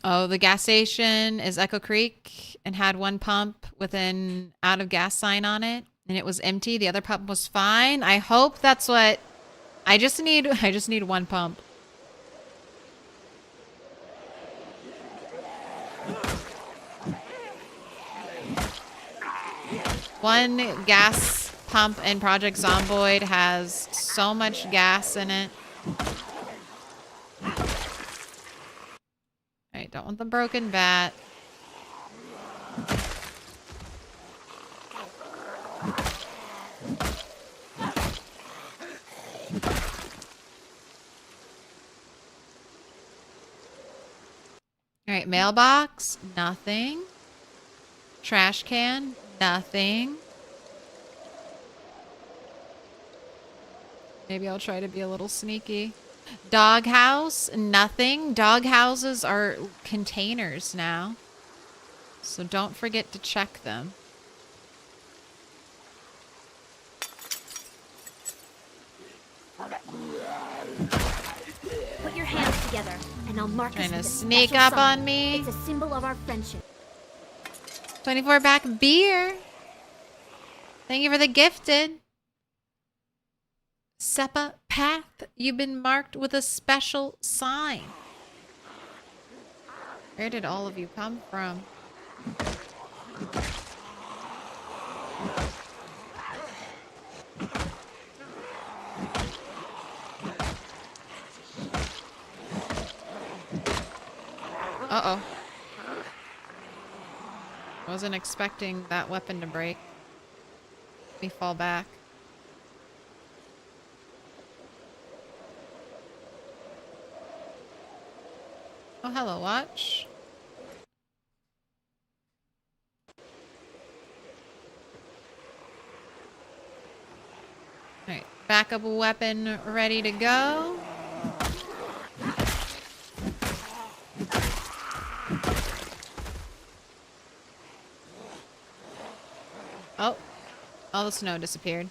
Oh, the gas station is Echo Creek and had one pump with an out of gas sign on it and it was empty. The other pump was fine. I hope that's what I just need one pump. One gas pump in Project Zomboid has so much gas in it. Alright, don't want the broken bat. Alright, mailbox. Nothing. Trash can. Nothing. Maybe I'll try to be a little sneaky. Doghouse. Nothing. Dog houses are containers now. So don't forget to check them. Put your hands together, and I'll mark Trying us to with a sneak special up sign. on me. It's a symbol of our friendship. 24 back beer. Thank you for the gifted. Seppa Path, you've been marked with a special sign. Where did all of you come from? Uh-oh. I wasn't expecting that weapon to break. Let me fall back. Oh, hello, watch. Alright, backup weapon ready to go. Oh, all the snow disappeared.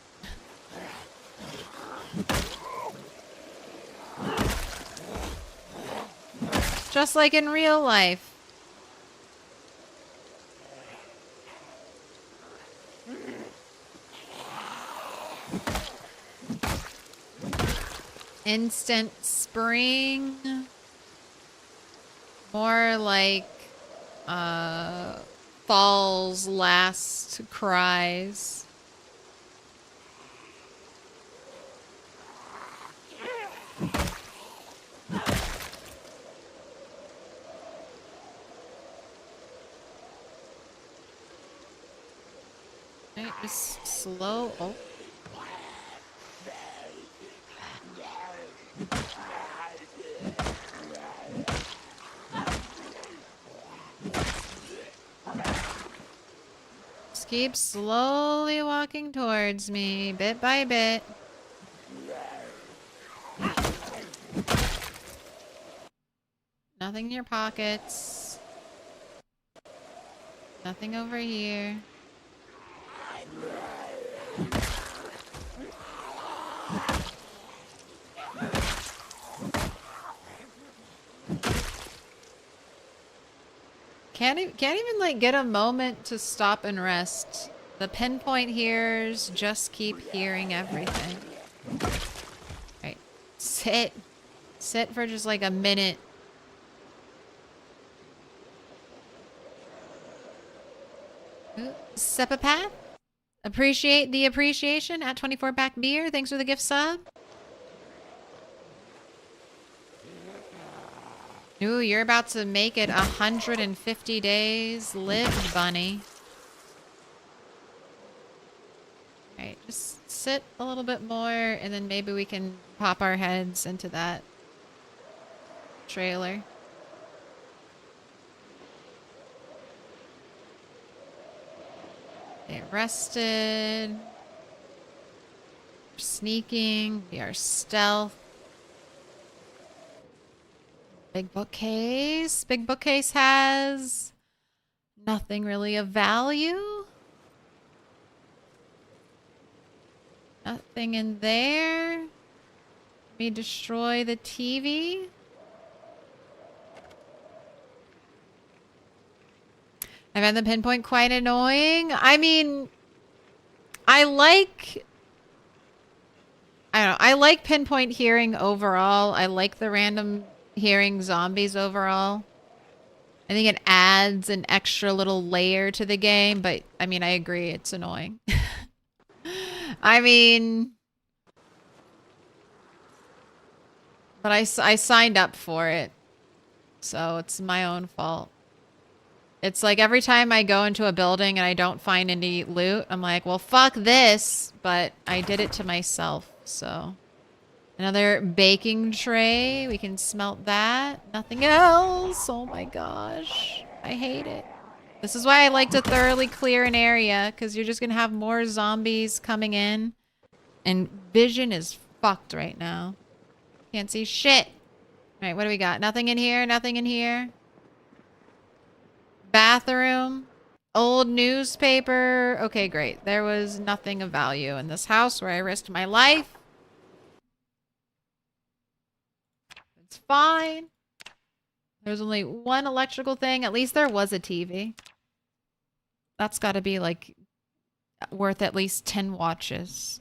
Just like in real life. Instant spring. More like fall's last cries. Right, just slow. Oh. Just keep slowly walking towards me, bit by bit. Nothing in your pockets. Nothing over here. Can't even like get a moment to stop and rest. The pinpoint hears just keep hearing everything. Right. Sit for just like a minute. Sepapath? Appreciate the appreciation at 24 back beer. Thanks for the gift sub. Ooh, you're about to make it 150 days. Live, bunny. Alright, just sit a little bit more and then maybe we can pop our heads into that trailer. Get rested. Sneaking. We are stealth. Big bookcase. Big bookcase has nothing really of value. Nothing in there. Let me destroy the TV. I found the pinpoint quite annoying. I mean, I don't know. I like pinpoint hearing overall. I like the random hearing zombies overall. I think it adds an extra little layer to the game, but I mean, I agree, it's annoying. I mean, but I signed up for it, so it's my own fault. It's like every time I go into a building and I don't find any loot, I'm like, well, fuck this, but I did it to myself, so Another baking tray. We can smelt that. Nothing else. Oh my gosh. I hate it. This is why I like to thoroughly clear an area, because you're just going to have more zombies coming in. And vision is fucked right now. Can't see shit. Alright, what do we got? Nothing in here. Nothing in here. Bathroom. Old newspaper. Okay, great. There was nothing of value in this house where I risked my life. It's fine. There's only one electrical thing. At least there was a TV. That's got to be like worth at least 10 watches.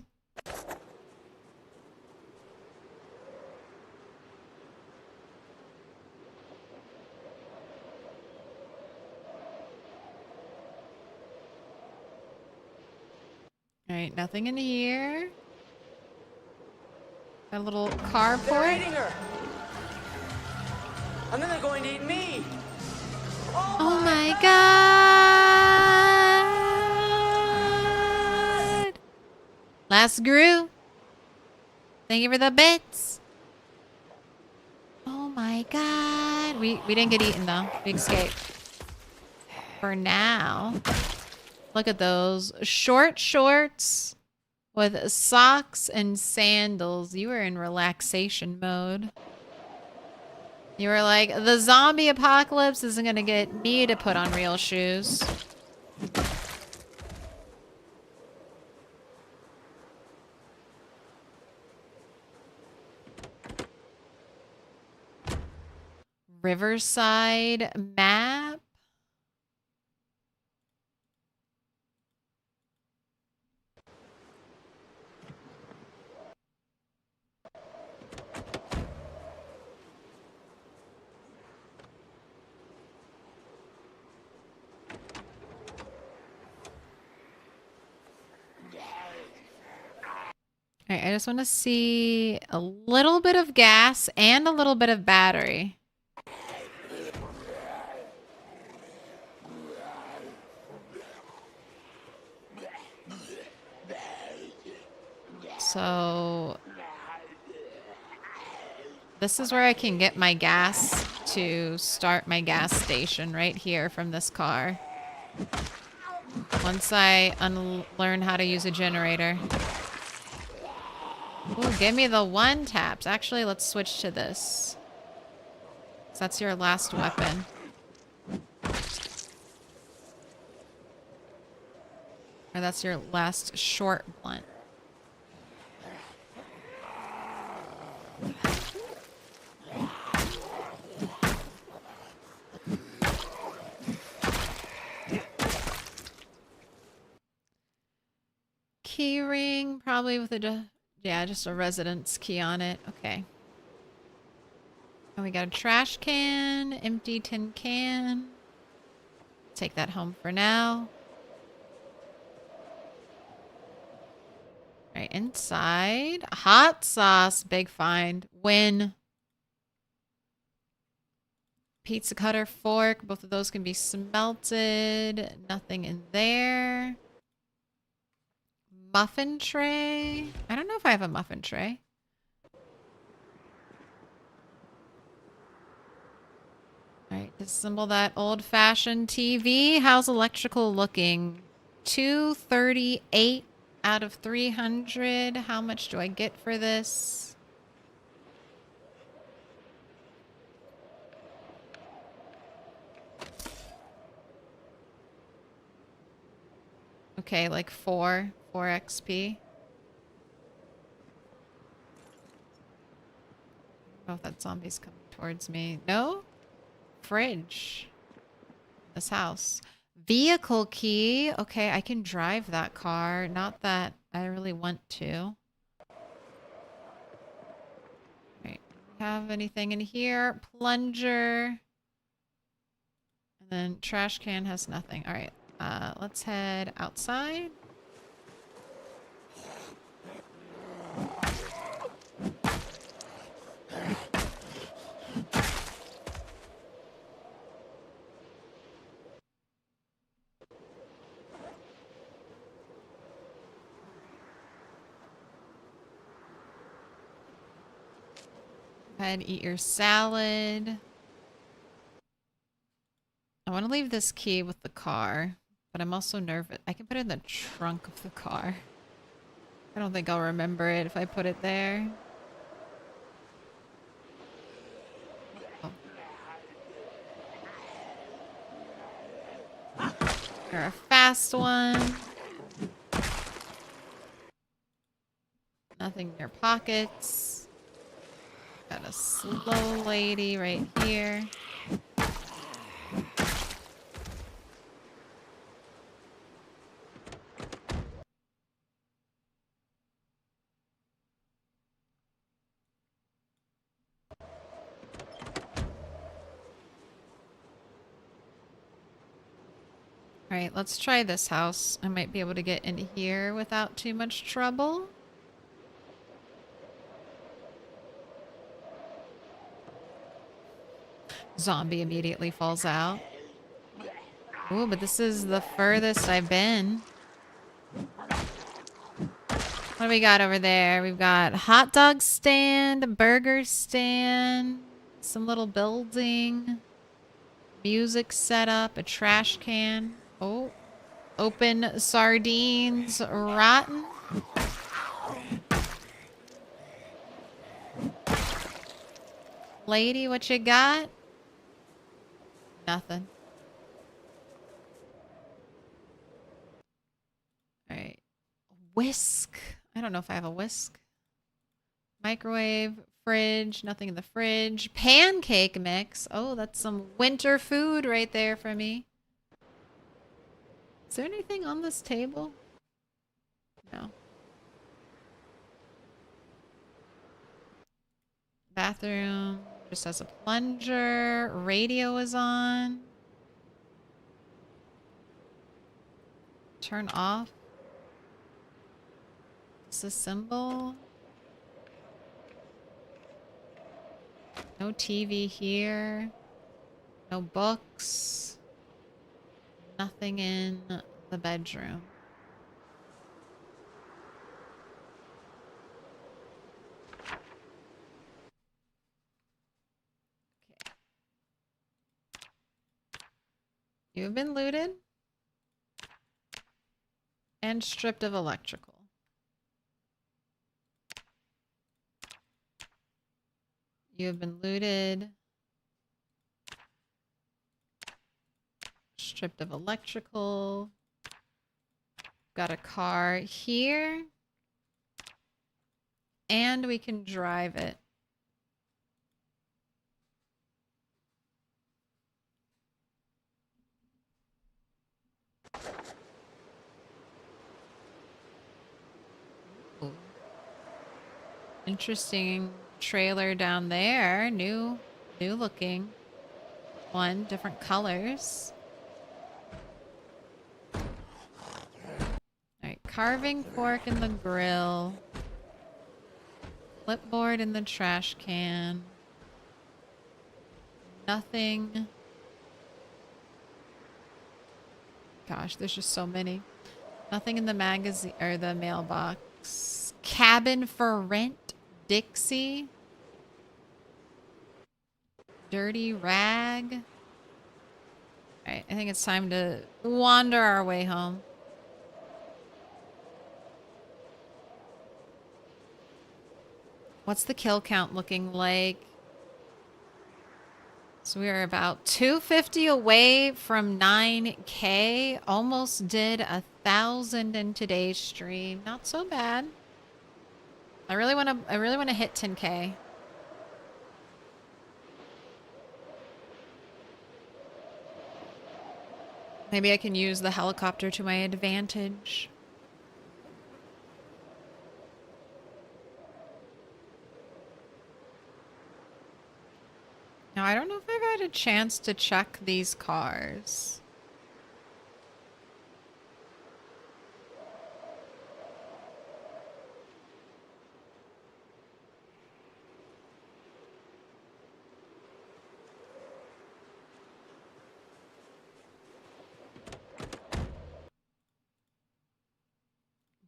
All right, nothing in here. A little They're carport. eating her. And then they're going to eat me. Oh my god! Last Gru. Thank you for the bits. Oh my god. We didn't get eaten though. We escaped. For now. Look at those. Short shorts with socks and sandals. You were in relaxation mode. You were like, the zombie apocalypse isn't gonna get me to put on real shoes. Riverside map. All right, I just want to see a little bit of gas and a little bit of battery. So this is where I can get my gas to start my gas station right here from this car. Once I learn how to use a generator. Ooh, give me the one taps. Actually, let's switch to this. So that's your last weapon. Or that's your last short blunt. Key ring, probably with a, yeah, just a residence key on it. Okay. And we got a trash can, empty tin can. Take that home for now. Right, inside. Hot sauce, big find. Win. Pizza cutter, fork. Both of those can be smelted. Nothing in there. Muffin tray. I don't know if I have a muffin tray. Alright, disassemble that old-fashioned TV. How's electrical looking? 238 out of 300. How much do I get for this? Okay, like 4 XP. I don't know if that zombie's coming towards me. No? Fridge. This house. Vehicle key. Okay, I can drive that car. Not that I really want to. Right. Have anything in here? Plunger. And then trash can has nothing. All right. Let's head outside. ahead, eat your salad. I want to leave this key with the car, but I'm also nervous. I can put it in the trunk of the car. I don't think I'll remember it if I put it there. Oh. You're a fast one. Nothing in your pockets. Got a slow lady right here. Alright, let's try this house. I might be able to get into here without too much trouble. Zombie immediately falls out. Ooh, but this is the furthest I've been. What do we got over there? We've got hot dog stand, a burger stand, some little building, music setup, a trash can. Oh, open sardines, rotten. Lady, what you got? Nothing. Alright. Whisk. I don't know if I have a whisk. Microwave, fridge, nothing in the fridge. Pancake mix. Oh, that's some winter food right there for me. Is there anything on this table? No. Bathroom just has a plunger. Radio is on. Turn off. Disassemble. No TV here. No books. Nothing in the bedroom. Okay. You have been looted and stripped of electrical. You have been looted, stripped of electrical. Got a car here. And we can drive it. Ooh. Interesting trailer down there. New looking one, different colors. All right, carving fork in the grill. Clipboard in the trash can. Nothing. Gosh, there's just so many. Nothing in the magazine or the mailbox. Cabin for rent. Dixie. Dirty rag. Alright, I think it's time to wander our way home. What's the kill count looking like? So we are about 250 away from 9K. Almost did 1,000 in today's stream. Not so bad. I really want to hit 10K. Maybe I can use the helicopter to my advantage. Now, I don't know if I've had a chance to check these cars.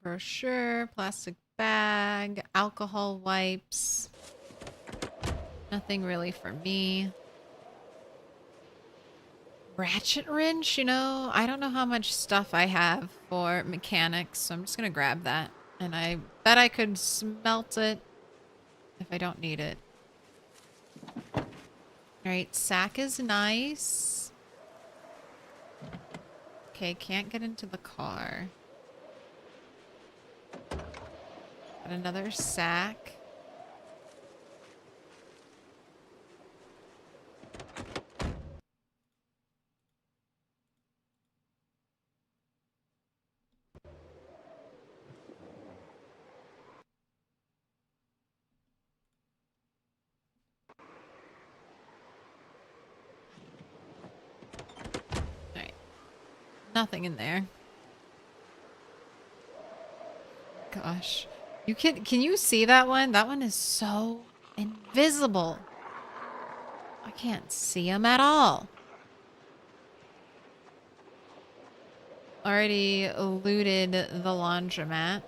Brochure, plastic bag, alcohol wipes. Nothing really for me. Ratchet wrench, you know, I don't know how much stuff I have for mechanics, so I'm just gonna grab that. And I bet I could smelt it if I don't need it. Alright, sack is nice. Okay, can't get into the car. Got another sack. Alright. Nothing in there. Gosh. Can you see that one? That one is so invisible. I can't see him at all. Already looted the laundromat.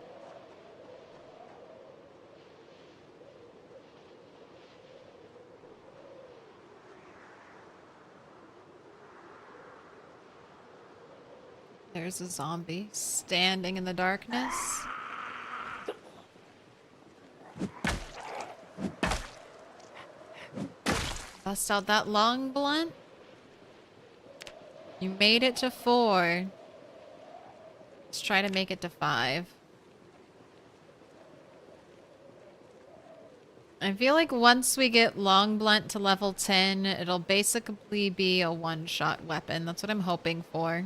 There's a zombie standing in the darkness. Bust out that long blunt. You made it to 4. Let's try to make it to 5. I feel like once we get long blunt to level 10, it'll basically be a one-shot weapon. That's what I'm hoping for.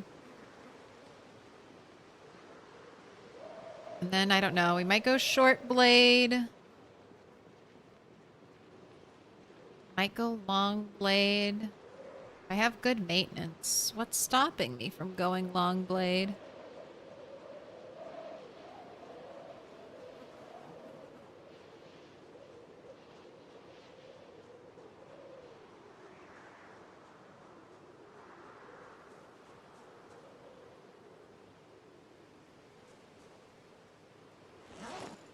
And then, I don't know, we might go short blade. Might go long blade. I have good maintenance. What's stopping me from going long blade?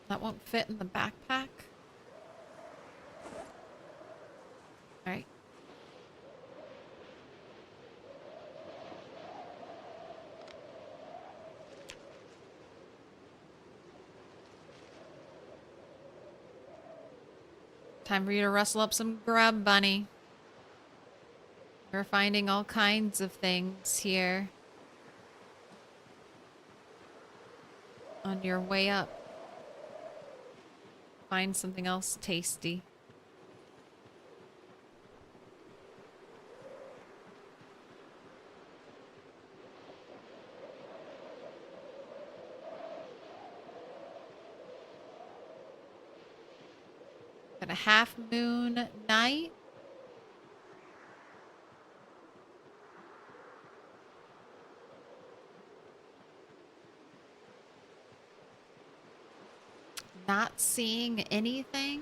That won't fit in the backpack. Alright. Time for you to rustle up some grub, bunny. We're finding all kinds of things here. On your way up. Find something else tasty. Got a half moon night. Not seeing anything.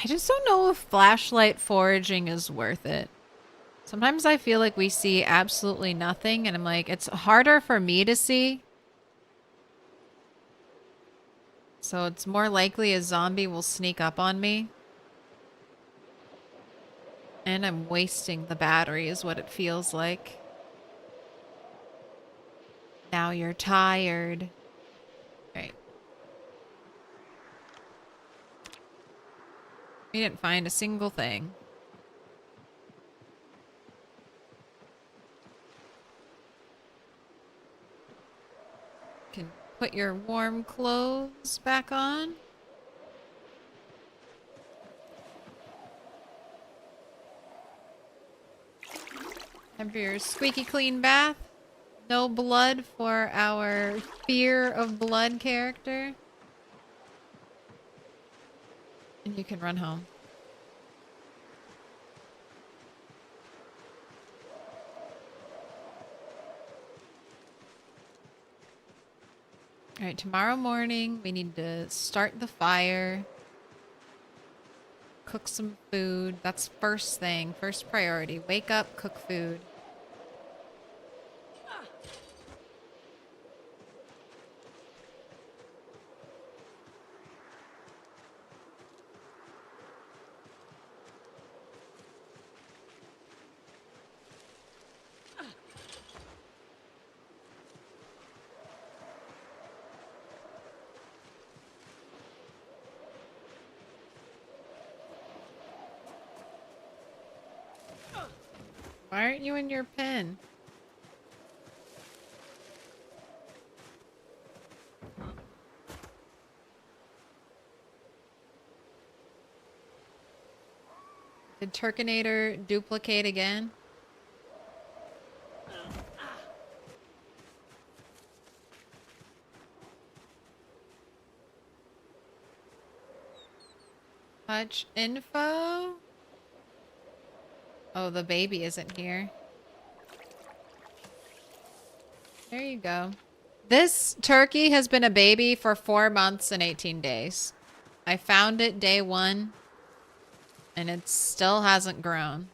I just don't know if flashlight foraging is worth it. Sometimes I feel like we see absolutely nothing, and I'm like, it's harder for me to see. So it's more likely a zombie will sneak up on me. And I'm wasting the battery is what it feels like. Now you're tired. Right. We didn't find a single thing. Can put your warm clothes back on. Time for your squeaky clean bath. No blood for our fear of blood character. And you can run home. All right, tomorrow morning we need to start the fire, cook some food. That's first thing, first priority. Wake up, cook food. Why aren't you in your pen? Did Turkinator duplicate again? Much info? Oh, the baby isn't here. There you go. This turkey has been a baby for 4 months and 18 days. I found it day 1, and it still hasn't grown.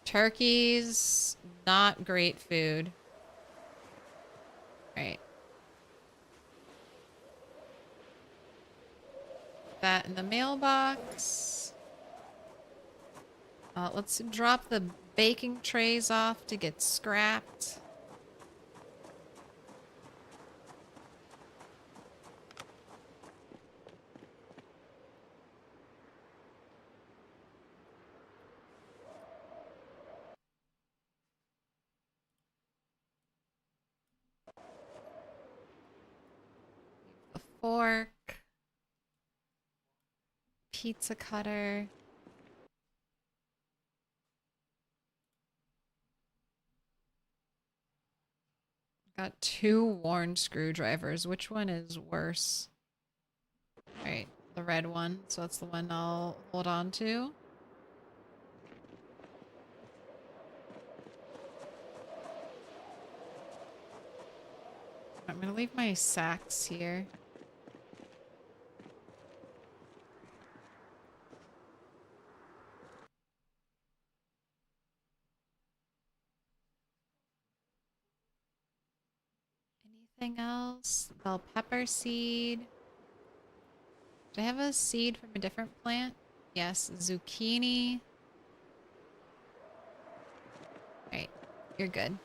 Turkeys, not great food. Right. That in the mailbox. Let's drop the baking trays off to get scrapped. The fork. Pizza cutter. Got 2 worn screwdrivers. Which one is worse? Alright, the red one. So that's the one I'll hold on to. I'm gonna leave my sacks here. Anything else? Bell pepper seed. Do I have a seed from a different plant? Yes, zucchini. Alright, you're good.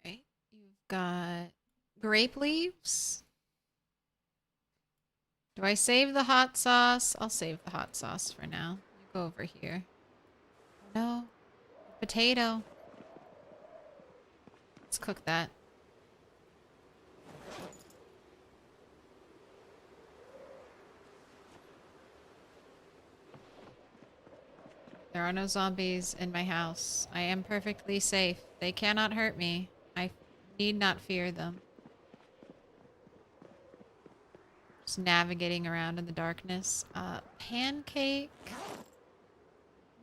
Right, you've got grape leaves. Do I save the hot sauce? I'll save the hot sauce for now. You go over here. No. Potato. Let's cook that. There are no zombies in my house. I am perfectly safe. They cannot hurt me. I need not fear them. Just navigating around in the darkness. Pancake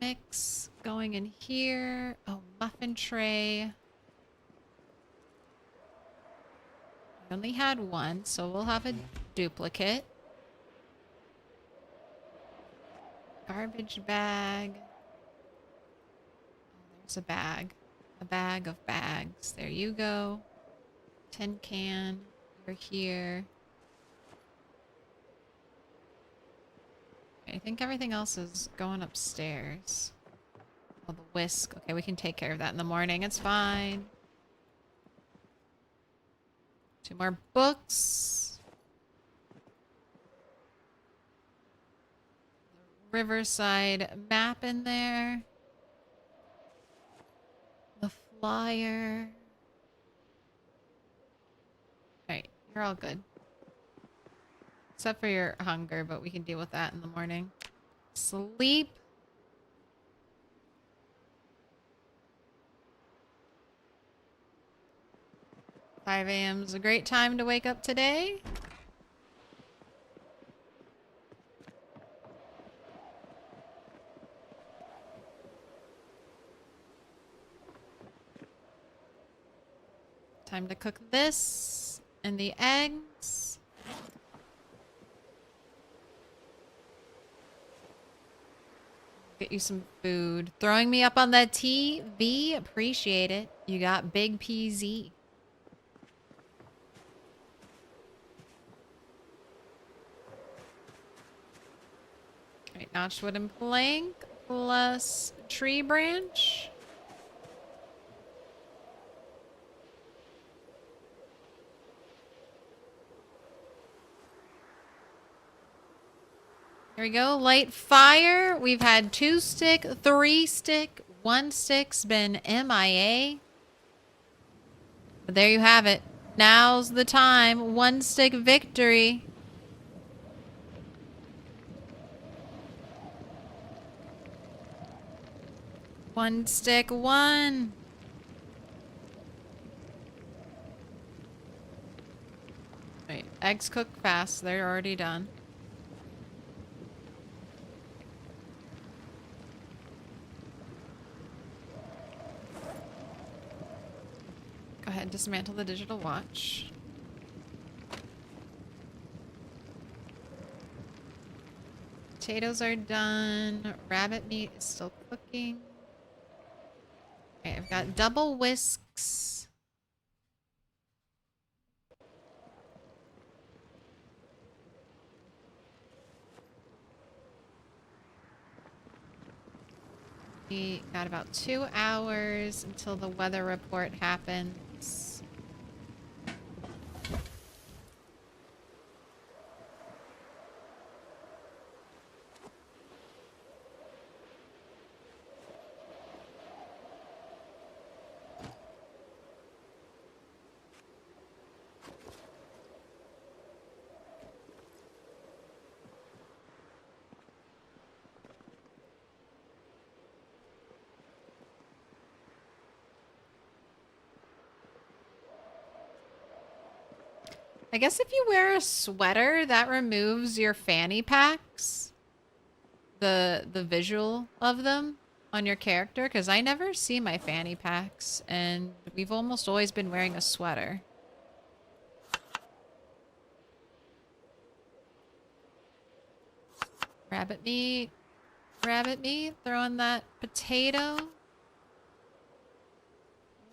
mix going in here. Oh, muffin tray. I only had one, so we'll have a duplicate. Garbage bag. Oh, there's a bag. A bag of bags. There you go. Tin can. You're here. I think everything else is going upstairs. Oh, the whisk. Okay, we can take care of that in the morning. It's fine. 2 more books. The Riverside map in there. The flyer. Alright, you're all good. Except for your hunger, but we can deal with that in the morning. Sleep. 5 a.m. is a great time to wake up today. Time to cook this and the eggs. Get you some food. Throwing me up on that TV. Appreciate it. You got Big PZ. Alright, notched wooden plank plus tree branch. Here we go. Light fire. We've had 2 stick, 3 stick, 1 stick's been MIA. But there you have it. Now's the time. 1 stick victory. One stick won. Wait, eggs cook fast. They're already done. Go ahead and dismantle the digital watch. Potatoes are done. Rabbit meat is still cooking. Okay, I've got double whisks. We got about 2 hours until the weather report happens. I guess if you wear a sweater, that removes your fanny packs. The visual of them on your character, because I never see my fanny packs, and we've almost always been wearing a sweater. Rabbit meat. Rabbit meat. Throw in that potato.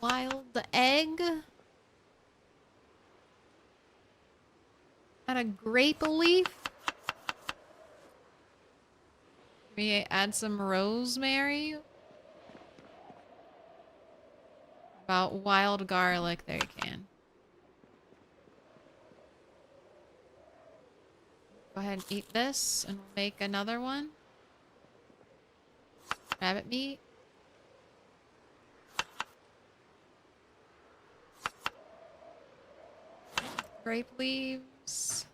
Wild egg. Add a grape leaf. Maybe add some rosemary. About wild garlic. There you can. Go ahead and eat this and we'll make another one. Rabbit meat. Grape leaves.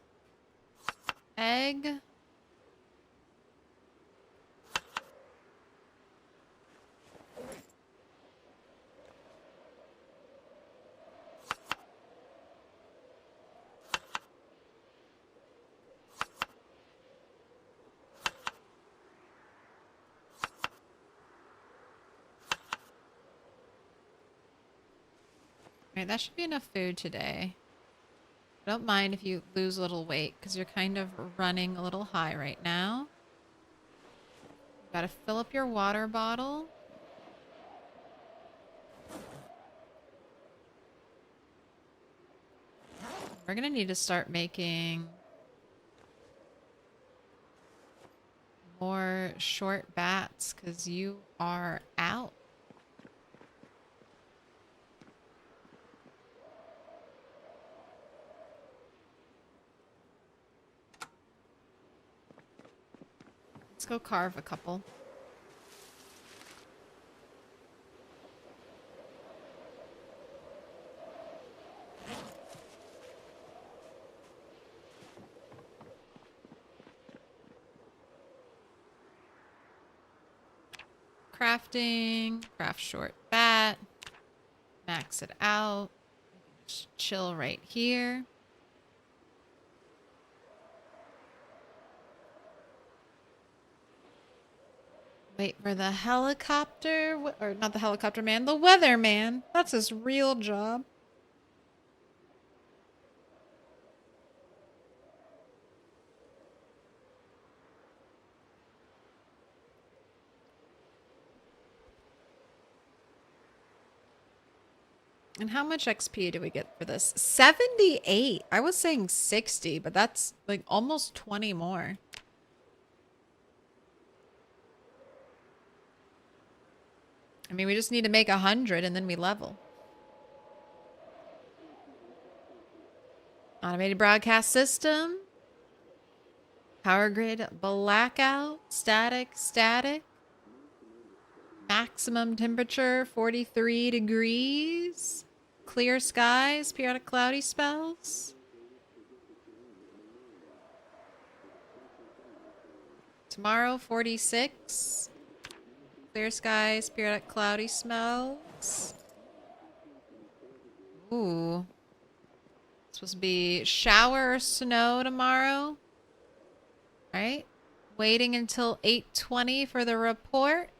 Egg. Alright, that should be enough food today. Don't mind if you lose a little weight, because you're kind of running a little high right now. Gotta fill up your water bottle. We're gonna need to start making more short bats, because you are out. Let's go carve a couple. Crafting, craft short bat, max it out. Just chill right here. Wait for the helicopter, or not the helicopter man, the weather man. That's his real job. And how much XP do we get for this? 78. I was saying 60, but that's like almost 20 more. I mean, we just need to make 100 and then we level. Automated broadcast system. Power grid blackout. Static, static. Maximum temperature 43 degrees. Clear skies, periodic cloudy spells. Tomorrow 46. Clear skies, periodic cloudy smells. Ooh. Supposed to be shower or snow tomorrow. Alright. Waiting until 8:20 for the report.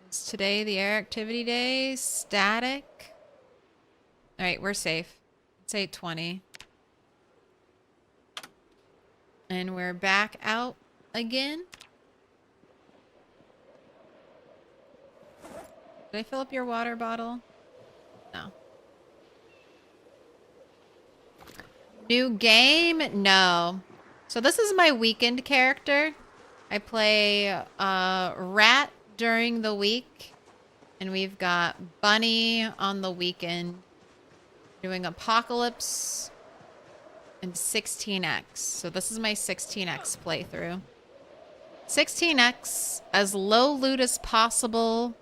Is today the air activity day? Static. Alright, we're safe. It's 8:20. And we're back out again. Did I fill up your water bottle? No. New game? No. So this is my weekend character. I play Rat during the week. And we've got Bunny on the weekend. Doing Apocalypse and 16x. So this is my 16x playthrough. 16x, as low loot as possible,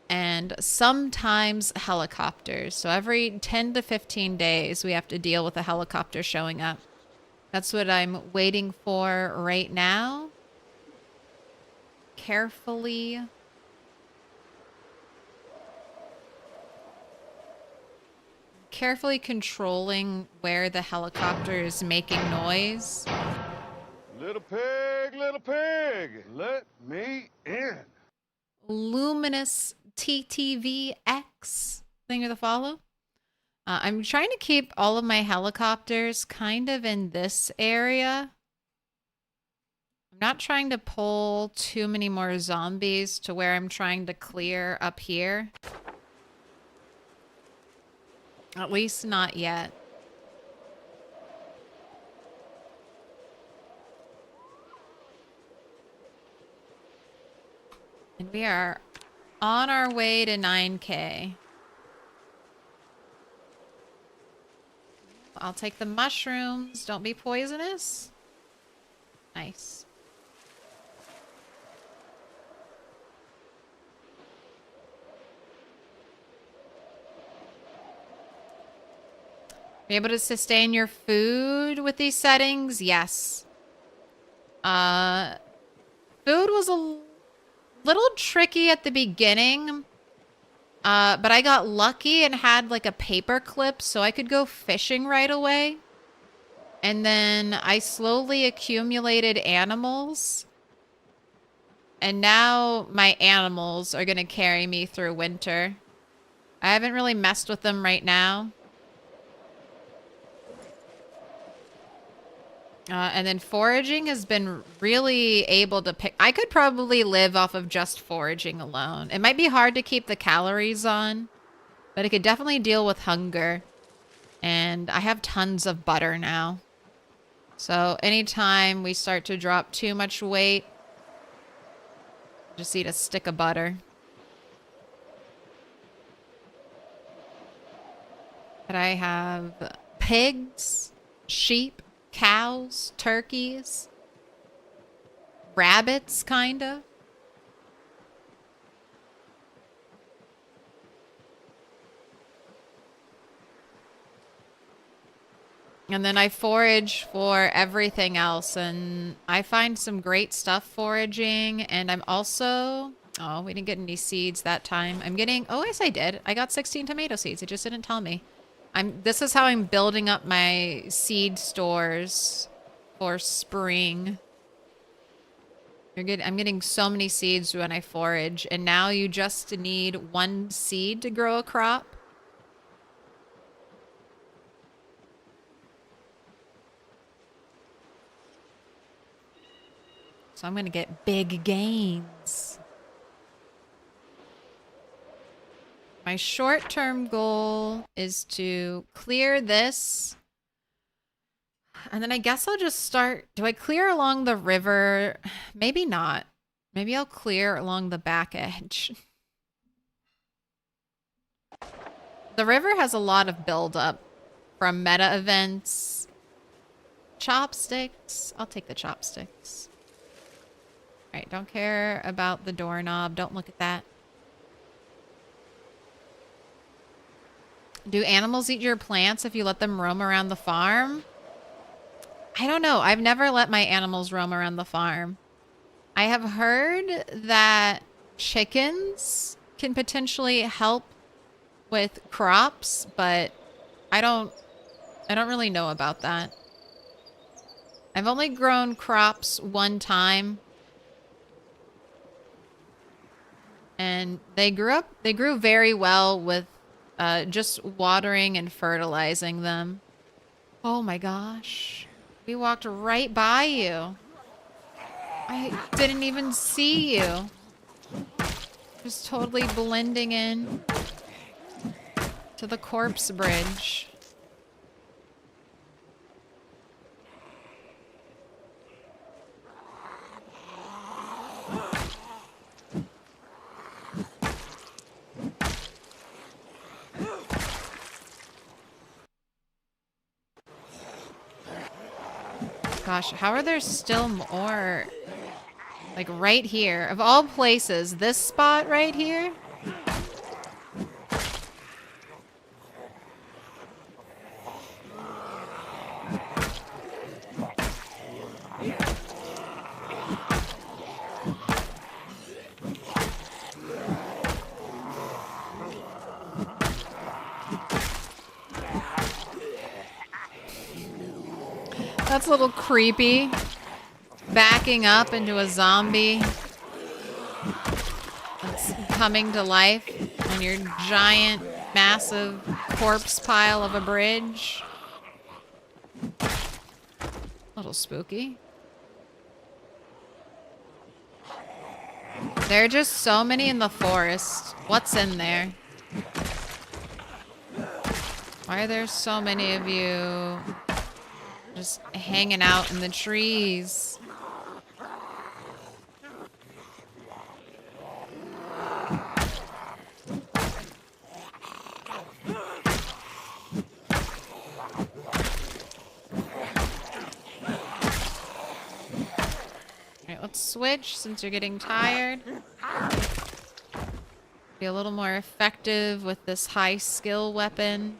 and sometimes helicopters. So every 10 to 15 days, we have to deal with a helicopter showing up. That's what I'm waiting for right now. Carefully controlling where the helicopter is making noise. Little pig, let me in. Luminous TTVX. Thing of the follow. I'm trying to keep all of my helicopters kind of in this area. I'm not trying to pull too many more zombies to where I'm trying to clear up here. At least not yet. And we are on our way to 9K. I'll take the mushrooms. Don't be poisonous. Nice. Be able to sustain your food with these settings? Yes. Food was a little tricky at the beginning. But I got lucky and had like a paper clip so I could go fishing right away. And then I slowly accumulated animals. And now my animals are going to carry me through winter. I haven't really messed with them right now. And then foraging has been really able to pick. I could probably live off of just foraging alone. It might be hard to keep the calories on, but it could definitely deal with hunger. And I have tons of butter now. So anytime we start to drop too much weight, just eat a stick of butter. But I have pigs, sheep, cows, turkeys, rabbits, kinda. And then I forage for everything else, and I find some great stuff foraging, and I'm also Oh, we didn't get any seeds that time. I'm getting... Oh, yes, I did. I got 16 tomato seeds. It just didn't tell me. This is how I'm building up my seed stores for spring. I'm getting so many seeds when I forage, and now you just need 1 seed to grow a crop. So I'm going to get big gains. My short-term goal is to clear this. And then I guess I'll just start... Do I clear along the river? Maybe not. Maybe I'll clear along the back edge. The river has a lot of buildup from meta events. Chopsticks. I'll take the chopsticks. Alright, don't care about the doorknob. Don't look at that. Do animals eat your plants if you let them roam around the farm? I don't know. I've never let my animals roam around the farm. I have heard that chickens can potentially help with crops, but I don't really know about that. I've only grown crops 1 time. And they grew very well with just watering and fertilizing them. Oh my gosh. We walked right by you. I didn't even see you. Just totally blending in to the corpse bridge. Gosh, how are there still more? Like right here. Of all places, this spot right here? That's a little creepy. Backing up into a zombie that's coming to life on your giant, massive corpse pile of a bridge. A little spooky. There are just so many in the forest. What's in there? Why are there so many of you just hanging out in the trees? Alright, let's switch since you're getting tired. Be a little more effective with this high skill weapon.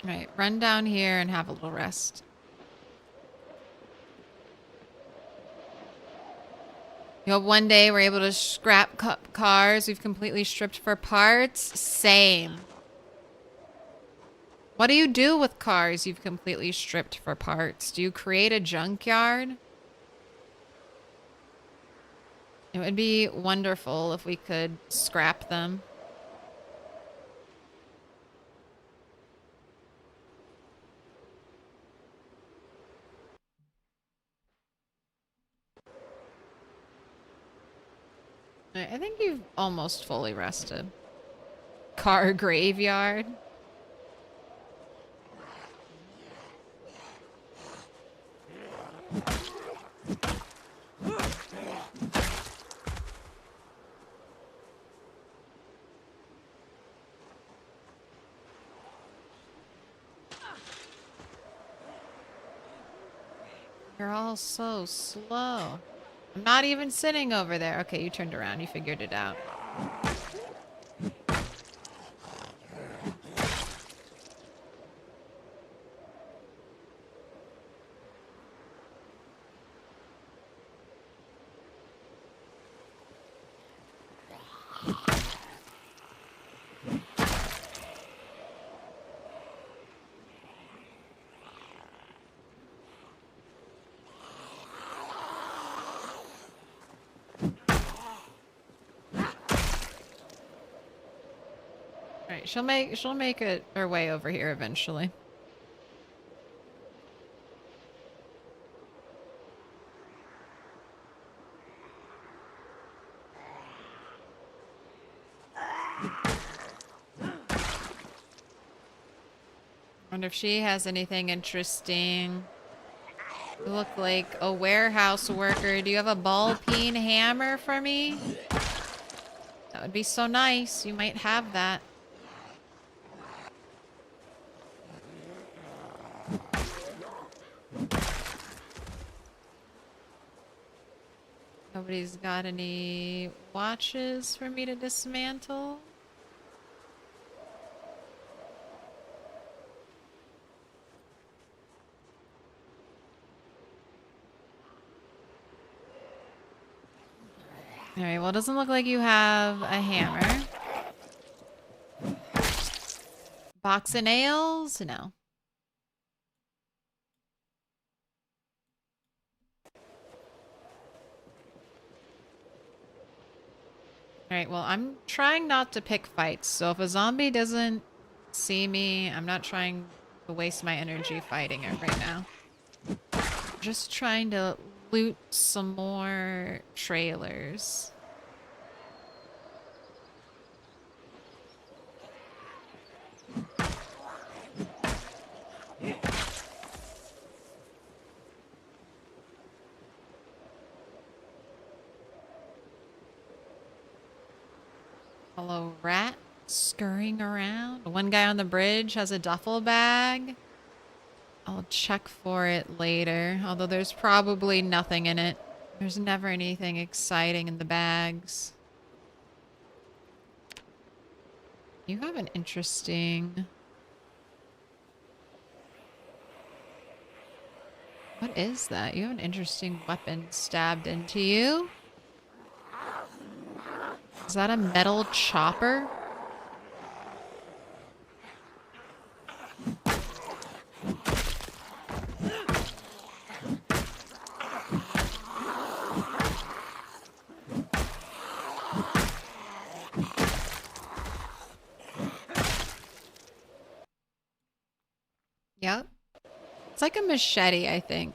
Alright, run down here and have a little rest. You know, one day we're able to scrap cars we've completely stripped for parts. Same. What do you do with cars you've completely stripped for parts? Do you create a junkyard? It would be wonderful if we could scrap them. I think you've almost fully rested. Car graveyard. You're all so slow. I'm not even sitting over there. Okay, you turned around. You figured it out. She'll make it her way over here eventually. Wonder if she has anything interesting. You look like a warehouse worker. Do you have a ball peen hammer for me? That would be so nice. You might have that. Nobody's got any watches for me to dismantle. Alright, well, it doesn't look like you have a hammer. Box of nails? No. Alright, well, I'm trying not to pick fights, so if a zombie doesn't see me, I'm not trying to waste my energy fighting it right now. Just trying to loot some more trailers. Hello, rat scurrying around. One guy on the bridge has a duffel bag. I'll check for it later, although there's probably nothing in it. There's never anything exciting in the bags. You have an interesting... What is that? You have an interesting weapon stabbed into you? Is that a metal chopper? Yep. It's like a machete, I think.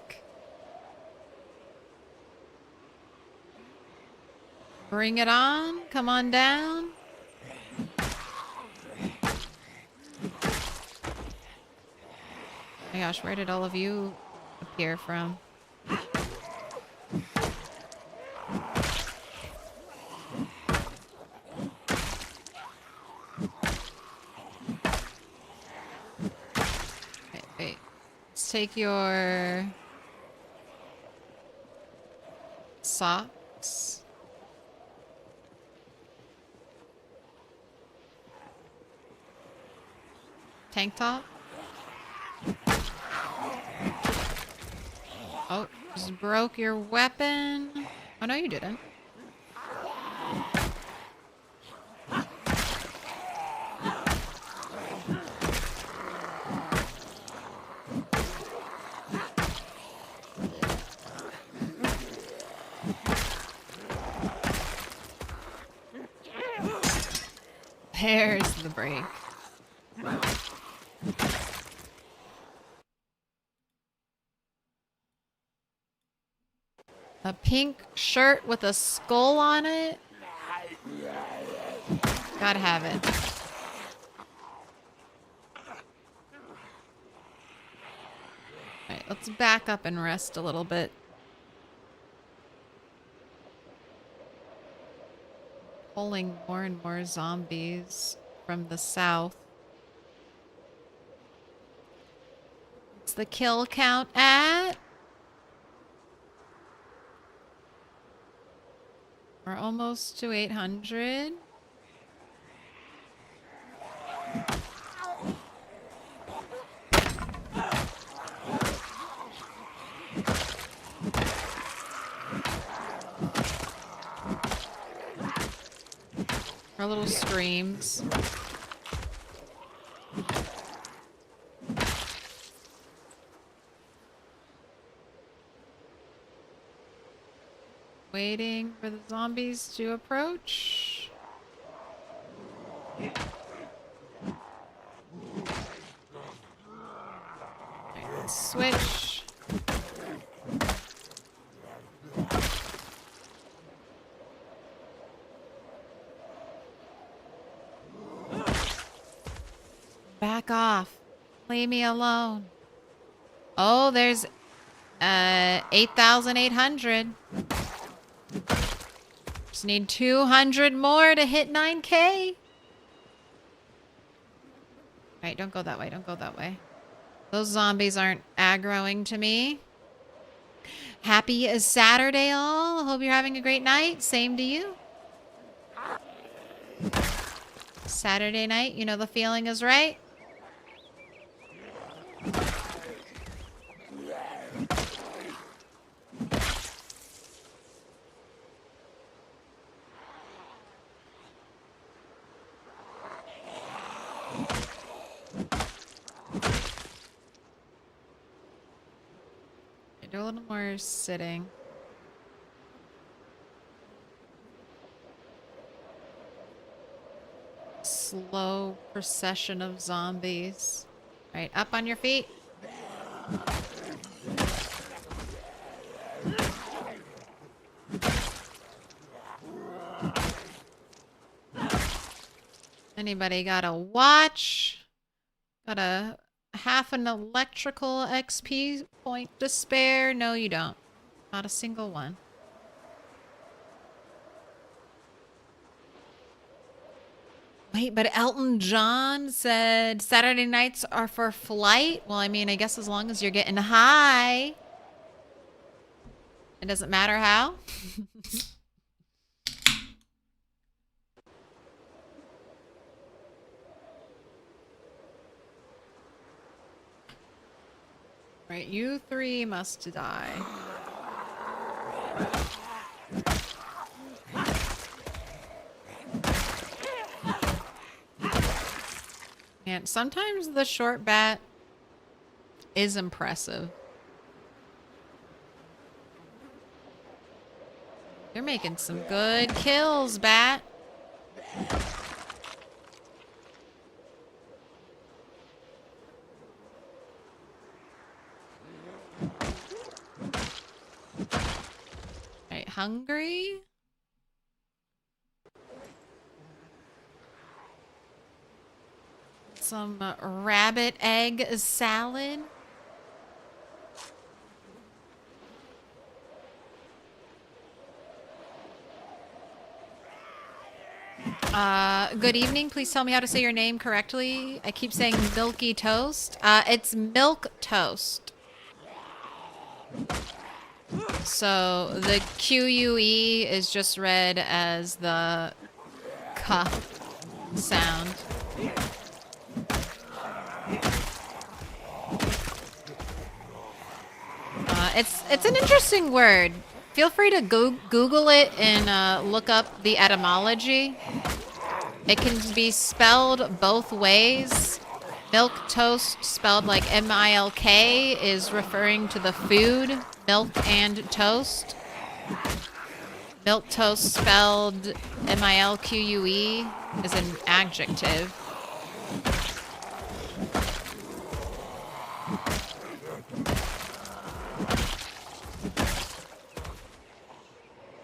Bring it on. Come on down. Oh my gosh, where did all of you appear from? Wait. Let's take your socks. Tank top. Oh, just broke your weapon. Oh, no, you didn't. There's the break. A pink shirt with a skull on it? Gotta have it. Alright, let's back up and rest a little bit. Pulling more and more zombies from the south. What's the kill count at? We're almost to 800. Our little screams. Waiting for the zombies to approach. switch. Back off. Leave me alone. Oh, there's 8,800. Just need 200 more to hit 9K. Alright, don't go that way. Don't go that way. Those zombies aren't aggroing to me. Happy Saturday, all. Hope you're having a great night. Same to you. Saturday night, you know the feeling is right. Do a little more sitting. Slow procession of zombies. All right, up on your feet. Anybody got a watch? Got a half an electrical XP point to spare? No, you don't. Not a single one. Wait, but Elton John said Saturday nights are for flight? Well, I mean, I guess as long as you're getting high. It doesn't matter how. Right, you three must die. And sometimes the short bat is impressive. You're making some good kills, bat. Right, hungry? Some rabbit egg salad. Good evening. Please tell me how to say your name correctly. I keep saying Milky Toast. It's Milquetoast. So the QUE is just read as the K sound. It's an interesting word. Feel free to Google it and look up the etymology. It can be spelled both ways. Milk toast, spelled like M-I-L-K, is referring to the food, milk and toast. Milk toast, spelled M-I-L-Q-U-E, is an adjective.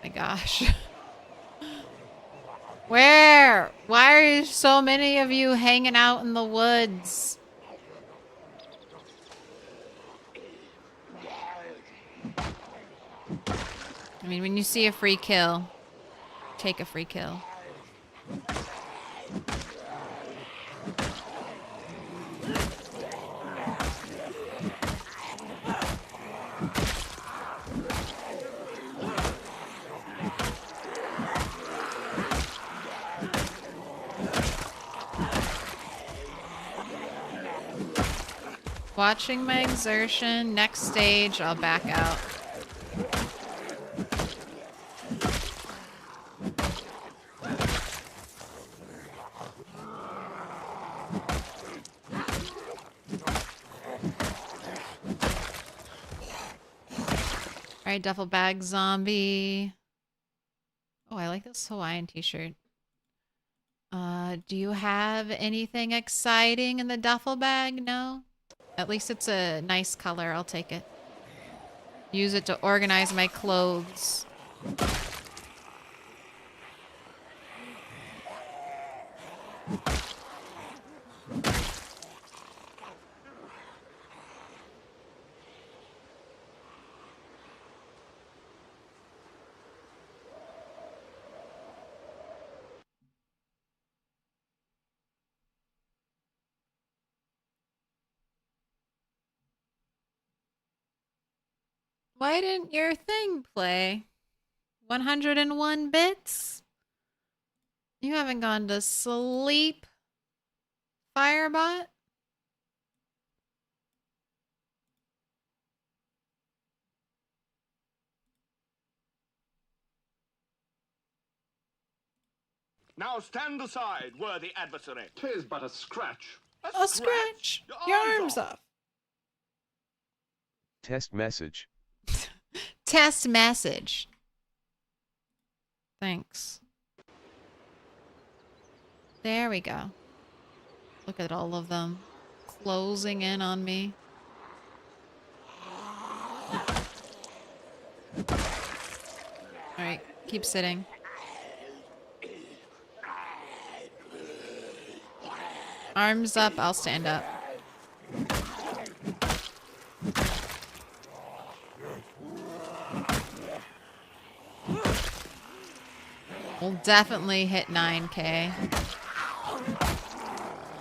My gosh. Where? Why are so many of you hanging out in the woods? I mean, when you see a free kill, take a free kill. Watching my exertion. Next stage, I'll back out. Alright, duffel bag zombie. Oh, I like this Hawaiian t-shirt. Do you have anything exciting in the duffel bag? No? At least it's a nice color. I'll take it. Use it to organize my clothes. Why didn't your thing play? 101 bits? You haven't gone to sleep, Firebot? Now stand aside, worthy adversary. 'Tis but a scratch. A scratch! Your arms off. Test message. Test message. Thanks. There we go. Look at all of them closing in on me. Alright, keep sitting. Arms up, I'll stand up. We'll definitely hit 9K.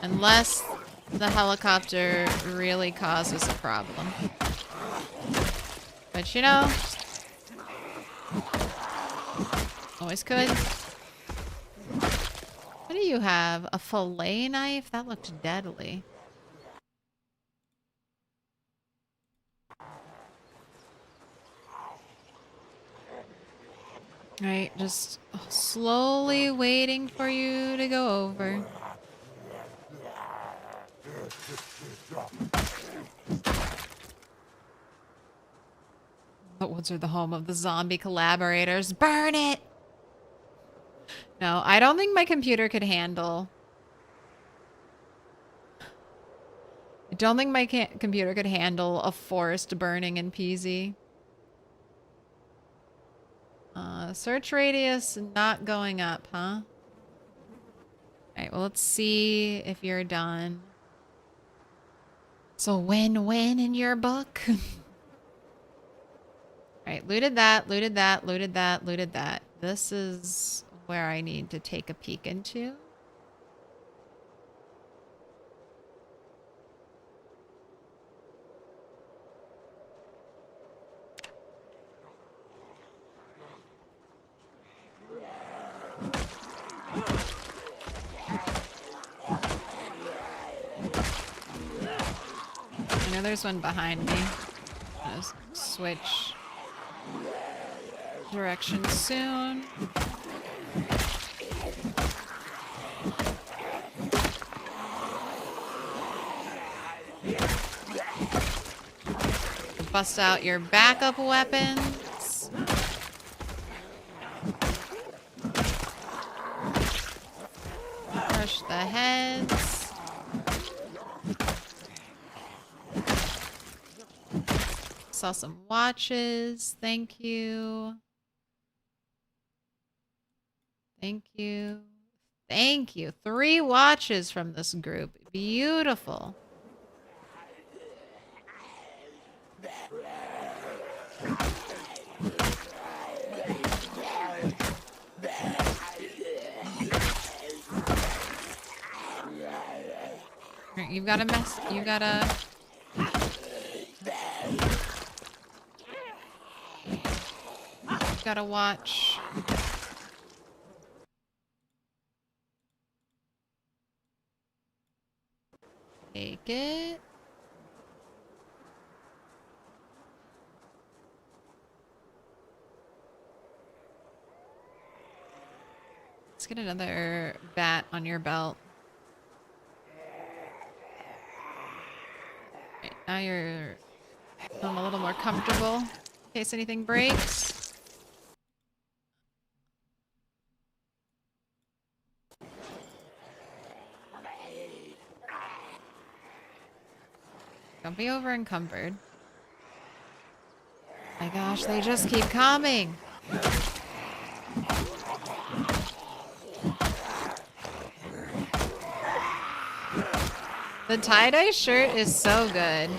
Unless the helicopter really causes a problem. But you know, always could. What do you have? A fillet knife? That looked deadly. Right, just slowly waiting for you to go over. The woods are the home of the zombie collaborators. Burn it! No, I don't think my computer could handle... I don't think my computer could handle a forest burning in PZ. Search radius not going up, huh? Alright, well, let's see if you're done. It's a win-win in your book. Alright, looted that, looted that, looted that, looted that. This is where I need to take a peek into. I know there's one behind me. I'll switch direction soon. Bust out your backup weapons. Crush the heads. Saw some watches. Thank you. Thank you. Thank you. 3 watches from this group. Beautiful. You've got a mess. You gotta. Gotta watch. Take it. Let's get another bat on your belt. Right, now you're feeling a little more comfortable in case anything breaks. Don't be over encumbered. My gosh, they just keep coming. The tie-dye shirt is so good.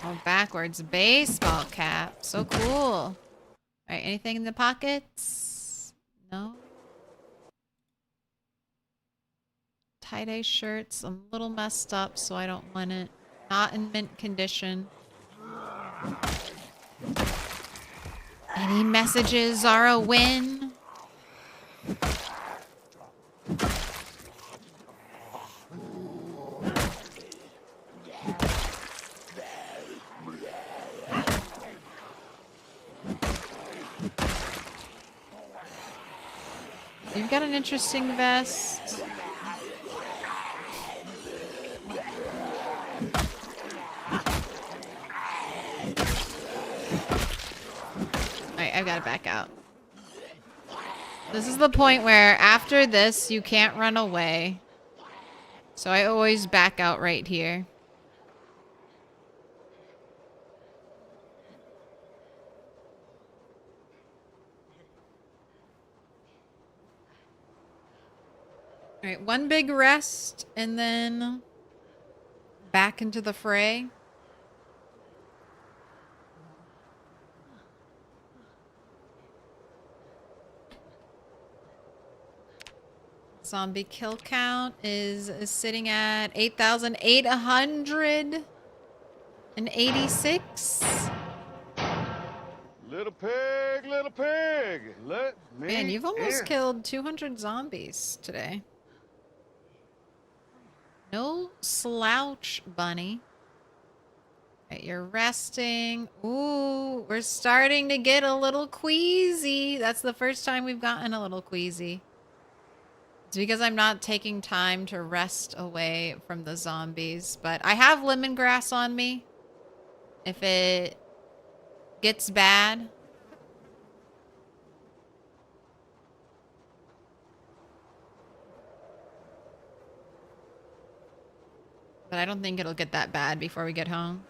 Oh, backwards baseball cap. So cool. All right, anything in the pockets? No. Tie-dye shirts. I'm a little messed up, so I don't want it. Not in mint condition. Any messages are a win. You've got an interesting vest. Alright, I've got to back out. This is the point where after this, you can't run away. So I always back out right here. All right, one big rest and then back into the fray. Zombie kill count is sitting at 8,886. Little pig, let me Man, you've almost in. killed 200 zombies today. No slouch, bunny. Right, you're resting. Ooh, we're starting to get a little queasy. That's the first time we've gotten a little queasy. It's because I'm not taking time to rest away from the zombies. But I have lemongrass on me. If it gets bad. But I don't think it'll get that bad before we get home.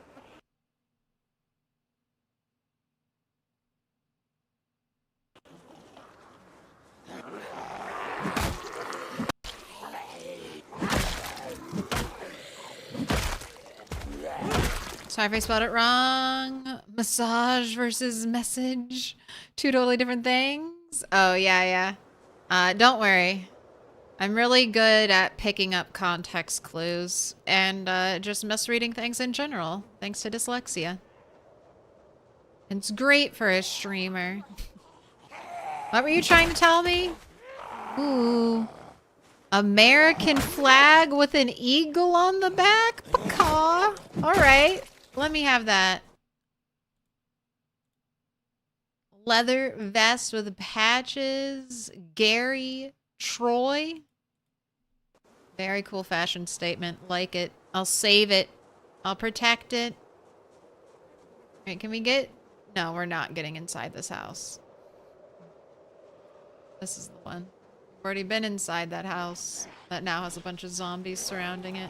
Sorry if I spelled it wrong. Massage versus message. Two totally different things. Oh, yeah. Don't worry. I'm really good at picking up context clues and just misreading things in general, thanks to dyslexia. It's great for a streamer. What were you trying to tell me? Ooh. American flag with an eagle on the back? Pacaw. All right. Let me have that. Leather vest with patches. Gary Troy. Very cool fashion statement. Like it. I'll save it. I'll protect it. All right, can we get... No, we're not getting inside this house. This is the one. We've already been inside that house that now has a bunch of zombies surrounding it.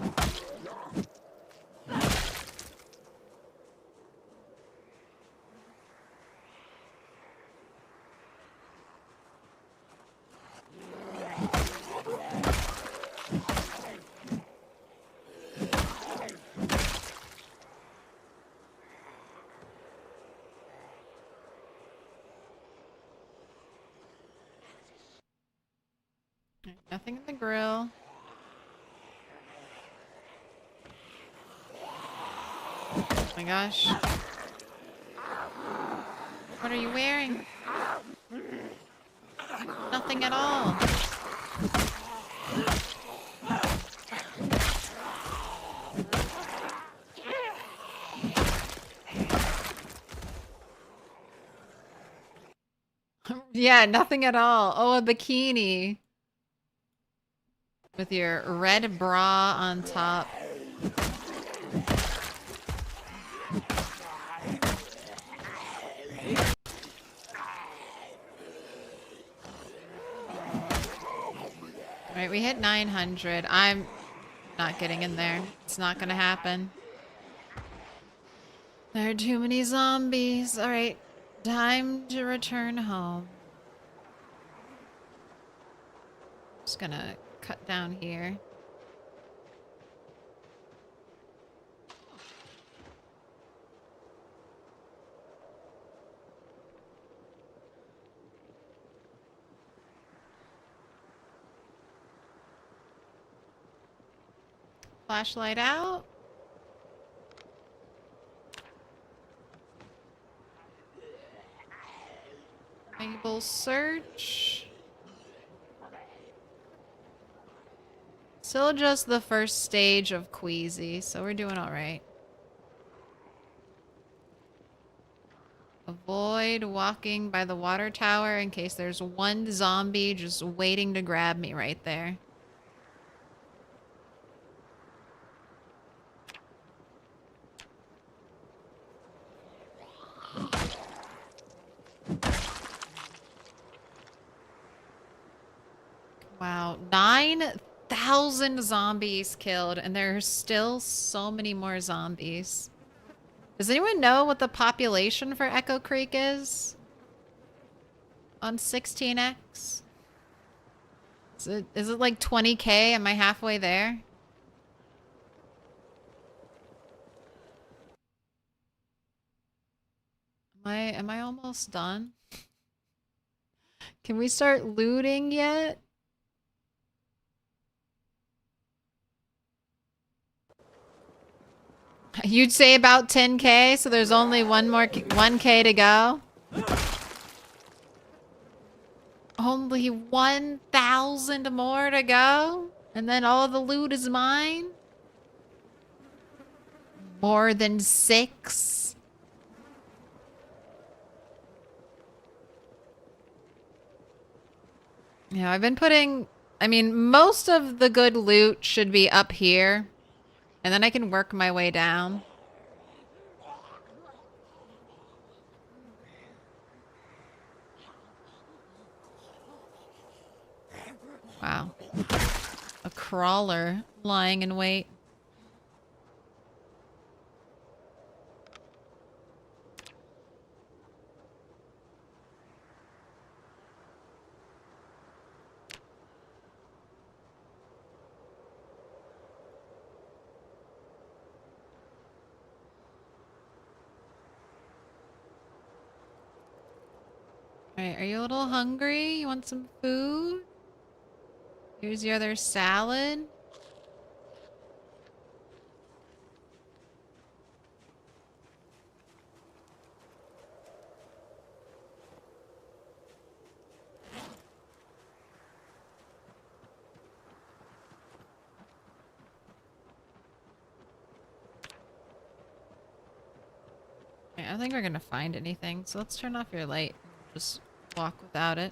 Nothing in the grill. Oh my gosh. What are you wearing? Nothing at all. Yeah, nothing at all. Oh, a bikini. With your red bra on top. Alright, we hit 900. I'm not getting in there. It's not gonna happen. There are too many zombies. Alright, time to return home. Just gonna cut down here. Flashlight out. Enable search. Still just the first stage of queasy, so we're doing alright. Avoid walking by the water tower in case there's one zombie just waiting to grab me right there. Wow, 9,000 zombies killed, and there are still so many more zombies. Does anyone know what the population for Echo Creek is? On 16X? Is it like 20K? Am I halfway there? Am I almost done? Can we start looting yet? You'd say about 10K, so there's only 1K to go. Only 1,000 more to go? And then all the loot is mine? More than 6? Yeah, I've been putting... I mean, most of the good loot should be up here. And then I can work my way down. Wow. A crawler lying in wait. Alright, are you a little hungry? You want some food? Here's your other salad. I don't think we're gonna find anything, so let's turn off your light. Just walk without it.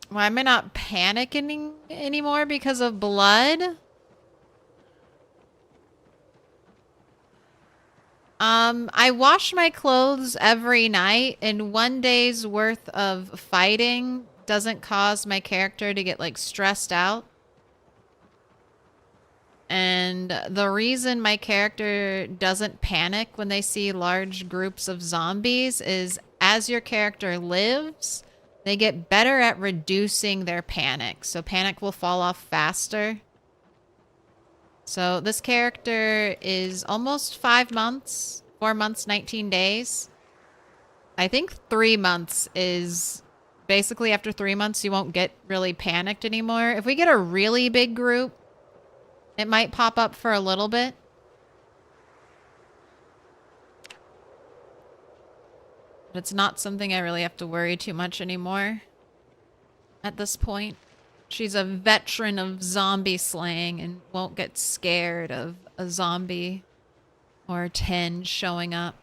Why am I not panicking anymore because of blood? I wash my clothes every night, and 1 day's worth of fighting doesn't cause my character to get, like, stressed out. And the reason my character doesn't panic when they see large groups of zombies is as your character lives, they get better at reducing their panic. So panic will fall off faster. So this character is almost 5 months, 4 months, 19 days. I think 3 months is basically after 3 months, you won't get really panicked anymore. If we get a really big group, it might pop up for a little bit. But it's not something I really have to worry too much anymore at this point. She's a veteran of zombie slaying and won't get scared of a zombie or 10 showing up.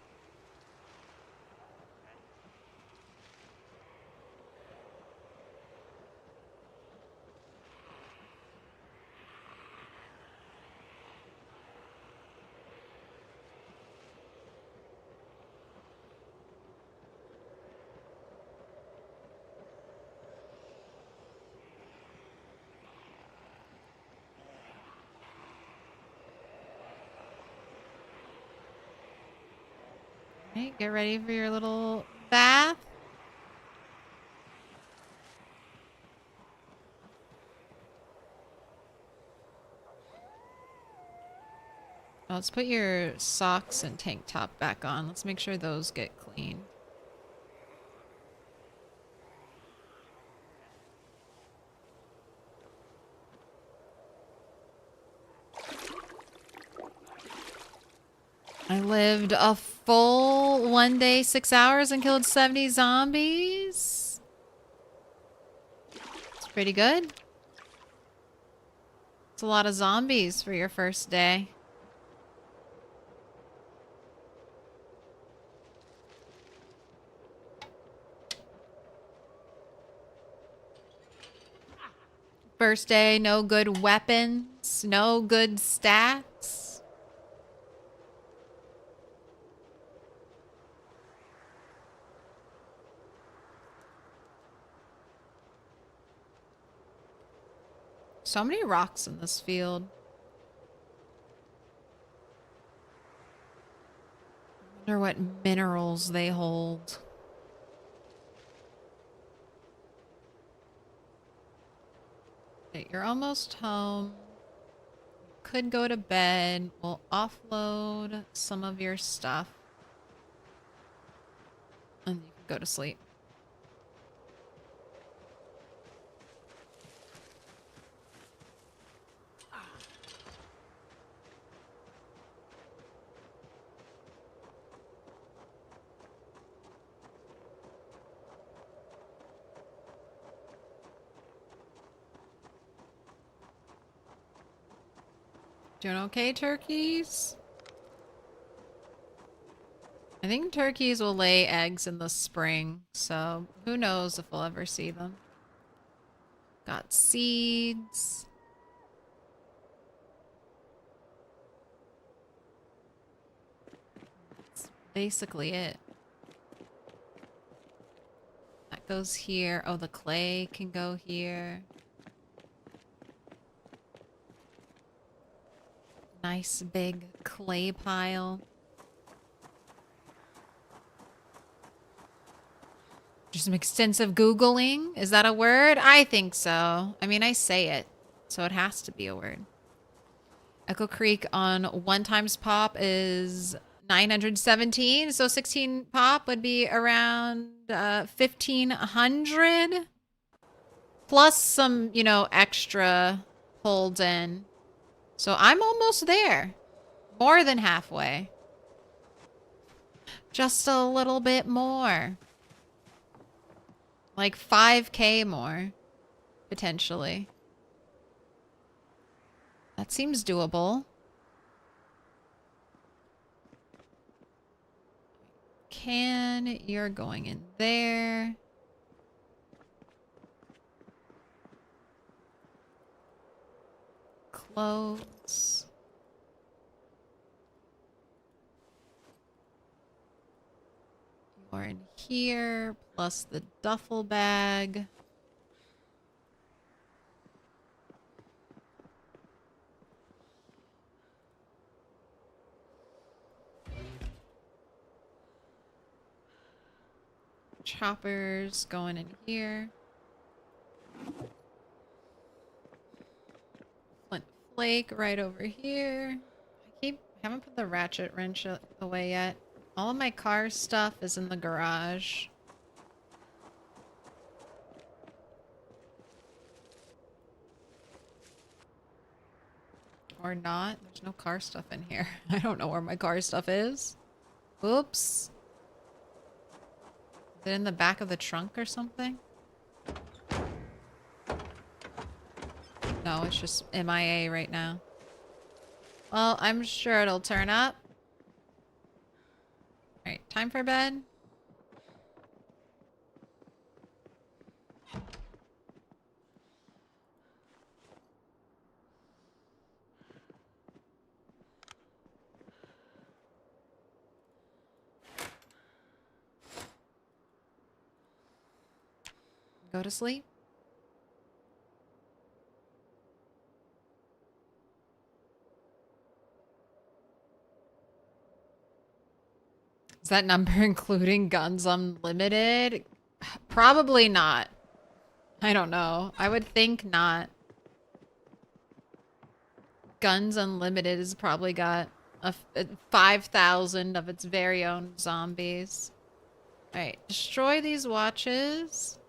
Alright, get ready for your little bath. Oh, let's put your socks and tank top back on. Let's make sure those get clean. I lived a full 1 day, 6 hours and killed 70 zombies. It's pretty good. It's a lot of zombies for your first day. First day, no good weapons, no good stats. So many rocks in this field. I wonder what minerals they hold. Okay, you're almost home. Could go to bed. We'll offload some of your stuff. And you can go to sleep. Doing okay, turkeys? I think turkeys will lay eggs in the spring, so who knows if we'll ever see them. Got seeds. That's basically it. That goes here. Oh, the clay can go here. Nice big clay pile. Do some extensive Googling. Is that a word? I think so. I mean, I say it, so it has to be a word. Echo Creek on 1 times pop is 917. So 16 pop would be around 1,500. Plus some, you know, extra pulled in. So I'm almost there. More than halfway. Just a little bit more. Like 5K more. Potentially. That seems doable. You're going in there. Clothes. You're in here, plus the duffel bag. Choppers going in here. Flint flake right over here. Haven't put the ratchet wrench away yet. All of my car stuff is in the garage. Or not. There's no car stuff in here. I don't know where my car stuff is. Oops. Is it in the back of the trunk or something? No, it's just MIA right now. Well, I'm sure it'll turn up. Alright, time for bed. Go to sleep. Is that number including Guns Unlimited? Probably not. I don't know. I would think not. Guns Unlimited has probably got 5,000 of its very own zombies. Alright, destroy these watches.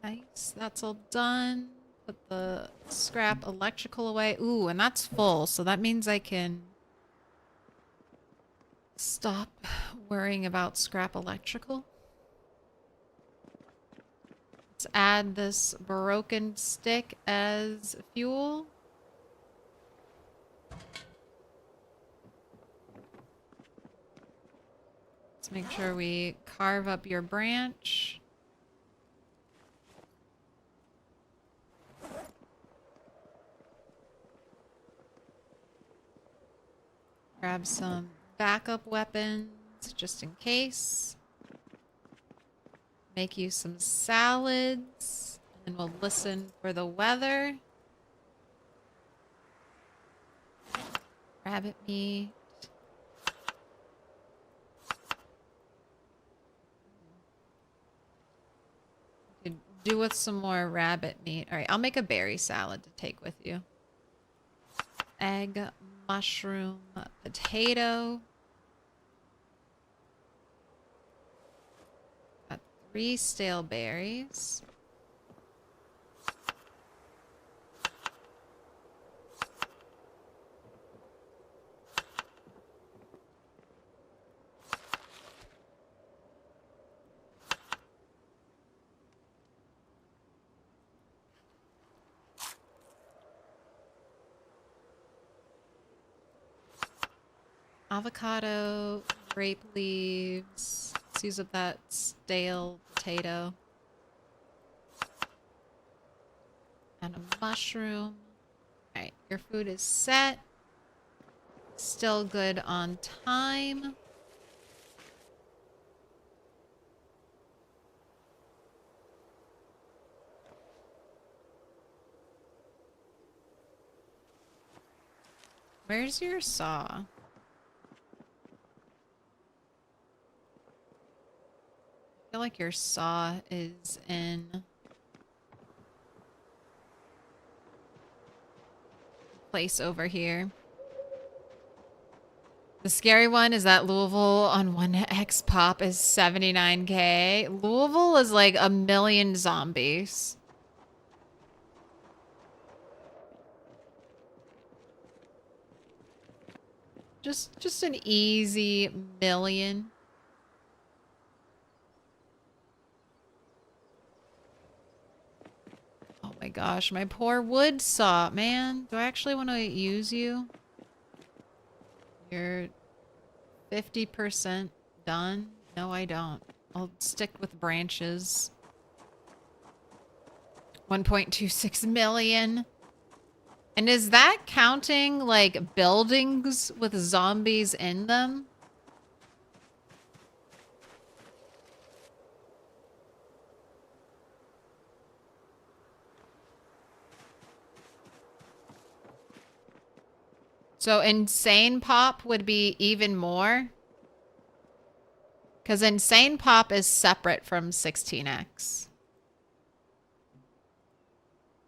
Nice, that's all done. Put the scrap electrical away. Ooh, and that's full, so that means I can stop worrying about scrap electrical. Let's add this broken stick as fuel. Let's make sure we carve up your branch. Grab some backup weapons just in case. Make you some salads. And we'll listen for the weather. Rabbit meat. Could do with some more rabbit meat. Alright, I'll make a berry salad to take with you. Egg, mushroom, potato. Got 3 stale berries. Avocado, grape leaves. Let's use up that stale potato. And a mushroom. Alright, your food is set. Still good on time. Where's your saw? I feel like your saw is in place over here. The scary one is that Louisville on 1x pop is 79k. Louisville is like 1,000,000 zombies. Just an easy 1,000,000. Oh my gosh, my poor wood saw, man. Do I actually want to use you? You're 50% done? No, I don't. I'll stick with branches. 1.26 million. And is that counting, like, buildings with zombies in them? So Insane Pop would be even more? Because Insane Pop is separate from 16x.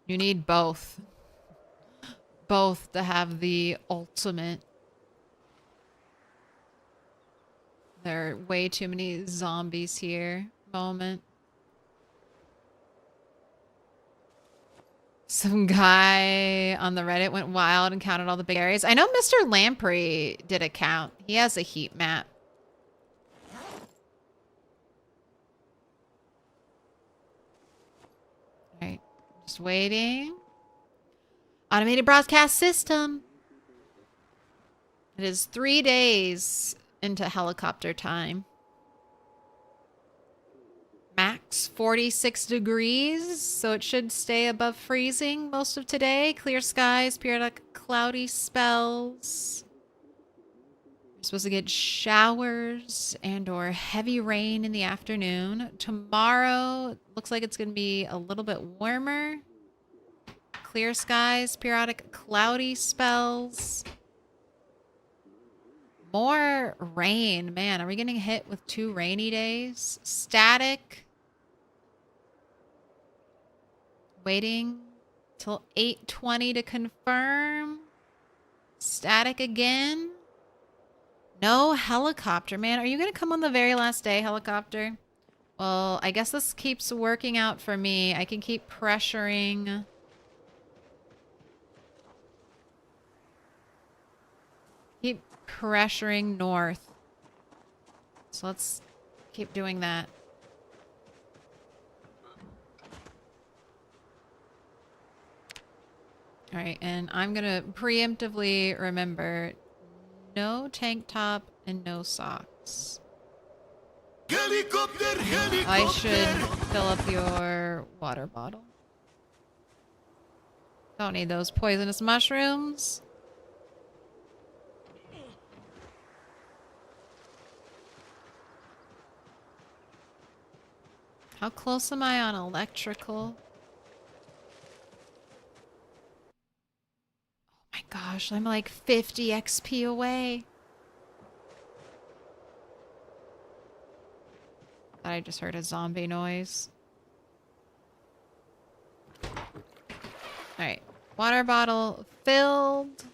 You need both. Both to have the ultimate. There are way too many zombies here. Moment. Some guy on the Reddit went wild and counted all the big areas. I know Mr. Lamprey did a count. He has a heat map. Alright. Just waiting. Automated broadcast system. It is 3 days into helicopter time. Max 46 degrees, so it should stay above freezing most of today. Clear skies, periodic cloudy spells. Supposed to get showers and or heavy rain in the afternoon. Tomorrow looks like it's going to be a little bit warmer. Clear skies, periodic cloudy spells. More rain. Man, are we getting hit with 2 rainy days? Static. Waiting till 8:20 to confirm. Static again. No helicopter, man. Are you going to come on the very last day, helicopter? Well, I guess this keeps working out for me. I can keep pressuring. Keep pressuring north. So let's keep doing that. All right, and I'm going to preemptively remember no tank top and no socks. Helicopter, helicopter. I should fill up your water bottle. Don't need those poisonous mushrooms. How close am I on electrical? Oh my gosh, I'm like 50 XP away. Thought I just heard a zombie noise. Alright, water bottle filled.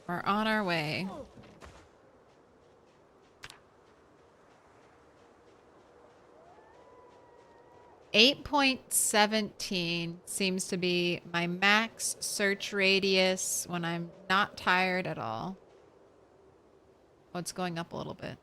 We're on our way. .17 seems to be my max search radius when I'm not tired at all. Oh, it's going up a little bit.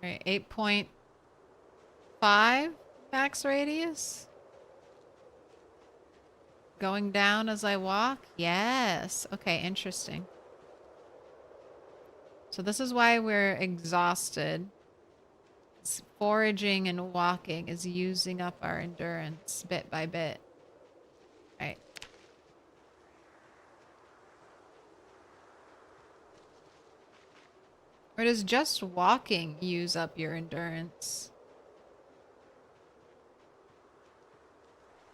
All right, 8.5 max radius. Going down as I walk? Yes. Okay, interesting. So this is why we're exhausted. Foraging and walking is using up our endurance bit by bit. All right. Or does just walking use up your endurance?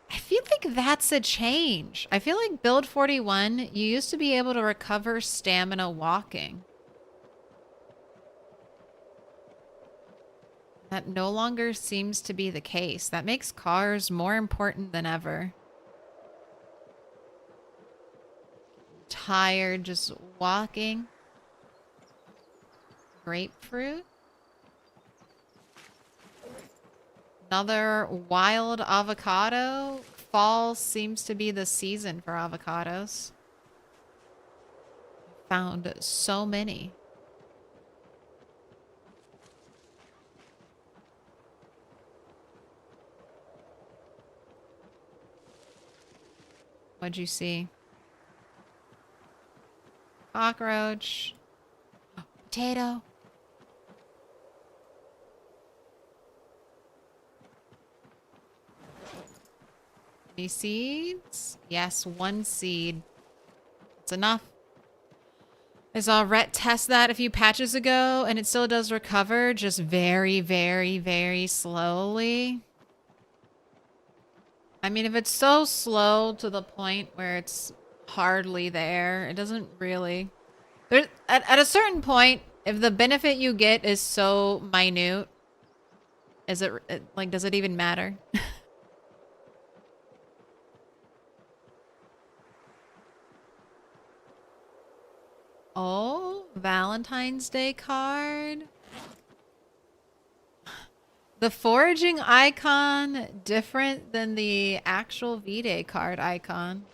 I feel like that's a change. I feel like build 41, you used to be able to recover stamina walking. That no longer seems to be the case. That makes cars more important than ever. Tired just walking. Grapefruit. Another wild avocado. Fall seems to be the season for avocados. Found so many. What'd you see? Cockroach. Oh, potato. Any seeds? Yes, 1 seed. It's enough. I saw Rhett test that a few patches ago, and it still does recover, just very, very, very slowly. I mean, if it's so slow to the point where it's hardly there, it doesn't really... At a certain point, if the benefit you get is so minute, is it like, does it even matter? Oh, Valentine's Day card. The foraging icon different than the actual V-Day card icon.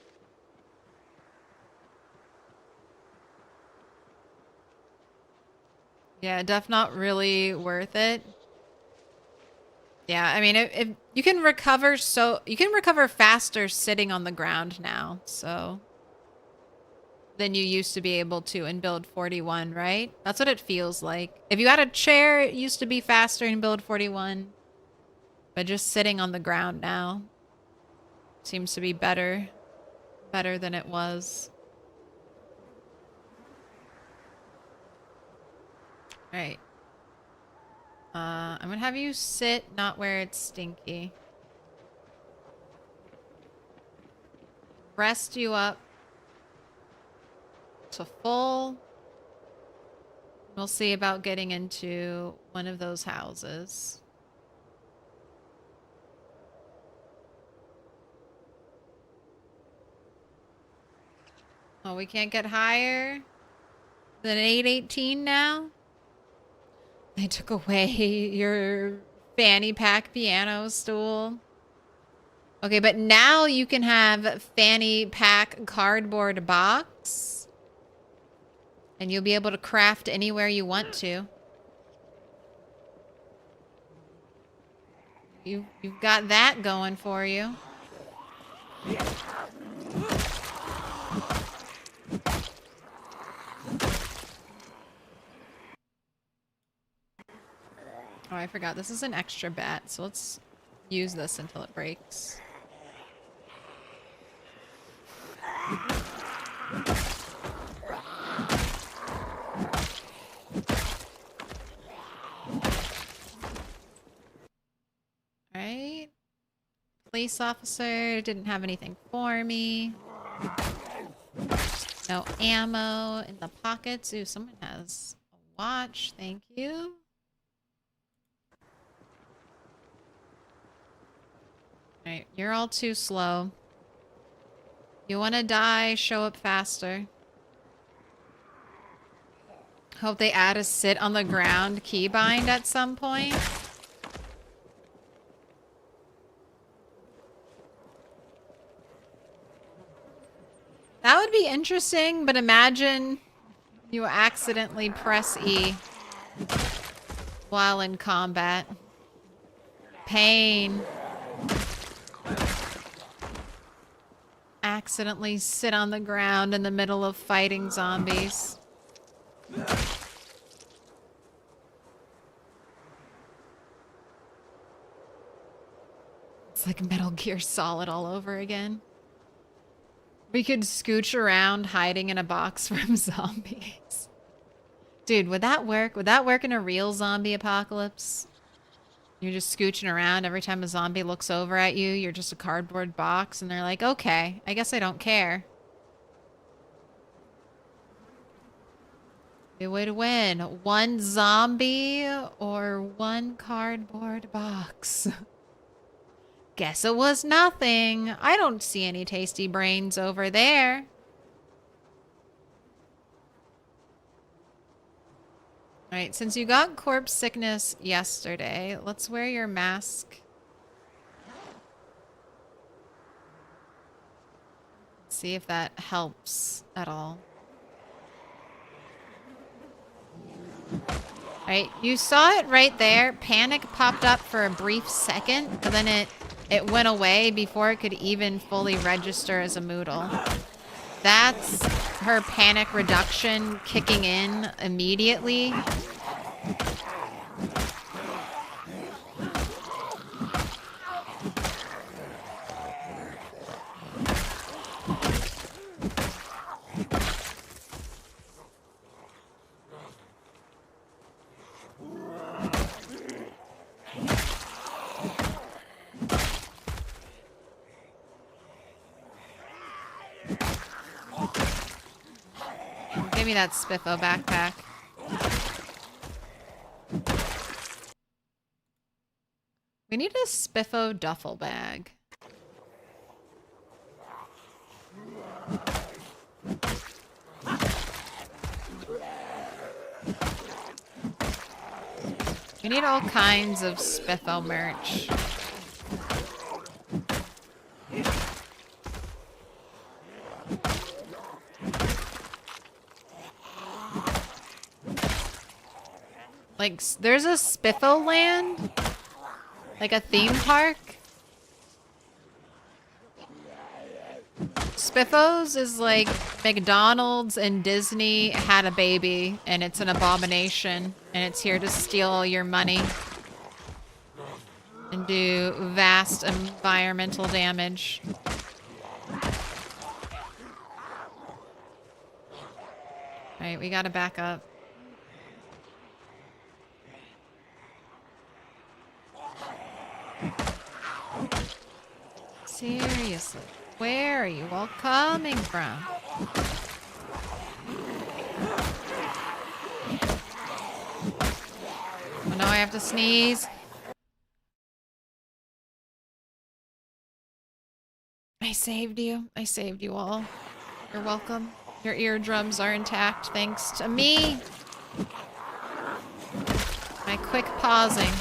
Yeah, def not really worth it. Yeah, I mean, if you can recover, so you can recover faster sitting on the ground now, so than you used to be able to in build 41, right? That's what it feels like. If you had a chair, it used to be faster in build 41. But just sitting on the ground now seems to be better than it was. Right. I'm gonna have you sit not where it's stinky. Rest you up to full. We'll see about getting into one of those houses. Oh, we can't get higher than 818 now? They took away your fanny pack piano stool. Okay, but now you can have fanny pack cardboard box. And you'll be able to craft anywhere you want to. You've got that going for you. Oh, I forgot. This is an extra bat, so let's use this until it breaks. Right? Police officer didn't have anything for me. No ammo in the pockets. Ooh, someone has a watch. Thank you. Alright, you're all too slow. You want to die, show up faster. Hope they add a sit on the ground keybind at some point. That would be interesting, but imagine you accidentally press E while in combat. Pain. Accidentally sit on the ground in the middle of fighting zombies. It's like Metal Gear Solid all over again. We could scooch around hiding in a box from zombies. Dude, would that work? Would that work in a real zombie apocalypse? You're just scooching around every time a zombie looks over at you. You're just a cardboard box and they're like, okay, I guess I don't care. Good way to win. One zombie or one cardboard box. Guess it was nothing. I don't see any tasty brains over there. Alright, since you got corpse sickness yesterday, let's wear your mask. See if that helps at all. Alright, you saw it right there. Panic popped up for a brief second, but then it went away before it could even fully register as a Moodle. That's her panic reduction kicking in immediately. Give me that Spiffo backpack. We need a Spiffo duffel bag. We need all kinds of Spiffo merch. Like, there's a Spiffo land? Like a theme park? Spiffos is like McDonald's and Disney had a baby, and it's an abomination, and it's here to steal all your money and do vast environmental damage. Alright, we gotta back up. Seriously, where are you all coming from? Oh no, I have to sneeze. I saved you. I saved you all. You're welcome. Your eardrums are intact thanks to me. My quick pausing.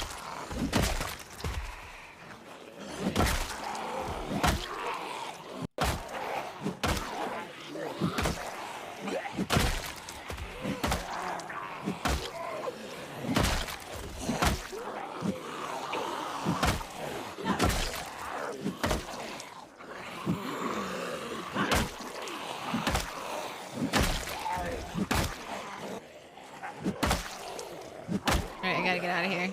Alright, I gotta get out of here.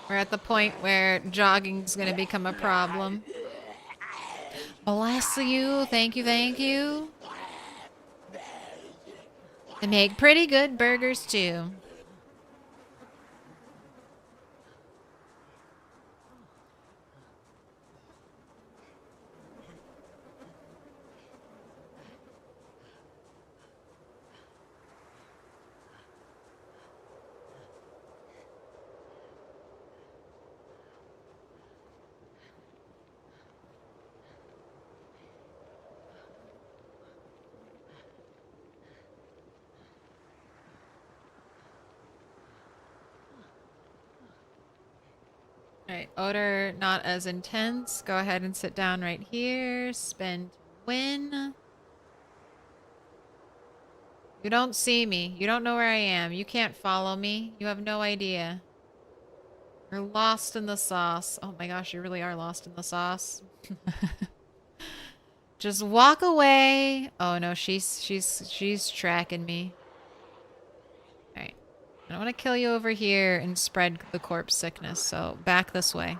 We're at the point where jogging's gonna become a problem. Bless you. Thank you, thank you. They make pretty good burgers too. Alright, odor not as intense. Go ahead and sit down right here. Spend win. You don't see me. You don't know where I am. You can't follow me. You have no idea. You're lost in the sauce. Oh my gosh, you really are lost in the sauce. Just walk away. Oh no, she's tracking me. Alright. I don't want to kill you over here and spread the corpse sickness, so back this way.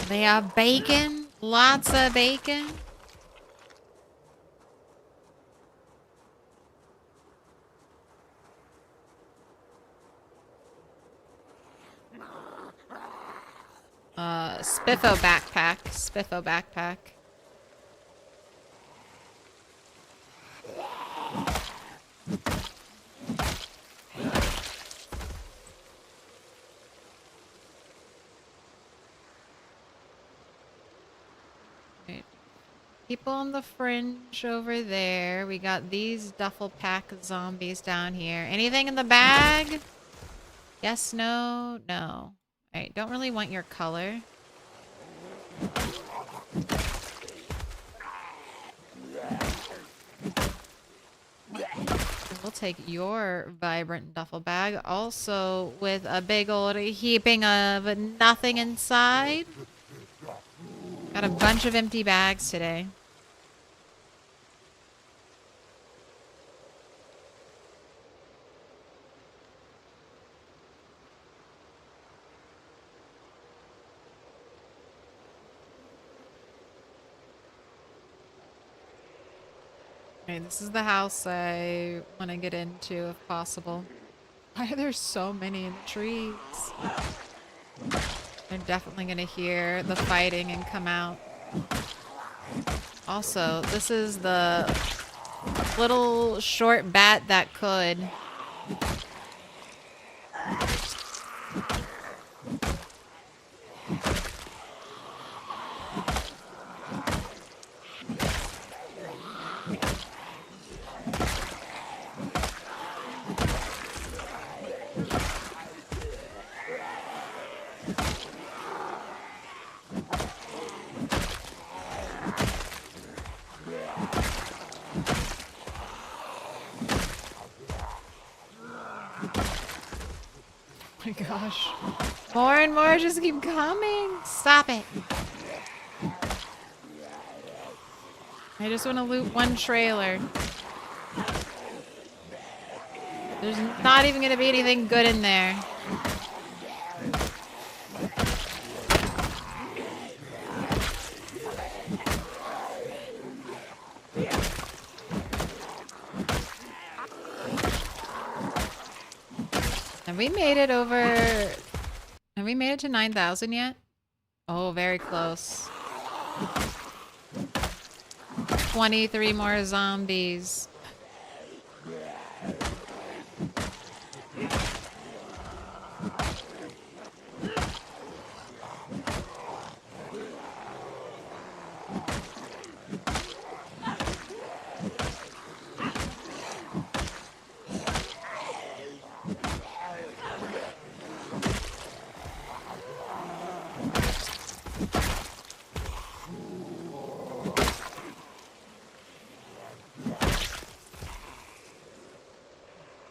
They have bacon. Lots of bacon. Spiffo backpack. Spiffo backpack. People on the fringe over there. We got these duffel pack zombies down here. Anything in the bag? Yes, no, no. Alright, don't really want your color. We'll take your vibrant duffel bag. Also with a big old heaping of nothing inside. Got a bunch of empty bags today. Okay, this is the house I want to get into if possible. Why are there so many in the trees? They're definitely going to hear the fighting and come out. Also, this is the little short bat that could. my gosh. More and more just keep coming. Stop it. I just want to loot one trailer. There's not even going to be anything good in there. Have we made it over... Have we made it to 9,000 yet? Oh, very close. 23 more zombies.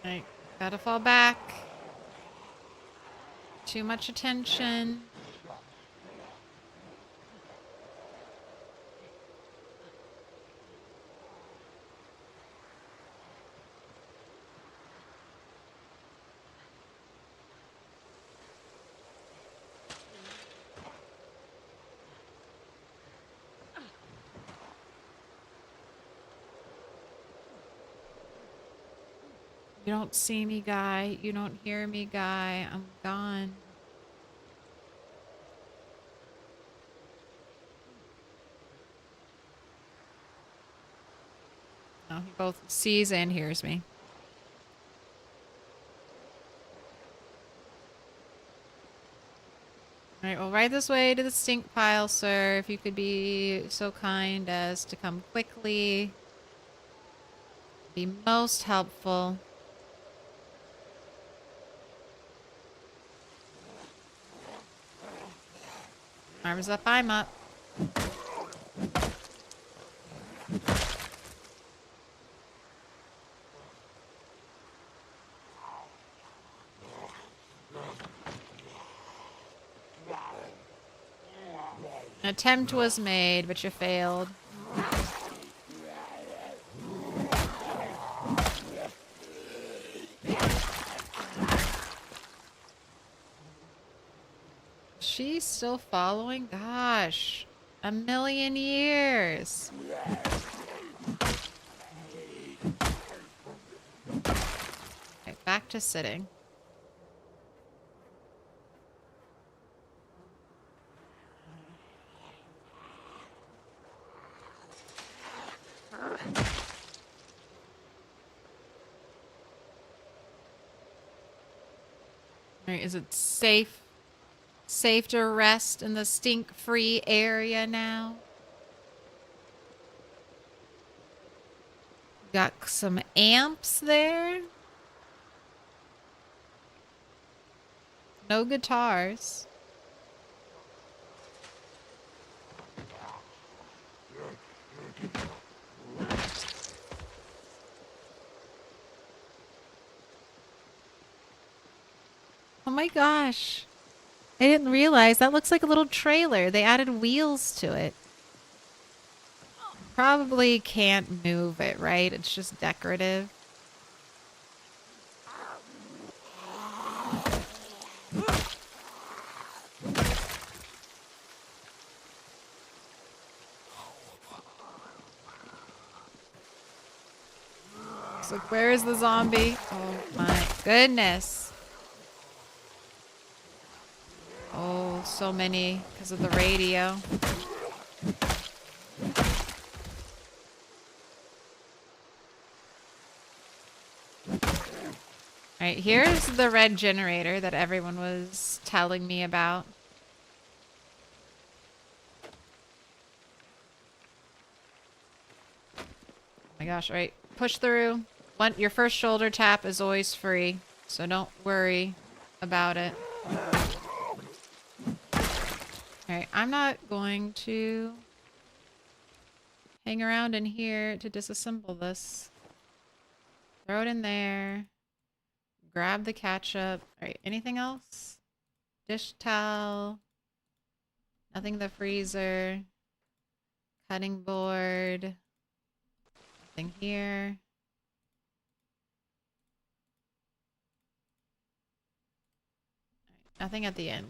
Right, gotta fall back. Too much attention. You don't see me, guy. You don't hear me, guy. I'm gone. Oh, he both sees and hears me. Alright, well, right this way to the stink pile, sir. If you could be so kind as to come quickly. Be most helpful. Arms up, I'm up. An attempt was made, but you failed. She's still following? Gosh, a million years. Okay, back to sitting. Alright, is it safe? Safe to rest in the stink-free area now? Got some amps there. No guitars. Oh my gosh. I didn't realize that looks like a little trailer. They added wheels to it. Probably can't move it, right? It's just decorative. So where is the zombie? Oh my goodness. Oh, so many because of the radio. Alright, here's the red generator that everyone was telling me about. Oh my gosh, alright. Push through. Your first shoulder tap is always free, so don't worry about it. Alright, I'm not going to hang around in here to disassemble this. Throw it in there. grab the ketchup. All right, anything else? Dish towel. Nothing in the freezer. Cutting board. Nothing here. Nothing at the end.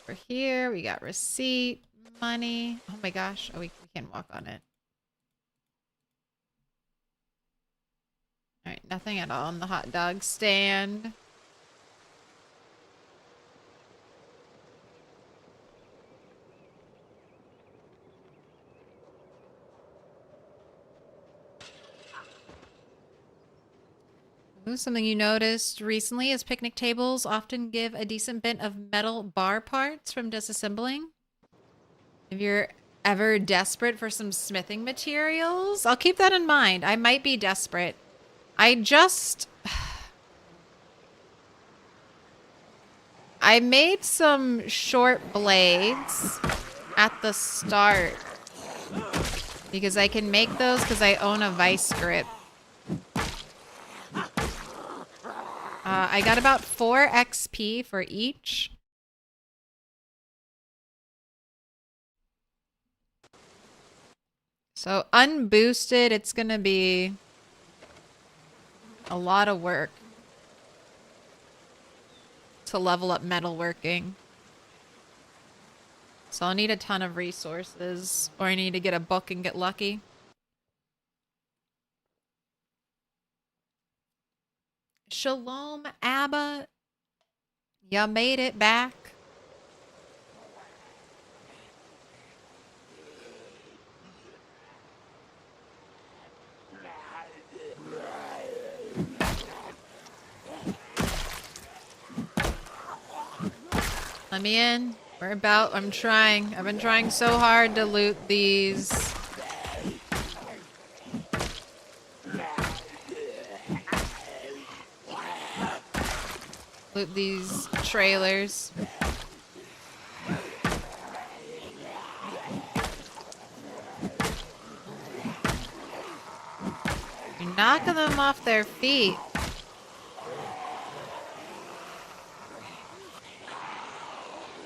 For here, we got receipt, money. Oh my gosh. Oh, we can't walk on it. Alright, nothing at all on the hot dog stand. Ooh, something you noticed recently is picnic tables often give a decent bit of metal bar parts from disassembling. If you're ever desperate for some smithing materials, I'll keep that in mind. I might be desperate. I made some short blades at the start because I can make those because I own a vice grip. I got about 4 XP for each. So unboosted, it's gonna be a lot of work to level up metalworking. So I'll need a ton of resources, or I need to get a book and get lucky. Shalom, Abba. You made it back. Let me in. I'm trying. I've been trying so hard to loot these. Loot these trailers. You're knocking them off their feet.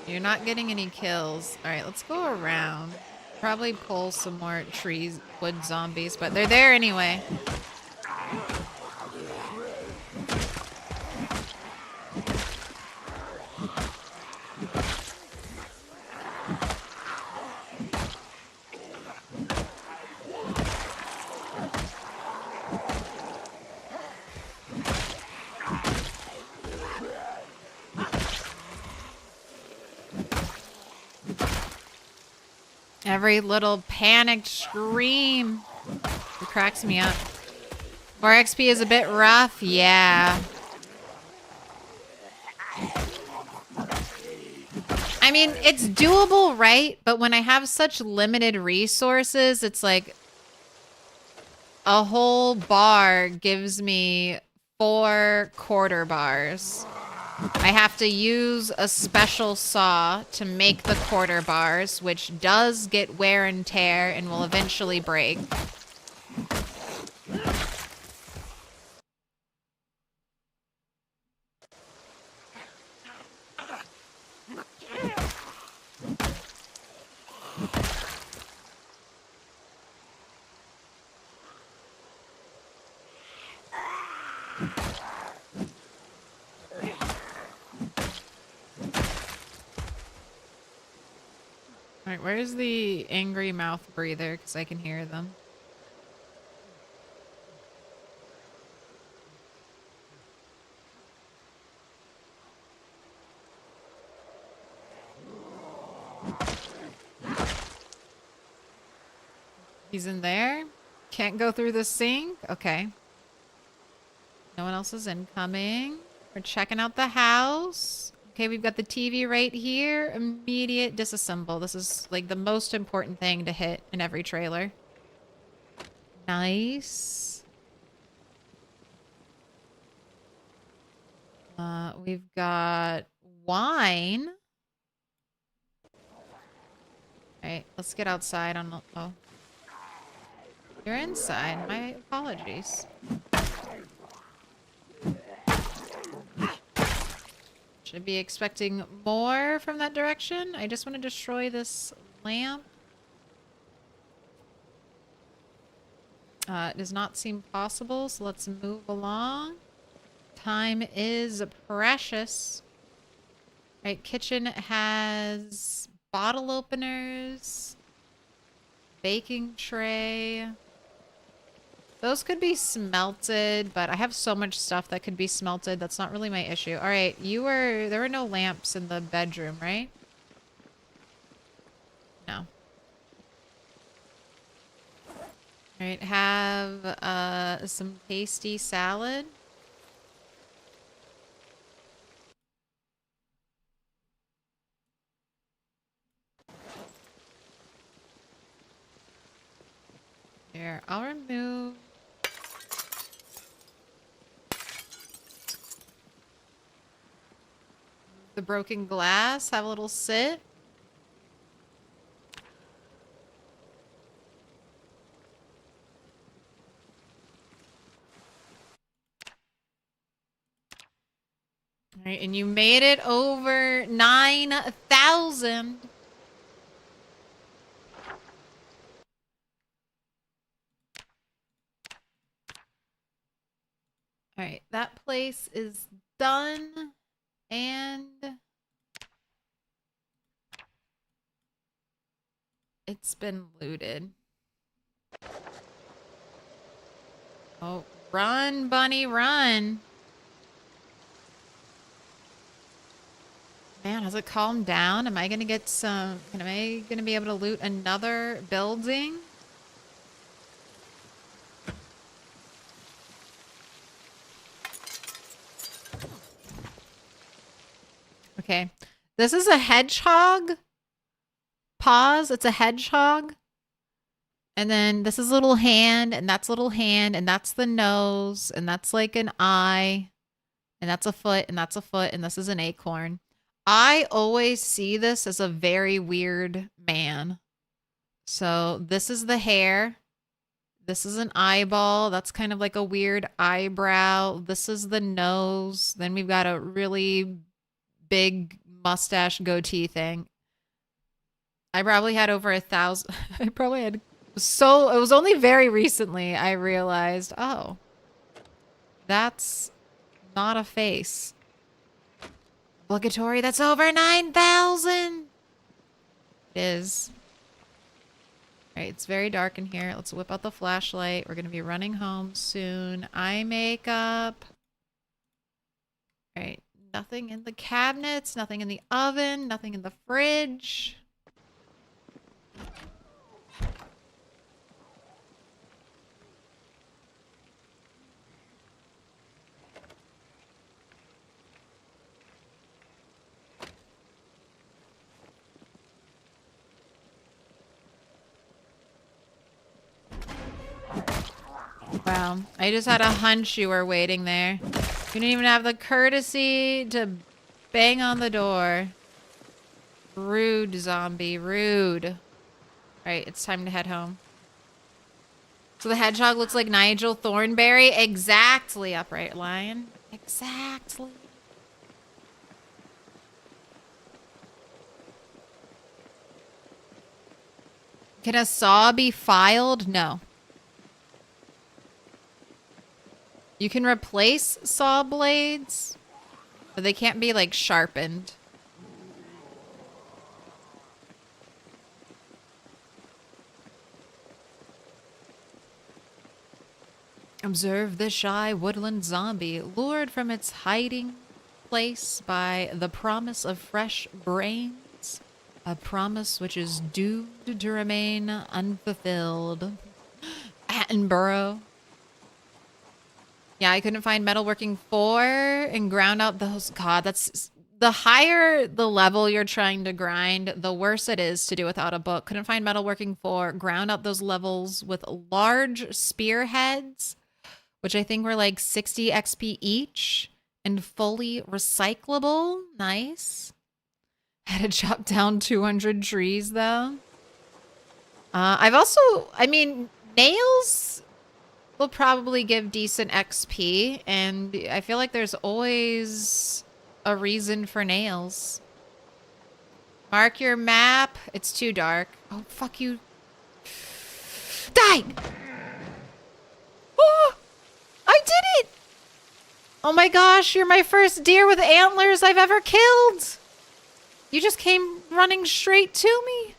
You're not getting any kills. Alright, let's go around. Probably pull some more wood zombies, but they're there anyway. Every little panicked scream. It cracks me up. 4 XP is a bit rough, yeah. I mean, it's doable, right? But when I have such limited resources, it's like a whole bar gives me 4 quarter bars. I have to use a special saw to make the quarter bars, which does get wear and tear and will eventually break. Alright, where's the angry mouth breather? Because I can hear them. He's in there? Can't go through the sink? Okay. No one else is incoming. We're checking out the house. Okay, we've got the TV right here. Immediate disassemble. This is like the most important thing to hit in every trailer. Nice. We've got wine. Alright, let's get outside on the... Oh. You're inside. My apologies. Should be expecting more from that direction. I just want to destroy this lamp. It does not seem possible, so let's move along. Time is precious. Right, kitchen has bottle openers, baking tray. Those could be smelted, but I have so much stuff that could be smelted. That's not really my issue. All right, there were no lamps in the bedroom, right? No. All right, have some tasty salad. Here, I'll remove the broken glass. Have a little sit. All right, and you made it over 9,000. All right, that place is done, and it's been looted. Oh, run, bunny, run. Man, has it calmed down? Am I gonna get some, am I gonna be able to loot another building? Okay, this is a hedgehog. Pause, it's a hedgehog. And then this is a little hand, and that's a little hand, and that's the nose, and that's like an eye, and that's a foot, and that's a foot, and this is an acorn. I always see this as a very weird man. So this is the hair. This is an eyeball. That's kind of like a weird eyebrow. This is the nose. Then we've got a really big mustache goatee thing. I probably had over 1,000. I probably had so it was only very recently I realized, oh, that's not a face. Obligatory, that's over 9,000. It is. All right, it's very dark in here. Let's whip out the flashlight. We're going to be running home soon. Eye makeup. All right, nothing in the cabinets, nothing in the oven, nothing in the fridge. Wow, I just had a hunch you were waiting there. You didn't even have the courtesy to bang on the door. Rude, zombie, rude. All right, it's time to head home. So the hedgehog looks like Nigel Thornberry? Exactly, upright lion. Exactly. Can a saw be filed? No. You can replace saw blades, but they can't be, like, sharpened. Observe the shy woodland zombie, lured from its hiding place by the promise of fresh brains, a promise which is doomed to remain unfulfilled. Attenborough. Yeah, I couldn't find metalworking 4 and ground out those. God, that's the higher the level you're trying to grind, the worse it is to do without a book. Couldn't find metalworking 4, ground out those levels with large spearheads, which I think were like 60 XP each and fully recyclable. Nice. Had to chop down 200 trees though. I've also, I mean, nails will probably give decent XP, and I feel like there's always a reason for nails. Mark your map. It's too dark. Oh, fuck you. Die! Oh! I did it! Oh my gosh, you're my first deer with antlers I've ever killed! You just came running straight to me.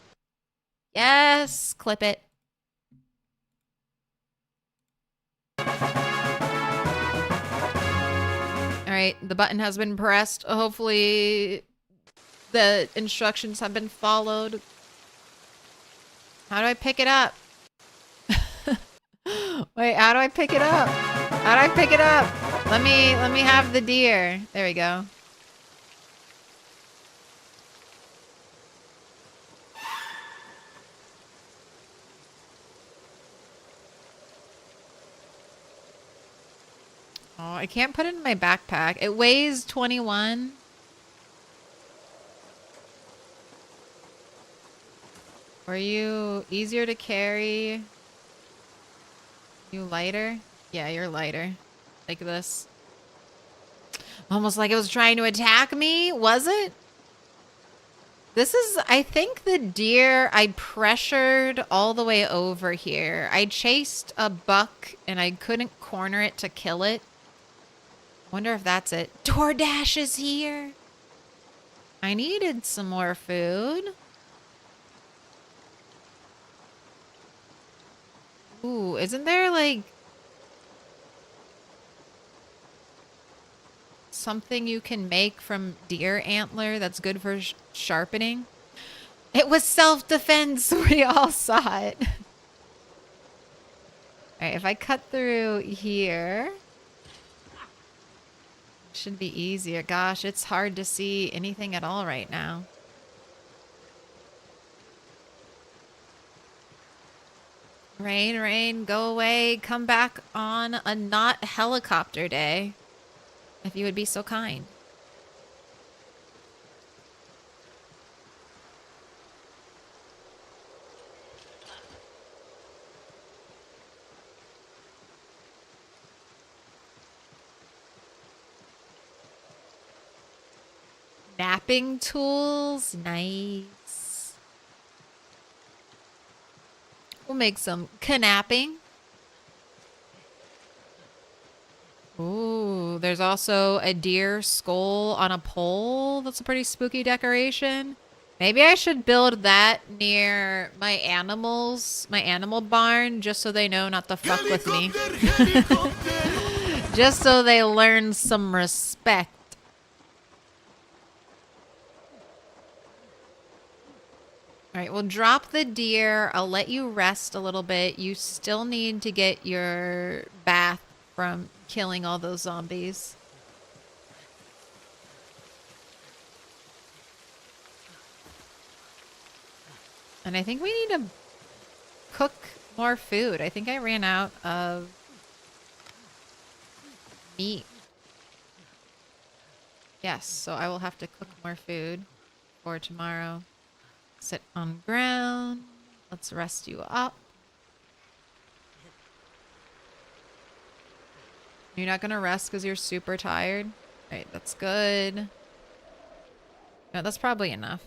Yes, clip it. Alright, the button has been pressed. Hopefully the instructions have been followed. How do I pick it up? Wait, how do I pick it up? How do I pick it up? Let me have the deer. There we go. Oh, I can't put it in my backpack. It weighs 21. Were you easier to carry? You lighter? Yeah, you're lighter. Like this. Almost like it was trying to attack me, was it? This is, I think, the deer I pressured all the way over here. I chased a buck and I couldn't corner it to kill it. Wonder if that's it. DoorDash is here. I needed some more food. Ooh, isn't there like something you can make from deer antler that's good for sharpening? It was self-defense. We all saw it. All right, if I cut through here, should be easier. Gosh, it's hard to see anything at all right now. Rain, rain, go away. Come back on a not helicopter day. If you would be so kind. Napping tools. Nice. We'll make some knapping. Ooh, there's also a deer skull on a pole. That's a pretty spooky decoration. Maybe I should build that near my animals, my animal barn, just so they know not to fuck with me. Just so they learn some respect. All right, we'll drop the deer. I'll let you rest a little bit. You still need to get your bath from killing all those zombies. And I think we need to cook more food. I think I ran out of meat. Yes, so I will have to cook more food for tomorrow. Sit on ground. Let's rest you up. You're not going to rest because you're super tired? All right, that's good. No, that's probably enough.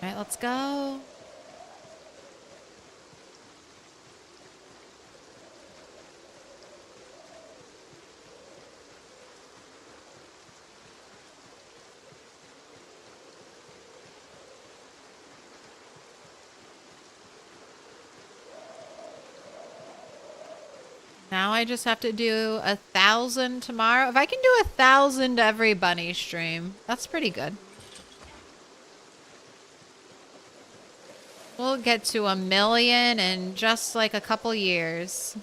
All right, let's go. Now I just have to do 1,000 tomorrow. If I can do 1,000 every bunny stream, that's pretty good. We'll get to 1,000,000 in just like a couple years.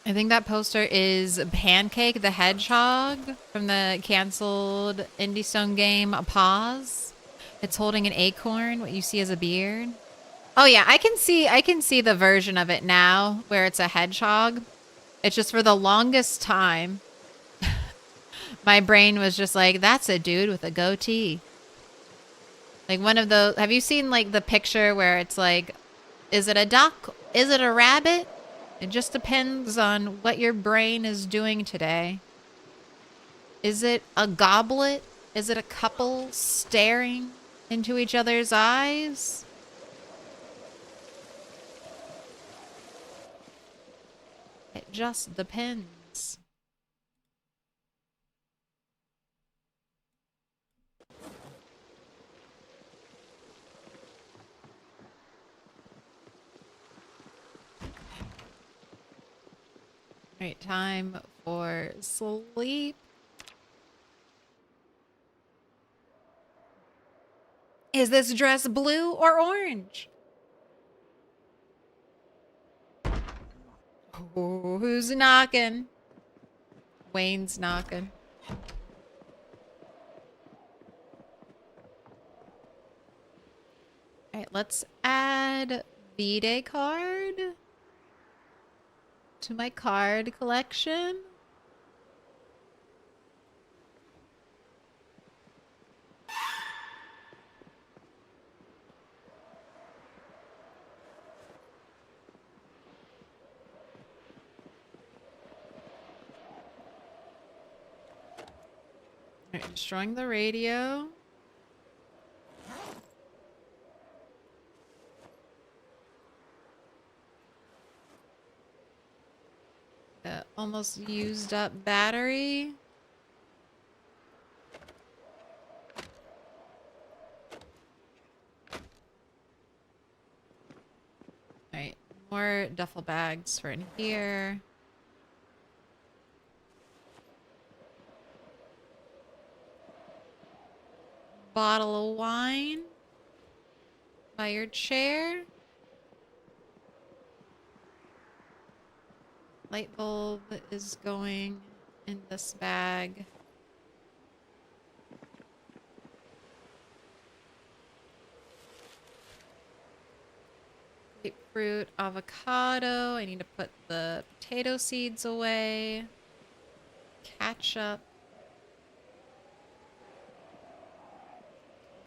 I think that poster is Pancake the Hedgehog from the canceled Indie Stone game Pause. It's holding an acorn, what you see as a beard. Oh yeah, I can see the version of it now where it's a hedgehog. It's just for the longest time my brain was just like, that's a dude with a goatee. Like one of those, have you seen like the picture where it's like, is it a duck? Is it a rabbit? It just depends on what your brain is doing today. Is it a goblet? Is it a couple staring into each other's eyes? It just depends. All right, time for sleep. Is this dress blue or orange? Oh, who's knocking? Wayne's knocking. All right, let's add V-Day card to my card collection. All right, destroying the radio. The almost used up battery. All right, more duffel bags for in here. Bottle of wine by your chair. Light bulb is going in this bag. Grapefruit, avocado. I need to put the potato seeds away. Ketchup.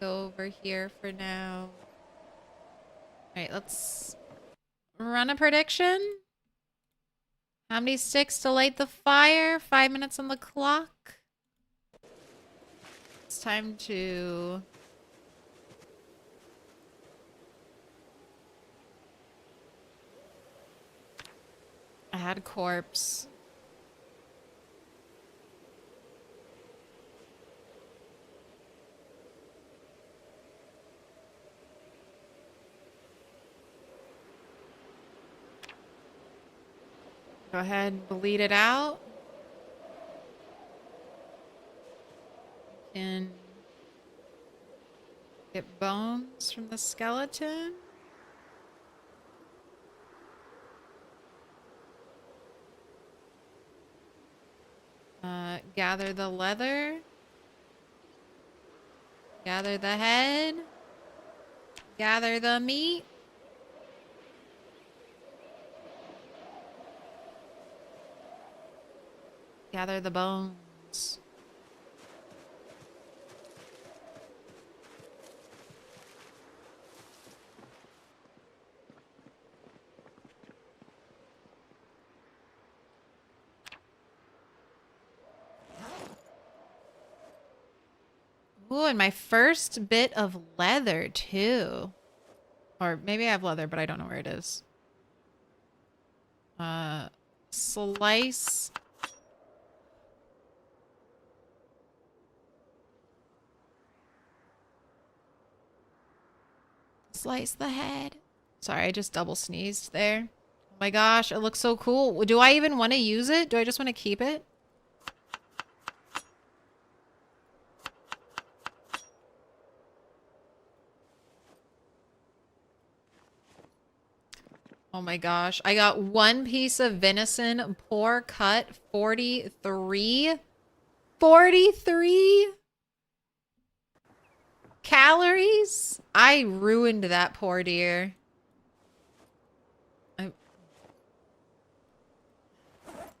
Go over here for now. All right, let's run a prediction. How many sticks to light the fire? 5 minutes on the clock. It's time to add corpse. Go ahead and bleed it out. And get bones from the skeleton. Gather the leather. Gather the head. Gather the meat. Gather the bones. Ooh, and my first bit of leather too. Or maybe I have leather, but I don't know where it is. Slice. Slice the head. Sorry, I just double sneezed there. Oh my gosh, it looks so cool. Do I even want to use it? Do I just want to keep it? Oh my gosh. I got 1 piece of venison, poor cut, 43. 43 calories? I ruined that poor deer.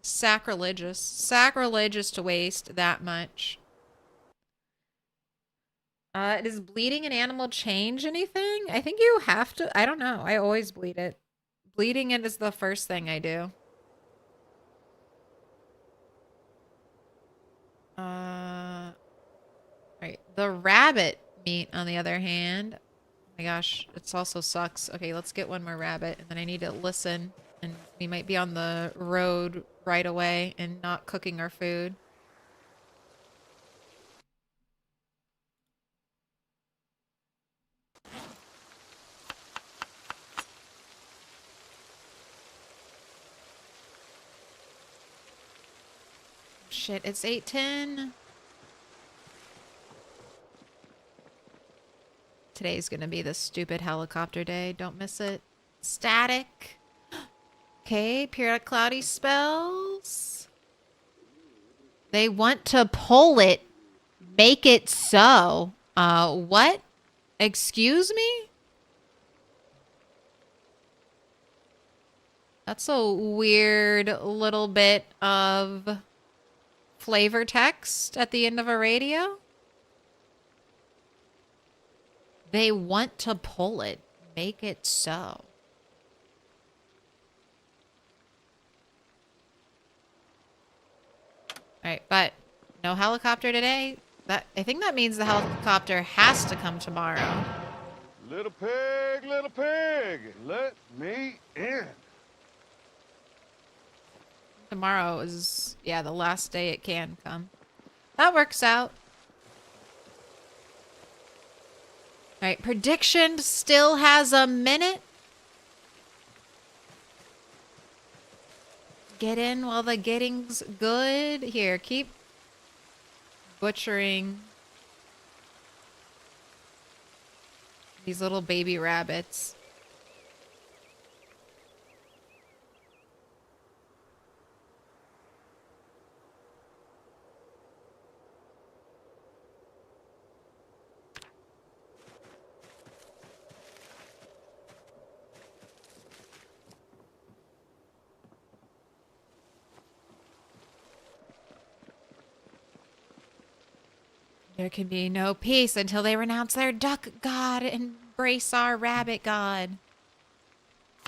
Sacrilegious. Sacrilegious to waste that much. Does bleeding an animal change anything? I think you have to. I don't know. I always bleed it. Bleeding it is the first thing I do. Right. The rabbit meat, on the other hand. Oh my gosh, it also sucks. Okay, let's get one more rabbit, and then I need to listen. And we might be on the road right away and not cooking our food. Shit, it's 8:10. Today's gonna be the stupid helicopter day. Don't miss it. Static. Okay, periodic cloudy spells. They want to pull it. Make it so. What? Excuse me? That's a weird little bit of flavor text at the end of a radio. They want to pull it. Make it so. Alright, but no helicopter today. I think that means the helicopter has to come tomorrow. Little pig, let me in. Tomorrow is, yeah, the last day it can come. That works out. Alright, prediction still has a minute. Get in while the getting's good. Here, keep butchering these little baby rabbits. There can be no peace until they renounce their duck god and embrace our rabbit god.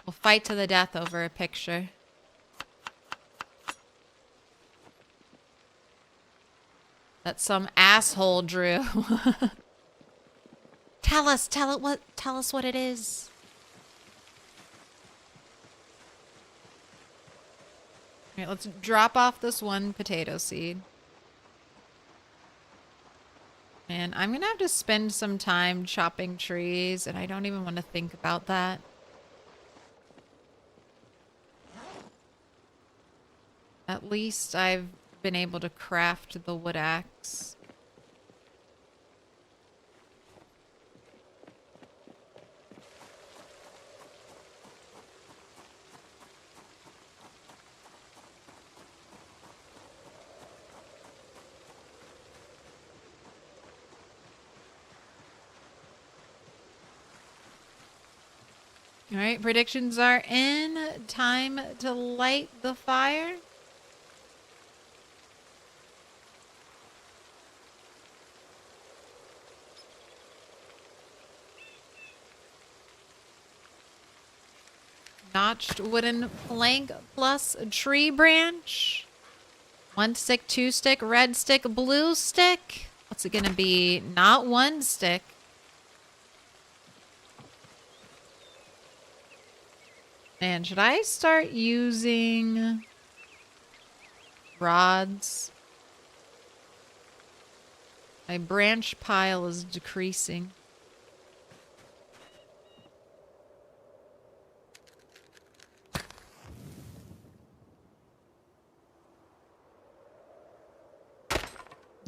We'll fight to the death over a picture. That some asshole drew. Tell us what it is. All right, let's drop off this one potato seed. And I'm gonna have to spend some time chopping trees, and I don't even want to think about that. At least I've been able to craft the wood axe. All right, predictions are in. Time to light the fire. Notched wooden plank plus a tree branch. 1 stick, 2 stick, red stick, blue stick. What's it gonna be? Not 1 stick. Man, should I start using rods? My branch pile is decreasing.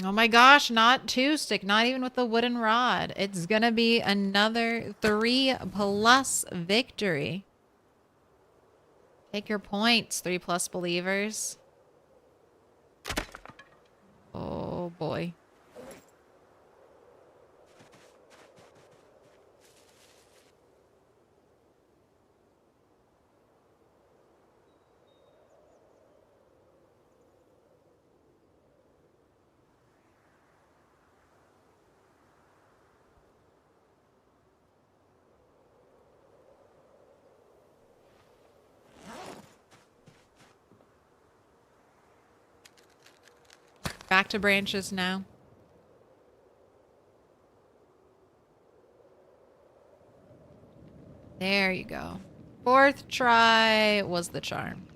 Oh my gosh, not 2 stick, not even with the wooden rod. It's gonna be another 3+ victory. Take your points, 3+ believers. Oh boy. Back to branches now. There you go. 4th try was the charm.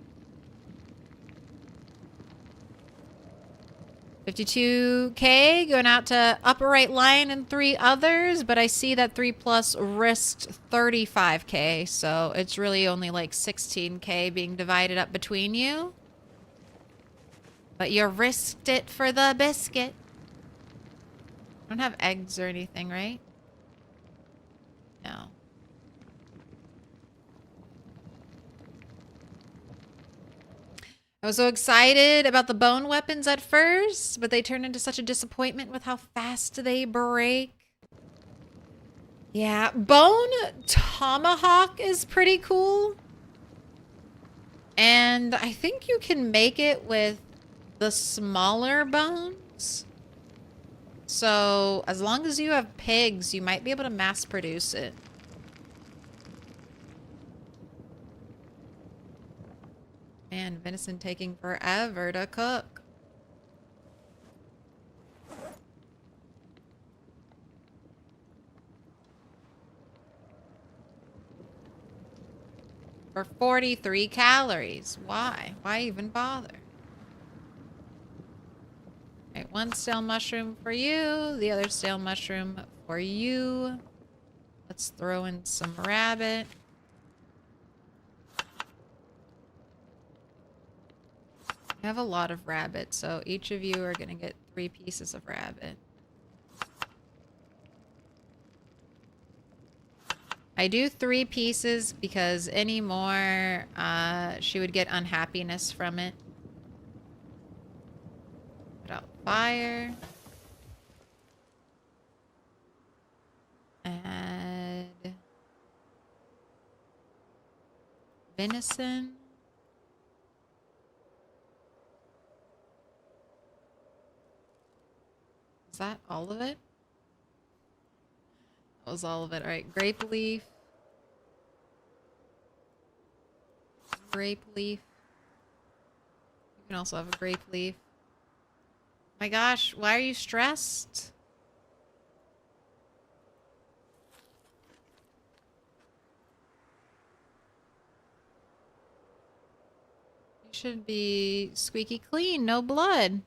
52K going out to upper right line and 3 others, but I see that 3+ risked 35K, so it's really only like 16K being divided up between you. But you risked it for the biscuit. Don't have eggs or anything, right? No. I was so excited about the bone weapons at first, but they turned into such a disappointment with how fast they break. Yeah, bone tomahawk is pretty cool. And I think you can make it with the smaller bones. So as long as you have pigs, you might be able to mass produce it. Man, venison taking forever to cook. For 43 calories. Why? Why even bother? Alright, 1 stale mushroom for you. The other stale mushroom for you. Let's throw in some rabbit. I have a lot of rabbit, so each of you are going to get 3 pieces of rabbit. I do 3 pieces because any more, she would get unhappiness from it. Put out fire. Add venison. Is that all of it? That was all of it. All right, grape leaf. Grape leaf. You can also have a grape leaf. My gosh, why are you stressed? You should be squeaky clean, no blood.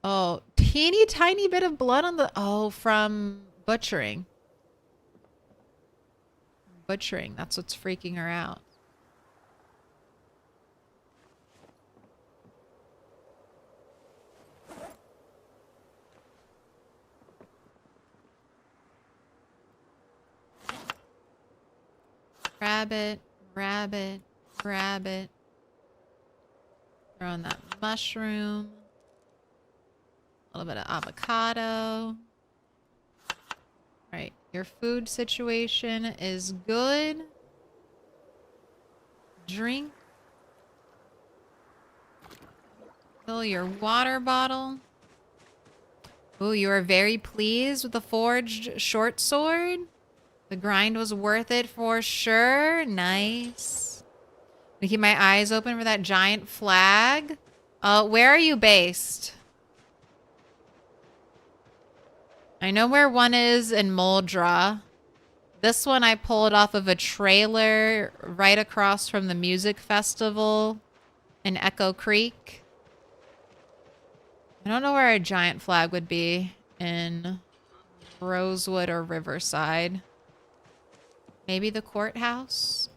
Oh, teeny tiny bit of blood on the... Oh, from butchering. Butchering, that's what's freaking her out. Rabbit, rabbit, rabbit. Throw in that mushroom. A little bit of avocado. Right, your food situation is good. Drink. Fill your water bottle. Ooh, you are very pleased with the forged short sword. The grind was worth it for sure. Nice. I keep my eyes open for that giant flag. Where are you based? I know where one is in Moldra. This one I pulled off of a trailer right across from the music festival in Echo Creek. I don't know where a giant flag would be in Rosewood or Riverside. Maybe the courthouse?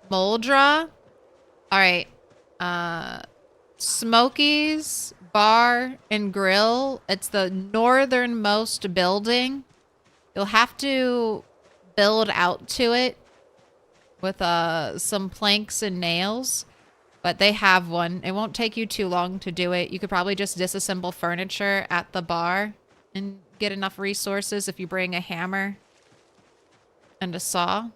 Moldra? Alright. Smokies Bar and Grill. It's the northernmost building. You'll have to build out to it with some planks and nails, but they have one. It won't take you too long to do it. You could probably just disassemble furniture at the bar and get enough resources if you bring a hammer and a saw.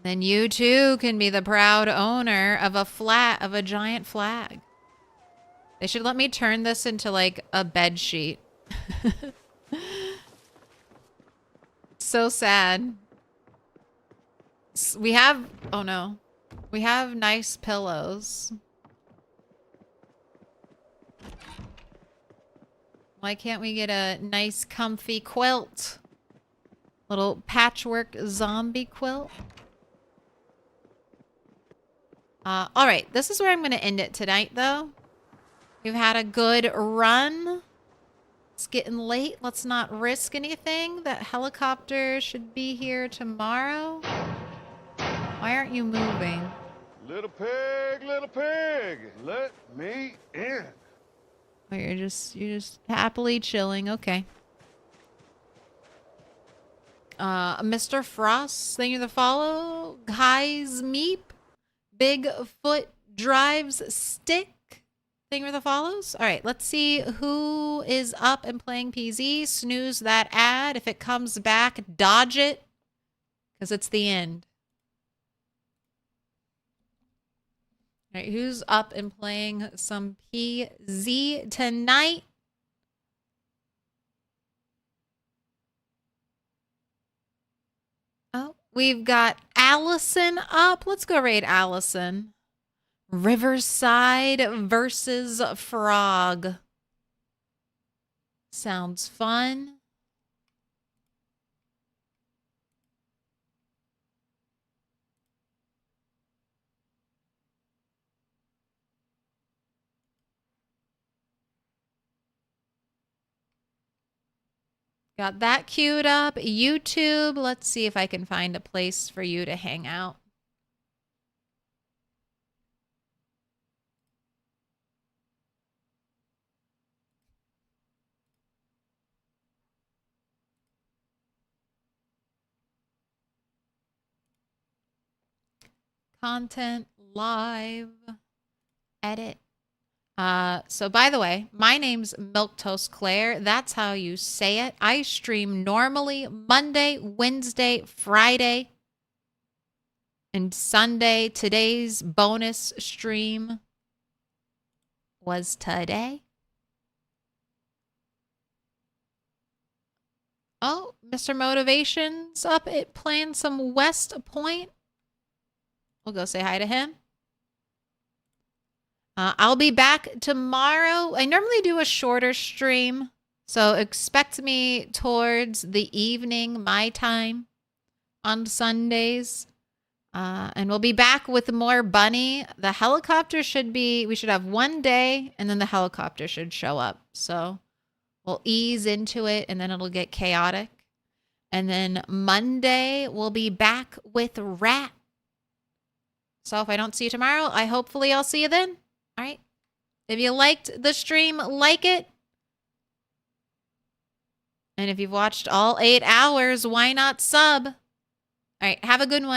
Then you too can be the proud owner of a giant flag. They should let me turn this into like a bed sheet. So sad. We have, oh no. We have nice pillows. Why can't we get a nice comfy quilt? Little patchwork zombie quilt. All right, this is where I'm going to end it tonight, though. We've had a good run. It's getting late. Let's not risk anything. That helicopter should be here tomorrow. Why aren't you moving? Little pig, let me in. Oh, you're just happily chilling. Okay. Mr. Frost, thank you for the follow. Guys Meep. Bigfoot Drives Stick. Thank you for the follows. All right, let's see who is up and playing PZ. Snooze that ad. If it comes back, dodge it, because it's the end. All right, who's up and playing some PZ tonight? Oh, we've got Allison up. Let's go raid Allison. Riverside versus Frog. Sounds fun. Got that queued up. YouTube. Let's see if I can find a place for you to hang out. Content, live, edit. So by the way, my name's Milquetoast Claire. That's how you say it. I stream normally Monday, Wednesday, Friday, and Sunday. Today's bonus stream was today. Oh, Mr. Motivation's up at playing some West Point. We'll go say hi to him. I'll be back tomorrow. I normally do a shorter stream, so expect me towards the evening, my time, on Sundays. And we'll be back with more Bunny. The helicopter should be, we should have one day, and then the helicopter should show up. So we'll ease into it, and then it'll get chaotic. And then Monday, we'll be back with Rat. So if I don't see you tomorrow, hopefully I'll see you then. All right. If you liked the stream, like it. And if you've watched all 8 hours, why not sub? All right. Have a good one.